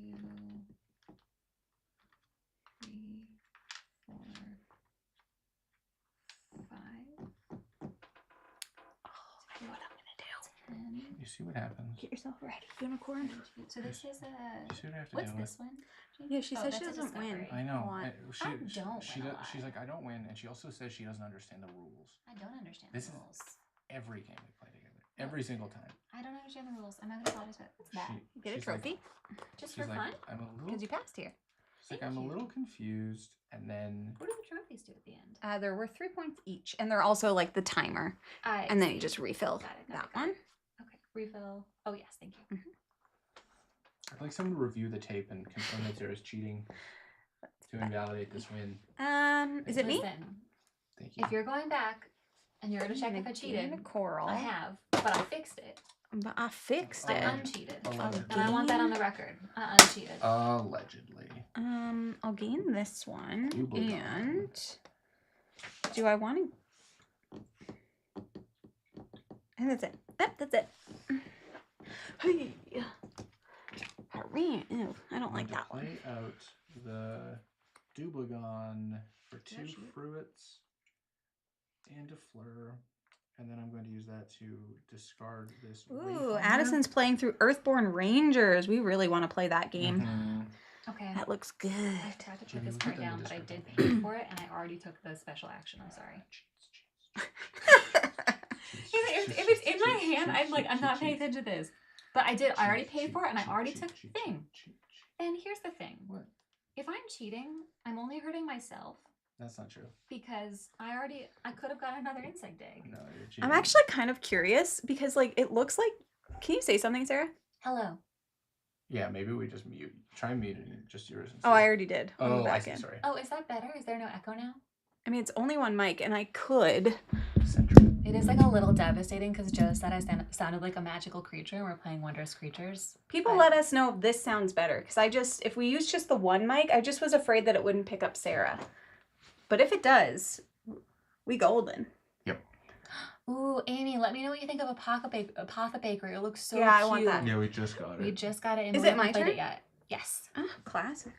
3, 4, 5. I know what I'm gonna do. 10. You see what happens. Get yourself ready, unicorn. So this is a. You see what I have to What's do? this one? Yeah, she Oh, says she that's a doesn't win. discovery. I know. A lot. She's like, I don't win, and she also says she doesn't understand the rules. I don't understand This the is- rules. Every game we play together, every single time. I don't understand the rules. I'm not gonna apologize for it. What's that? You get a she's like- trophy Just she's for like, fun? I'm a little. because you passed here. She's like, Thank I'm a you. little confused, and then What do the trophies do at the end? There were 3 points each, and they're also like the timer, and then you just refill Got it, got that it, got one. it. Okay, refill. Oh yes, thank you. I'd like someone to review the tape and confirm that there is cheating to invalidate this win. Is it me? Listen, Thank you. if you're going back and you're gonna check if I Gain a cheated, coral. I have, but I fixed it. But I fixed I it. uncheated, Allegedly. and I want that on the record. I uncheated. Allegedly. I'll gain this one, You belong. and do I want to? And that's it. Yep, that's it. Hey. Hurry. Ew, I don't like that one. Play out the Doublegon for 2 Did I shoot? fruits and a fleur, and then I'm going to use that to discard this. Ooh, Wayfinder. Addison's playing through Earthborn Rangers. We really want to play that game. Mhm. Okay. That looks good. I forgot to put Jimmy, this look card at them down, in but I this did card. pay for it, and I already took the special action. I'm sorry. If it's in my hand, I'm like, I'm not paying attention to this. But I did. I already paid for it, and I already took the thing. And here's the thing: What? if I'm cheating, I'm only hurting myself That's not true. because I could have got another insect egg. No, you're I'm cheating. actually kind of curious because, like, it looks like. Can you say something, Sarah? Hello. Yeah, maybe we just mute. Try muting just yours. Oh, I already did. I'll go Oh, I back see. in. Sorry. Oh, is that better? Is there no echo now? I mean, it's only one mic, and I could. Central. It is like a little devastating because Joe said I sounded like a magical creature and we're playing Wondrous Creatures. People But- let us know if this sounds better because if we use just the one mic, I just was afraid that it wouldn't pick up Sarah. But if it does, we golden. Ooh, Amy, let me know what you think of Apothebakery. It looks so Yeah, I cute. want that. Yeah, we just got We it. just got it. And Is we it my haven't played turn? it yet. Yes. Ah, classic.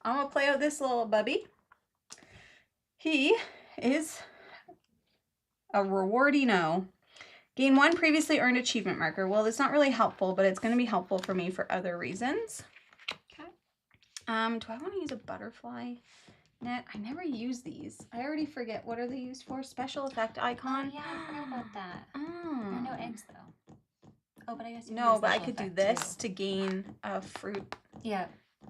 I'm gonna play out this little bubby. He is a rewardino. Gain 1 previously earned achievement marker. Well, it's not really helpful, but it's going to be helpful for me for other reasons. Okay. Do I want to use a butterfly net? I never use these. I already forget. What are they used for? Special effect icon? Oh, yeah, I forgot about that. There Oh. are no eggs, though. Oh, but I guess you can No, do but I special could do effect, this too. to gain a fruit. Yeah.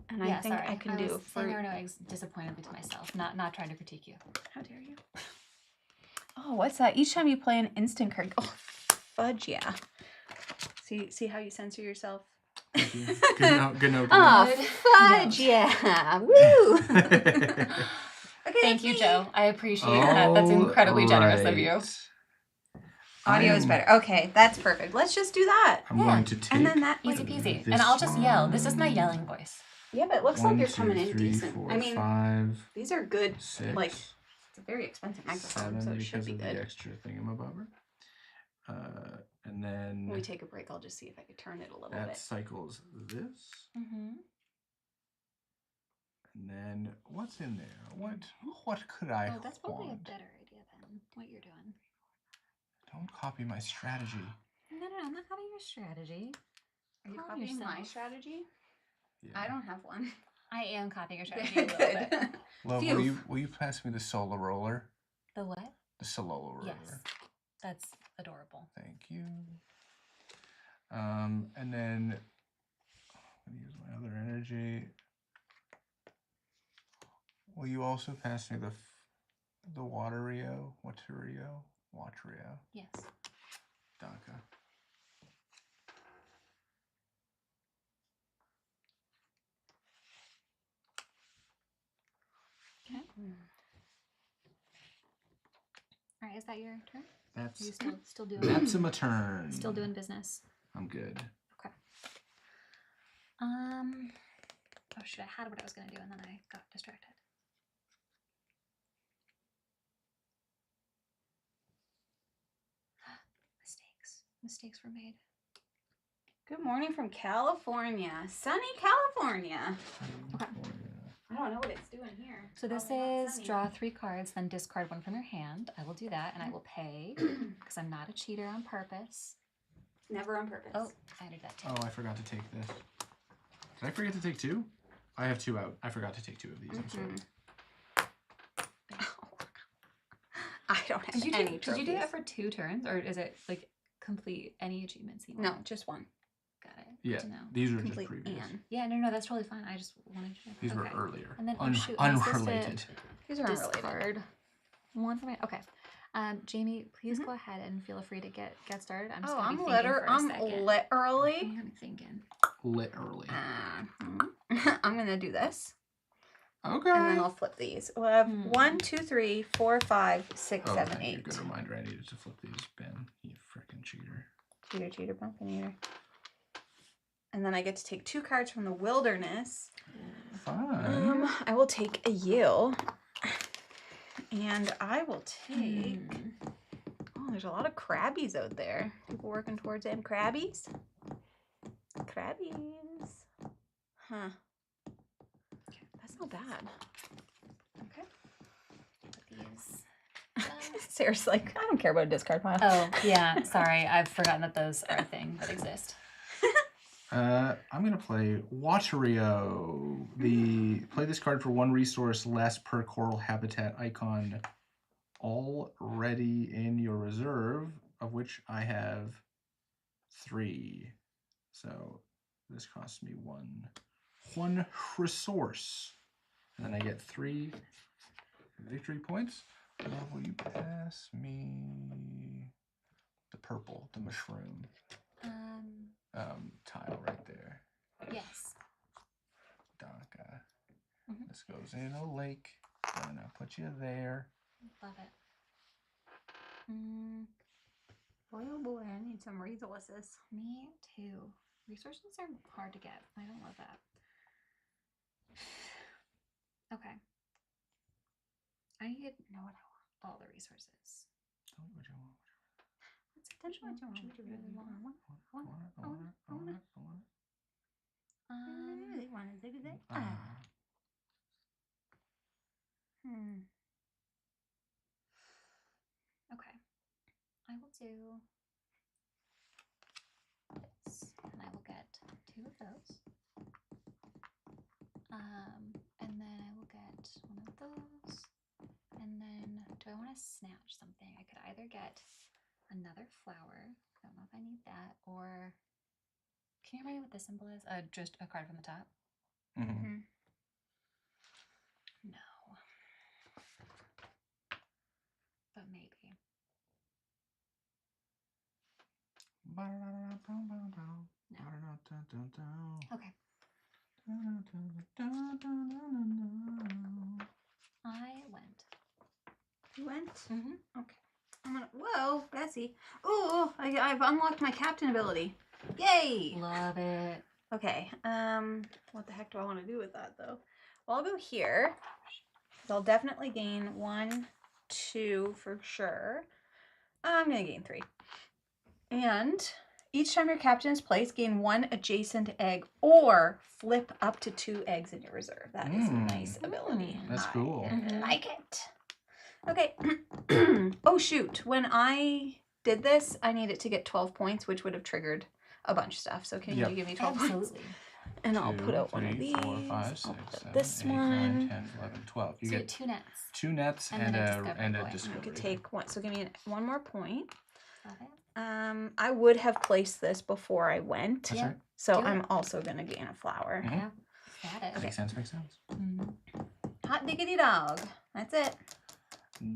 And Yeah, I think sorry. I can do was a saying fruit. there are no eggs disappointed to myself. Not trying to critique you. How dare you? Oh, what's that? Each time you play an instant card. Oh, fudge, yeah. See how you censor yourself? Good note. Good note. Oh, Good fudge, yeah. Woo! Okay, Thank you, Joe. I appreciate that. That's incredibly generous of you. Audio is better. Okay, that's perfect. Let's just do that. I'm Yeah. going to take. And then that. Easy peasy. This And I'll just yell. This is my one. yelling voice. Yeah, but it looks like 1, you're 2, coming in 3, decent. 4, I mean, 5, these are good. 6, like, It's a very expensive microphone, 7 so it should because be of good. the extra thingamabobber. And then When we take a break, I'll just see if I could turn it a little that bit. cycles this. Mm-hmm. And then what's in there? What could I Oh, that's probably a want? better idea than what you're doing. Don't copy my strategy. No, I'm not copying your strategy. Are you Calm copying my yourself. strategy? Yeah. I don't have one. I am copying your strategy a little bit. Good. Love, Phew. will you pass me the solo roller? The what? The solo roller. Yes. That's adorable. Thank you. And then I'm gonna use my other energy. Will you also pass me the Waterio? Waterio? Yes. Danke. Okay. All right, is that your turn? Are you That's still doing that's my turn. still doing business? I'm good. Okay. Oh shoot, I had what I was gonna do and then I got distracted. Mistakes were made. Good morning from California. Sunny California. Okay. I don't know what it's doing here. So this Probably not is sunny. draw 3 cards, then discard 1 from your hand. I will do that, and I will pay because I'm not a cheater on purpose. Never on purpose. Oh, I did that too. Oh, I forgot to take this. Did I forget to take 2? I have 2 out. I forgot to take 2 of these. I'm sorry. I don't have Did you any do trophies. that for 2 turns, or is it like complete any achievements you want? No, just one. Got it. Yeah, Good to know. these are Complete just previous. and. Yeah, no, that's totally fine. I just wanted to know. These were Okay. earlier. And then oh, shoot, am I supposed to Unrelated. These are unrelated. discard 1 from my. Okay. Jamie, please go ahead and feel free to get started. I'm just gonna be thinking for a second. literally. I'm thinking. Literally. I'm gonna do this, Okay. and then I'll flip these. We'll have 1, 2, 3, 4, 5, 6, Oh, 7, thank you. 8. Good reminder. I needed to flip these, Ben. You freaking cheater. Cheater, pumpkin eater. And then I get to take 2 cards from the wilderness. Fine. I will take a yield. And I will take. Oh, there's a lot of crabbies out there. People working towards them crabbies. Crabbies. Huh. That's not bad. Okay. These. Sarah's like, I don't care about a discard pile. Oh, yeah. Sorry. I've forgotten that those are a thing that exist. I'm gonna play Waterio. Play this card for 1 resource less per coral habitat icon already in your reserve, of which I have 3. So this costs me one resource, and then I get 3 victory points. Will you pass me the purple, the mushroom? Tile right there. Yes. Danke. This goes in a lake. And I'll put you there. Love it. Boy, oh boy, I need some resources. Me too. Resources are hard to get. I don't love that. Okay. I need to know what I want. All the resources. Tell me what you want. What you really want? I want it. really want to do that. Okay. I will do this, and I will get 2 of those. And then I will get 1 of those. And then, do I want to snatch something? I could either get another flower. I don't know if I need that, or can you remind me what this symbol is? Just a card from the top. Mm-hmm. No. But maybe. Okay. I went. You went? Mm-hmm. Okay. I'm gonna. Whoa, Bessie. Ooh, I've unlocked my captain ability. Yay! Love it. Okay. What the heck do I want to do with that though? Well, I'll go here. So I'll definitely gain 1 2 for sure. I'm going to gain 3. And each time your captain is placed, gain 1 adjacent egg or flip up to 2 eggs in your reserve. That is a nice ability. That's cool. I like it. Okay. Oh, shoot. When I did this, I needed to get 12 points, which would have triggered a bunch of stuff. So can you give me 12 points? Absolutely. And I'll put out one of 3, these. 4, 5, I'll 6, put 7, this 8, one. 9, 10, 11, 12. You So get 2 nets. 2 nets And and then a a discovery point. I discovery. could take one. So give me one more point. Okay. I would have placed this before I went. That's right. So Do it. I'm also going to gain a flower. Mhm. Yeah. Got it. Makes sense, makes sense. Hot diggity dog. That's it.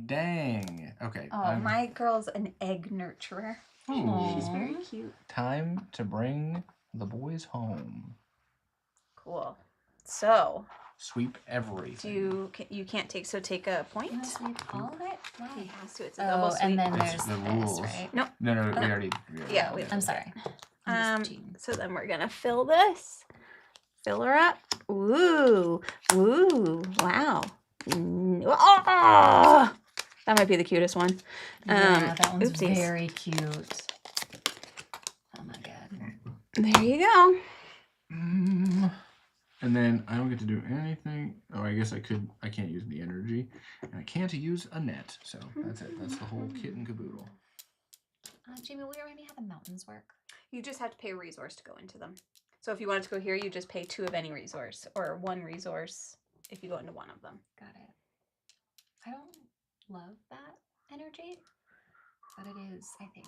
Dang. Okay. Oh, my girl's an egg nurturer. She's Ooh. very cute. Time to bring the boys home. Cool. So, Sweep everything. you can't take take a point? You want to sweep all of it? Why? Has to. It's a double Oh, sweep. and then It's there's the this, rules. right? No. No, we already. Yeah, I'm sorry. I'm just cheating. So then we're gonna fill this. Fill her up. Ooh, ooh, wow. Oh! That might be the cutest one. Yeah, that one's oopsies. very cute. Oh my god. There you go. And then I don't get to do anything. Oh, I guess I could. I can't use the energy, and I can't use a net. So that's it. That's the whole kit and caboodle. Jamie, will you remind me how the mountains work? You just have to pay a resource to go into them. So if you wanted to go here, you just pay 2 of any resource, or 1 resource if you go into one of them. Got it. I don't love that energy, but it is, I think,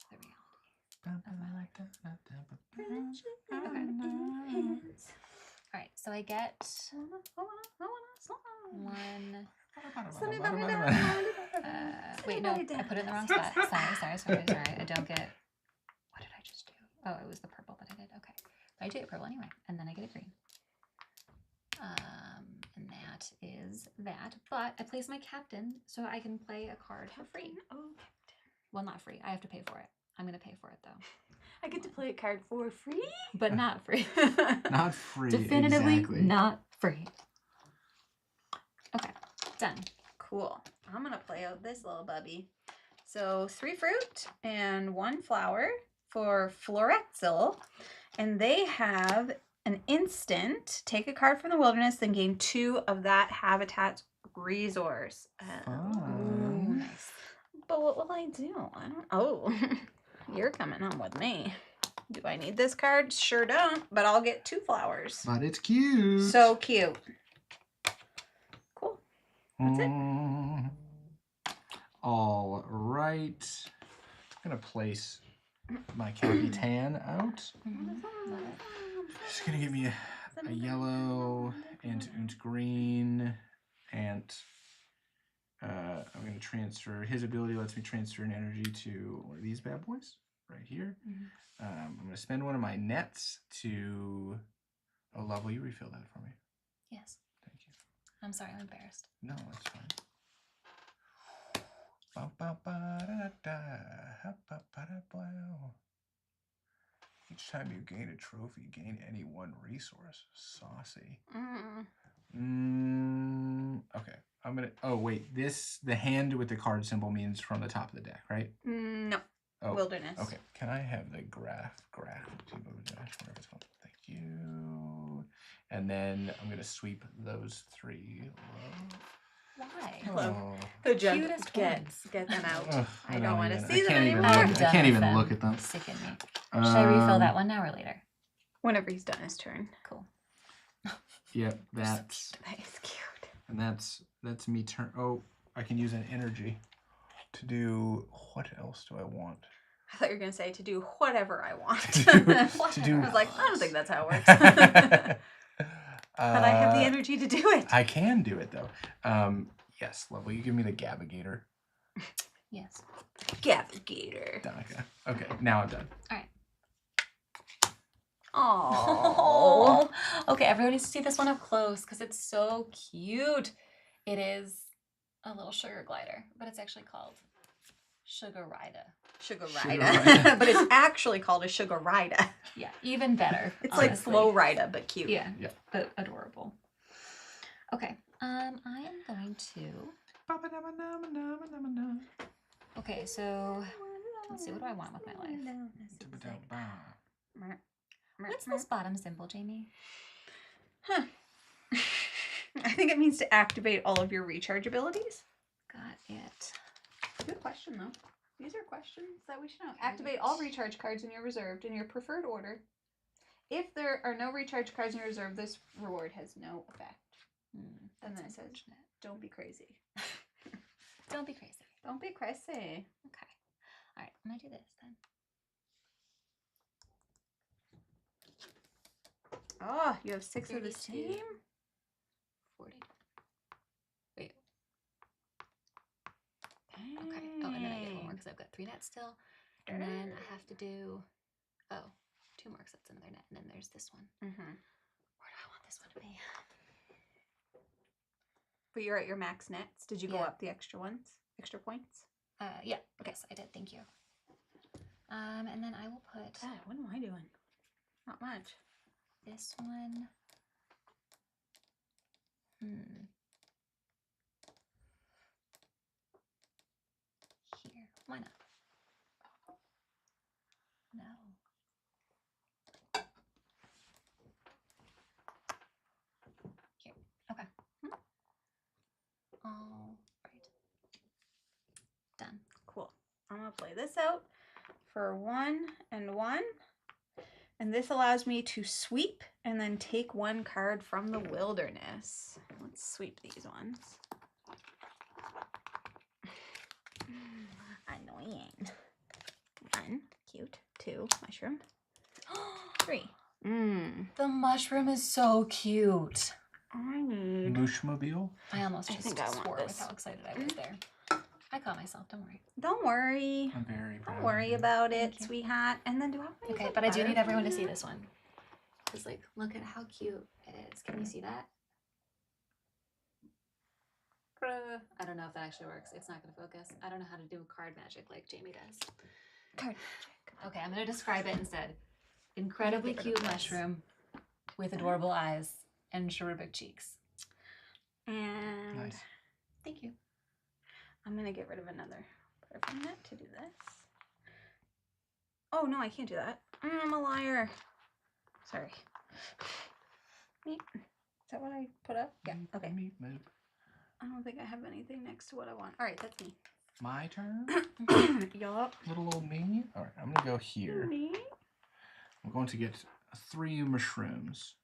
the reality of my life. All right, so I get 1. Wait, no, I put it in the wrong spot. Sorry. I don't get. What did I just do? Oh, it was the purple that I did. Okay, but I do get purple anyway, and then I get a green. And that is that. But I place my captain so I can play a card for free. Oh, Well, not free. I have to pay for it. I'm gonna pay for it though, I get to play a card for free? but not free. Not free. Definitively exactly. not free. Okay, done. Cool. I'm going to play out this little bubby. So 3 fruit and 1 flower for Floretzel. And they have an instant. Take a card from the wilderness, then gain 2 of that habitat resource. Fun. Nice. But what will I do? I don't. Oh, you're coming home with me. Do I need this card? Sure don't. But I'll get 2 flowers. But it's cute. So cute. Cool. That's it. All right. I'm gonna place my Capitan out. It's gonna give me a yellow and green, and I'm gonna transfer. His ability lets me transfer an energy to one of these bad boys right here. I'm gonna spend one of my nets to. Oh, love, will you refill that for me? Yes. Thank you. I'm sorry, I'm embarrassed. No, that's fine. Ba-ba-ba-da-da-da, each time you gain a trophy, gain any 1 resource. Saucy. Okay. I'm gonna. Oh wait, the hand with the card symbol means from the top of the deck, right? No. Oh, Wilderness. okay. Can I have the graph, whatever it's called? Thank you. And then I'm gonna sweep those 3. Why? Oh. Good job. Cutest Get ones. them out. Ugh, I don't want to even- see them I can't even anymore. look- I can't even them. look at them. Sicken me. Should I refill that Um, one now or later? Whenever he's done his turn. Cool. Yep, that's That is cute. and that's me turn. Oh, I can use an energy to do. What else do I want? I thought you were going to say to do whatever I want. To do. I was like, I don't think that's how it works. But I have the energy to do it. I can do it though. Yes, love. Will you give me the Gavigator? Yes. Gavigator. Danica. Okay, now I'm done. All right. Oh. Okay, everyone needs to see this one up close because it's so cute. It is a little sugar glider, but it's actually called Sugar Rida. Sugar Sugar Rida. Rida. But it's actually called a Sugar Rida. Yeah, even better. It's like honestly. Flow Rida, but cute. Yeah, Yeah. but adorable. Okay, I am going to Okay, so let's see. What do I want with my life? What's this bottom symbol, Jamie? Huh. I think it means to activate all of your recharge abilities. Got it. Good question, though. These are questions that we should know. Activate all recharge cards in your reserved in your preferred order. If there are no recharge cards in your reserve, this reward has no effect. And then it says, don't be crazy. Don't be crazy. Don't be crazy. Okay. All right, I'm going to do this then. Oh, you have 6 of the 32. same? 40. Wait. Okay. Oh, and then I get 1 more because I've got 3 nets still. And then I have to do, 2 more because that's another net. And then there's this one. Mm-hmm. Where do I want this one to be? But you're at your max nets. Did you go Yeah. up the extra ones? Extra points? Yeah. Okay. Yes, I did. Thank you. And then I will put God, what am I doing? Not much. this one. Here. Why not? No. Here. Okay. All right. Done. Cool. I'm going to play this out for 1 and 1. And this allows me to sweep and then take 1 card from the wilderness. Let's sweep these ones. Annoying. 1, cute. 2, mushroom. 3. The mushroom is so cute. I need. Mooshmobile? I almost I just think I want swore this. with how excited I was there. I caught myself. Don't worry. Don't worry. I'm very proud. Don't worry about it, Thank you. sweetheart. And then do I want to use Okay, a but I do need butterfly everyone to see net? this one. Because, like, look at how cute it is. Can you see that? I don't know if that actually works. It's not going to focus. I don't know how to do card magic like Jamie does. Card magic. Okay, I'm going to describe it instead. Incredibly Get rid of cute this. mushroom with adorable eyes and cherubic cheeks. And Nice. Thank you. I'm going to get rid of another butterfly net to do this. Oh, no, I can't do that. I'm a liar. Sorry. Meep. Is that what I put up? Yeah, okay. Meep, moop. I don't think I have anything next to what I want. All right, that's me. My turn? Yup. Little old me? Alright, I'm gonna go here. Me? I'm going to get 3 mushrooms.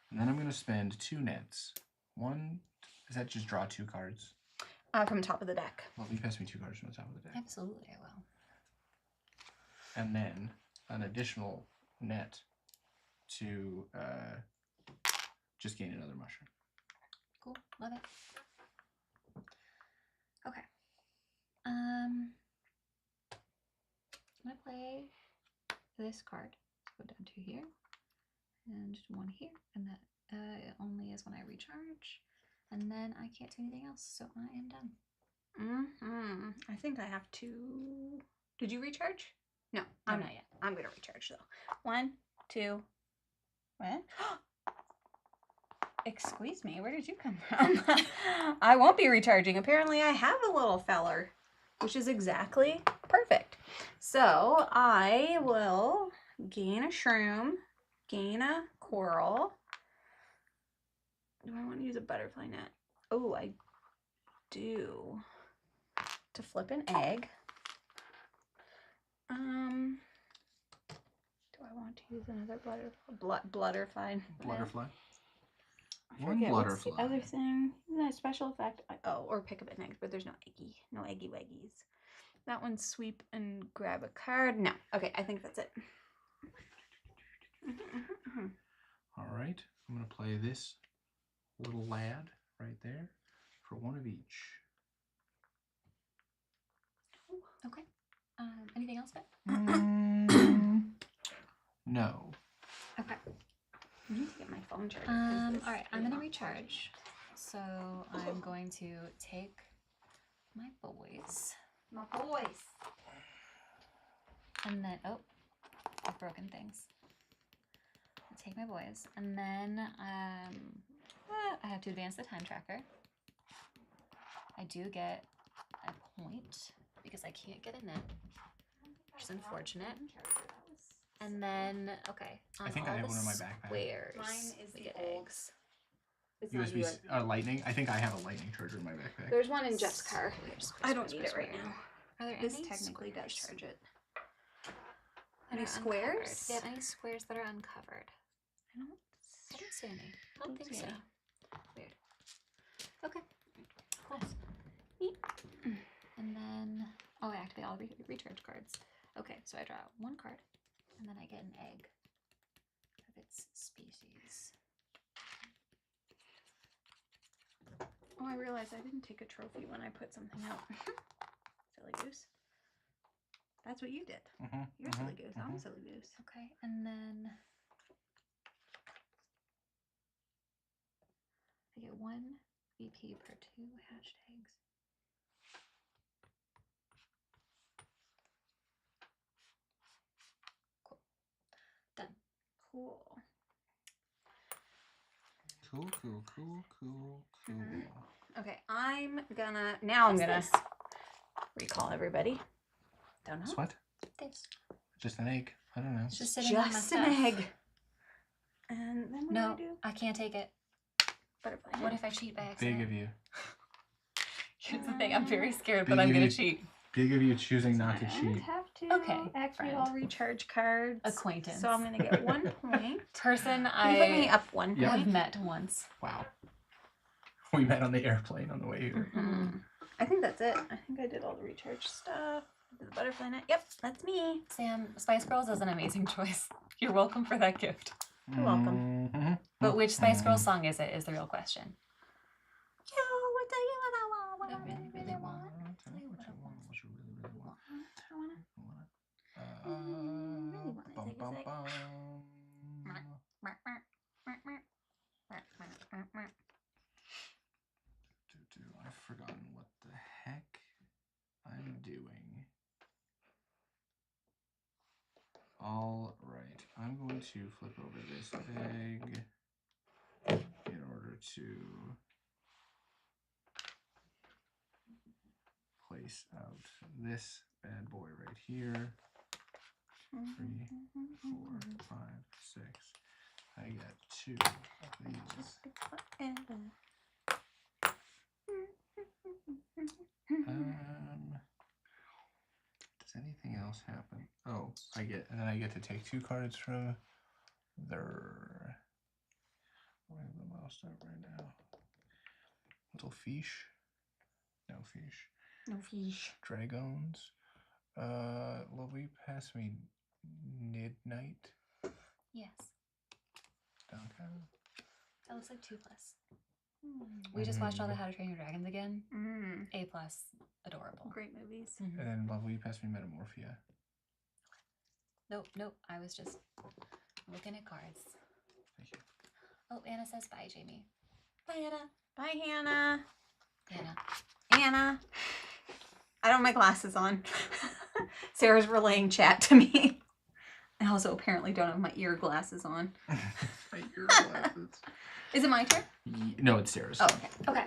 And then I'm gonna spend 2 nets. 1, is that just draw 2 cards? From top of the deck. Well, you pass me 2 cards from the top of the deck. Absolutely, I will. And then an additional net to just gain another mushroom. Cool. Love it. Okay. I'm gonna play this card. Let's go down to here. And 1 here. And that only is when I recharge. And then I can't do anything else, so I am done. I think I have to. Did you recharge? No, No, I'm not yet. I'm gonna recharge though. 1, 2. What? Excuse me, where did you come from? I won't be recharging. Apparently, I have a little feller, which is exactly perfect. So I will gain a shroom, gain a coral. Do I want to use a butterfly net? Oh, I do. To flip an egg. Do I want to use another butterfly? Butterfly. I One forget what's the butterfly. other thing. Isn't that a special effect? Or pick up an egg, but there's no eggy. No eggy waggies. That one, sweep and grab a card. No. Okay, I think that's it. Alright, I'm gonna play this little lad right there for 1 of each. Okay. Anything else, Ben? No. Okay. I need to get my phone charger. All right, I'm gonna recharge. So I'm going to take my boys. My boys. And then, I've broken things. I'll take my boys. And then I have to advance the time tracker. I do get a point because I can't get a net, which is unfortunate. And then, okay, on I think all I have the one in my backpack. squares, Mine is we the get old. eggs. It's not USB USB. lightning. I think I have a lightning charger in my backpack. There's one in Jeff's car. Squares, I don't squares, need it squares, right squares. now. Are there This any technically does squares charge it. that Any are squares? uncovered? Do you have any squares that are uncovered? I don't. I don't see any. I don't think see so. any. Weird. Okay. Cool. Neat. And then, oh, I activate all recharge cards. Okay, so I draw one card, and then I get an egg of its species. Oh, I realized I didn't take a trophy when I put something out. Silly goose. That's what you did. You're silly goose. I'm silly goose. Okay, and then I get 1 VP per 2 hatched eggs. Cool. Done. Cool. Cool. Okay, I'm gonna recall everybody. Don't know. It's what? This. Just an egg. I don't know. It's just sitting on my Just stuff. an egg. And then what No, do I do? I can't take it. Butterfly. What if I cheat by accident? Big of you. Here's the thing, I'm very scared, Big but I'm of gonna you. cheat. Big of you choosing not to I cheat. have to Okay, activate friend. all recharge cards. Acquaintance. So I'm gonna get 1 point. Person You put me I up 1 Yep. have point. met once. Wow. We met on the airplane on the way here. I think that's it. I think I did all the recharge stuff. The butterfly net. Yep, that's me. Sam, Spice Girls is an amazing choice. You're welcome for that gift. You're welcome. But which Spice Girls song is it, is the real question. Yo, what do you want? What I really, really want. Tell me what you want. What you really want. I wanna. Really wanna Bum, take a bum, sec. bum. I've forgotten what the heck I'm doing. All right, I'm going to flip over this egg in order to place out this bad boy right here. 3, 4, 5, 6. I get 2 of these. Does anything else happen? Oh, and then I get to take 2 cards from there. Where have the mouse up right now? Little fish. No fish. No fish. Dragons. Will we pass me midnight? Yes. Okay. That looks like 2+. We just watched all the How to Train Your Dragons again. A+. Adorable. Great movies. And then will you pass me Metamorphia? Nope. I was just looking at cards. Thank you. Oh, Anna says bye, Jamie. Bye, Anna. Bye, Hannah. Anna. I don't have my glasses on. Sarah's relaying chat to me. I also apparently don't have my ear glasses on. My ear glasses. Is it my turn? No, it's Sarah's. Oh, okay. Okay.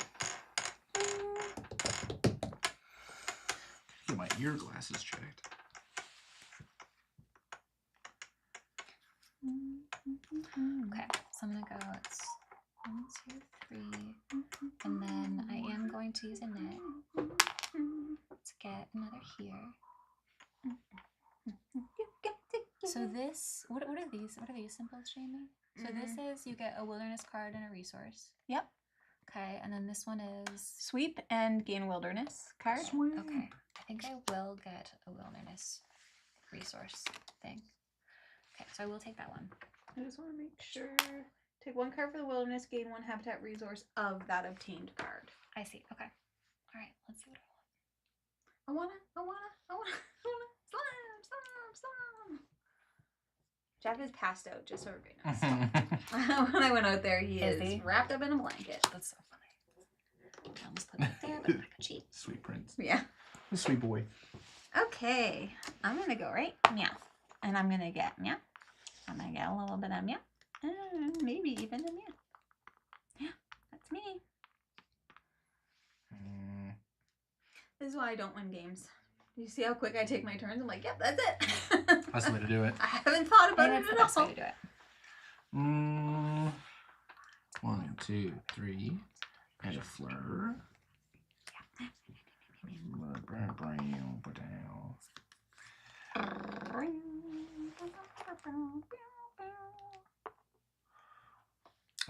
Get my ear glasses checked. Okay, so I'm gonna go, it's 1, 2, 3, and then I am going to use a net to get another here. So this, what are these? What are these symbols, Jamie? So this is, you get a wilderness card and a resource. Yep. Okay, and then this one is... Sweep and gain wilderness card. Okay, I think I will get a wilderness resource thing. Okay, so I will take that one. I just want to make sure. Take 1 card for the wilderness, gain 1 habitat resource of that obtained card. I see, okay. All right, let's see what I want. I wanna. Slam. Jeff is passed out, just so everybody knows. When I went out there, he Is is he? wrapped up in a blanket. That's so funny. I almost put it there, but I'm not gonna cheat. Sweet prince. Yeah. Sweet boy. Okay, I'm gonna go right meow, and I'm gonna get meow. I'm gonna get a little bit of meow, and maybe even a meow. Yeah, that's me. is why I don't win games. You see how quick I take my turns? I'm like, yep, that's it. That's the way to do it. I haven't thought about That's it the at best way all. to do it. 1, 2, 3, and a fleur.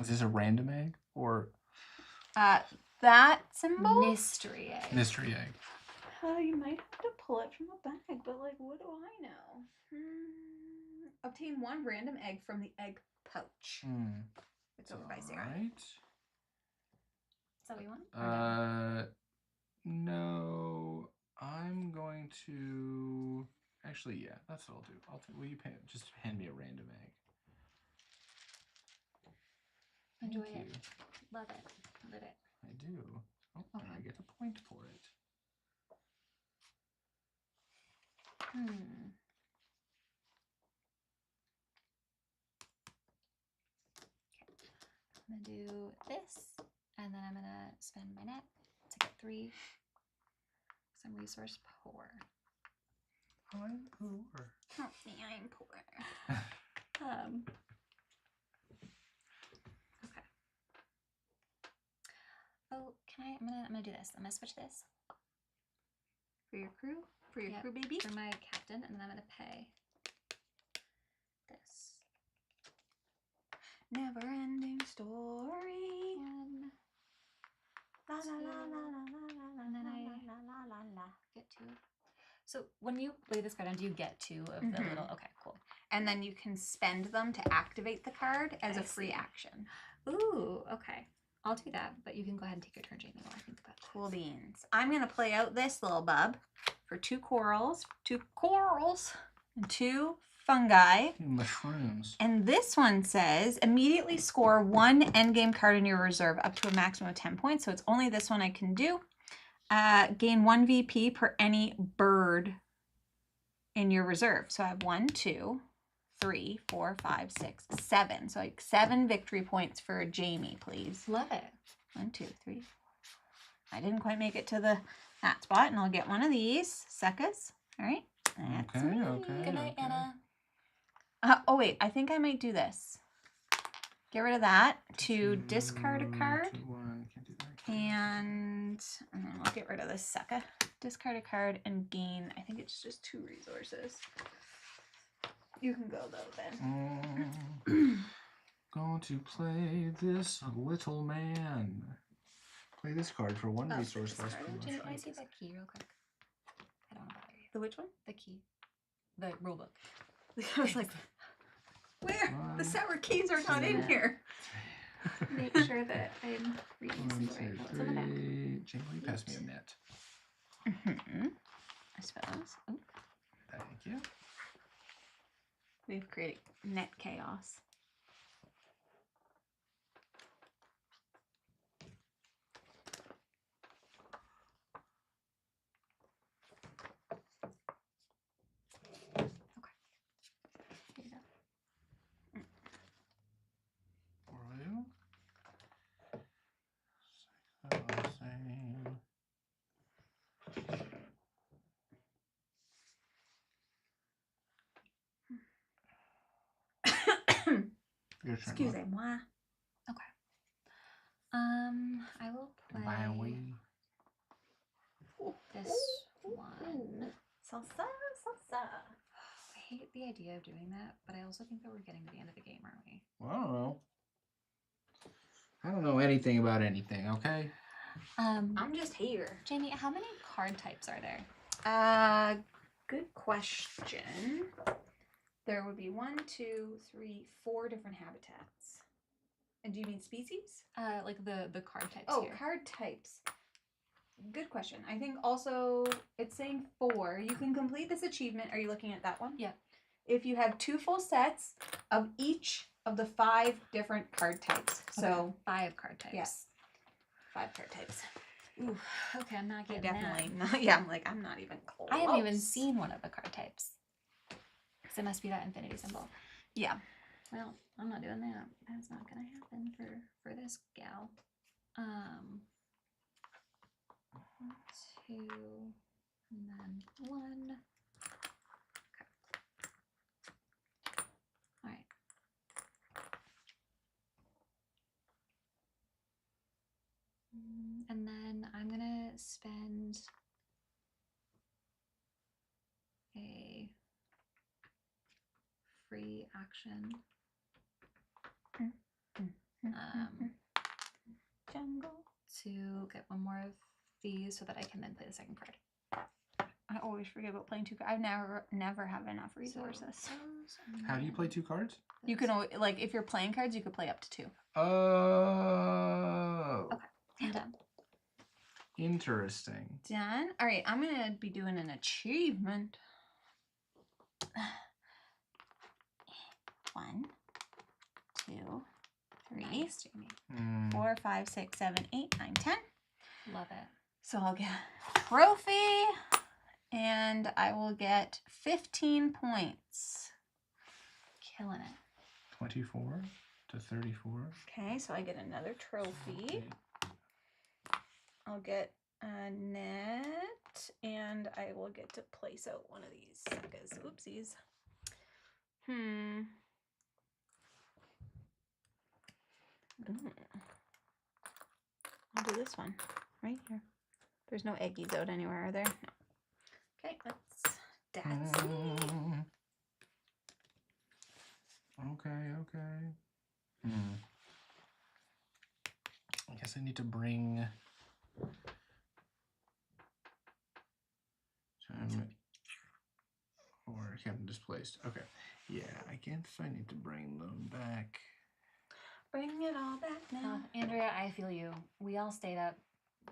Is this a random egg or That symbol? Mystery egg. mystery egg? You might have to pull it from a bag, but like, what do I know? Obtain 1 random egg from the egg pouch. It's over by Sarah. Right. Is that what you want? No, I'm going to. Actually, yeah, that's what I'll do. Will you just hand me a random egg? Enjoy Thank it. you. Love it. Live it. I do. Oh, and I get a point for it. I'm gonna do this, and then I'm gonna spend my net to get 3. Because I'm resource poor. I'm poor. Help me, I'm poor. Okay. Oh, can I? I'm gonna do this. I'm gonna switch this For your crew? For your Yep, crew, baby? for my captain, and then I'm gonna pay this. Never ending story. One, La la two, la la la la la and then la I la la la la. get 2. So when you lay this card down, do you get 2 of the little? Okay, cool. And then you can spend them to activate the card as I a free see. action. Ooh, okay. I'll do that, but you can go ahead and take your turn, Jamie, while I think about it. Cool beans. I'm gonna play out this little bub for 2 corals, and 2 fungi. Mushrooms. And this one says immediately score 1 endgame card in your reserve up to a maximum of 10 points. So it's only this one I can do. Gain 1 VP per any bird in your reserve. So I have 1, 2, 3, 4, 5, 6, 7. So like 7 victory points for Jamie, please. Love it. 1, 2, 3, 4. I didn't quite make it to that spot, and I'll get one of these suckers. All right. That's Okay, me. okay. Good night, Anna. Oh wait, I think I might do this. Get rid of that to discard a card, 2, 1. Can't do that. and I'll get rid of this sucker. Discard a card and gain. I think it's just 2 resources. You can go though then. Going to play this little man. Play this card for 1 resource less. Jamie, can I see that key real quick? I don't want to bother you. The which one? The key. The rulebook. I was like, where? The sour keys are not in Yeah. here. Make sure that I'm reading 1, the right 2, ones on the back. 3. Jamie, will you pass me a net? I suppose. Oh, Thank you. we've created net chaos. There you go. For you. Same. Your turn. Excusez-moi. Okay. I will play Biowee. this one. Salsa, salsa. I hate the idea of doing that, but I also think that we're getting to the end of the game, aren't we? Well, I don't know. I don't know anything about anything, okay? I'm just here. Jamie, how many card types are there? Good question. There would be 1, 2, 3, 4 different habitats. And do you mean species? Like the card types Oh, here. card types. Good question. I think also it's saying 4. You can complete this achievement. Are you looking at that one? Yeah. If you have 2 full sets of each of the 5 different card types. So, Okay, 5 card types. yes. 5 card types. Ooh, okay, I'm not I getting definitely that. not. Yeah, I'm like, I'm not even close. I haven't even seen one of the card types. Because it must be that infinity symbol. Yeah. Well, I'm not doing that. That's not gonna happen for this gal. 1, 2, 2, and then 1. Okay. All right. And then I'm gonna spend a free action. Jungle. To get one more of these so that I can then play the second card. I always forget about playing 2 cards. I've never have enough resources. So those, How do you play 2 cards? You can like if you're playing cards, you could play up to 2. Oh. Okay, I'm done. Interesting. Done. All right, I'm gonna be doing an achievement. 1, 2, 3, Nice, Jamie. 4, 5, 6, 7, 8, 9, 10. Love it. So I'll get a trophy, and I will get 15 points. Killing it. 24 to 34. Okay, so I get another trophy. I'll get a net, and I will get to place out one of these suckers. Oopsies. I'll do this one right here. There's no eggies out anywhere, are there? No. Okay, let's Datsy. Okay. I guess I need to bring or Captain Displaced. Okay. Yeah, I guess I need to bring them back. Bring it all back now. Andrea, I feel you. We all stayed up.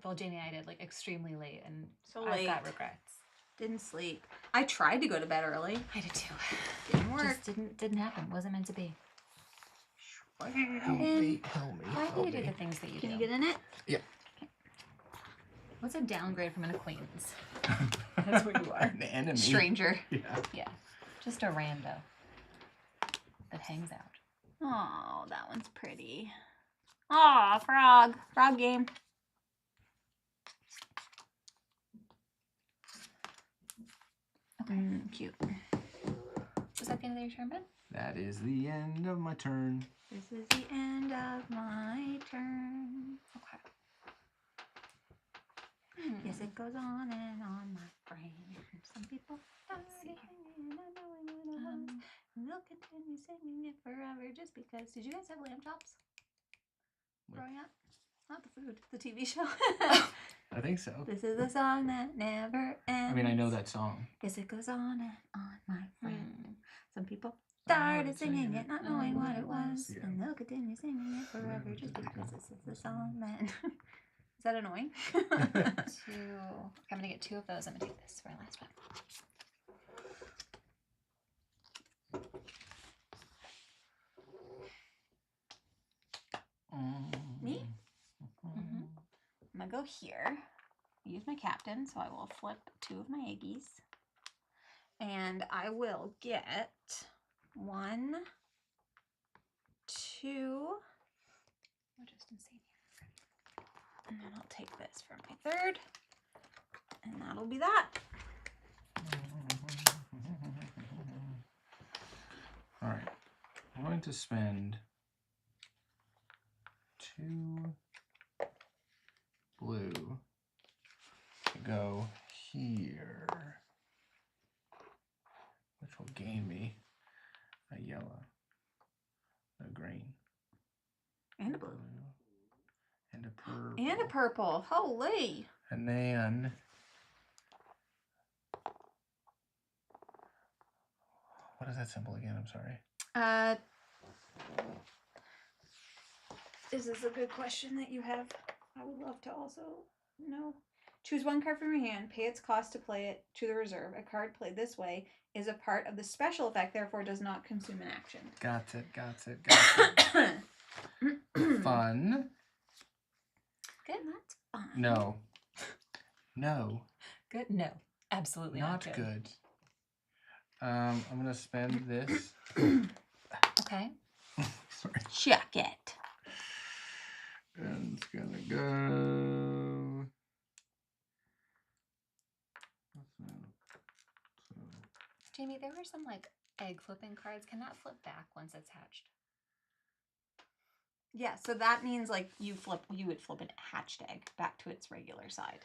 Well, Jamie and I did, like, extremely late, and So I've late. got regrets. Didn't sleep. I tried to go to bed early. I did too. Didn't work. Just didn't happen. Wasn't meant to be. Help me. Why do you do the things that you do? Can you get in it? Yeah. What's a downgrade from an acquaintance? That's what you are. An enemy. Stranger. Yeah. Yeah. Just a rando that hangs out. Oh, that one's pretty. Aw, frog. Frog game. Okay. Cute. Was that the end of your turn, Ben? That is the end of my turn. This is the end of my turn. Okay. Yes, it goes on and on, my friend. Some people die singing, not knowing what it was. And they'll continue singing it forever just because. Did you guys have lamb chops growing up? Not the food, the TV show. I think so. This is a song that never ends. I mean, I know that song. Yes, it goes on and on, my friend. Some people started singing it, not knowing what it was. Yeah. And they'll continue singing it forever just because this is the song that... Is that annoying? 2. Okay, I'm gonna get 2 of those. I'm gonna take this for my last one. Me? I'm gonna go here. Use my captain, so I will flip 2 of my eggies. And I will get 1, 2. We're just insane here. And then I'll take this for my 3rd. And that'll be that. All right. I'm going to spend 2 blue to go here, which will gain me a yellow, a green, And a blue. and a purple. And a purple. Holy. And then what is that symbol again? I'm sorry. Is this a good question that you have? I would love to also know. Choose 1 card from your hand, pay its cost to play it to the reserve. A card played this way is a part of the special effect, therefore does not consume an action. Got it. Fun. Good. That's fun. No. No. Good? No. Absolutely not, Not good. I'm gonna spend this. Okay. Sorry. Check it. And it's gonna go Jamie, there were some like egg flipping cards. Can that flip back once it's hatched? Yeah, so that means like you would flip a hatched egg back to its regular side.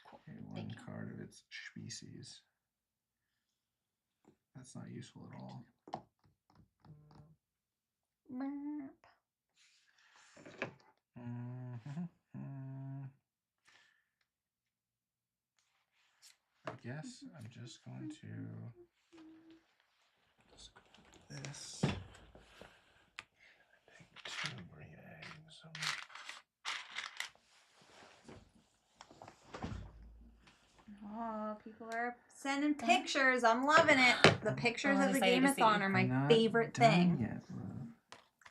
Cool. Okay, Thank one you. card of its species. That's not useful at all. Burp. I guess I'm just going to this. Take 2 green eggs. Oh, people are sending pictures. I'm loving it. The pictures of the excited to Game-a-thon see. are I'm my not favorite done thing. yet, love.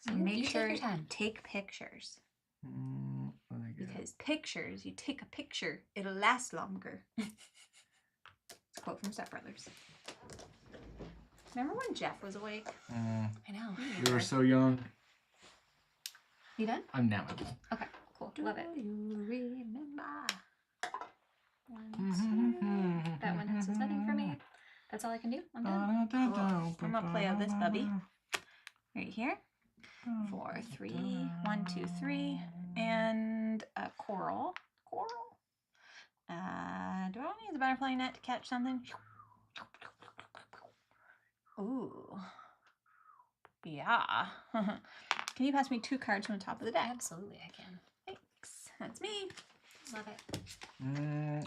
So You make take sure your you time. take pictures. What do I get? Because pictures, you take a picture, it'll last longer. It's a quote from Step Brothers. Remember when Jeff was awake? I know. We were so young. You done? I'm now done. Okay, cool. Love it. You remember? 1, 2. That one says nothing for me. That's all I can do. I'm done. Cool. I'm gonna play out this bubby right here. 4, 3, 1, 2, 3, and a coral. Coral. Do I want to use a butterfly net to catch something? Ooh. Yeah. Can you pass me 2 cards from the top of the deck? Absolutely, I can. Thanks. That's me. Love it.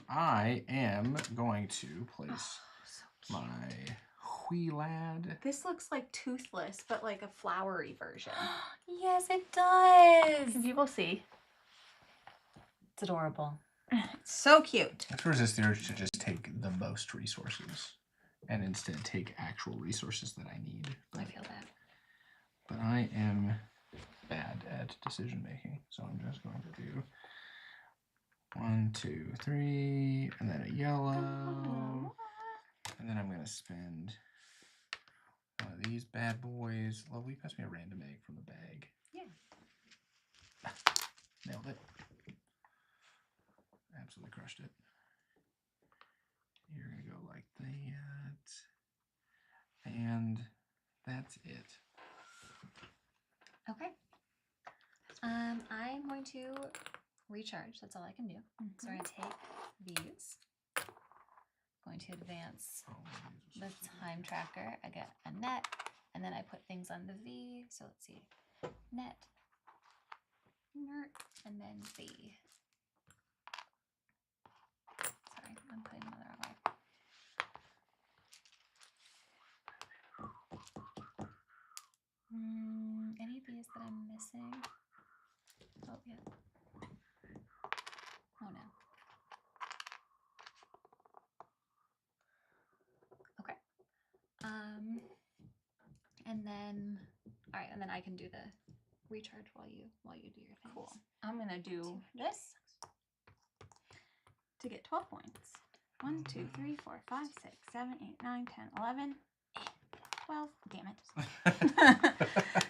I am going to place my Wheelad. This looks like Toothless, but like a flowery version. Yes, it does. Can people see? It's adorable. It's so cute. Let's resist the urge to just take the most resources and instead take actual resources that I need. I feel that. But I am bad at decision making, so I'm just going to do 1, 2, 3, and then a yellow, and then I'm going to spend one of these bad boys. Lovely, pass me a random egg from the bag. Yeah. Nailed it. Absolutely crushed it. You're going to go like that, and that's it. Okay. I'm going to recharge. That's all I can do. So we're going to take these. Going to advance the time tracker. I get a net, and then I put things on the V. So let's see. Net, nert, and then V. Sorry, I'm putting them the wrong way. Any of these that I'm missing? Oh, yeah. Oh, no. Okay. And then, all right, and then I can do the recharge while you do your things. Cool. I'm gonna do this to get 12 points. 1, 2, 3, 4, 5, 6, 7, 8, 9, 10, 11, 12. Damn it.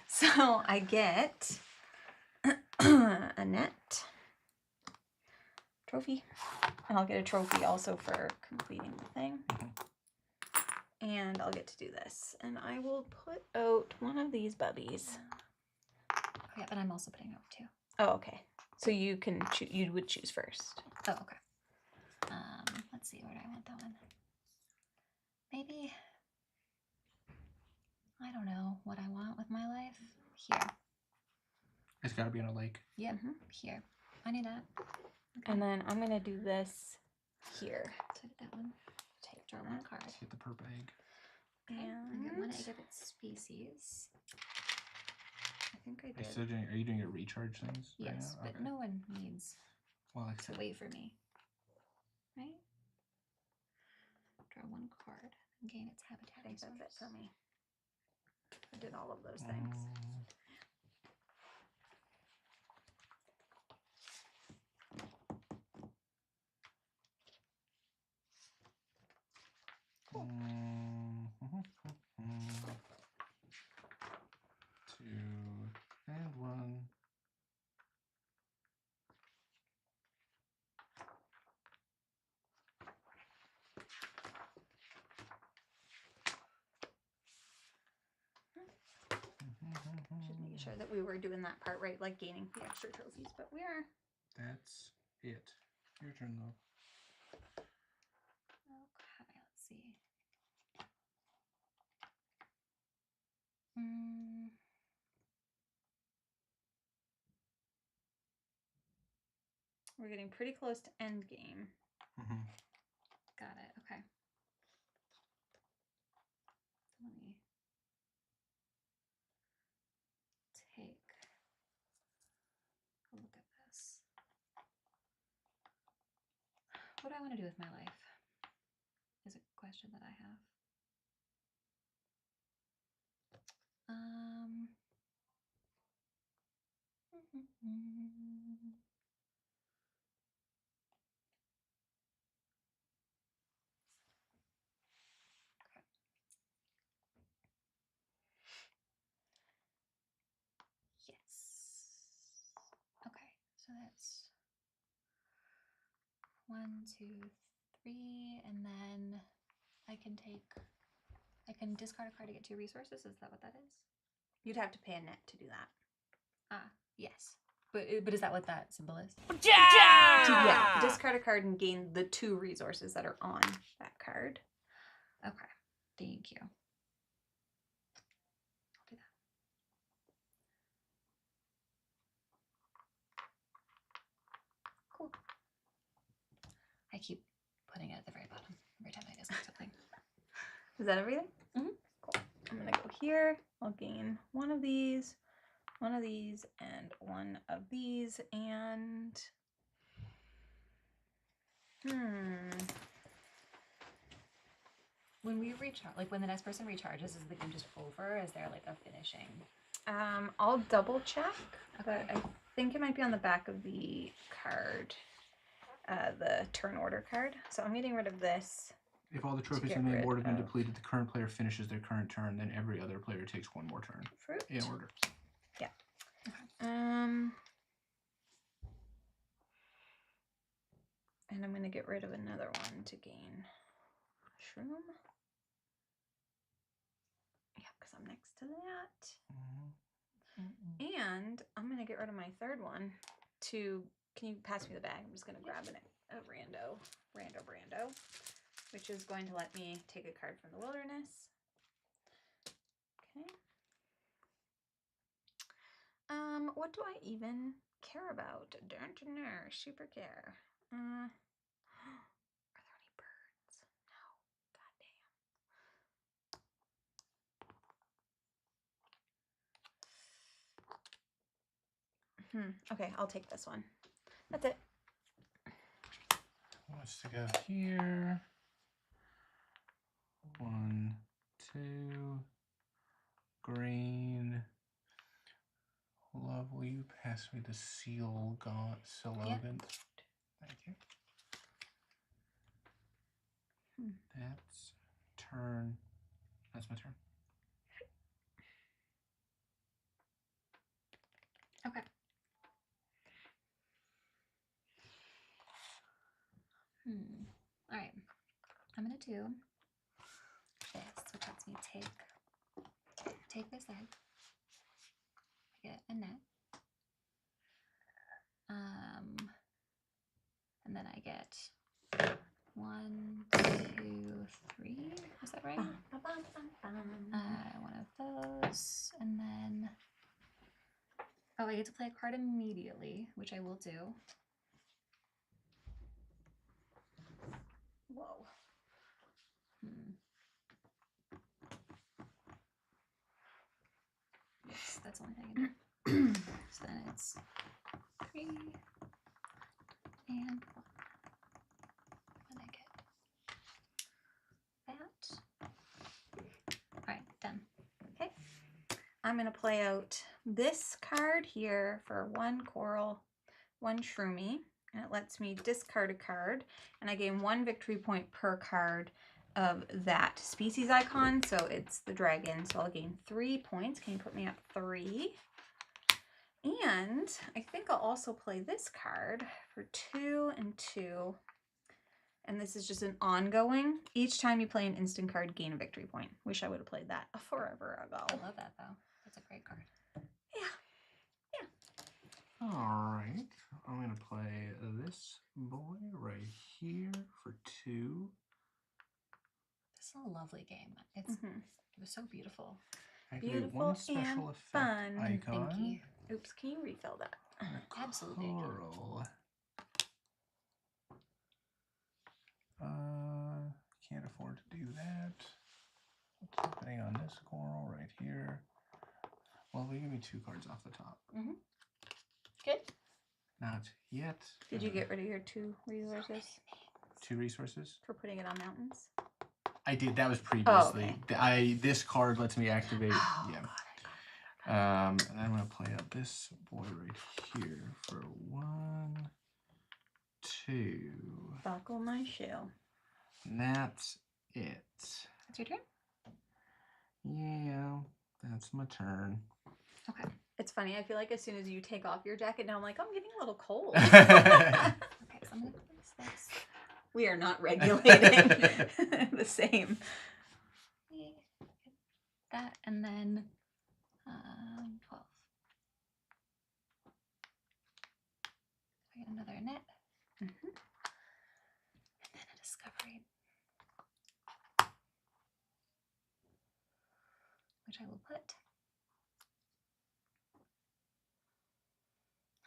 So I get a net trophy, and I'll get a trophy also for completing the thing. And I'll get to do this, and I will put out one of these bubbies. Oh, yeah, but I'm also putting out 2. Oh, okay. So you can you would choose first. Oh, okay. Let's see, where do I want that one? Maybe, I don't know what I want with my life. Here. It's got to be on a lake. Yep, here. I need that. Okay. And then I'm gonna do this here. So I did that one. Draw 1 card. Let's get the perp egg. Okay. I get 1 And egg of its species. I think I Are you, did. still doing, are you doing your recharge things? right Yes, now? but Okay. no one needs Well, to except wait for me. Right? Draw 1 card and gain its habitat. I think that's it resource. for me. I did all of those things. Cool. 2 and 1. sure that we were doing that part right, like gaining the extra trophies, but we are. That's it. Your turn, though. Okay, let's see. We're getting pretty close to end game. Mm-hmm. Got it. Okay. Let me take a look at this. What do I want to do with my life? Is a question that I have. Okay. Yes. Okay, so that's 1, 2, 3, and then I can discard a card to get 2 resources. Is that what that is? You'd have to pay a net to do that. Ah, yes. But is that what that symbol is? Yeah, discard a card and gain the 2 resources that are on that card. Okay, thank you. I'll do that. Cool. I keep putting it at the very bottom every time I discard something. Is that everything? Mm-hmm. Cool. I'm gonna go here. I'll gain one of these, and one of these, and When we recharge, like when the next person recharges, is the game just over? Is there like a finishing? I'll double check, Okay. but I think it might be on the back of the card, the turn order card. So I'm getting rid of this. If all the trophies get on the rid board have been of- depleted, the current player finishes their current turn, then every other player takes 1 more turn. Fruit. In order. Yeah. Okay. And I'm gonna get rid of another one to gain shroom. Yeah, because I'm next to that. And I'm gonna get rid of my third one to. Can you pass me the bag? I'm just gonna grab a rando, which is going to let me take a card from the wilderness. Okay. What do I even care about? Don't know. Super care. Are there any birds? No. Goddamn. Okay, I'll take this one. That's it. Wants to go here. 1, 2. Green. Love, will you pass me the seal Silogant? Thank you. That's turn. That's my turn. Okay. All right. I'm gonna do this, which lets me take this egg. I get a net. And then I get 1, 2, 3. Is that right? One of those, and then I get to play a card immediately, which I will do. Whoa. Yes, that's the only thing I can do. So then it's 3 and 1. And I get that. Alright, done. Okay. I'm gonna play out this card here for 1 coral, 1 shroomy, and it lets me discard a card, and I gain 1 victory point per card of that species icon. So it's the dragon, so I'll gain 3 points. Can you put me at 3? And I think I'll also play this card for 2 and 2. And this is just an ongoing. Each time you play an instant card, gain a victory point. Wish I would have played that forever ago. I love that though. That's a great card. Yeah. Alright. I'm going to play this boy right here for 2. This is a lovely game. It was so beautiful. Activate Beautiful one special and effect fun. icon. Thank you. Oops, can you refill that? Absolutely. Coral. Can't afford to do that. What's happening on this coral right here? Well, we give me 2 cards off the top. Good. Not yet. Did you get rid of your 2 resources 2 resources? for putting it on mountains? I did. That was previously. okay. This card lets me activate. Oh, yeah. got it. And I'm gonna play out this boy right here for 1, 2. Buckle my shoe. And that's it. It's your turn? Yeah, that's my turn. Okay. It's funny. I feel like as soon as you take off your jacket, now I'm like, I'm getting a little cold. Okay, so I'm going to place this. We are not regulating the same. That, and then 12. I get another net. And then a discovery. Which I will put.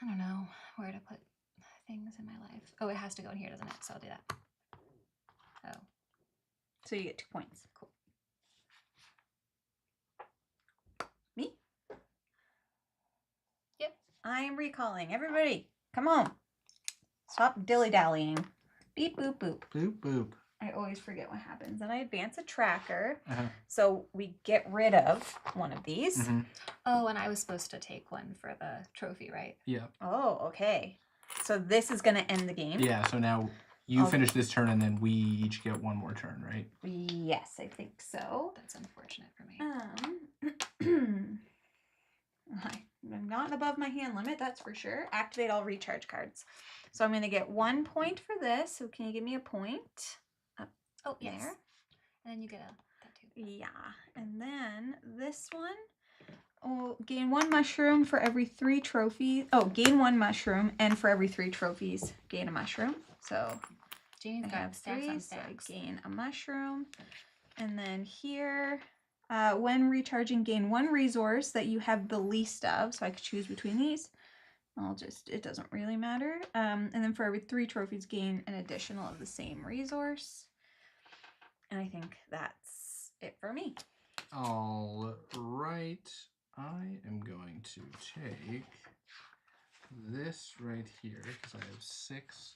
I don't know where to put things in my life. Oh, it has to go in here, doesn't it? So I'll do that. Oh, So you get 2 points. cool. Me? Yep. I am recalling. Everybody, come on. Stop dilly-dallying. Beep, boop, boop. Boop, boop. I always forget what happens. And I advance a tracker. Uh-huh. So we get rid of one of these. Mm-hmm. Oh, and I was supposed to take one for the trophy, right? Yeah. Oh, okay. So this is going to end the game? Yeah, so now you finish this turn and then we each get 1 more turn, right? Yes, I think so. That's unfortunate for me. I'm not above my hand limit, that's for sure. Activate all recharge cards. So I'm going to get 1 point for this. So can you give me a point? Oh, yes. There. And then you get that too. Yeah. And then this one. Oh, gain 1 mushroom for every 3 trophies. Oh, gain 1 mushroom, and for every 3 trophies, gain a mushroom. So Janie's I got have stacks 3, on so I stacks. gain a mushroom. And then here, when recharging, gain 1 resource that you have the least of. So I could choose between these. It doesn't really matter. And then for every 3 trophies, gain an additional of the same resource. And I think that's it for me. All right. I am going to take this right here because I have 6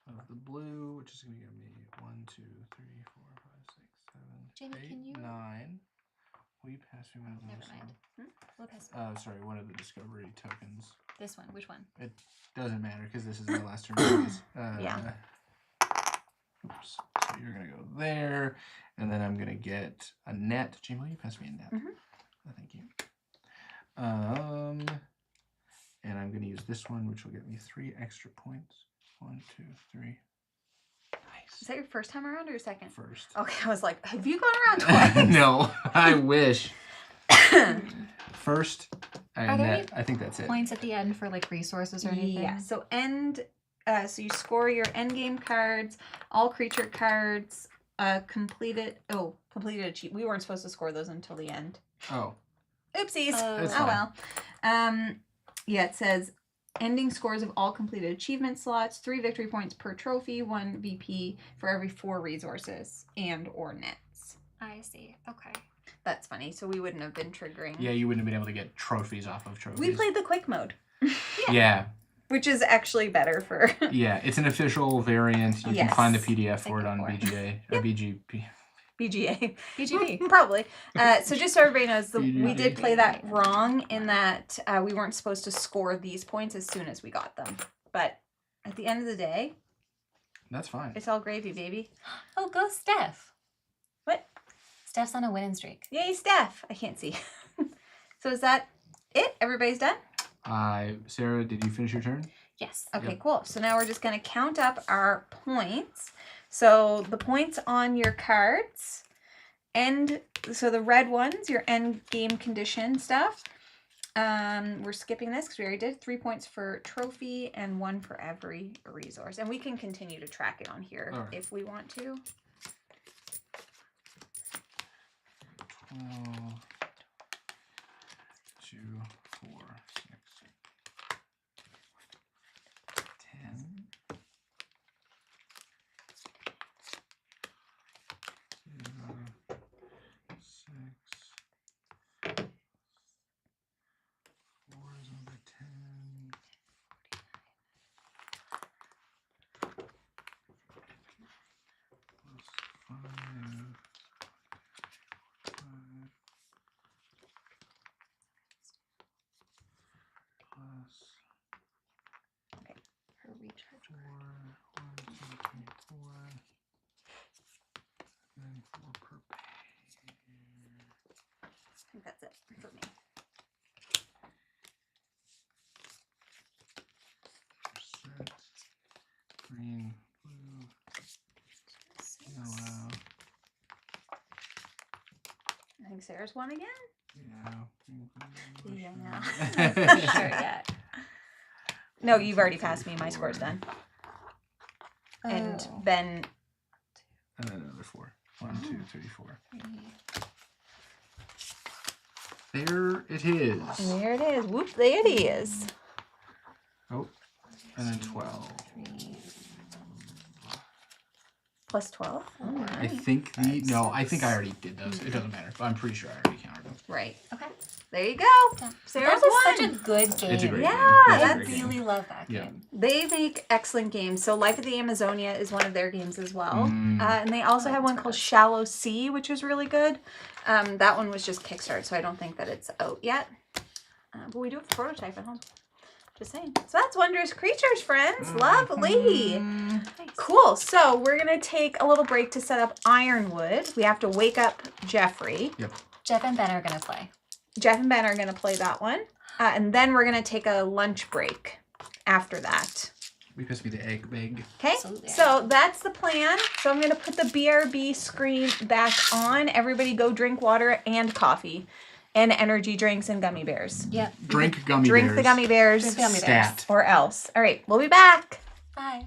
of the blue, which is going to give me 1, 2, 3, 4, 5, 6, 7, Jamie, 8, can you- 9. Will you pass me one of Never those? mind. We'll pass Sorry, one of the discovery tokens. this one. Which one? It doesn't matter because this is my last turn. Anyways. Yeah. Oops. So you're gonna go there, and then I'm gonna get a net. Jamie, will you pass me a net? Thank you. And I'm gonna use this one, which will get me 3 extra points. 1, 2, 3. Nice. Is that your first time around or your second? First. Okay, I was like, have you gone around twice? No, I wish. First, and Are there net. I think that's it. Points at the end for like resources or anything? Yeah, so so you score your end game cards, all creature cards, completed achievement. We weren't supposed to score those until the end. Oh. Oopsies. That's Oh fine. well. Yeah, it says ending scores of all completed achievement slots, 3 victory points per trophy, 1 VP for every 4 resources and or nets. I see. Okay. That's funny. So we wouldn't have been triggering. Yeah, you wouldn't have been able to get trophies off of trophies. We played the quick mode. Yeah. Which is actually better for Yeah, it's an official variant. You can find the Yes. PDF for it go on for it. BGA. BGP. BGA. BGB. Probably. So just so everybody knows, we BGB. did play that wrong in that we weren't supposed to score these points as soon as we got them. But at the end of the day, That's fine. it's all gravy, baby. Oh, go Steph. What? Steph's on a winning streak. Yay, Steph. I can't see. So is that it? Everybody's done? Sarah, did you finish your turn? Yes. Okay, Yep. cool. So now we're just going to count up our points. So the points on your cards, so the red ones, your end game condition stuff, We're skipping this because we already did 3 points for trophy and 1 for every resource. And we can continue to track it on here All right. if we want to. 12, 2, 4, 6, 10. 6. 4 is over 10. Plus 5. 5. Plus Her recharge. 4. 1, 2, 3, 4. And 4 per pair. I think that's it for me. Set. Green, blue, yellow. I think Sarah's won again. Yeah. Green, blue, Yeah. yellow. Not sure yet. No, you've already passed me. My score's done. And Oh. Ben. And then another 4. 1, 2, 3, 4. There it is. There it is. Whoop, there it is. Oh, and then 12. Plus 12. Oh, I think I think I already did those. It doesn't matter, but I'm pretty sure I already counted them. Right. Okay. There you go. That Sarah's was won. such a good game. It's a great Yeah, game. It's a I great game. really love that Yeah. game. They make excellent games. So Life of the Amazonia is one of their games as well. Mm. And they also have one called Shallow Sea, which is really good. That one was just Kickstarter, so I don't think that it's out yet. But we do have the prototype at home. Just saying. So that's Wondrous Creatures, friends. Lovely. Cool. So we're going to take a little break to set up Ironwood. We have to wake up Jeffrey. Yep. Jeff and Ben are gonna play. Jeff and Ben are going to play that one. And then we're going to take a lunch break after that. We pass me the egg bag. Okay, Absolutely. so that's the plan. So I'm going to put the BRB screen back on. Everybody go drink water and coffee and energy drinks and gummy bears. Yep. Drink gummy Drink bears. the gummy bears Drink the gummy bears. Stat. or else. All right, we'll be back. Bye.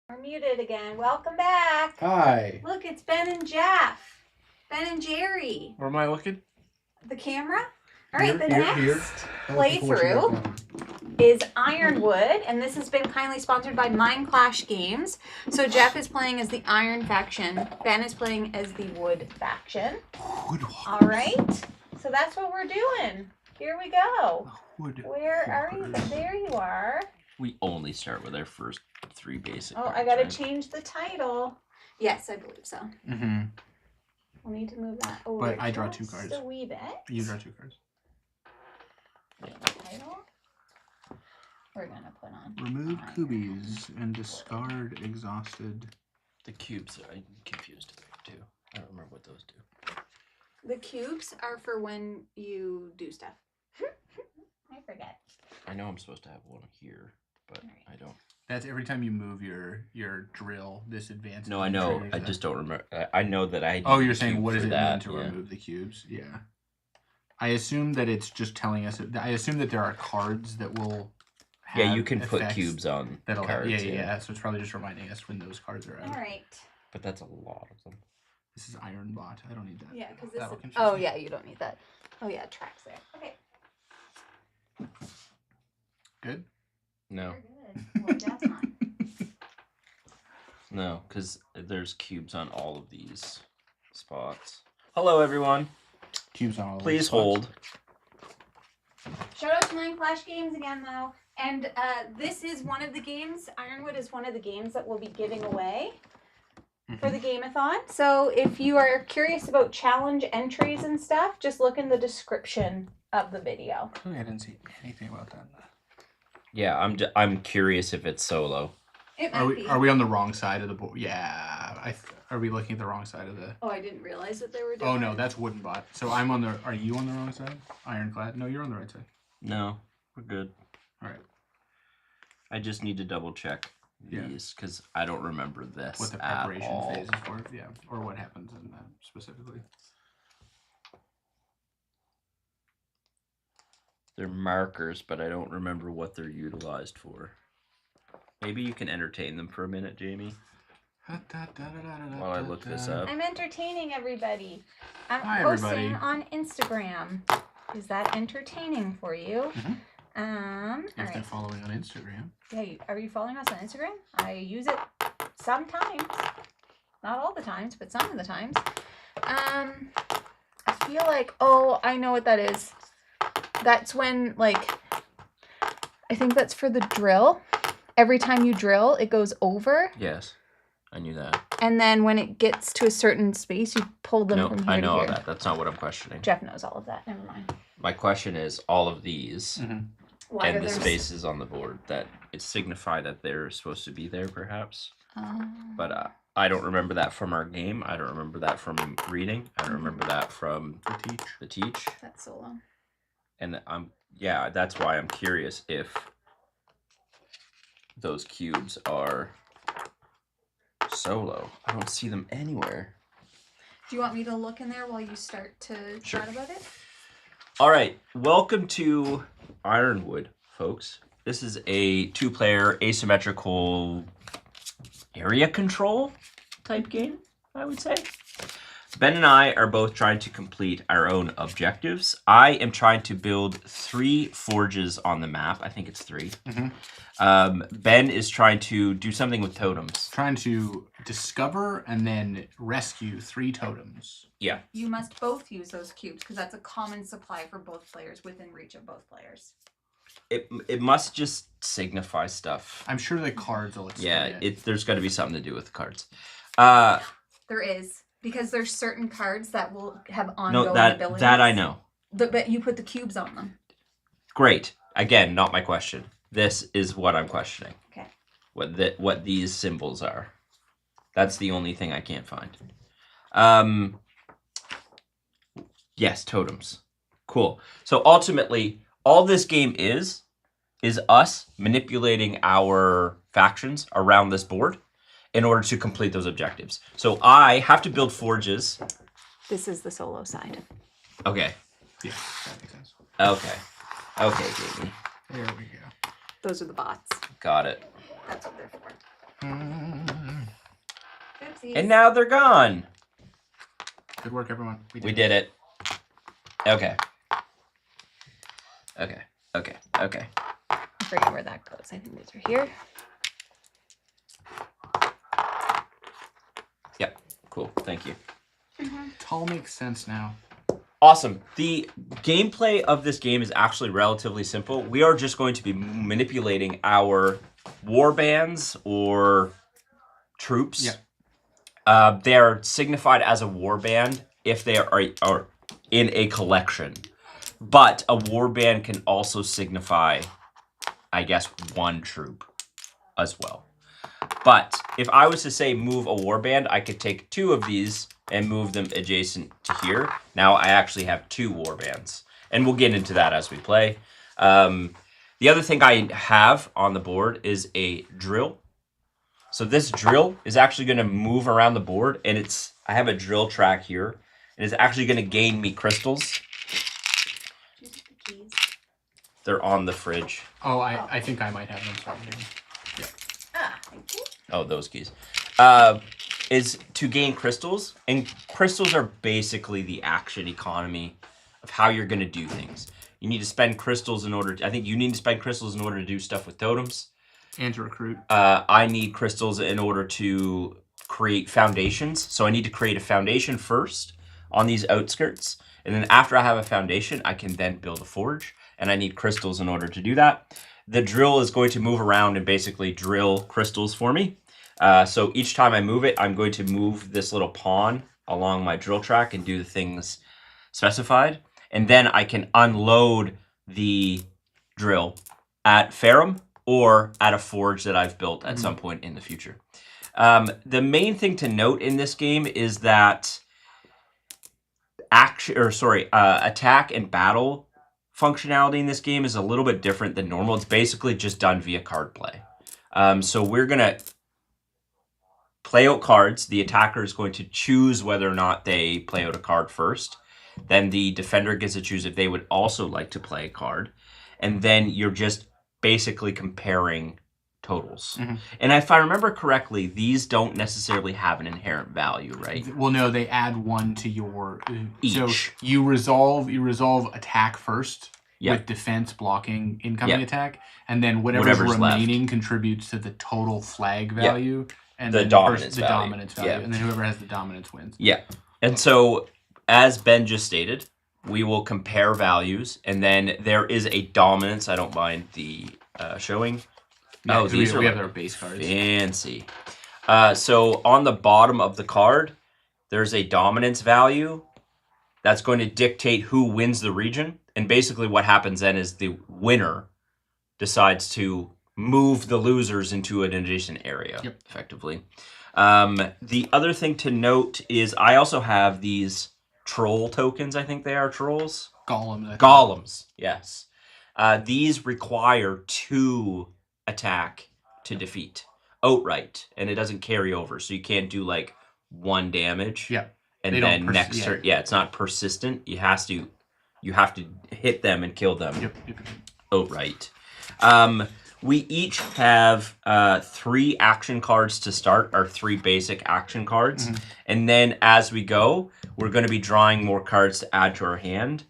We're muted again. Welcome back. Hi. Look, it's Ben and Jeff. Ben and Jerry. Where am I looking? The camera. All right, the Here. next playthrough is Ironwood, and this has been kindly sponsored by Mindclash Games. So Jeff is playing as the Iron faction. Ben is playing as the Wood faction. All right. So that's what we're doing. Here we go. Where are you? There you are. We only start with our first 3 basic. Oh, I gotta change the title. Yes, I believe so. Mm-hmm. We'll need to move that over. But I draw 2 cards. Just a wee bit. You draw 2 cards. The title. We're gonna put on. Remove Kubies and discard exhausted. The cubes, I'm confused too. I don't remember what those do. The cubes are for when you do stuff. I forget. I know I'm supposed to have one here, but I don't. That's every time you move your drill, this advances. No, I know. I just don't remember. I know that I. Oh, you're saying what does it mean to yeah. remove the cubes? Yeah. I assume that it's just telling us. I assume that there are cards that will. Yeah, you can put cubes on cards. Yeah. So it's probably just reminding us when those cards are out. All right. But that's a lot of them. This is Iron Bot. I don't need that. Yeah, because this. That will confuse Oh me. yeah, you don't need that. Oh yeah, tracks there. Okay. Good. No, You're good. Well, that's not. no, because there's cubes on all of these spots. Hello, everyone. Cubes on all. Please those hold. Shout out to Mindclash Games again, though. And this is one of the games. Ironwood is one of the games that we'll be giving away for the Game-a-thon. So if you are curious about challenge entries and stuff, just look in the description of the video. Oh, I didn't see anything about that. Yeah, I'm curious if it's solo. It might be. Are we on the wrong side of the board? Yeah. Are we looking at the wrong side of the? Oh, I didn't realize that they were doing. Oh no, that's Wooden Bot. So I'm on the. Are you on the wrong side? Ironclad. No, you're on the right side. No, we're good. All right. I just need to double check these because I don't remember this What the at preparation all. phase is for? Yeah, or what happens in that specifically. They're markers, but I don't remember what they're utilized for. Maybe you can entertain them for a minute, Jamie, while I look this up. I'm entertaining everybody. I'm Hi, posting everybody. on Instagram. Is that entertaining for you? If All they're right. following on Instagram. Hey, are you following us on Instagram? I use it sometimes. Not all the times, but some of the times. I feel like, oh, I know what that is. That's when, like, I think that's for the drill. Every time you drill, it goes over. Yes, I knew that. And then when it gets to a certain space, you pull them No, from here I know to all here. that. That's not what I'm questioning. Jeff knows all of that. Never mind. My question is all of these Why and are the there spaces on the board that it signify that they're supposed to be there, perhaps. But I don't remember that from our game. I don't remember that from reading. I don't remember that from the teach. That's solo. And that's why I'm curious if those cubes are solo. I don't see them anywhere. Do you want me to look in there while you start to chat about it? All right, welcome to Ironwood, folks. This is a 2-player asymmetrical area control type game, I would say. Ben and I are both trying to complete our own objectives. I am trying to build 3 forges on the map. I think it's 3. Ben is trying to do something with totems. Trying to discover and then rescue 3 totems. Yeah. You must both use those cubes because that's a common supply for both players within reach of both players. It must just signify stuff. I'm sure the cards will explain it. There's got to be something to do with the cards. There is. Because there's certain cards that will have ongoing abilities. That I know. But you put the cubes on them. Great. Again, not my question. This is what I'm questioning. Okay. What these symbols are. That's the only thing I can't find. Yes, totems. Cool. So ultimately, all this game is us manipulating our factions around this board in order to complete those objectives. So I have to build forges. This is the solo side. Okay. Yeah, that makes sense. Okay, Jamie. There we go. Those are the bots. Got it. That's what they're for. And now they're gone. Good work, everyone. We did it. Okay. Okay. Okay. Okay. I forget where that goes. I think those are here. Yep. Cool. Thank you. It all makes sense now. Awesome. The gameplay of this game is actually relatively simple. We are just going to be manipulating our war bands or troops. Yeah. They are signified as a war band if they are in a collection. But a war band can also signify, I guess, one troop as well. But if I was to say move a war band, I could take 2 of these and move them adjacent to here. Now I actually have 2 war bands. And we'll get into that as we play. The other thing I have on the board is a drill. So this drill is actually going to move around the board, and I have a drill track here, and it's actually going to gain me crystals. They're on the fridge. Oh, I think I might have them. Sorry. Yeah. Thank you. Oh, those keys. Is to gain crystals, and crystals are basically the action economy of how you're going to do things. You need to spend crystals in order to, I think you need to spend crystals in order to do stuff with totems. And to recruit. I need crystals in order to create foundations. So I need to create a foundation first on these outskirts. And then after I have a foundation, I can then build a forge. And I need crystals in order to do that. The drill is going to move around and basically drill crystals for me. So each time I move it, I'm going to move this little pawn along my drill track and do the things specified. And then I can unload the drill at Ferrum or at a forge that I've built at some point in the future. The main thing to note in this game is that attack and battle functionality in this game is a little bit different than normal. It's basically just done via card play. So we're going to play out cards. The attacker is going to choose whether or not they play out a card first. Then the defender gets to choose if they would also like to play a card. And then you're just basically comparing totals. And if I remember correctly, these don't necessarily have an inherent value, right? Well, no, they add 1 to your each. So you resolve attack first with defense, blocking, incoming attack, and then whatever's remaining left contributes to the total flag value and the then dominance value. Dominance value, and then whoever has the dominance wins. Yeah. And so as Ben just stated, we will compare values, and then there is a dominance. I don't mind the showing. Yeah, oh, these we are have our base cards. Fancy. So on the bottom of the card, there's a dominance value that's going to dictate who wins the region. And basically what happens then is the winner decides to move the losers into an adjacent area, effectively. The other thing to note is I also have these troll tokens. I think they are trolls. Golems. Golems, yes. These require 2 attack to defeat outright, and it doesn't carry over, so you can't do like 1 damage. Yeah. And then next turn, it's not persistent. You have to hit them and kill them outright. We each have 3 action cards to start, our 3 basic action cards. And then as we go, we're going to be drawing more cards to add to our hand.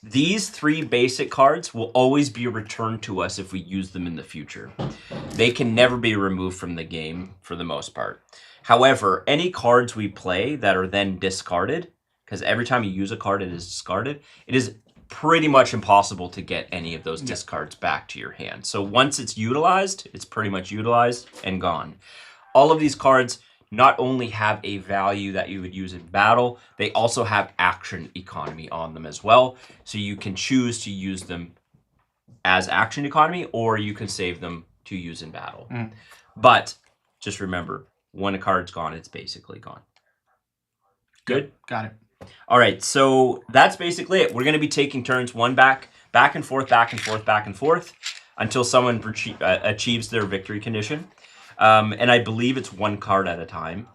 These 3 basic cards will always be returned to us if we use them in the future. They can never be removed from the game for the most part. However, any cards we play that are then discarded, because every time you use a card it is discarded, it is pretty much impossible to get any of those discards back to your hand. So once it's utilized, it's pretty much utilized and gone. All of these cards not only have a value that you would use in battle, they also have action economy on them as well. So you can choose to use them as action economy, or you can save them to use in battle. But just remember, when a card's gone, it's basically gone. Good? Got it. All right, so that's basically it. We're going to be taking turns, one back and forth, until someone achieves their victory condition. And I believe it's 1 card at a time.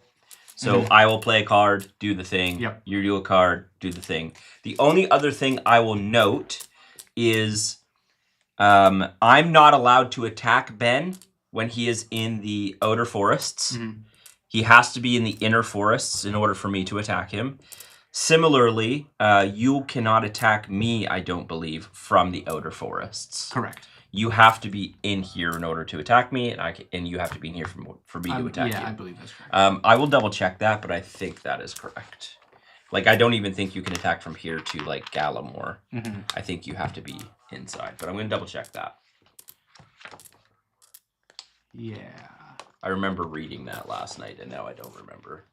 So I will play a card, do the thing. You do a card, do the thing. The only other thing I will note is I'm not allowed to attack Ben when he is in the outer forests. He has to be in the inner forests in order for me to attack him. Similarly, you cannot attack me, I don't believe, from the outer forests. Correct. You have to be in here in order to attack me, and you have to be in here for me to attack you. Yeah, I believe that's correct. I will double check that, but I think that is correct. Like, I don't even think you can attack from here to, like, Gallimore. Mm-hmm. I think you have to be inside, but I'm going to double check that. Yeah. I remember reading that last night, and now I don't remember.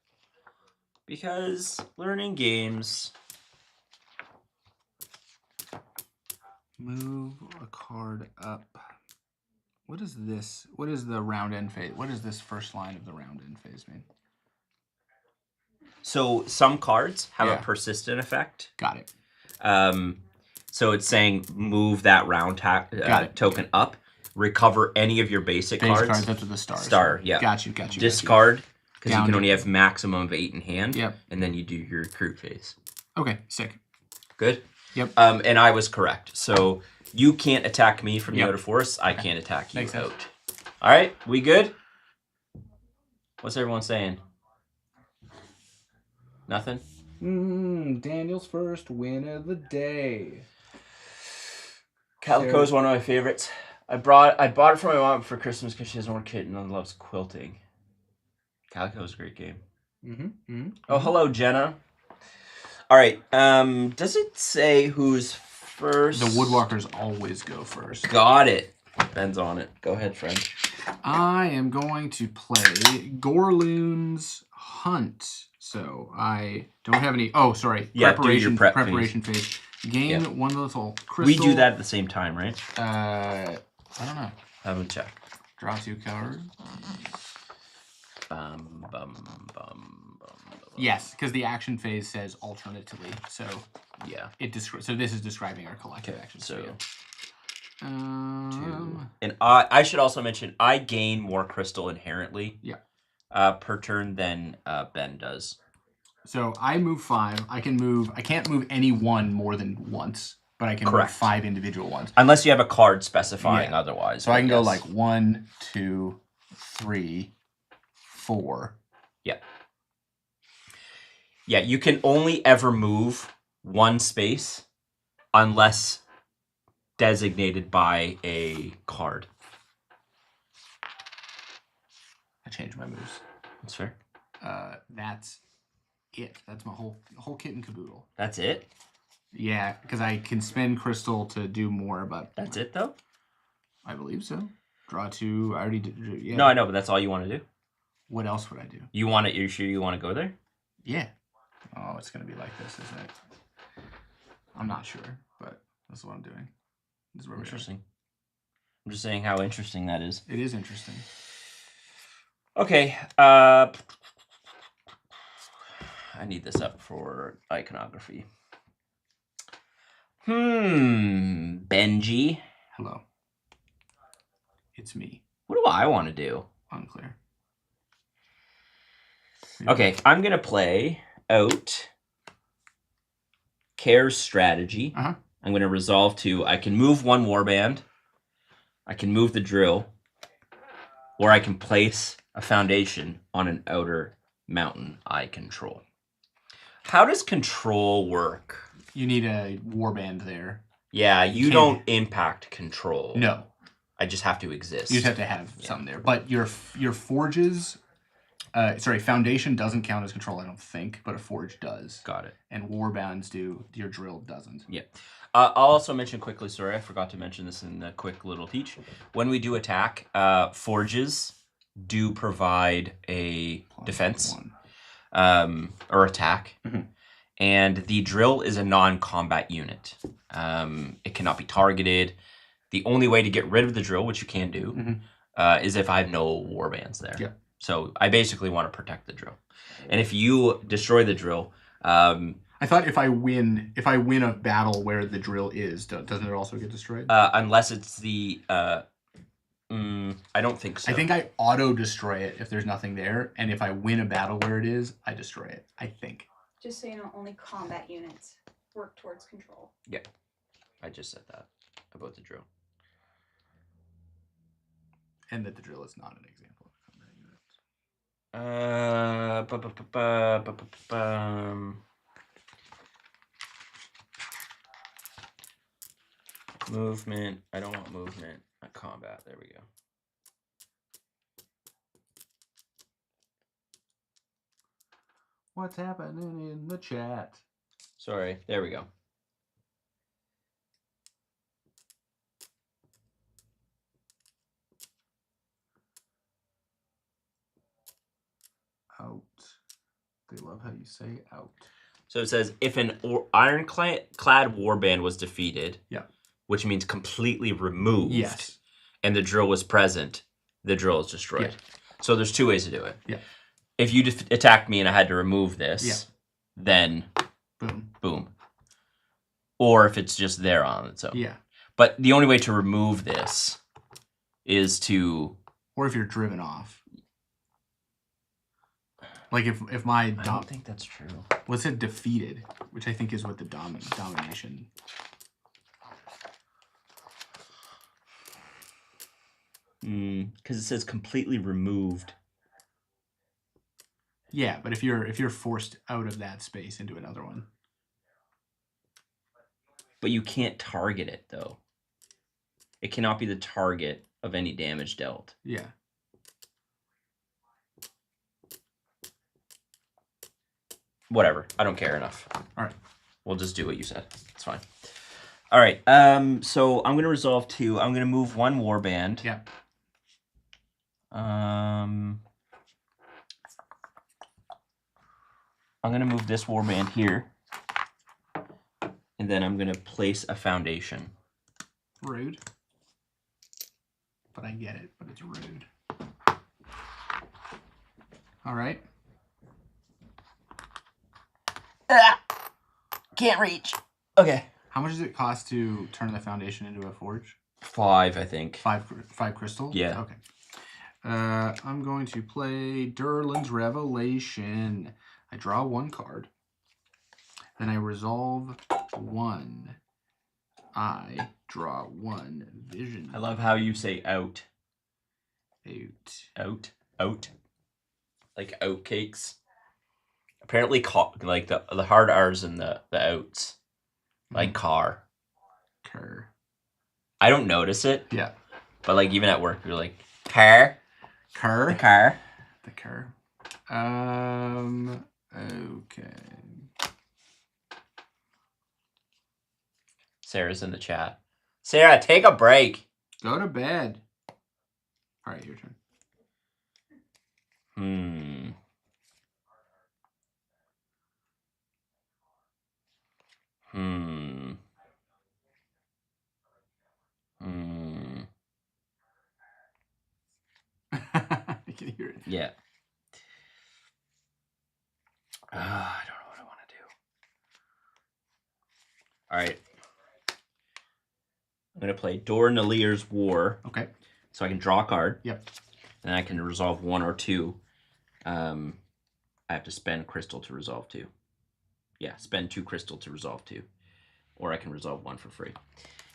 Because learning games... Move a card up. What is this? What is the round end phase? What does this first line of the round end phase mean? So some cards have Yeah. a persistent effect. Got it. So it's saying move that round token up, recover any of your basic Base cards. cards up to the stars. Star, yeah. Got you. Discard, because you Down can to- only have maximum of 8 in hand. Yep. And then you do your recruit phase. Okay, sick. Good? Yep. And I was correct. So you can't attack me from the Yep. outer forest. I can't attack you Makes sense. out. All right, we good? What's everyone saying? Nothing? Daniel's first win of the day. Calico is one of my favorites. I bought it for my mom for Christmas because she has one kitten and loves quilting. Calico is a great game. Oh, hello, Jenna. All right. Does it say who's first? The Woodwalkers always go first. Got it. Ben's on it. Go ahead, friend. I am going to play Gorloon's Hunt. So I don't have any. Oh, sorry. Yeah, do your preparation phase. Gain one little crystal. We do that at the same time, right? I don't know. Have a check. Draw 2 cards. Bum, bum, bum. Yes, because the action phase says alternatively. So Yeah. so this is describing our collective actions. So. Yeah. 2. And I should also mention I gain more crystal inherently. Yeah. Per turn than Ben does. So I move 5. I can't move any one more than once, but I can Correct. move 5 individual ones. Unless you have a card specifying Yeah. otherwise. So I can go guess. like 1, 2, 3, 4. Yeah. Yeah, you can only ever move one space unless designated by a card. I changed my moves. That's fair. That's it. That's my whole kit and caboodle. That's it? Yeah, because I can spend crystal to do more, but That's it, though? I believe so. Draw 2. I already did. Yeah. No, I know, but that's all you want to do? What else would I do? You're sure you want to go there? Yeah. Oh, it's gonna be like this, isn't it? I'm not sure, but that's what I'm doing. This is where we are. Interesting. I'm just saying how interesting that is. It is interesting. Okay. I need this up for iconography. Benji. Hello. It's me. What do I want to do? Unclear. Okay, I'm going to play out Care's strategy. Uh-huh. I'm going to resolve to, I can move one warband, I can move the drill, or I can place a foundation on an outer mountain I control. How does control work? You need a warband there. Yeah, you Can't- don't impact control. No. I just have to exist. You just have to have something there. But your forges, foundation doesn't count as control, I don't think, but a forge does. Got it. And warbands do. Your drill doesn't. Yeah. I'll also mention quickly, sorry, I forgot to mention this in the quick little teach. When we do attack, forges do provide a defense or attack. Mhm. And the drill is a non-combat unit. It cannot be targeted. The only way to get rid of the drill, which you can do, is if I have no warbands there. Yeah. So I basically want to protect the drill. And if you destroy the drill, I thought if I win a battle where the drill is, doesn't it also get destroyed? unless it's the I don't think so. I think I auto destroy it if there's nothing there, and if I win a battle where it is, I destroy it. I think. Just so you know, only combat units work towards control. I just said that about the drill. And that the drill is not an example of a combat unit. Movement. I don't want movement. Not combat. There we go. What's happening in the chat? Sorry. There we go. Out. They love how you say out. So it says if an ironclad warband was defeated, Yeah. which means completely removed, Yes. and the drill was present, the drill is destroyed. Yeah. So there's two ways to do it. Yeah. If you attacked me and I had to remove this, then Boom. boom. Or if it's just there on its own. Yeah. But the only way to remove this is to... Or if you're driven off. Like if my... I don't think that's true. Well, it said defeated, which I think is what the domination... Because it says completely removed. Yeah, but if you're forced out of that space into another one. But you can't target it, though. It cannot be the target of any damage dealt. Yeah. Whatever. I don't care enough. All right. We'll just do what you said. It's fine. All right. So I'm going to resolve 2. I'm going to move 1 warband. Yeah. I'm going to move this warband here. And then I'm going to place a foundation. Rude. But I get it, but it's rude. All right. Can't reach. Okay. How much does it cost to turn the foundation into a forge? 5, I think. 5 crystal? Yeah. Okay. I'm going to play Durlin's Revelation. I draw 1 card. Then I resolve 1. I draw 1 vision. I love how you say out. Out. Out. Like oatcakes. Apparently, like the hard R's and the outs. Like car. Car. I don't notice it. Yeah. But like even at work, you're like, car. Car. The car. The car. Okay. Sarah's in the chat. Sarah, take a break. Go to bed. All right, your turn. I can hear it. Yeah. I don't know what I want to do. All right. I'm going to play Dor Nalir's War. Okay. So I can draw a card. Yep. And I can resolve 1 or 2. I have to spend crystal to resolve 2. Yeah, spend 2 crystal to resolve 2. Or I can resolve 1 for free.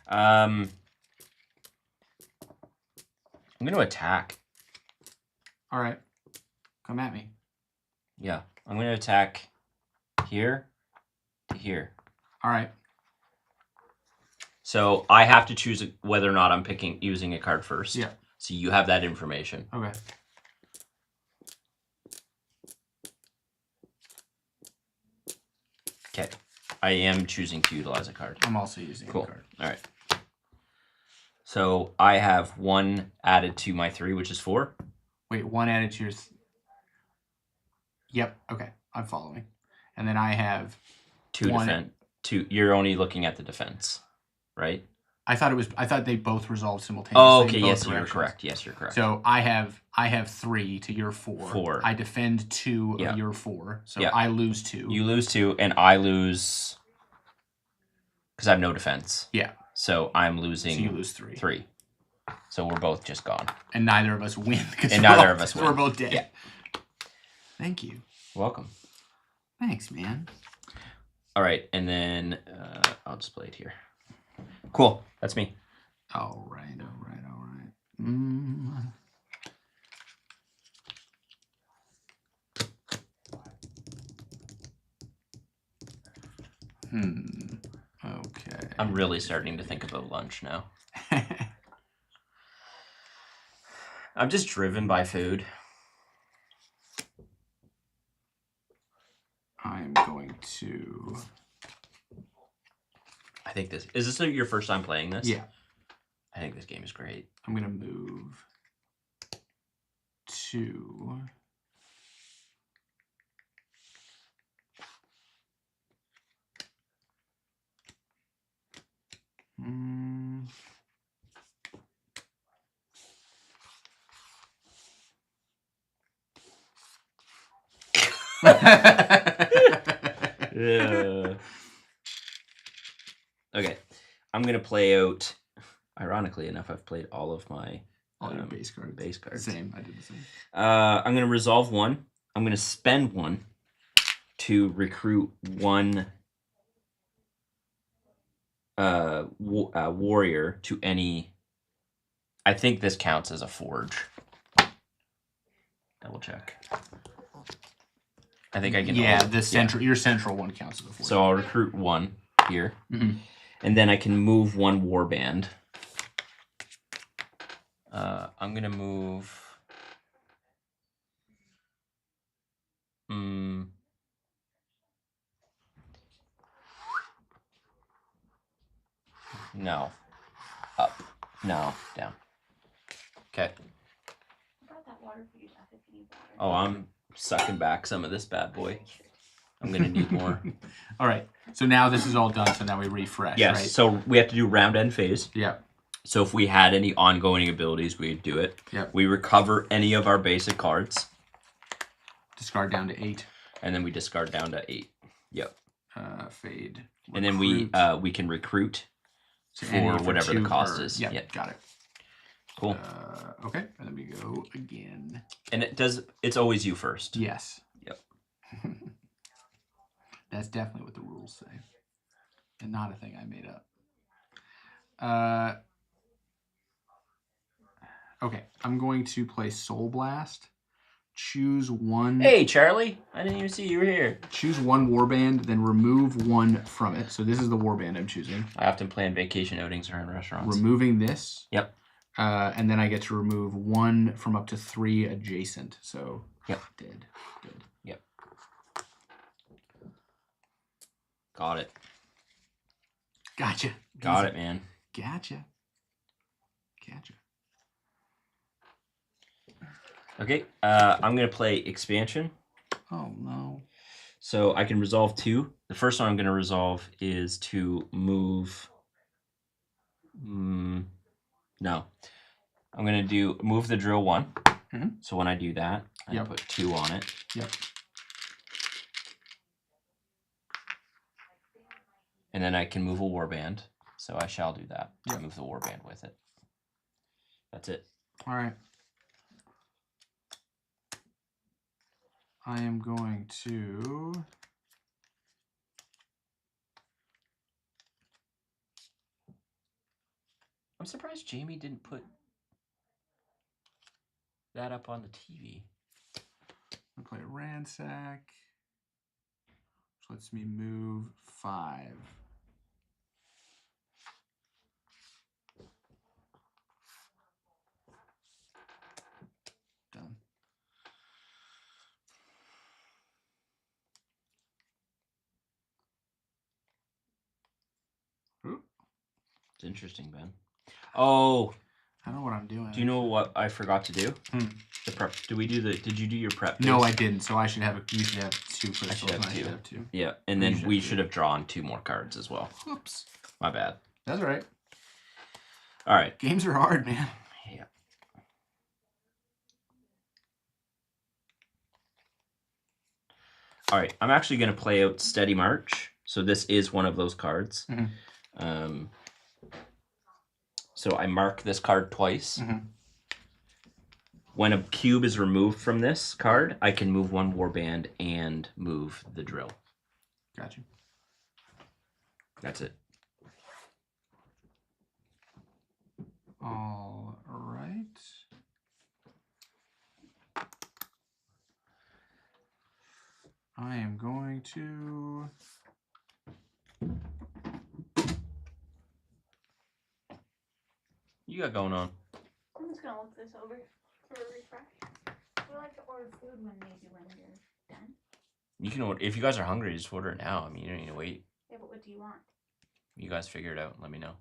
I'm going to attack. All right. Come at me. Yeah, I'm going to attack here to here. All right. So I have to choose whether or not I'm using a card first. Yeah. So you have that information. Okay. Okay. I am choosing to utilize a card. I'm also using a card. All right. So I have 1 added to my 3, which is 4. Wait, 1 added to your... Yep. Okay. I'm following. And then I have 2 defense. 2. You're only looking at the defense, right? I thought they both resolved simultaneously. Oh, okay. in both Yes, you're directions. correct. Yes, you're correct. So I have 3 to your 4. 4. I defend 2 Yeah. of your 4. So Yeah. I lose 2. You lose 2, and I lose because I have no defense. Yeah. So I'm losing. So you lose 3. 3. So we're both just gone. And neither of us win. And neither of us win. We're both dead. Yeah. Thank you. Welcome. Thanks, man. All right, and then I'll just play it here. Cool. That's me. All right. Okay. I'm really starting to think about lunch now. I'm just driven by food. I'm going to... I think this... Is this your first time playing this? Yeah. I think this game is great. I'm going to move to... Yeah. Okay. I'm going to play out... Ironically enough, I've played all of my... All your base cards. Base cards. Same. I did the same. I'm going to resolve one. I'm going to spend one to recruit one warrior to any... I think this counts as a forge. Double check. I think I can... Yeah, the central. Your central one counts as a forge. So I'll recruit one here. Mm-hmm. And then I can move one warband. I'm going to move... No. Up. No. Down. Okay. Oh, I'm sucking back some of this bad boy. I'm going to need more. All right. So now this is all done. So now we refresh, Yes. right? So we have to do round end phase. Yeah. So if we had any ongoing abilities, we'd do it. Yep. We recover any of our basic cards. Discard down to 8. And then we discard down to 8. Yep. Fade. And then we can recruit So for whatever the cost is. Yep. Yep. Got it. Cool. Okay. And then we go again. And it's always you first. Yes. Yep. That's definitely what the rules say. And not a thing I made up. Okay. I'm going to play Soul Blast. Choose one. Hey, Charlie. I didn't even see you were here. Choose one warband, then remove one from it. So this is the warband I'm choosing. I often plan vacation outings around restaurants. Removing this. Yep. And then I get to remove one from up to 3 adjacent. So yep. Dead. Yep. Got it. Gotcha. Got it, man. Gotcha. Okay, I'm going to play Expansion. Oh, no. So I can resolve 2. The first one I'm going to resolve is to move... no. I'm going to move the drill 1. Mm-hmm. So when I do that, I put 2 on it. Yep. And then I can move a warband. So I shall do that. Yep. Move the warband with it. That's it. All right. I am going to... I'm surprised Jamie didn't put that up on the TV. I'm going to play Ransack, which lets me move 5. Done. It's interesting, Ben. Oh, I don't know what I'm doing. Do you know what I forgot to do? The prep. Did you do your prep? No, I didn't. So I should have you should have 2 for the I should have 2. I should have 2. Yeah, and then we should have drawn 2 more cards as well. Oops. My bad. That's all right. All right. Games are hard, man. Yeah. All right. I'm actually going to play out Steady March. So this is one of those cards. Mm-hmm. So I mark this card twice. Mm-hmm. When a cube is removed from this card, I can move one warband and move the drill. Gotcha. That's it. All right. I am going to you got going on? I'm just gonna look this over for a refresh. We like to order food when you're done. You can order, if you guys are hungry, just order it now. I mean, you don't need to wait. Yeah, but what do you want? You guys figure it out and let me know.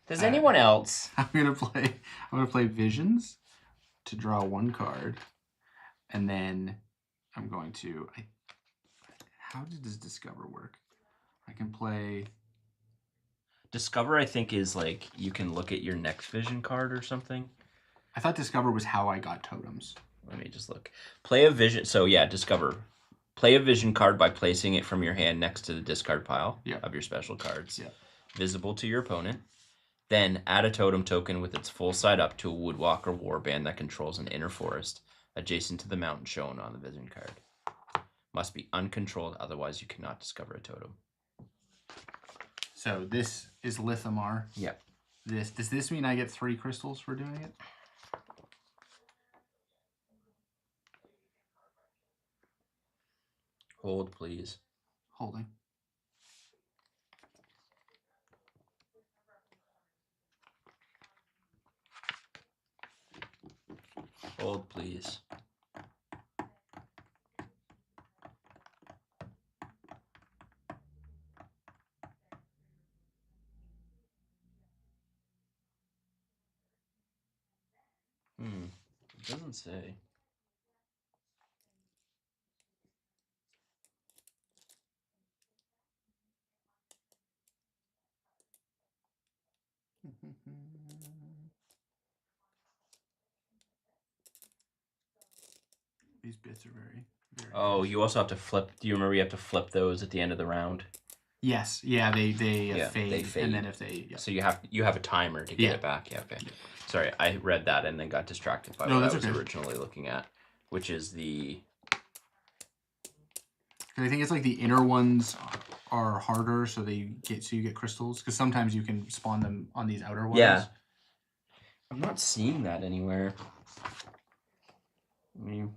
Does anyone else? I'm gonna play Visions to draw 1 card, and then I'm going to. How does Discover work? I can play. Discover, I think, is like you can look at your next vision card or something. I thought Discover was how I got totems. Let me just look. Play a vision. So yeah, Discover. Play a vision card by placing it from your hand next to the discard pile of your special cards. Yeah. Visible to your opponent. Then add a totem token with its full side up to a woodwalker warband that controls an inner forest adjacent to the mountain shown on the vision card. Must be uncontrolled, otherwise you cannot discover a totem. So this is Lithamar. Yep. Does this mean I get 3 crystals for doing it? Hold, please. Holding. Hold, please. It doesn't say. These bits are very Oh, you also have to flip. Do you remember you have to flip those at the end of the round? Yes. Yeah, they Yeah, fade. they fade. And then if they So you have a timer to get it back. Yeah, okay. Sorry, I read that and then got distracted by what I was originally looking at, which is the. I think it's like the inner ones are harder, so you get crystals. Because sometimes you can spawn them on these outer ones. Yeah. I'm not seeing that anywhere. I mean,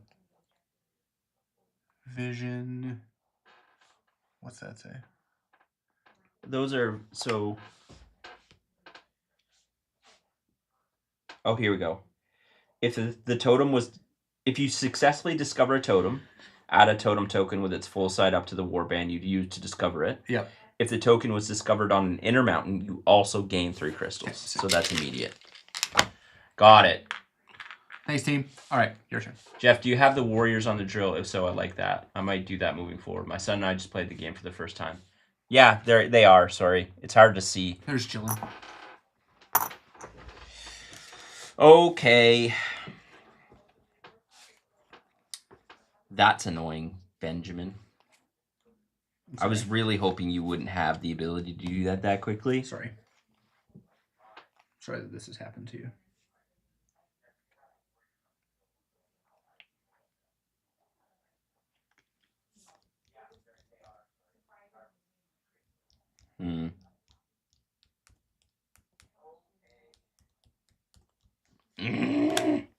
Vision. What's that say? those are so. Oh, here we go. If the totem was, if you successfully discover a totem, add a totem token with its full side up to the warband you'd use to discover it. Yep. If the token was discovered on an inner mountain, you also gain 3 crystals. So that's immediate. Got it. Thanks, team. All right, your turn. Jeff, do you have the warriors on the drill? If so, I like that. I might do that moving forward. My son and I just played the game for the first time. Yeah, they are. Sorry. It's hard to see. There's Jillian. Okay. That's annoying, Benjamin. I was really hoping you wouldn't have the ability to do that quickly. Sorry. Sorry that this has happened to you.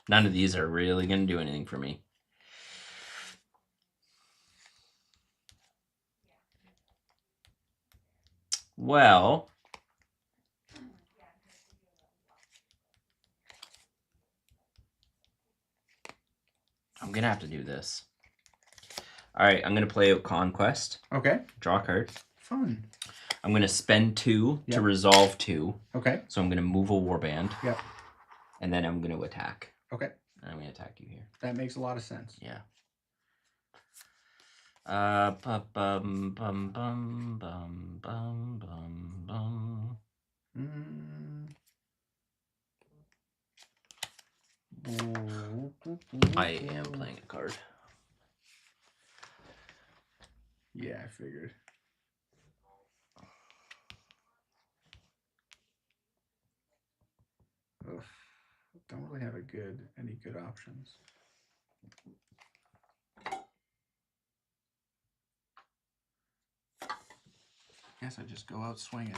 None of these are really going to do anything for me. Well, I'm going to have to do this. All right, I'm going to play out Conquest. Okay. Draw a card. Fun. I'm going to spend 2 to resolve 2. Okay. So I'm going to move a warband. Yep. And then I'm going to attack. Okay. And I'm going to attack you here. That makes a lot of sense. Yeah. Bum bum bum bum bum bum bum. I am playing a card. Yeah, I figured. Ugh. Don't really have any good options. Guess I just go out swinging.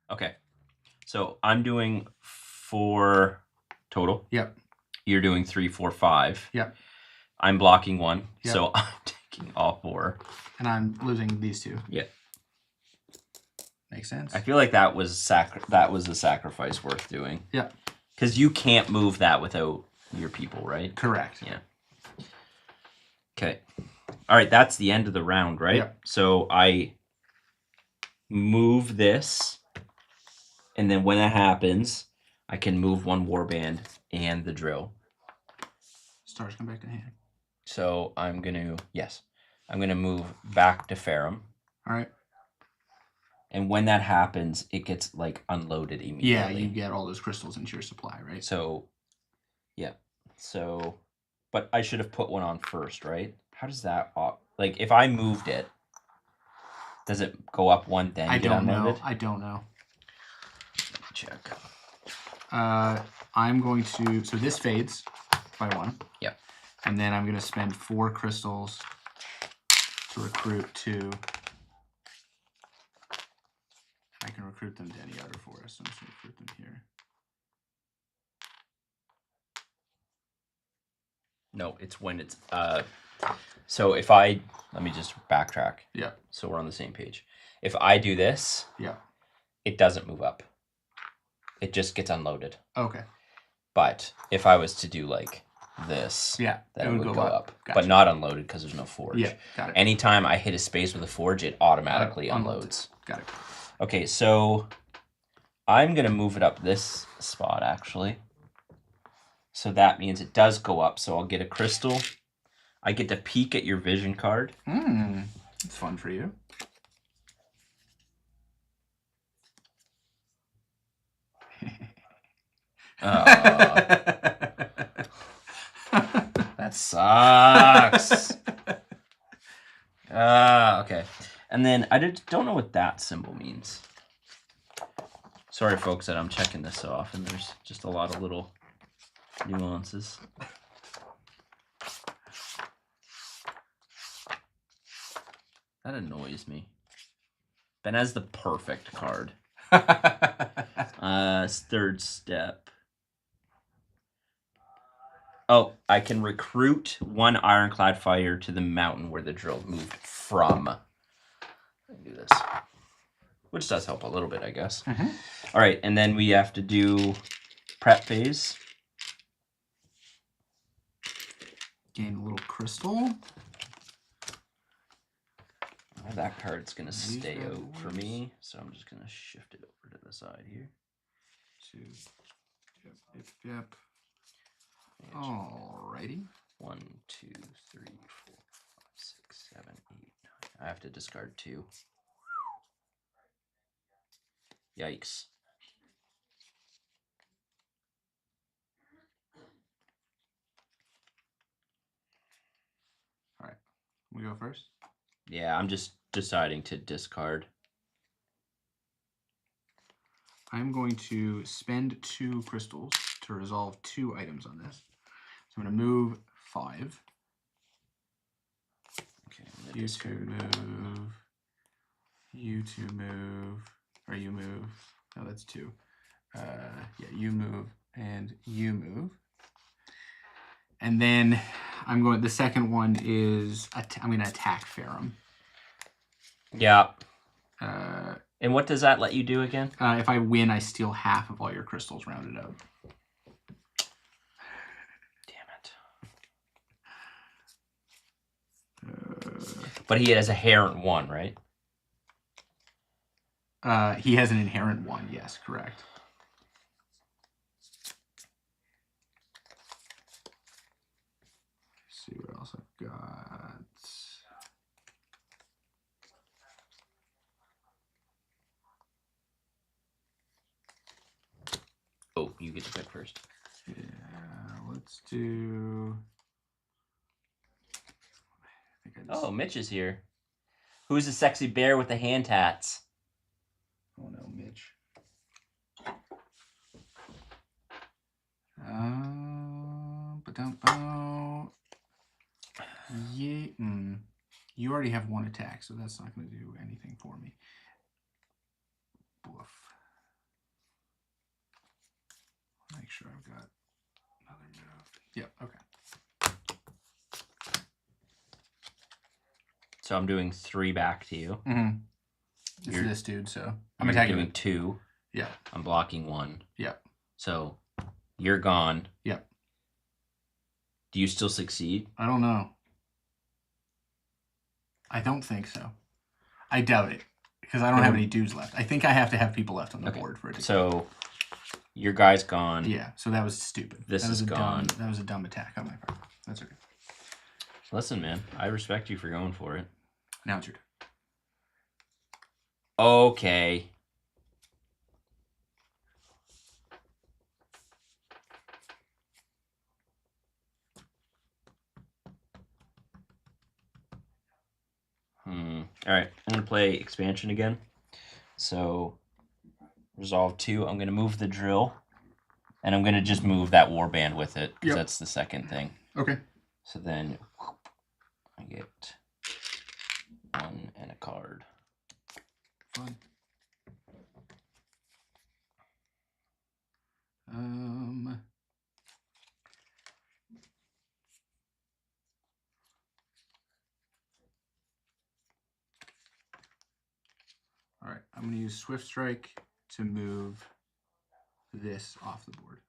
Okay. So I'm doing 4 total. Yep. You're doing 3, 4, 5. Yep. I'm blocking 1. Yep. So I'm all 4. And I'm losing these 2. Yeah. Makes sense. I feel like that was a sacrifice worth doing. Yeah. Because you can't move that without your people, right? Correct. Yeah. Okay. All right, that's the end of the round, right? Yeah. So I move this, and then when that happens, I can move 1 warband and the drill. Stars come back to hand. So I'm going to move back to Ferrum. All right. And when that happens, it gets like unloaded immediately. Yeah, you get all those crystals into your supply, right? So, yeah. So, but I should have put one on first, right? How does that like if I moved it, does it go up 1 then I get don't unloaded? know. I don't know. Check. I'm going to. So this fades by 1. Yep. And then I'm going to spend 4 crystals to recruit 2. I can recruit them to any other forest. I'm just going to recruit them here. No, it's when it's so if let me just backtrack. Yeah. So we're on the same page. If I do this, Yeah. it doesn't move up. It just gets unloaded. Okay. But if I was to do like this, Yeah. then it would go up. Gotcha. But not unloaded because there's no forge. Yeah. Got it. Anytime I hit a space with a forge, it automatically unloads. Got it. Okay, so I'm going to move it up this spot, actually. So that means it does go up. So I'll get a crystal. I get to peek at your vision card. It's fun for you. That sucks. Okay. And then I don't know what that symbol means. Sorry, folks, that I'm checking this off, and there's just a lot of little nuances. That annoys me. Ben has the perfect card. Third step. Oh, I can recruit 1 ironclad fighter to the mountain where the drill moved from. I can do this. Which does help a little bit, I guess. Mm-hmm. All right, and then we have to do prep phase. Gain a little crystal. Oh, that card's going to stay are out for words. me, so I'm just going to shift it over to the side here. 2. Yep. Alrighty. 1, 2, 3, 4, 5, 6, 7, 8, 9. I have to discard 2. Yikes. Alright. We go first? Yeah, I'm just deciding to discard. I'm going to spend 2 crystals to resolve 2 items on this. So I'm going to move 5. Okay, I'm gonna You discard. 2 move. You 2 move. Or you move. No, that's 2. Yeah, you move and you move. And then the second one is, I'm going to attack Ferrum. Yeah. Uh, And what does that let you do again? if I win, I steal half of all your crystals rounded out. Damn it. But he has a inherent 1, right? He has an inherent 1, yes, correct. Let's see what else I've got. Oh, you get to pick first. Yeah, let's do. I think I just... Oh, Mitch is here. Who's the sexy bear with the hand tats? Oh no, Mitch. Yeah. You already have 1 attack, so that's not going to do anything for me. Woof. Make sure I've got another move. Yep. Okay. So I'm doing 3 back to you. Mm-hmm. It's You're- this dude, so I'm You're attacking doing him. 2. Yeah. I'm blocking 1. Yeah. So you're gone. Yep. Do you still succeed? I don't know. I don't think so. I doubt it. Because I don't have any dudes left. I think I have to have people left on the board for it to So your guy's gone. Yeah, so that was stupid. This that was is gone. That was a dumb attack on my part. That's okay. Listen, man, I respect you for going for it. Now it's your turn. Okay. All right, I'm gonna play expansion again. So resolve 2. I'm gonna move the drill, and I'm gonna just move that warband with it because that's the second thing. Okay. So then I get 1 and a card. Fun. All right, I'm going to use Swift Strike to move this off the board.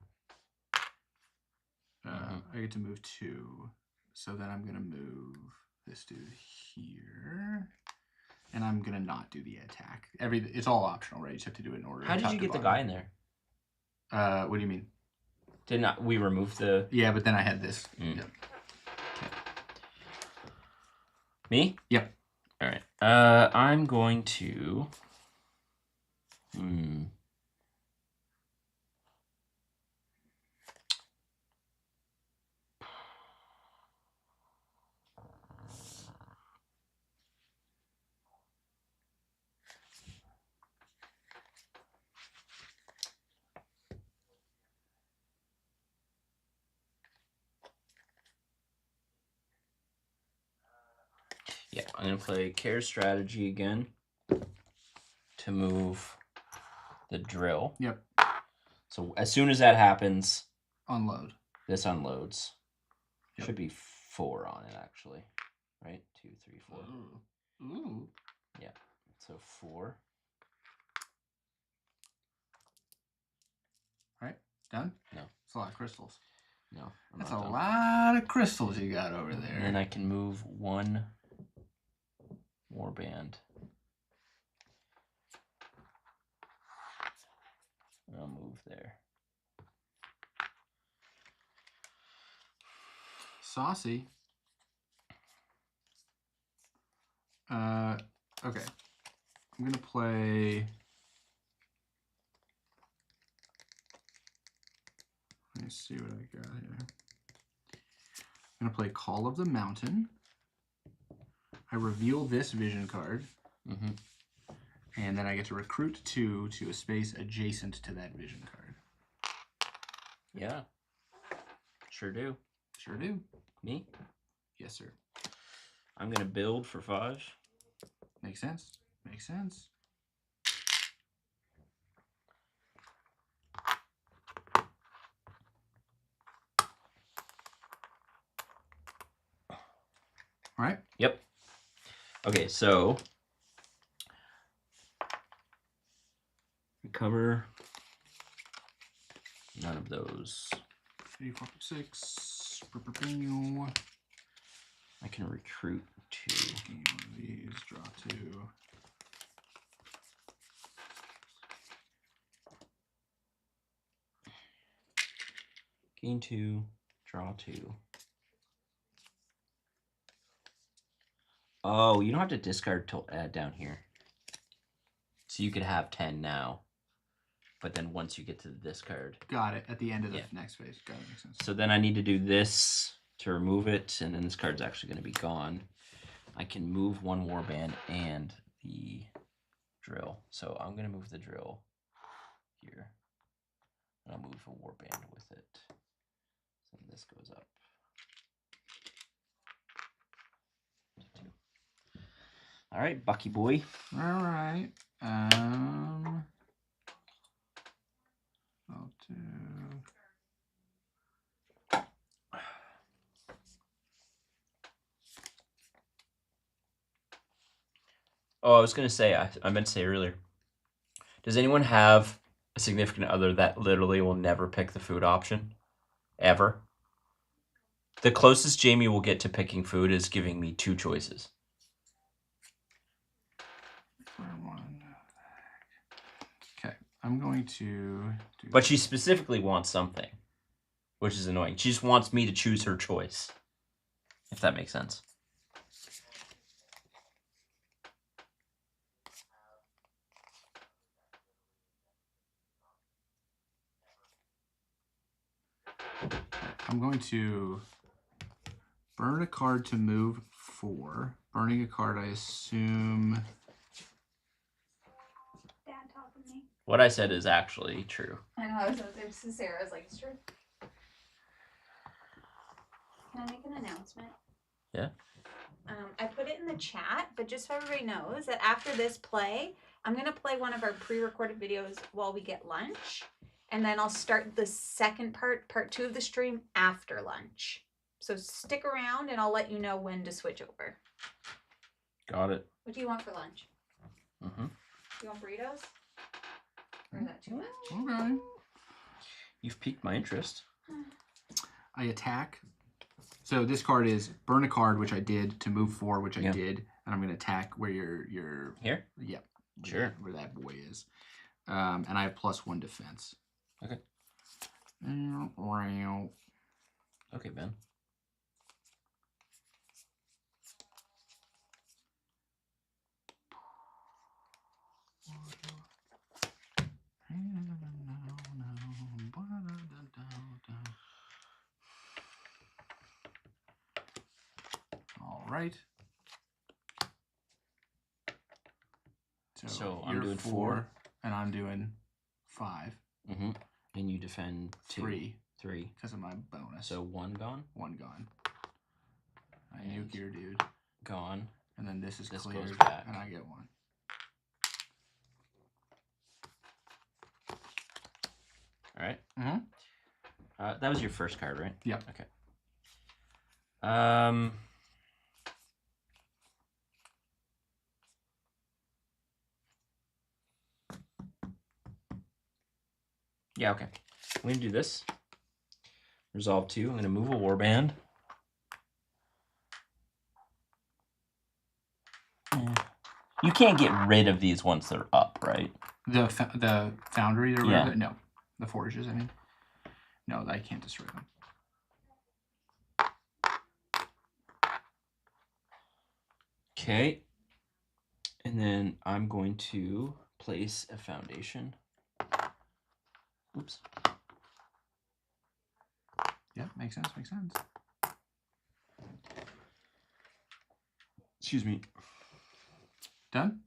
I get to move 2, so then I'm going to move this dude here, and I'm going to not do the attack. It's all optional, right? You just have to do it in order. How did you get the guy in there? What do you mean? Did not we remove the? Yeah, but then I had this. Mm. Yep. Okay. Me? Yep. All right. I'm going to. Yeah, I'm going to play Care Strategy again to move the drill. Yep. So as soon as that happens, Unload. this unloads. Yep. Should be 4 on it, actually. Right? 2, 3, 4. Ooh. Yeah. So 4. Right? Done? No. It's a lot of crystals. No. That's a lot of crystals you got over And there. then I can move 1 warband. I'll move there. Saucy. Okay. I'm gonna play. Let me see what I got here. I'm gonna play Call of the Mountain. I reveal this vision card. Mm-hmm. And then I get to recruit 2 to a space adjacent to that vision card. Yeah. Sure do. Sure do. Me? Yes, sir. I'm going to build for 5. Makes sense. Makes sense. All right. Yep. Okay, so recover none of those. 3, 4, 6. I can recruit 2. These draw 2. Gain 2, draw 2. Oh, you don't have to discard till down here. So you could have 10 now. But then once you get to the discard. Got it. At the end of the next phase. Got it. Makes sense. So then I need to do this to remove it, and then this card's actually going to be gone. I can move 1 warband and the drill. So I'm going to move the drill here. And I'll move a warband with it. So this goes up. All right, Bucky boy. All right. I'll do. Oh, I was gonna say, I meant to say earlier. Does anyone have a significant other that literally will never pick the food option? Ever? The closest Jamie will get to picking food is giving me 2 choices. Okay, I'm going to do... But she specifically wants something, which is annoying. She just wants me to choose her choice, if that makes sense. I'm going to burn a card to move 4. Burning a card, I assume... Dad talk with me. What I said is actually true. I know, I was to Sarah, I was like, it's true. Can I make an announcement? Yeah. I put it in the chat, but just so everybody knows that after this play, I'm going to play one of our pre-recorded videos while we get lunch. And then I'll start the second part 2 of the stream after lunch. So stick around and I'll let you know when to switch over. Got it. What do you want for lunch? Mm-hmm. You want burritos? Or is that too much? Okay. You've piqued my interest. I attack. So this card is burn a card, which I did, to move 4, which I did. And I'm going to attack where your Here? Yep. Sure. Where that boy is. And I have +1 defense. Okay. Okay, Ben. All right. So I'm you're doing 4, and I'm doing 5. Mm-hmm. And you defend 2. 3. 3. Because of my bonus. So 1 gone? 1 gone. I And nuke your dude. Gone. And then this is This cleared, goes back. and I get 1. All right. Mm-hmm. That was your first card, right? Yep. Okay. Yeah, okay. I'm going to do this. Resolve 2. I'm going to move a warband. You can't get rid of these once they're up, right? The foundry or whatever? Yeah. No. The forges, I mean. No, I can't destroy them. Okay. And then I'm going to place a foundation. Oops. Yep, makes sense, makes sense. Excuse me. Done?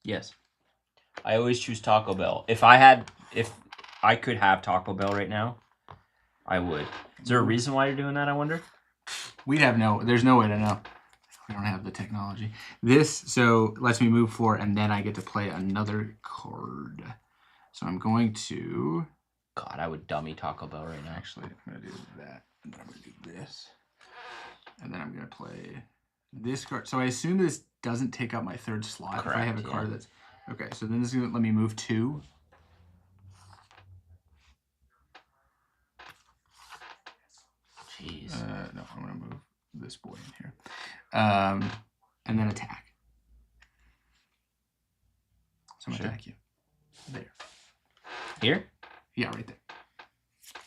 Yes. I always choose Taco Bell. If I could have Taco Bell right now, I would. Is there a reason why you're doing that, I wonder? There's no way to know. We don't have the technology. So lets me move 4, and then I get to play another card. So I'm going to... God, I would dummy Taco Bell right now. Actually, I'm going to do that, and then I'm going to do this. And then I'm going to play this card. So I assume this doesn't take up my 3rd slot. Correct, if I have a card that's... Okay, so then this is going to let me move 2. Jeez. No, I'm going to move this boy in here. And then attack. So I'm going to attack you. There. Here? Yeah, right there.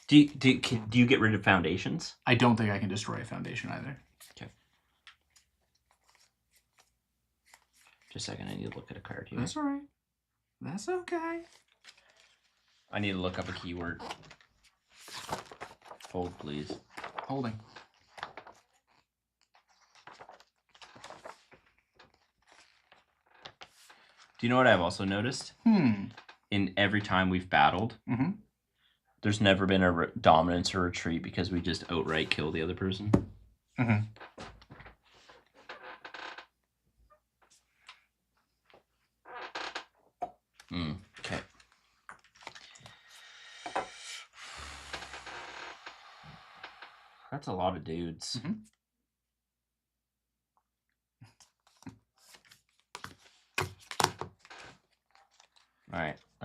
Do you get rid of foundations? I don't think I can destroy a foundation either. Okay. Just a second, I need to look at a card here. That's all right. That's okay. I need to look up a keyword. Hold, please. Holding. Do you know what I've also noticed? In every time we've battled, there's never been a dominance or retreat because we just outright kill the other person. Okay. That's a lot of dudes.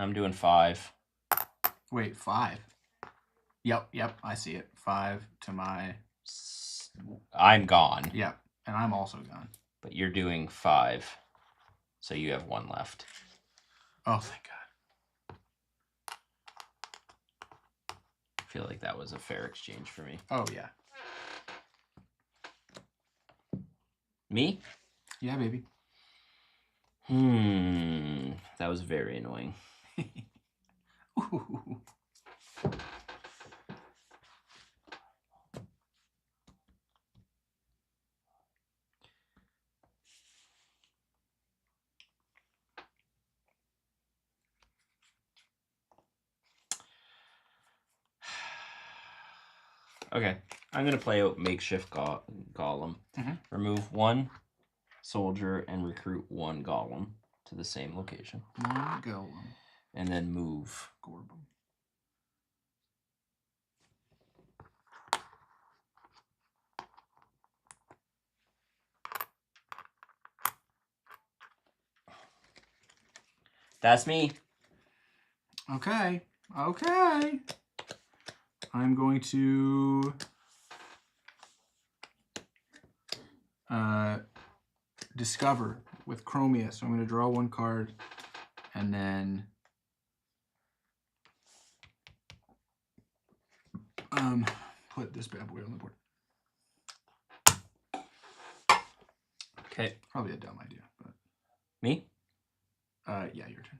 I'm doing 5. Wait, 5. Yep, I see it. 5 to my... I'm gone. Yep, and I'm also gone. But you're doing 5. So you have 1 left. Oh, thank God. I feel like that was a fair exchange for me. Oh, yeah. Me? Yeah, baby. That was very annoying. Ooh. Okay, I'm gonna play out makeshift golem. Remove 1 soldier and recruit 1 golem to the same location. 1 golem. And then move. Gorbum. That's me. Okay. I'm going to discover with Chromia. So I'm going to draw 1 card and then put this bad boy on the board. Okay. Probably a dumb idea, but Me? yeah, your turn.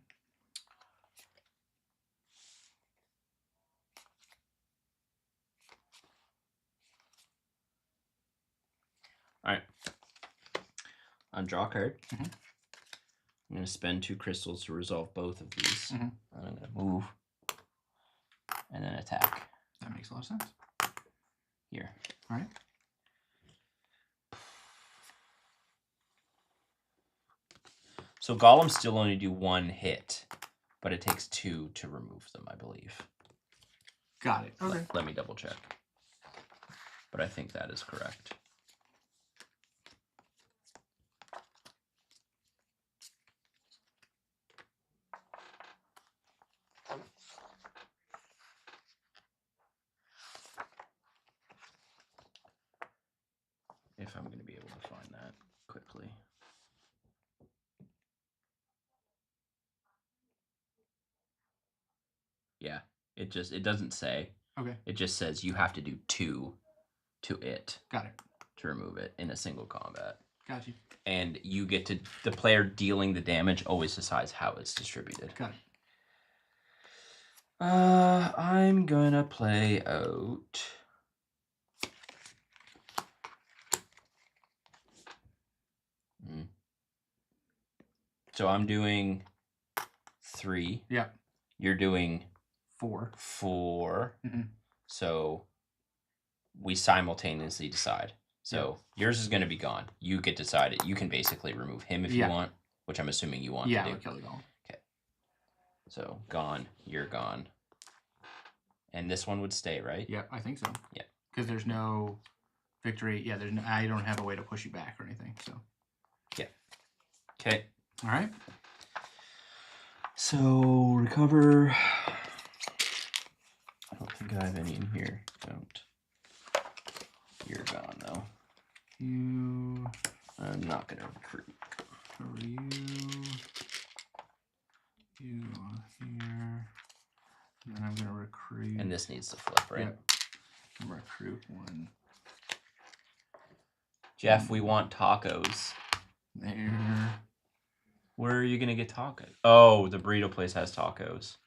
Alright. Undraw a card. I'm going to spend 2 crystals to resolve both of these. I'm going to move. And then attack. That makes a lot of sense. Here. Alright. So golems still only do 1 hit, but it takes 2 to remove them, I believe. Got it. Okay. Let me double check. But I think that is correct. If I'm going to be able to find that quickly. Yeah, it doesn't say. Okay. It just says you have to do 2 to it. Got it. To remove it in a single combat. Got you. And you get to, the player dealing the damage always decides how it's distributed. Got it. I'm gonna play out. So I'm doing 3. Yeah. You're doing 4. 4. So we simultaneously decide. So yours is going to be gone. You get to decide it. You can basically remove him if you want, which I'm assuming you want to do. Yeah, kill the golem. Okay. So gone. You're gone. And this one would stay, right? Yeah, I think so. Yeah. Because there's no victory. Yeah, there's no, I don't have a way to push you back or anything. So. Yeah. Okay. All right. So recover. I don't think I have any in here. Don't. You're gone though. You. I'm not gonna recruit. For you. You here. And then I'm gonna recruit. And this needs to flip, right? Yep. Recruit 1. Jeff, we want tacos. There. Where are you gonna get tacos? Oh, the burrito place has tacos.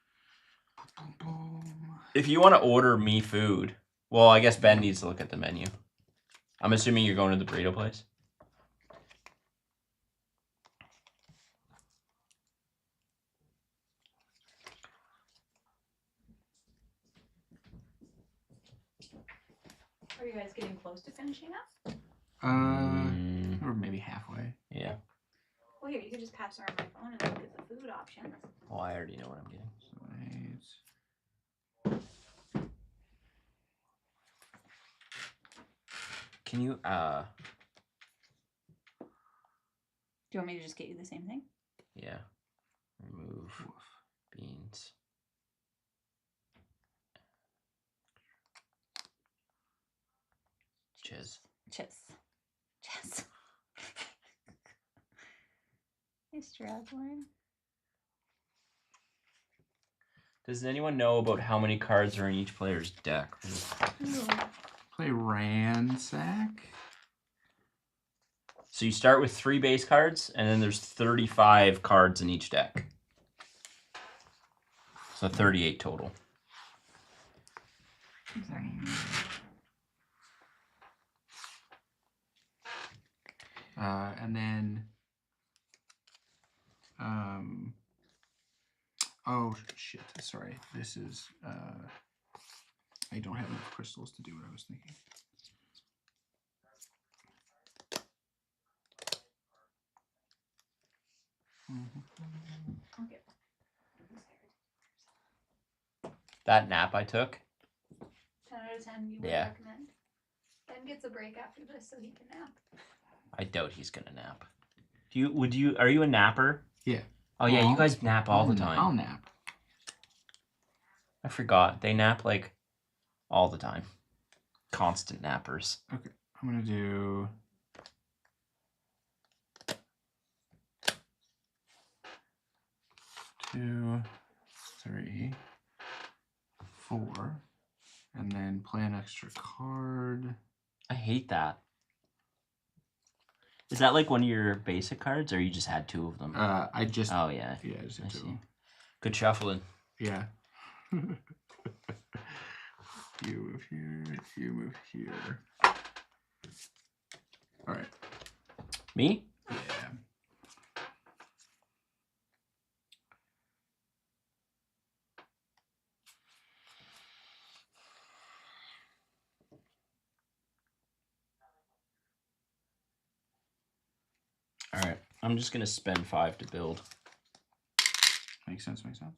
Boom, boom. If you want to order me food, well, I guess Ben needs to look at the menu. I'm assuming you're going to the burrito place. Are you guys getting close to finishing up? Or maybe halfway. Yeah. Well, here, you could just pass around my phone and look at the food options. Oh, I already know what I'm getting. So Can you, Do you want me to just get you the same thing? yeah. Remove Beans. Chiz. Chess. Nice Dragline. Does anyone know about how many cards are in each player's deck? Play Ransack. So you start with 3 base cards, and then there's 35 cards in each deck. So 38 total. I'm sorry. And then, oh shit! Sorry, this is. I don't have enough crystals to do what I was thinking. Okay. That nap I took. 10 out of 10 you would Yeah. recommend. Ben gets a break after this so he can nap. I doubt he's gonna nap. Are you a napper? Yeah. Oh yeah, you guys nap all the time. I'll nap. I forgot. They nap like all the time. Constant nappers. Okay, I'm gonna do. Two, 3, 4, and then play an extra card. I hate that. Is that like one of your basic cards, or you just had 2 of them? I just. Oh yeah. Yeah, I just I had see. 2. Good shuffling. Yeah. You move here. You move here. All right. Me? Yeah. All right. I'm just gonna spend 5 to build. Makes sense. Makes sense.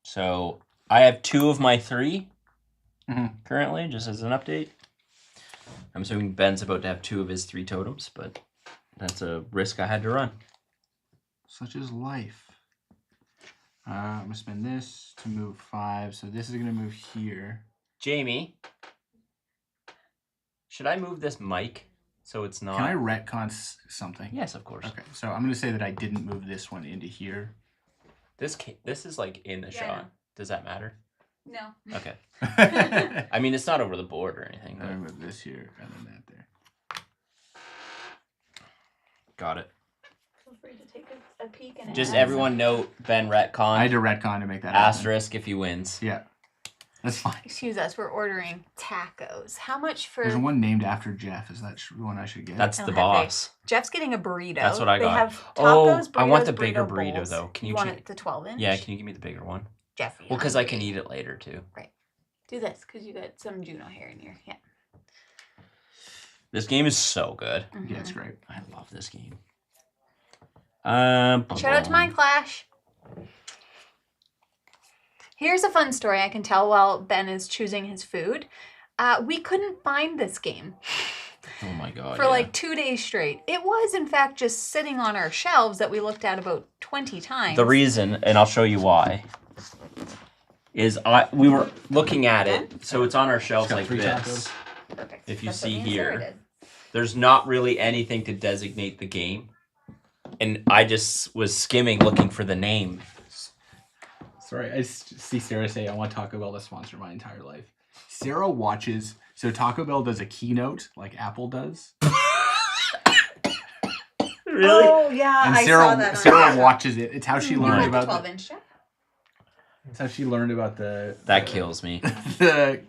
So I have 2 of my 3 Mhm. currently, just as an update. I'm assuming Ben's about to have 2 of his 3 totems, but that's a risk I had to run. Such is life. I'm gonna spend this to move 5, so this is gonna move here. Jamie, should I move this mic so it's not? Can I retcon something? Yes, of course. Okay, so I'm gonna say that I didn't move this one into here. This is like in the Yeah, I shot. know. Does that matter? No. Okay. I'm I mean, it's not over the board or anything. gonna But move this here and then that there. got it. Feel free to take a peek and Just add everyone note Ben retcon. I had to retcon to make that happen. Asterisk if he wins. Yeah, that's fine. Excuse us, we're ordering tacos. How much for? There's one named after Jeff. Is that the one I should get? That's I the don't have boss. Jeff's getting a burrito. That's what I They got. have Oh, tacos, I want the burritos, bigger burrito, bowls. though. Can you want check- it the 12-inch? Yeah, can you give me the bigger one? Jeff. Well, because I can eat it later too. Do this because you got some Juno hair in your hand. This game is so good. Yeah, it's great. I love this game. Shout out to Mindclash. Here's a fun story I can tell while Ben is choosing his food. We couldn't find this game Oh my god. for like 2 days straight. It was, in fact, just sitting on our shelves that we looked at about 20 times. The reason, and I'll show you why, is we were looking at it, so it's on our shelves got like 3 this. Perfect. If you That's what see me and Sarah here, did. there's not really anything to designate the game. And I just was skimming looking for the name. Sorry, I see Sarah say I want Taco Bell to sponsor my entire life. Sarah watches, so Taco Bell does a keynote like Apple does. Really? Oh, yeah, And I Sarah, saw that. Sarah watches it. It's how she You learned want the about 12-inch, Jeff? It's how she learned about That kills me. the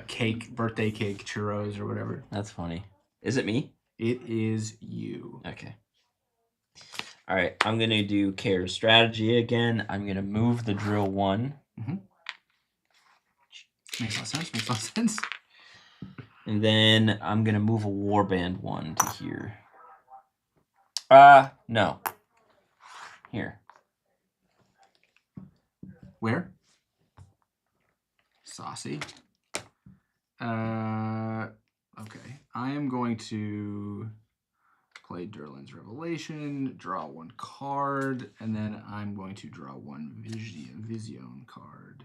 cake, birthday cake, churros or whatever. That's funny. Is it me? It is you. Okay. All right, I'm going to do care strategy again. I'm going to move the drill 1. Makes a lot of sense. Makes a lot of sense. And then I'm going to move a warband 1 to here. No. Here. Where? Saucy. Okay. I am going to play Durlin's Revelation, draw 1 card, and then I'm going to draw 1 Vision card.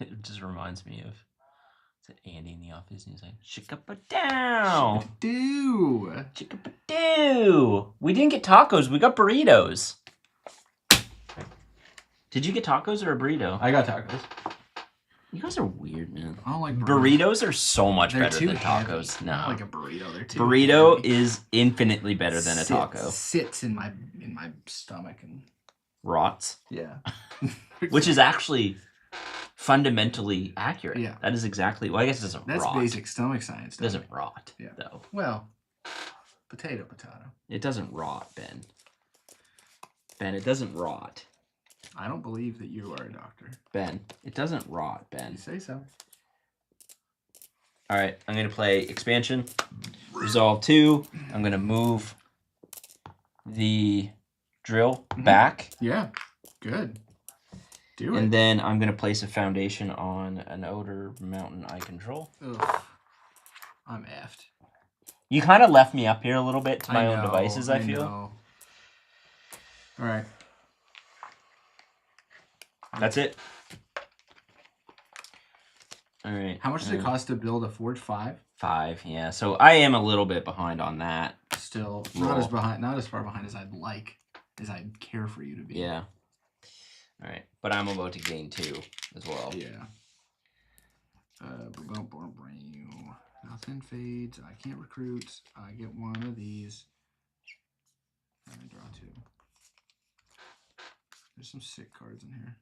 It just reminds me of Andy in the office, and he's like, "Chick-a-ba-dow, Do. chick-a-ba-doo." We didn't get tacos. We got burritos. Did you get tacos or a burrito? I got tacos. You guys are weird, man. I don't like Burritos are so much They're better too than heavy. tacos. I No, don't like a burrito. They're too burrito heavy. is infinitely better than a taco. Sits in my stomach and Rots, yeah. which is actually fundamentally accurate. Yeah. That is exactly. Well, I guess it doesn't That's rot. basic stomach science. It doesn't rot, Yeah. though. Well, potato. It doesn't rot, Ben. Ben, it doesn't rot. I don't believe that you are a doctor. Ben, it doesn't rot, Ben. You say so. All right, I'm going to play Expansion, Resolve 2. I'm going to move the drill back, Yeah. Good. Do it. and then I'm going to place a foundation on an Odor Mountain I control. Ugh. I'm effed. You kind of left me up here a little bit to my own know, devices, I feel. know. All right. That's it. All right. How much does it cost to build a Forge 5? 5, yeah. So I am a little bit behind on that. Still Roll. not as far behind as I'd like, as I'd care for you to be. Yeah. All right. But I'm about to gain 2 as well. Yeah. Nothing fades. I can't recruit. I get one of these. And I draw 2. There's some sick cards in here.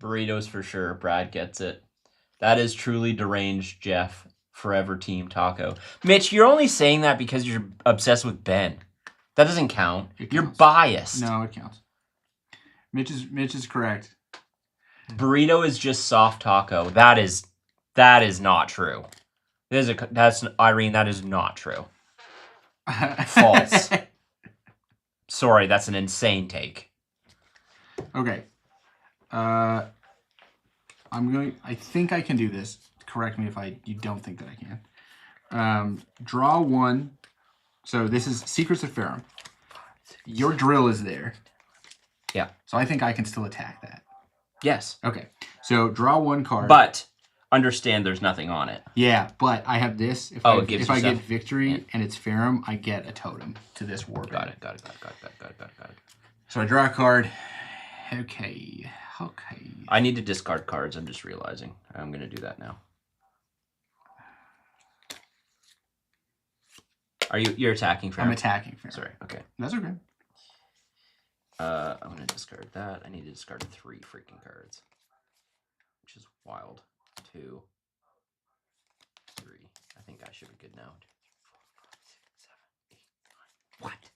Burritos for sure. Brad gets it. That is truly deranged, Jeff. Forever Team Taco. Mitch, you're only saying that because you're obsessed with Ben. That doesn't count. It You're counts. biased. No, it counts. Mitch is correct. Burrito is just soft taco. That is not true. That's Irene. That is not true. False. Sorry, that's an insane take. Okay. I think I can do this. Correct me if you don't think that I can. Draw 1. So this is Secrets of Farum. Your drill is there. Yeah. So I think I can still attack that. Yes. Okay. So draw 1 card. But understand there's nothing on it. Yeah, but I have this. If it gives I you get stuff. victory and it's Farum, I get a totem to this warband. Got it. So I draw a card. Okay. I need to discard cards. I'm just realizing. I'm going to do that now. You're attacking Farum? I'm attacking Farum. Sorry. Okay. That's okay. I'm going to discard that. I need to discard 3 freaking cards. Which is wild. 2, 3. I think I should be good now. 2, 3, 4, 5, 6, 7, 8, 9. What? 2,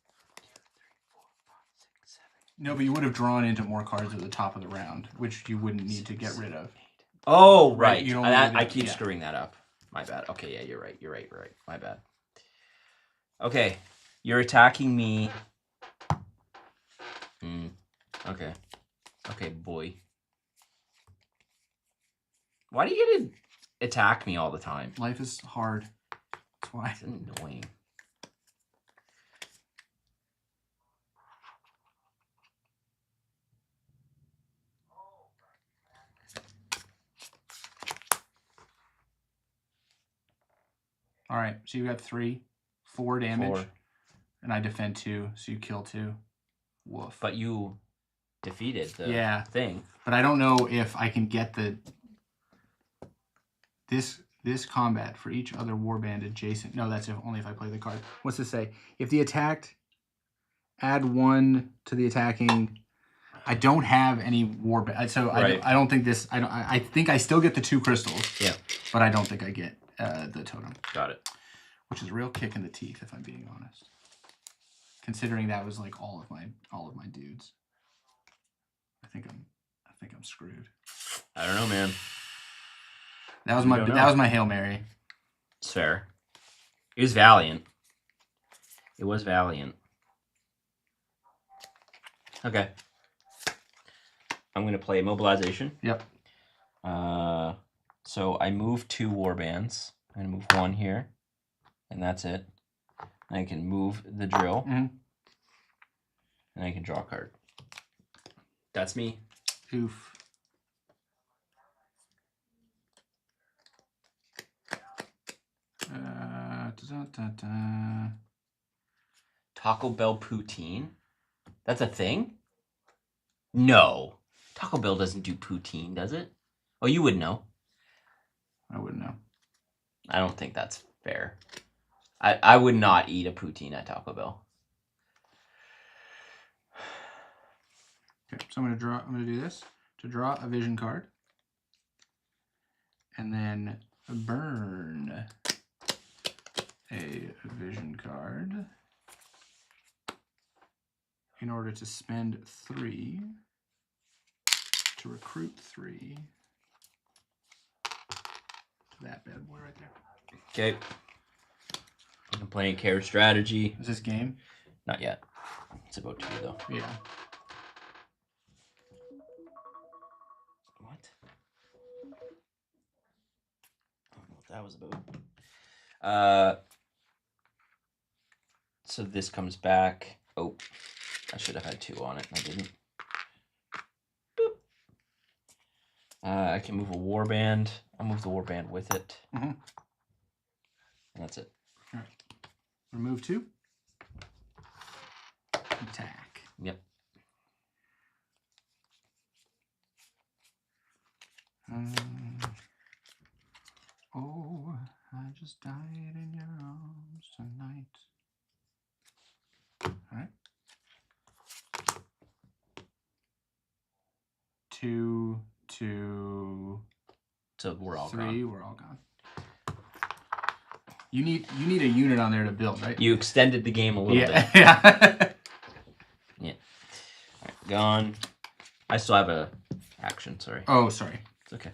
3, 4, 5, 6, 7. No, but you would have drawn into more cards at the top of the round, which you wouldn't need to get rid of. Oh, right. You don't I need to- keep yeah. screwing that up. My bad. Okay, yeah, you're right. My bad. Okay, you're attacking me. Okay. Okay, boy. Why do you get to attack me all the time? Life is hard. That's why. It's annoying. All right, so you got 4 damage, 4. and I defend 2, so you kill 2. Woof. But you defeated the Yeah. thing. But I don't know if I can get this combat for each other warband adjacent. No, that's only if I play the card. What's this say? If the attacked, add 1 to the attacking. I don't have any warband, so Right. I don't think this. I think I still get the 2 crystals. Yeah. But I don't think I get the totem, Got it. which is a real kick in the teeth if I'm being honest. Considering that was like all of my dudes. I think I'm screwed. I don't know, man. That was You my don't know. that was my Hail Mary. It's fair. It was valiant. It was valiant. Okay. I'm going to play Mobilization. Yep. So I move 2 warbands. I'm going to move 1 here, and that's it. And I can move the drill, and I can draw a card. That's me. Oof. Taco Bell poutine? That's a thing? No. Taco Bell doesn't do poutine, does it? Oh, you would know. I wouldn't know. I don't think that's fair. I would not eat a poutine at Taco Bell. Okay, so I'm gonna do this to draw a vision card, and then burn a vision card in order to spend 3 to recruit 3 to that bad boy right there. Okay. I'm playing Care Strategy. Is this game? Not yet. It's about to be, though. Yeah. What? I don't know what that was about. So this comes back. Oh, I should have had 2 on it, and I didn't. Boop. I can move a warband. I'll move the warband with it. And that's it. All right. Remove 2. Attack. Yep. Oh, I just died in your arms tonight. All right. 2, 2, So we're all 3. gone. We're all gone. You need a unit on there to build, right? You extended the game a little bit. Yeah. Yeah. All right, gone. I still have a action. Sorry. Oh, sorry. It's okay.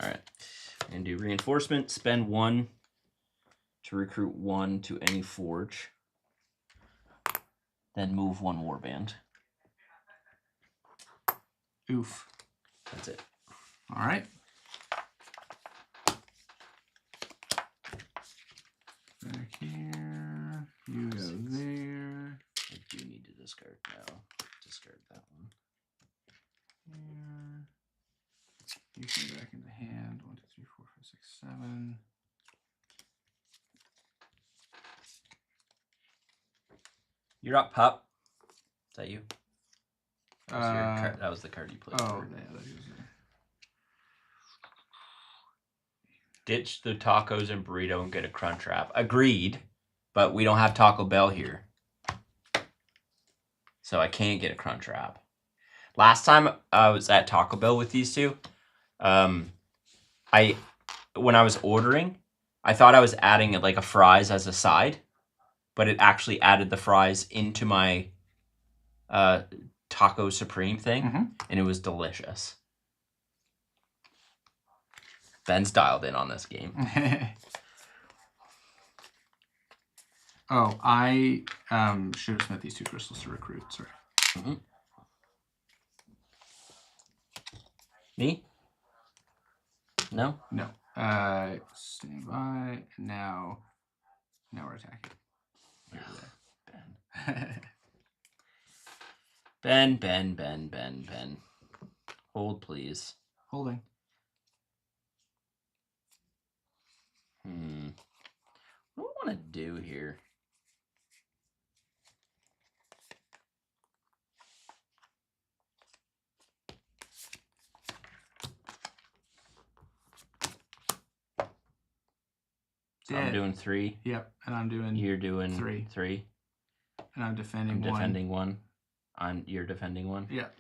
All right. I'm going to do reinforcement. Spend 1 to recruit 1 to any forge. Then move 1 warband. Oof. That's it. All right. Back here. You go there. I do need to discard now. Discard that one. Here. You come back into hand. 1, 2, 3, 4, 5, 6, 7. You're up, pup. Is that you? That was, Uh, that was the card you played. Oh, yeah, that is there. Ditch the tacos and burrito and get a crunch wrap. Agreed, but we don't have Taco Bell here. So I can't get a crunch wrap. Last time I was at Taco Bell with these two, when I was ordering, I thought I was adding like a fries as a side, but it actually added the fries into my Taco Supreme thing, and it was delicious. Ben's dialed in on this game. Oh, I should have spent these 2 crystals to recruit. Sorry. Me? No? No. Stand by. Now we're attacking. Ben. Hold, please. Holding. What do I want to do here? So I'm doing 3. Yep, and I'm doing. You're doing 3. 3. And I'm defending I'm 1. defending 1. You're defending 1. Yep.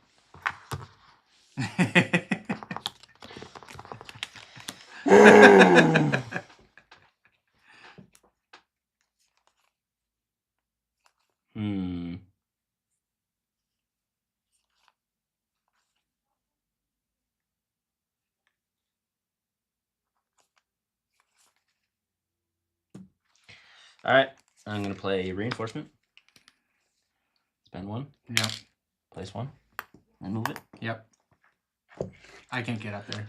All right, I'm gonna play reinforcement. Spend 1. Yep. Place 1. And move it. Yep. I can't get up there,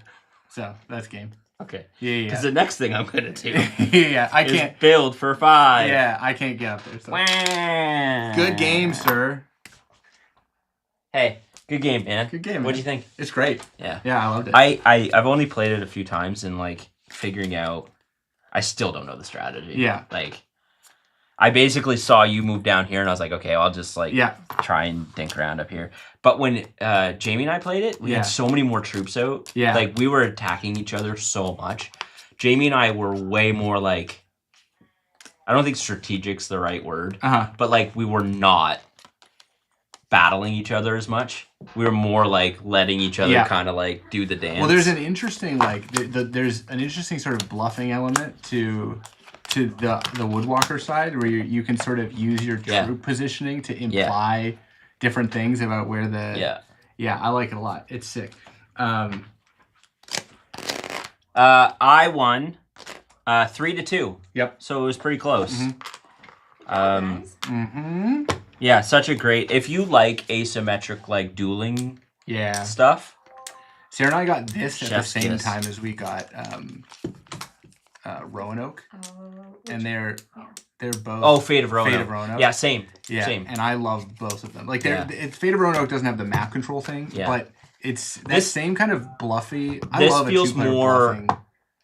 so that's game. Okay. Yeah. Because the next thing I'm gonna do yeah, I is can't. build for 5. Yeah, I can't get up there. So. Wah. Good game, sir. Hey, good game, man. Good game. What do you think? It's great. Yeah. Yeah, I loved it. I've only played it a few times and like figuring out. I still don't know the strategy. Yeah. Like, I basically saw you move down here and I was like, okay, I'll just like try and dink around up here. But when Jamie and I played it, we had so many more troops out. Yeah. Like we were attacking each other so much. Jamie and I were way more like, I don't think strategic's the right word, but like we were not battling each other as much. We were more like letting each other kind of like do the dance. Well, there's an interesting like there's an interesting sort of bluffing element to the Woodwalker side where you can sort of use your troop positioning to imply different things about where the I like it a lot. It's sick. I won 3-2. Yep. So it was pretty close. Mm-hmm. Yeah, such a great. If you like asymmetric like dueling stuff. Sarah and I got this at the Chef's same kiss. time as we got Roanoke. And they're both Fate of Roanoke. Fate of Roanoke. Yeah, same. Yeah, Same. and I love both of them. Like Fate of Roanoke doesn't have the map control thing, but it's that same kind of bluffy. I love feels a two-player more bluffing.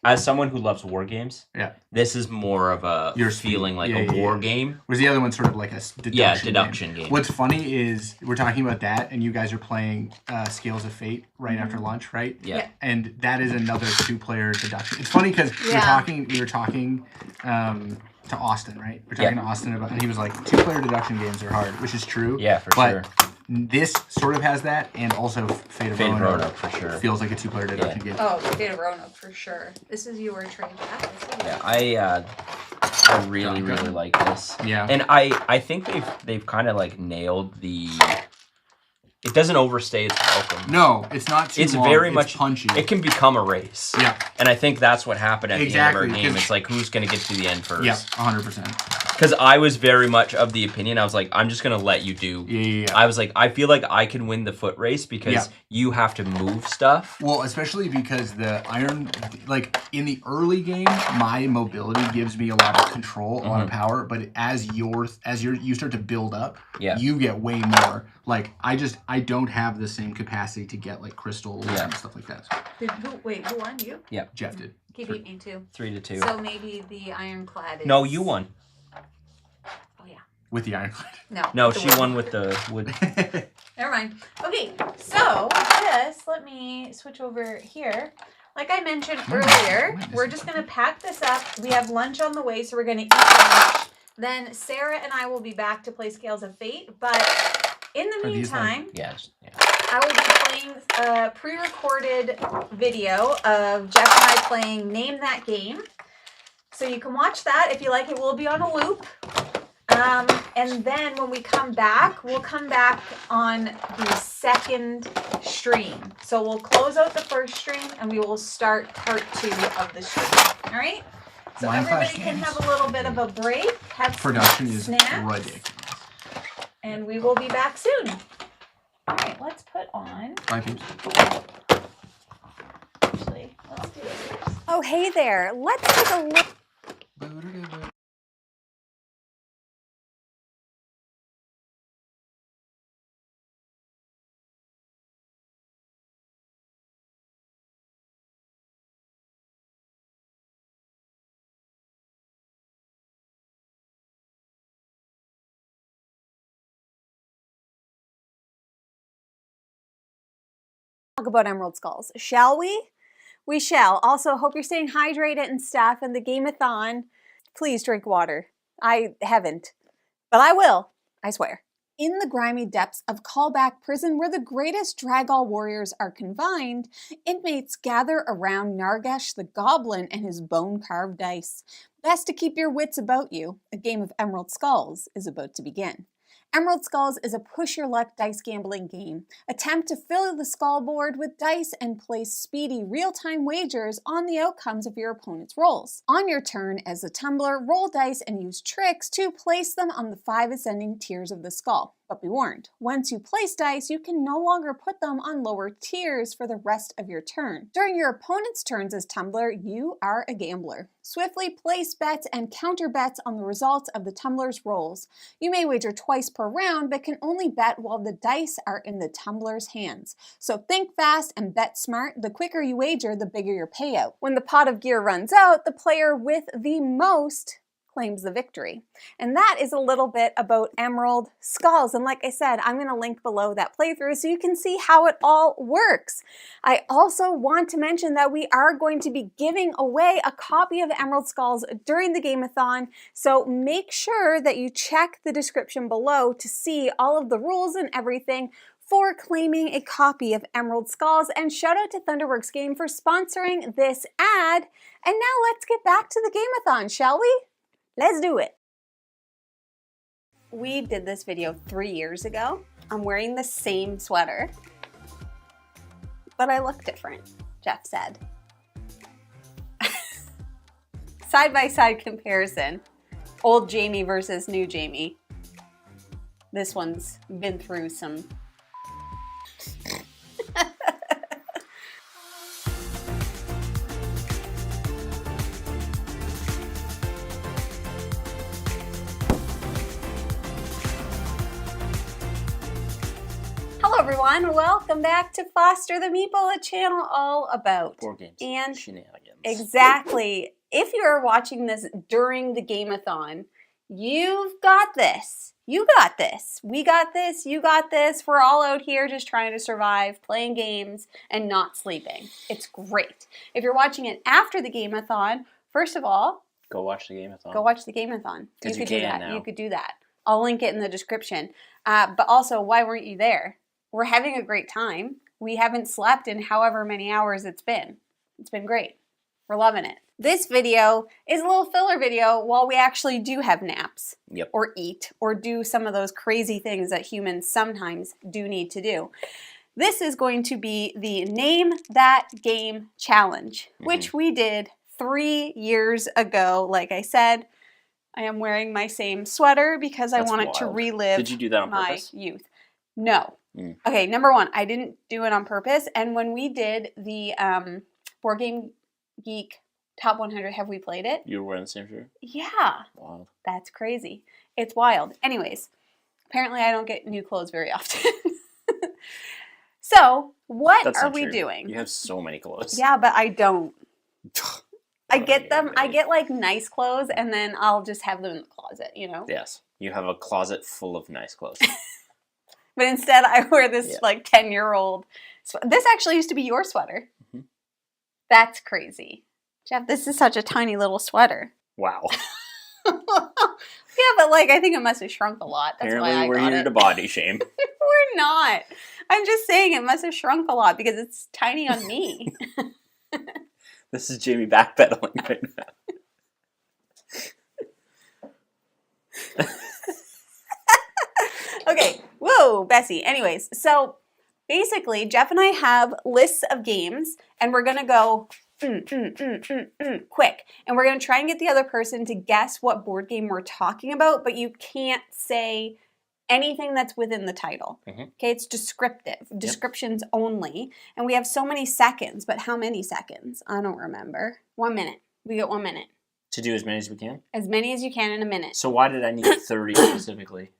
As someone who loves war games, this is more of a feeling like a war game. Whereas the other one's sort of like a deduction game. What's funny is we're talking about that, and you guys are playing Scales of Fate right after lunch, right? Yeah. And that is another two-player deduction. It's funny because we were talking to Austin, right? We're talking to Austin about, and he was like, two-player deduction games are hard, which is true. Yeah, for sure. This sort of has that, and also Fate of Roanoke for sure. feels like a two-player deduction game. Oh, Fate of Roanoke for sure. This is your trade path. Yeah, I really like this. Yeah. And I think they've kind of like nailed the. It doesn't overstay its welcome. No, it's not too long. Very it's much punchy. It can become a race. Yeah. And I think that's what happened at the end of our game. 'cause- It's like who's going to get to the end first. Yeah, 100%. Because I was very much of the opinion, I was like, I'm just going to let you do. Yeah. I was like, I feel like I can win the foot race because you have to move stuff. Well, especially because the iron, like in the early game, my mobility gives me a lot of control, a lot of power. But as you start to build up, you get way more. Like I don't have the same capacity to get like crystals and stuff like that. Who won? You? Yeah. Jeff did. He beat me too. 3-2. So maybe the ironclad is... No, you won. Oh, yeah. With the ironclad. No, she won with the wood. Never mind. Okay, so let me switch over here. Like I mentioned earlier, we're just going to pack this up. We have lunch on the way, so we're going to eat lunch. Then Sarah and I will be back to play Scales of Fate. But in the meantime, I will be playing a pre-recorded video of Jeff and I playing Name That Game. So you can watch that. If you like it, we'll be on a loop. And then when we come back, we'll come back on the second stream. So we'll close out the first stream and we will start part 2 of the stream. All right? So everybody can have a little bit of a break. Have Production some is snacks, ridiculous. and we will be back soon. All right, let's put on. Bye, peeps. Actually, let's do it first. Oh, hey there. Let's take a look. Talk about Emerald Skulls, shall we? We shall. Also, hope you're staying hydrated and stuff. And the Game-a-thon, please drink water. I haven't, but I will. I swear. In the grimy depths of Callback Prison, where the greatest Dragall warriors are confined, inmates gather around Nargesh the Goblin and his bone-carved dice. Best to keep your wits about you. A game of Emerald Skulls is about to begin. Emerald Skulls is a push-your-luck dice gambling game. Attempt to fill the skull board with dice and place speedy, real-time wagers on the outcomes of your opponent's rolls. On your turn, as a tumbler, roll dice and use tricks to place them on the 5 ascending tiers of the skull. But be warned, once you place dice, you can no longer put them on lower tiers for the rest of your turn. During your opponent's turns as tumbler, you are a gambler. Swiftly place bets and counter bets on the results of the tumbler's rolls. You may wager twice per round, but can only bet while the dice are in the tumbler's hands. So think fast and bet smart. The quicker you wager, the bigger your payout. When the pot of gear runs out, the player with the most claims the victory. And that is a little bit about Emerald Skulls. And like I said, I'm going to link below that playthrough so you can see how it all works. I also want to mention that we are going to be giving away a copy of Emerald Skulls during the Game-a-thon. So make sure that you check the description below to see all of the rules and everything for claiming a copy of Emerald Skulls. And shout out to Thunderworks Game for sponsoring this ad. And now let's get back to the Game-a-thon, shall we? Let's do it. We did this video 3 years ago. I'm wearing the same sweater, but I look different, Jeff said. Side-by-side comparison, old Jamie versus new Jamie. This one's been through some Hello everyone, welcome back to Foster the Meeple, a channel all about board games and shenanigans. Exactly. If you're watching this during the Game-a-thon, you've got this. You got this. We got this. You got this. We're all out here just trying to survive, playing games, and not sleeping. It's great. If you're watching it after the Game-a-thon, first of all, Go watch the Game-a-thon. go watch the Game-a-thon. You 'Cause could you do can that. now. You could do that. I'll link it in the description. But also, why weren't you there? We're having a great time. We haven't slept in however many hours it's been. It's been great. We're loving it. This video is a little filler video while we actually do have naps. Yep. Or eat or do some of those crazy things that humans sometimes do need to do. This is going to be the Name That Game Challenge, which we did 3 years ago. Like I said, I am wearing my same sweater because I That's wanted to wild. relive Did you do that on my purpose? youth. No. Okay, number one, I didn't do it on purpose. And when we did the Board Game Geek Top 100, have we played it? You were wearing the same shirt? Yeah. Wild. That's crazy. It's wild. Anyways, apparently I don't get new clothes very often. So, what That's are not we true. doing? You have so many clothes. Yeah, but I don't. I Oh, get yeah, them. I maybe. get like nice clothes and then I'll just have them in the closet, you know? Yes. You have a closet full of nice clothes. But instead I wear this Yeah. like 10-year-old. This actually used to be your sweater. That's crazy. Jeff, this is such a tiny little sweater. Wow. Yeah, but like I think it must have shrunk a lot. That's Apparently why I we're got here it. to body shame. We're not. I'm just saying it must have shrunk a lot because it's tiny on me. This is Jamie backpedaling right now. Okay, whoa, Bessie. Anyways, so basically, Jeff and I have lists of games, and we're gonna go quick, and we're gonna try and get the other person to guess what board game we're talking about, but you can't say anything that's within the title. Okay, it's descriptive, descriptions only, and we have so many seconds, but how many seconds? I don't remember. 1 minute. We get 1 minute. To do as many as we can? As many as you can in a minute. So why did I need 30 specifically?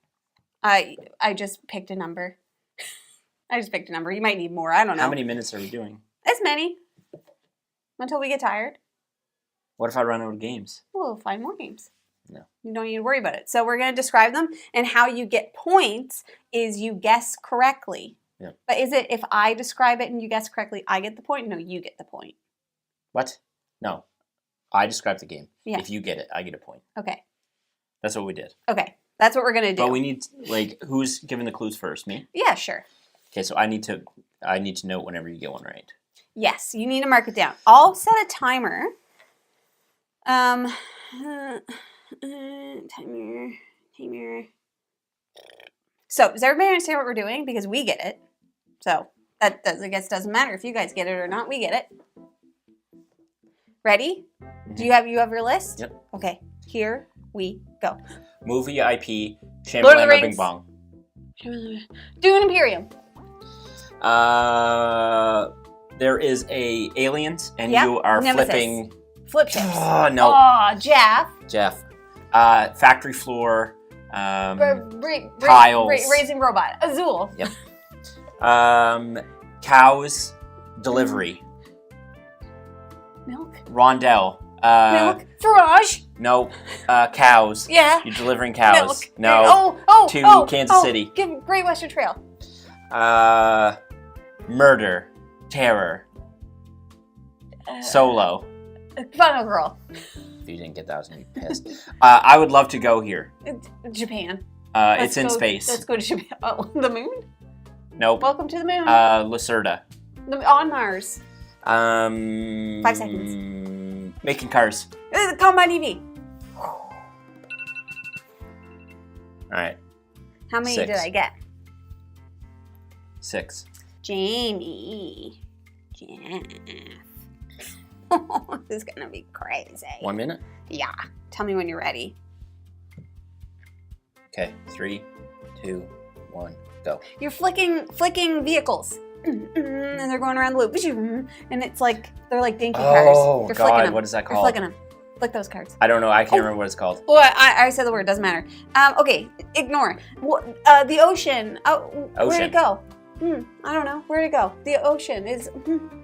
I just picked a number. I just picked a number. You might need more. I don't know. How many minutes are we doing? As many. Until we get tired. What if I run out of games? We'll find more games. No. You don't need to worry about it. So we're going to describe them, and how you get points is you guess correctly. Yeah. But is it if I describe it and you guess correctly, I get the point? No, you get the point. What? No. I describe the game. Yeah. If you get it, I get a point. Okay. That's what we did. Okay. That's what we're going to do. But we need, like, who's giving the clues first? Me? Yeah, sure. Okay, so I need to note whenever you get one right. Yes, you need to mark it down. I'll set a timer. Timer. So does everybody understand what we're doing? Because we get it. So that I guess doesn't matter if you guys get it or not. We get it. Ready? Do you have your list? Yep. Okay. Here we go. Movie IP, Lord of the Chamberlain or Bing Rings. Bong. Dune Imperium. There is a aliens, and Yep, you are Nemesis. flipping. Flip chips. Oh no, Oh, Jeff. Jeff. Factory floor. Tiles. Tiles. Raising robot. Azul. Yep. Cows. Delivery. Milk. Rondell. Milk. Farage. No. Cows. Yeah. You're delivering cows. Milk. No. To Kansas City. Give Great Western Trail. Murder. Terror. Solo. Final Girl. If you didn't get that, I was gonna be pissed. I would love to go here. Japan. It's in space. Let's go to Japan. Oh, the moon? Nope. Welcome to the moon. Lacerda. On Mars. 5 seconds. Making cars. Combine EV. Alright. How many 6. did I get? 6. Jamie. Jeff. This is gonna be crazy. 1 minute? Yeah. Tell me when you're ready. Okay. 3, 2, 1, go. You're flicking vehicles. And they're going around the loop. And it's like, they're like dinky cars. Oh, You're flicking God. them. What is that You're called? flicking them. Flick those cards. I don't know. I can't remember what it's called. Well, I said the word. Doesn't matter. Okay. Ignore. The ocean. Oh, where'd it go? I don't know. Where'd it go? The ocean is...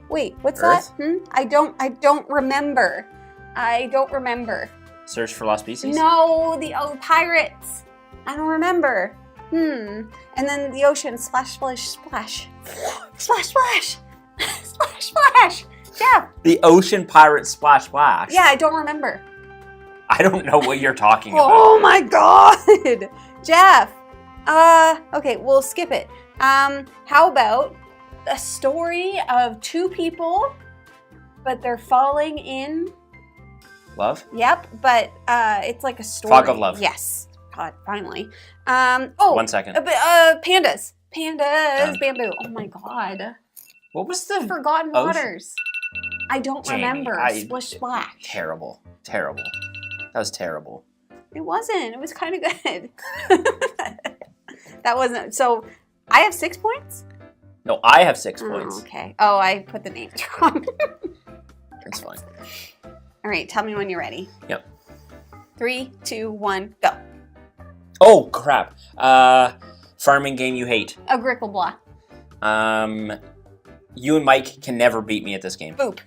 Wait, what's Earth? that? I don't remember. I don't remember. Search for lost species? No, the pirates. I don't remember. And then the ocean, splash, splash, splash. Splash, splash. Splash, splash. Jeff. The ocean pirate splash splash. Yeah, I don't remember. I don't know what you're talking about. Oh my God. Jeff. Okay, we'll skip it. How about a story of 2 people, but they're falling in... Love? Yep, but it's like a story. Fog of Love. Yes. God, finally. 1 second. Pandas. Pandas. Bamboo. Oh my God. What was the... Forgotten Ocean? Waters. I don't Jamie, remember. Splish splash. Terrible. Terrible. That was terrible. It wasn't. It was kind of good. That wasn't. So I have 6 points? No, I have 6 points. Okay. Oh, I put the names wrong. It's fine. All right. Tell me when you're ready. Yep. 3, 2, 1, go. Oh, crap. Farming game you hate. Agricola. You and Mike can never beat me at this game. Boop.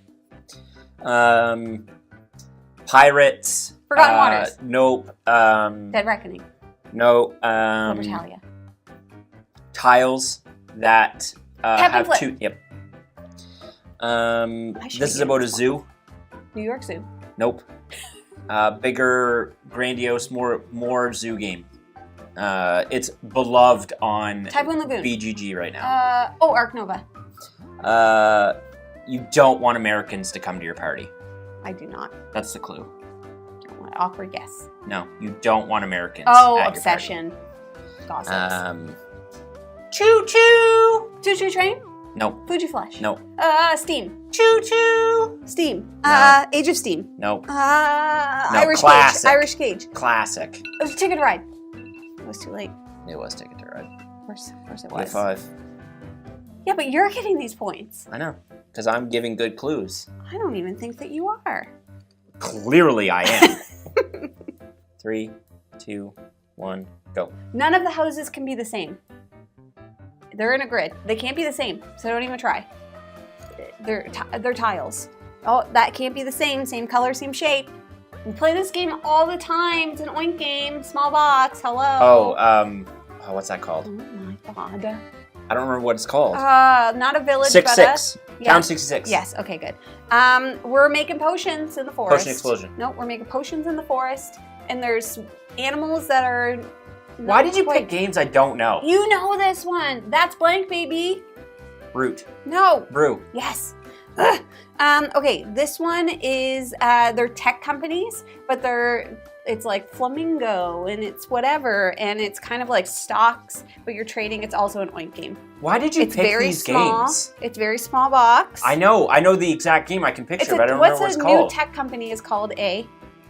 Pirates. Forgotten Waters. Nope. Dead Reckoning. No. Libertalia. Tiles that Captain have Flip. 2. Yep. should This is get about a this one. zoo. New York Zoo. Nope. Bigger, grandiose, more zoo game. It's beloved on Typhoon Lagoon. BGG right now. Ark Nova. You don't want Americans to come to your party. I do not. That's the clue. Don't want awkward guess. No, you don't want Americans. Oh, at Obsession. Your Gossips. party. Choo choo. Choo Choo Train. No. Fuji Flash. No. Steam. Choo choo. Steam. No. Age of Steam. No. Irish classic. Cage. Irish Cage. Classic. Ticket to Ride. It was too late. It was Ticket to Ride. Of course it was. E5. Yeah, but you're getting these points. I know, because I'm giving good clues. I don't even think that you are. Clearly, I am. 3, 2, 1, go. None of the houses can be the same. They're in a grid. They can't be the same, so don't even try. They're tiles. Oh, that can't be the same. Same color, same shape. We play this game all the time. It's an oink game. Small box. Hello. What's that called? Oh my God. I don't remember what it's called. Not a village, 6-6. Yeah. Count 66. Yes, okay, good. We're making potions in the forest. Potion explosion. Nope, we're making potions in the forest, and there's animals that are... Why did you pick games I don't know? You know this one. That's blank, baby. Root. No. Brew. Yes. Okay, this one is they're tech companies, but it's like Flamingo and it's whatever, and it's kind of like stocks, but you're trading. It's also an oink game. Why did you It's pick very these small. games? It's very small box. I know the exact game I can picture, but I don't remember what it's What's a new called. tech company is called a?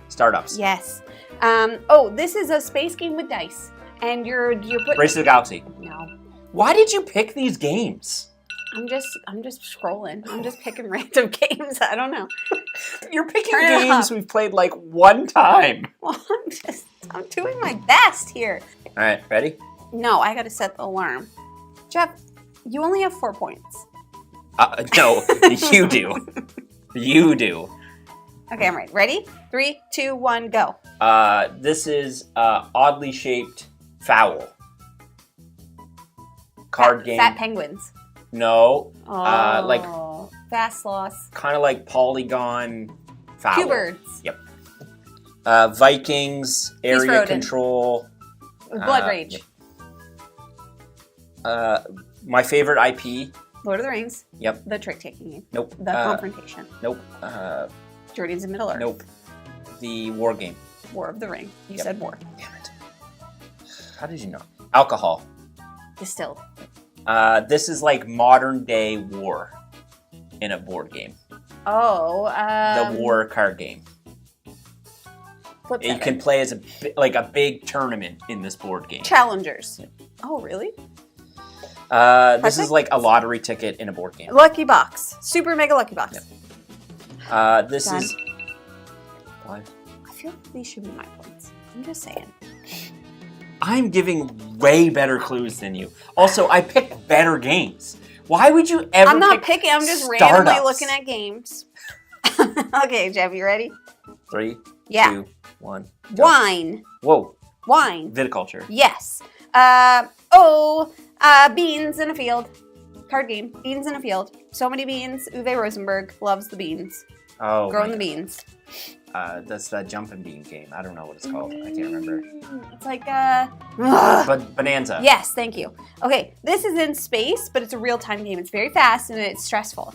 Startups. Yes. Oh, this is a space game with dice, and you're putting. Race to the Galaxy. No. Why did you pick these games? I'm just scrolling. I'm just picking random games. I don't know. You're picking Turn it games up. we've played like one time. Well, I'm doing my best here. All right, ready? No, I gotta set the alarm. Jeff, you only have 4 points. No, you do. You do. Okay, I'm ready. Ready? 3, 2, 1, go. This is oddly shaped fowl. Card game. Fat penguins. No. Oh, Like fast loss. kind of like polygon fowl. Q-birds. Yep. Vikings, area rodent. control. Blood Rage. My favorite IP. Lord of the Rings. Yep. The trick-taking game. Nope. The confrontation. Nope. Journeys in Middle Earth. Nope. The war game. War of the Ring. You Yep. said war. Damn it. How did you know? Alcohol. Distilled. This is like modern day war in a board game. Oh. The war card game. Flip You seven. can play as a big tournament in this board game. Challengers. Oh, really? This is like a lottery ticket in a board game. Lucky Box. Super Mega Lucky Box. This Done. is what? I feel like these should be my points. I'm just saying. I'm giving way better clues than you. Also, I picked better games. Why would you ever? I'm not pick picking. I'm just randomly startups? looking at games. Okay, Jeff, you ready? 3, Yeah. 2, 1. Go. Wine. Whoa, Wine. viticulture. Yes. Beans in a field. Card game. Beans in a field. So many beans. Uwe Rosenberg loves the beans. Oh, Growing my the beans. God. That's that jumping bean game. I don't know what it's called. I can't remember. It's like But Bonanza. Yes, thank you. Okay, this is in space, but it's a real-time game. It's very fast and it's stressful.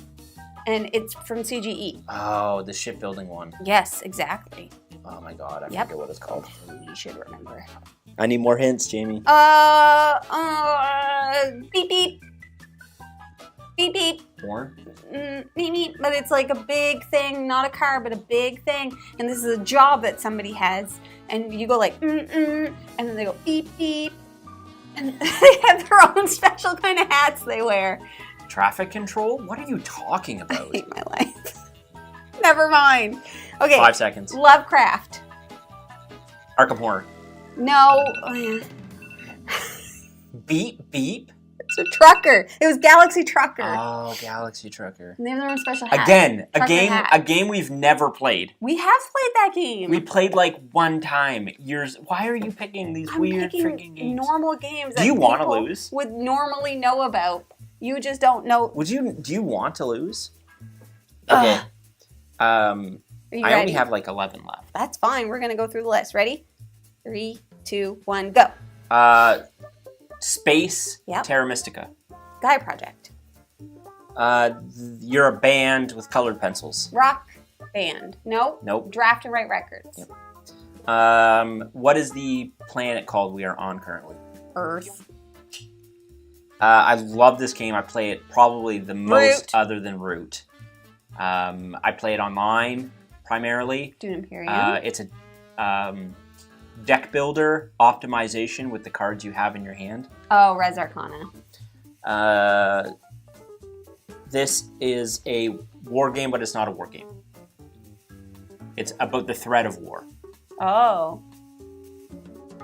And it's from CGE. Oh, the shipbuilding one. Yes, exactly. Oh my God, I Yep. forget what it's called. You should remember. I need more hints, Jamie. Beep beep. Beep beep. More? Beep beep. But it's like a big thing, not a car, but a big thing. And this is a job that somebody has. And you go like, and then they go beep beep. And they have their own special kind of hats they wear. Traffic control? What are you talking I about? hate my life. Never mind. Okay. 5 seconds. Lovecraft. Arkham Horror. No. Beep beep. It's a trucker. It was Galaxy Trucker. Oh, Galaxy Trucker. And they have their own special hats. Again, Trucker a hat. game we've never played. We have played that game. We played like one time. Years. Why are you picking these I'm weird picking freaking games? normal games that Do you wanna people lose? would normally know about. You just don't know. Do you want to lose? Okay. Are you I ready? only have like 11 left. That's fine. We're going to go through the list. Ready? 3, 2, 1, go. Space. Yep. Terra Mystica. Guy Project. You're a band with colored pencils. Rock Band. Nope. Nope. Draft and Write Records. Yep. What is the planet called we are on currently? Earth. I love this game. I play it probably the most Root. other than Root. I play it online primarily. Dune Imperium. It's a deck builder optimization with the cards you have in your hand. Oh, Res Arcana. This is a war game, but it's not a war game. It's about the threat of war. Oh.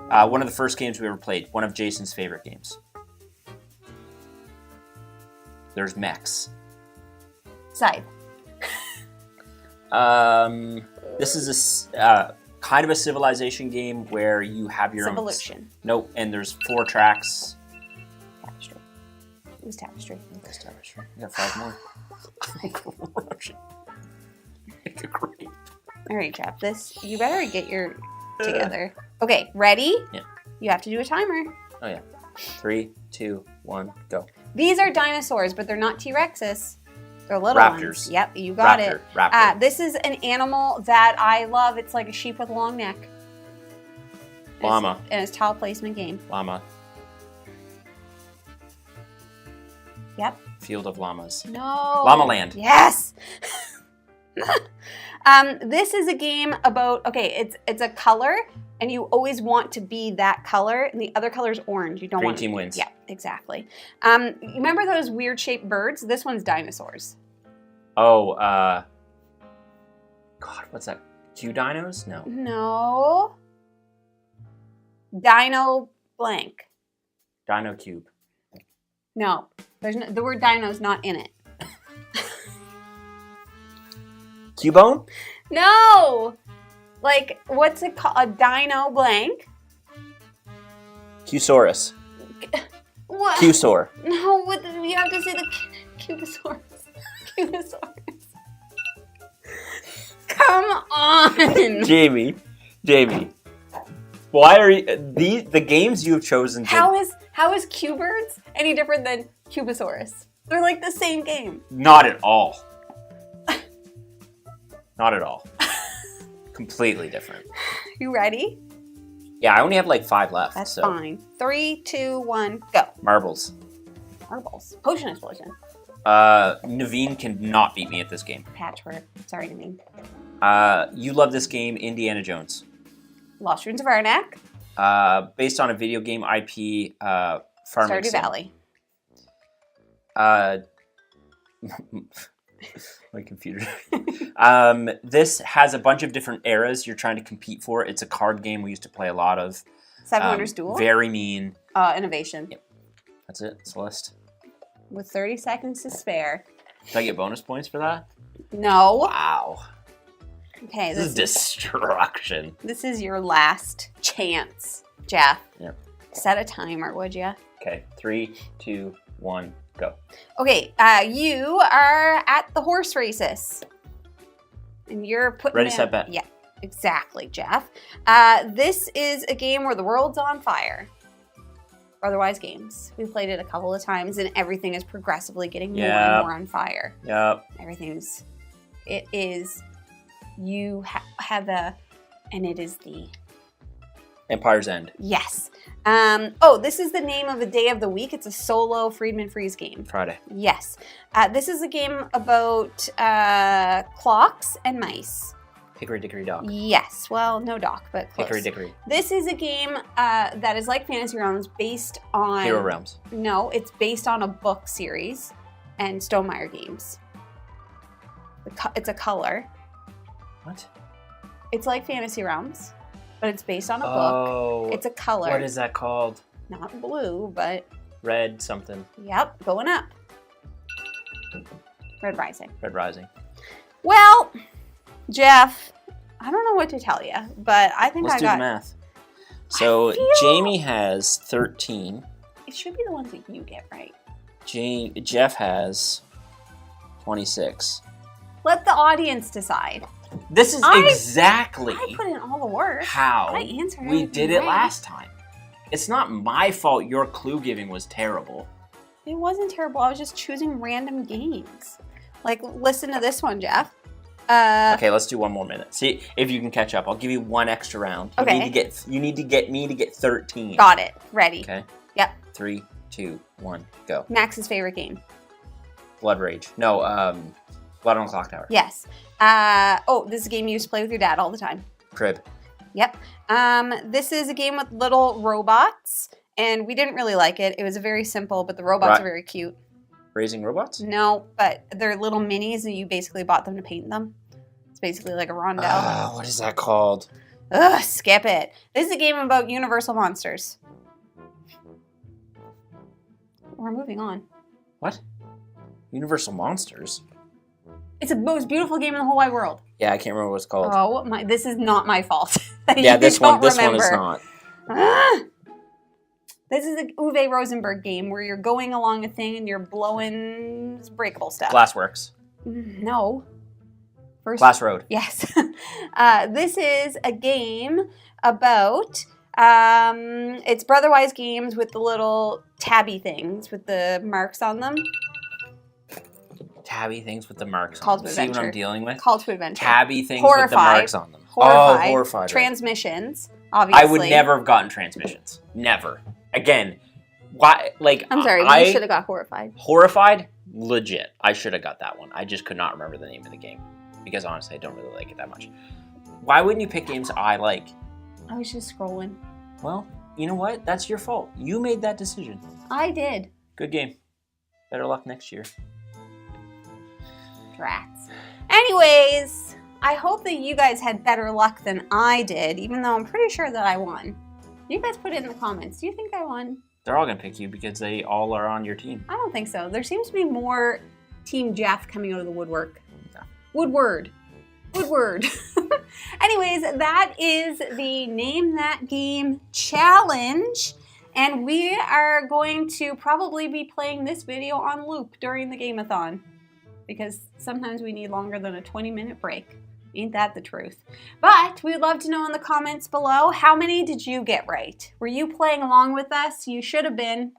One of the first games we ever played. One of Jason's favorite games. There's mechs. Scythe. This is a kind of a civilization game where you have your Civolution. Nope, and there's 4 tracks. Tapestry. It was Tapestry. That's Tapestry. You got 5 more. Great. All right, Jeff. You better get your together. Okay, ready? Yeah. You have to do a timer. Oh yeah. 3, 2, 1, go. These are dinosaurs, but they're not T-Rexes. They're little Raptors. ones. Yep, you got it. Raptor. This is an animal that I love. It's like a sheep with a long neck. Llama. And it's tile placement game. Llama. Yep. Field of Llamas. No. Llama Land. Yes. This is a game about, okay, it's a color, and you always want to be that color, and the other color is orange. You don't Green want team wins. Yeah, exactly. Remember those weird shaped birds? This one's dinosaurs. Oh, God, what's that? Q dinos? No. No. Dino blank. Dino Cube. No, the word dino's not in it. Cubone? No! Like, what's it called? A dino blank? Cusaurus. What? Cusaur. No, you have to say the Cubosaurus. Cubosaurus. Come on! Jamie. Why are you, the games you have chosen? How is Q-Birds any different than Cubosaurus? They're like the same game. Not at all. Not at all. Completely different. You ready? Yeah, I only have like 5 left. That's so. fine. 3, 2, 1, go. Marbles. Marbles. Potion explosion. Naveen cannot beat me at this game. Patchwork. Sorry, Naveen. You love this game, Indiana Jones. Lost Ruins of Arnak. Based on a video game IP, Farming Stardew Sim. Valley. My computer. This has a bunch of different eras you're trying to compete for. It's a card game we used to play a lot of. Seven Wonders Duel. Very mean. Innovation. Yep. That's it. It's the list. With 30 seconds to spare. Did I get bonus points for that? No. Wow. Okay, This is destruction. This is your last chance, Jeff. Yep. Set a timer, would you? Okay. 3, 2, 1, go. Okay, you are at the horse races. And you're putting Ready, set, bet. Yeah, exactly, Jeff. This is a game where the world's on fire. Otherwise games. We've played it a couple of times, and everything is progressively getting more and more on fire. Yep. It is, you have and it is the... Empire's End. Yes. This is the name of a day of the week. It's a solo Friedman Freeze game. Friday. Yes. This is a game about clocks and mice. Hickory Dickory Dock. Yes. Well, no dock, but close. Hickory Dickory. This is a game that is like Fantasy Realms, based on... Hero Realms. No, it's based on a book series and Stonemaier games. It's a color. What? It's like Fantasy Realms, but it's based on a Oh. book. It's a color. What is that called? Not blue, but... Red something. Yep, going up. Red Rising. Red Rising. Well, Jeff, I don't know what to tell you, but I think Let's do the math. So Jamie has 13. It should be the ones that you get right. Jeff has 26. Let the audience decide. This is exactly I put in all the work. how I answered we everything did it right. last time. It's not my fault your clue giving was terrible. It wasn't terrible. I was just choosing random games. Like, listen to this one, Jeff. Okay, let's do one more minute. See if you can catch up. I'll give you one extra round. Okay. You need to get me to get 13. Got it. Ready. Okay. Yep. 3, 2, 1, go. Max's favorite game. Blood Rage. No, Blood on the Clock Tower. Yes. This is a game you used to play with your dad all the time. Crib. Yep. This is a game with little robots, and we didn't really like it. It was very simple, but the robots are very cute. Raising Robots? No, but they're little minis, and you basically bought them to paint them. It's basically like a rondelle. What is that called? Ugh, skip it. This is a game about universal monsters. We're moving on. What? Universal Monsters? It's the most beautiful game in the whole wide world. Yeah, I can't remember what it's called. Oh, this is not my fault. Yeah, this one is remember. not. This is a Uwe Rosenberg game where you're going along a thing and you're blowing breakable stuff. Glassworks. No. Glass Road. Yes. This is a game about, it's Brotherwise games with the little tabby things with the marks on them. Tabby things with the marks Call on to them. See what Adventure. I'm dealing with? Call to Adventure. Tabby things with the Horrified. marks on them. Horrified. Oh, horrified. Right. Transmissions, obviously. I would never have gotten transmissions. Never. Again, why? Like I'm sorry, I you should have got Horrified. Horrified, legit. I should have got that one. I just could not remember the name of the game because honestly, I don't really like it that much. Why wouldn't you pick games I like? I was just scrolling. Well, you know what? That's your fault. You made that decision. I did. Good game. Better luck next year. Rats. Anyways, I hope that you guys had better luck than I did, even though I'm pretty sure that I won. You guys put it in the comments. Do you think I won? They're all gonna pick you because they all are on your team. I don't think so. There seems to be more Team Jeff coming out of the woodwork. Yeah. Woodward. Anyways, that is the Name That Game challenge. And we are going to probably be playing this video on loop during the game-a-thon. Because sometimes we need longer than a 20-minute break. Ain't that the truth? But we'd love to know in the comments below, how many did you get right? Were you playing along with us? You should have been,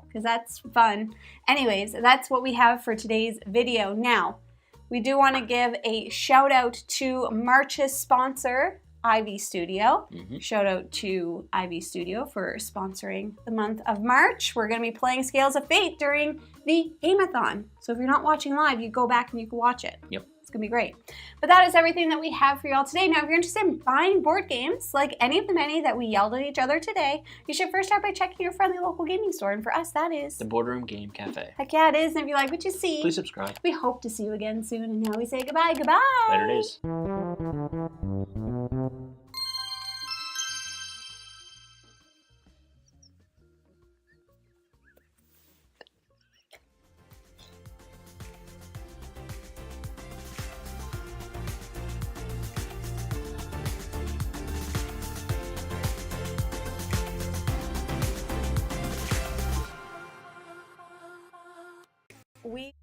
because that's fun. Anyways, that's what we have for today's video. Now, we do want to give a shout out to March's sponsor, Ivy Studio. Shout out to Ivy Studio for sponsoring the month of March. We're going to be playing Scales of Fate during the game-a-thon. So if you're not watching live, you go back and you can watch it. Yep. It's going to be great. But that is everything that we have for y'all today. Now, if you're interested in buying board games, like any of the many that we yelled at each other today, you should first start by checking your friendly local gaming store. And for us, that is The Boardroom Game Cafe. Heck yeah, it is. And if you like what you see, Please subscribe. we hope to see you again soon. And now we say goodbye. Goodbye. Later days. We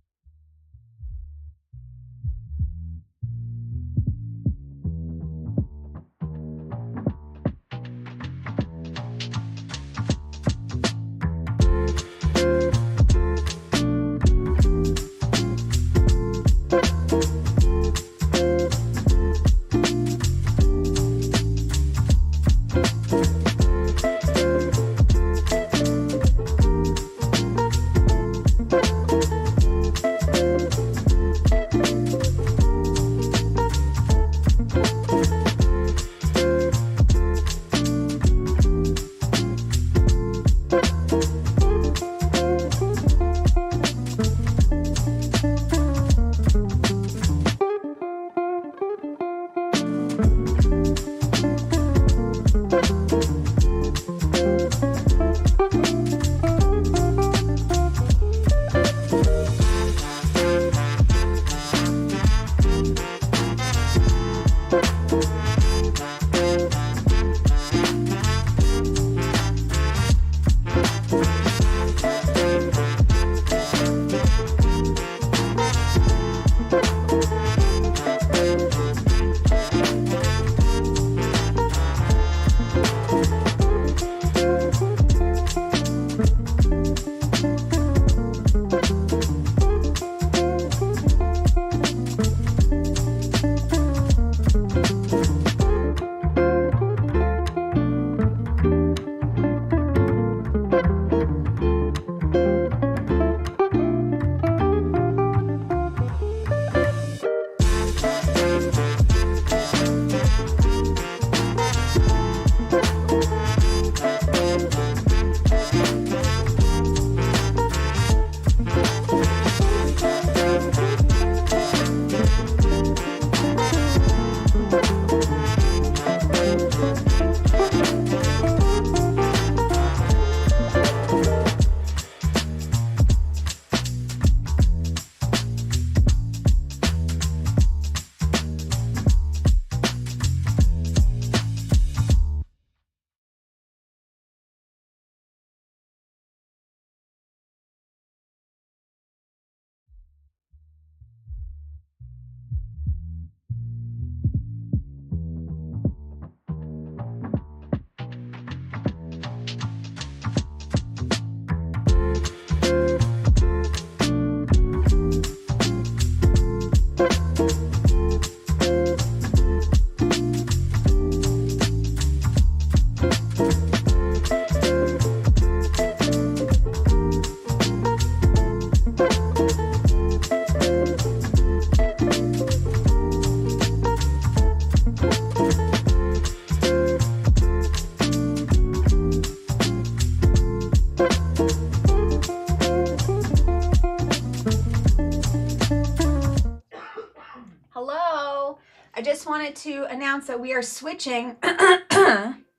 wanted to announce that we are switching.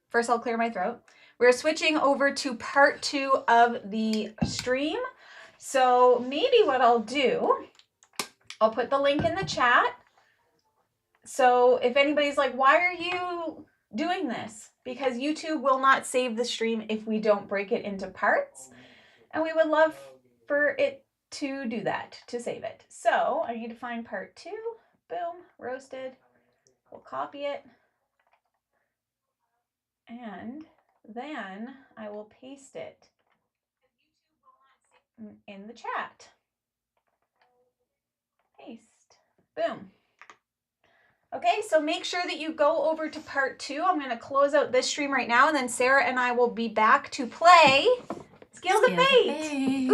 First, I'll clear my throat. We're switching over to part 2 of the stream. So maybe what I'll do, I'll put the link in the chat. So if anybody's like, why are you doing this? Because YouTube will not save the stream if we don't break it into parts. And we would love for it to do that, to save it. So I need to find part 2. Boom, roasted. We'll copy it. And then I will paste it in the chat. Paste. Boom. Okay, so make sure that you go over to part 2. I'm going to close out this stream right now, and then Sarah and I will be back to play Scales of Fate.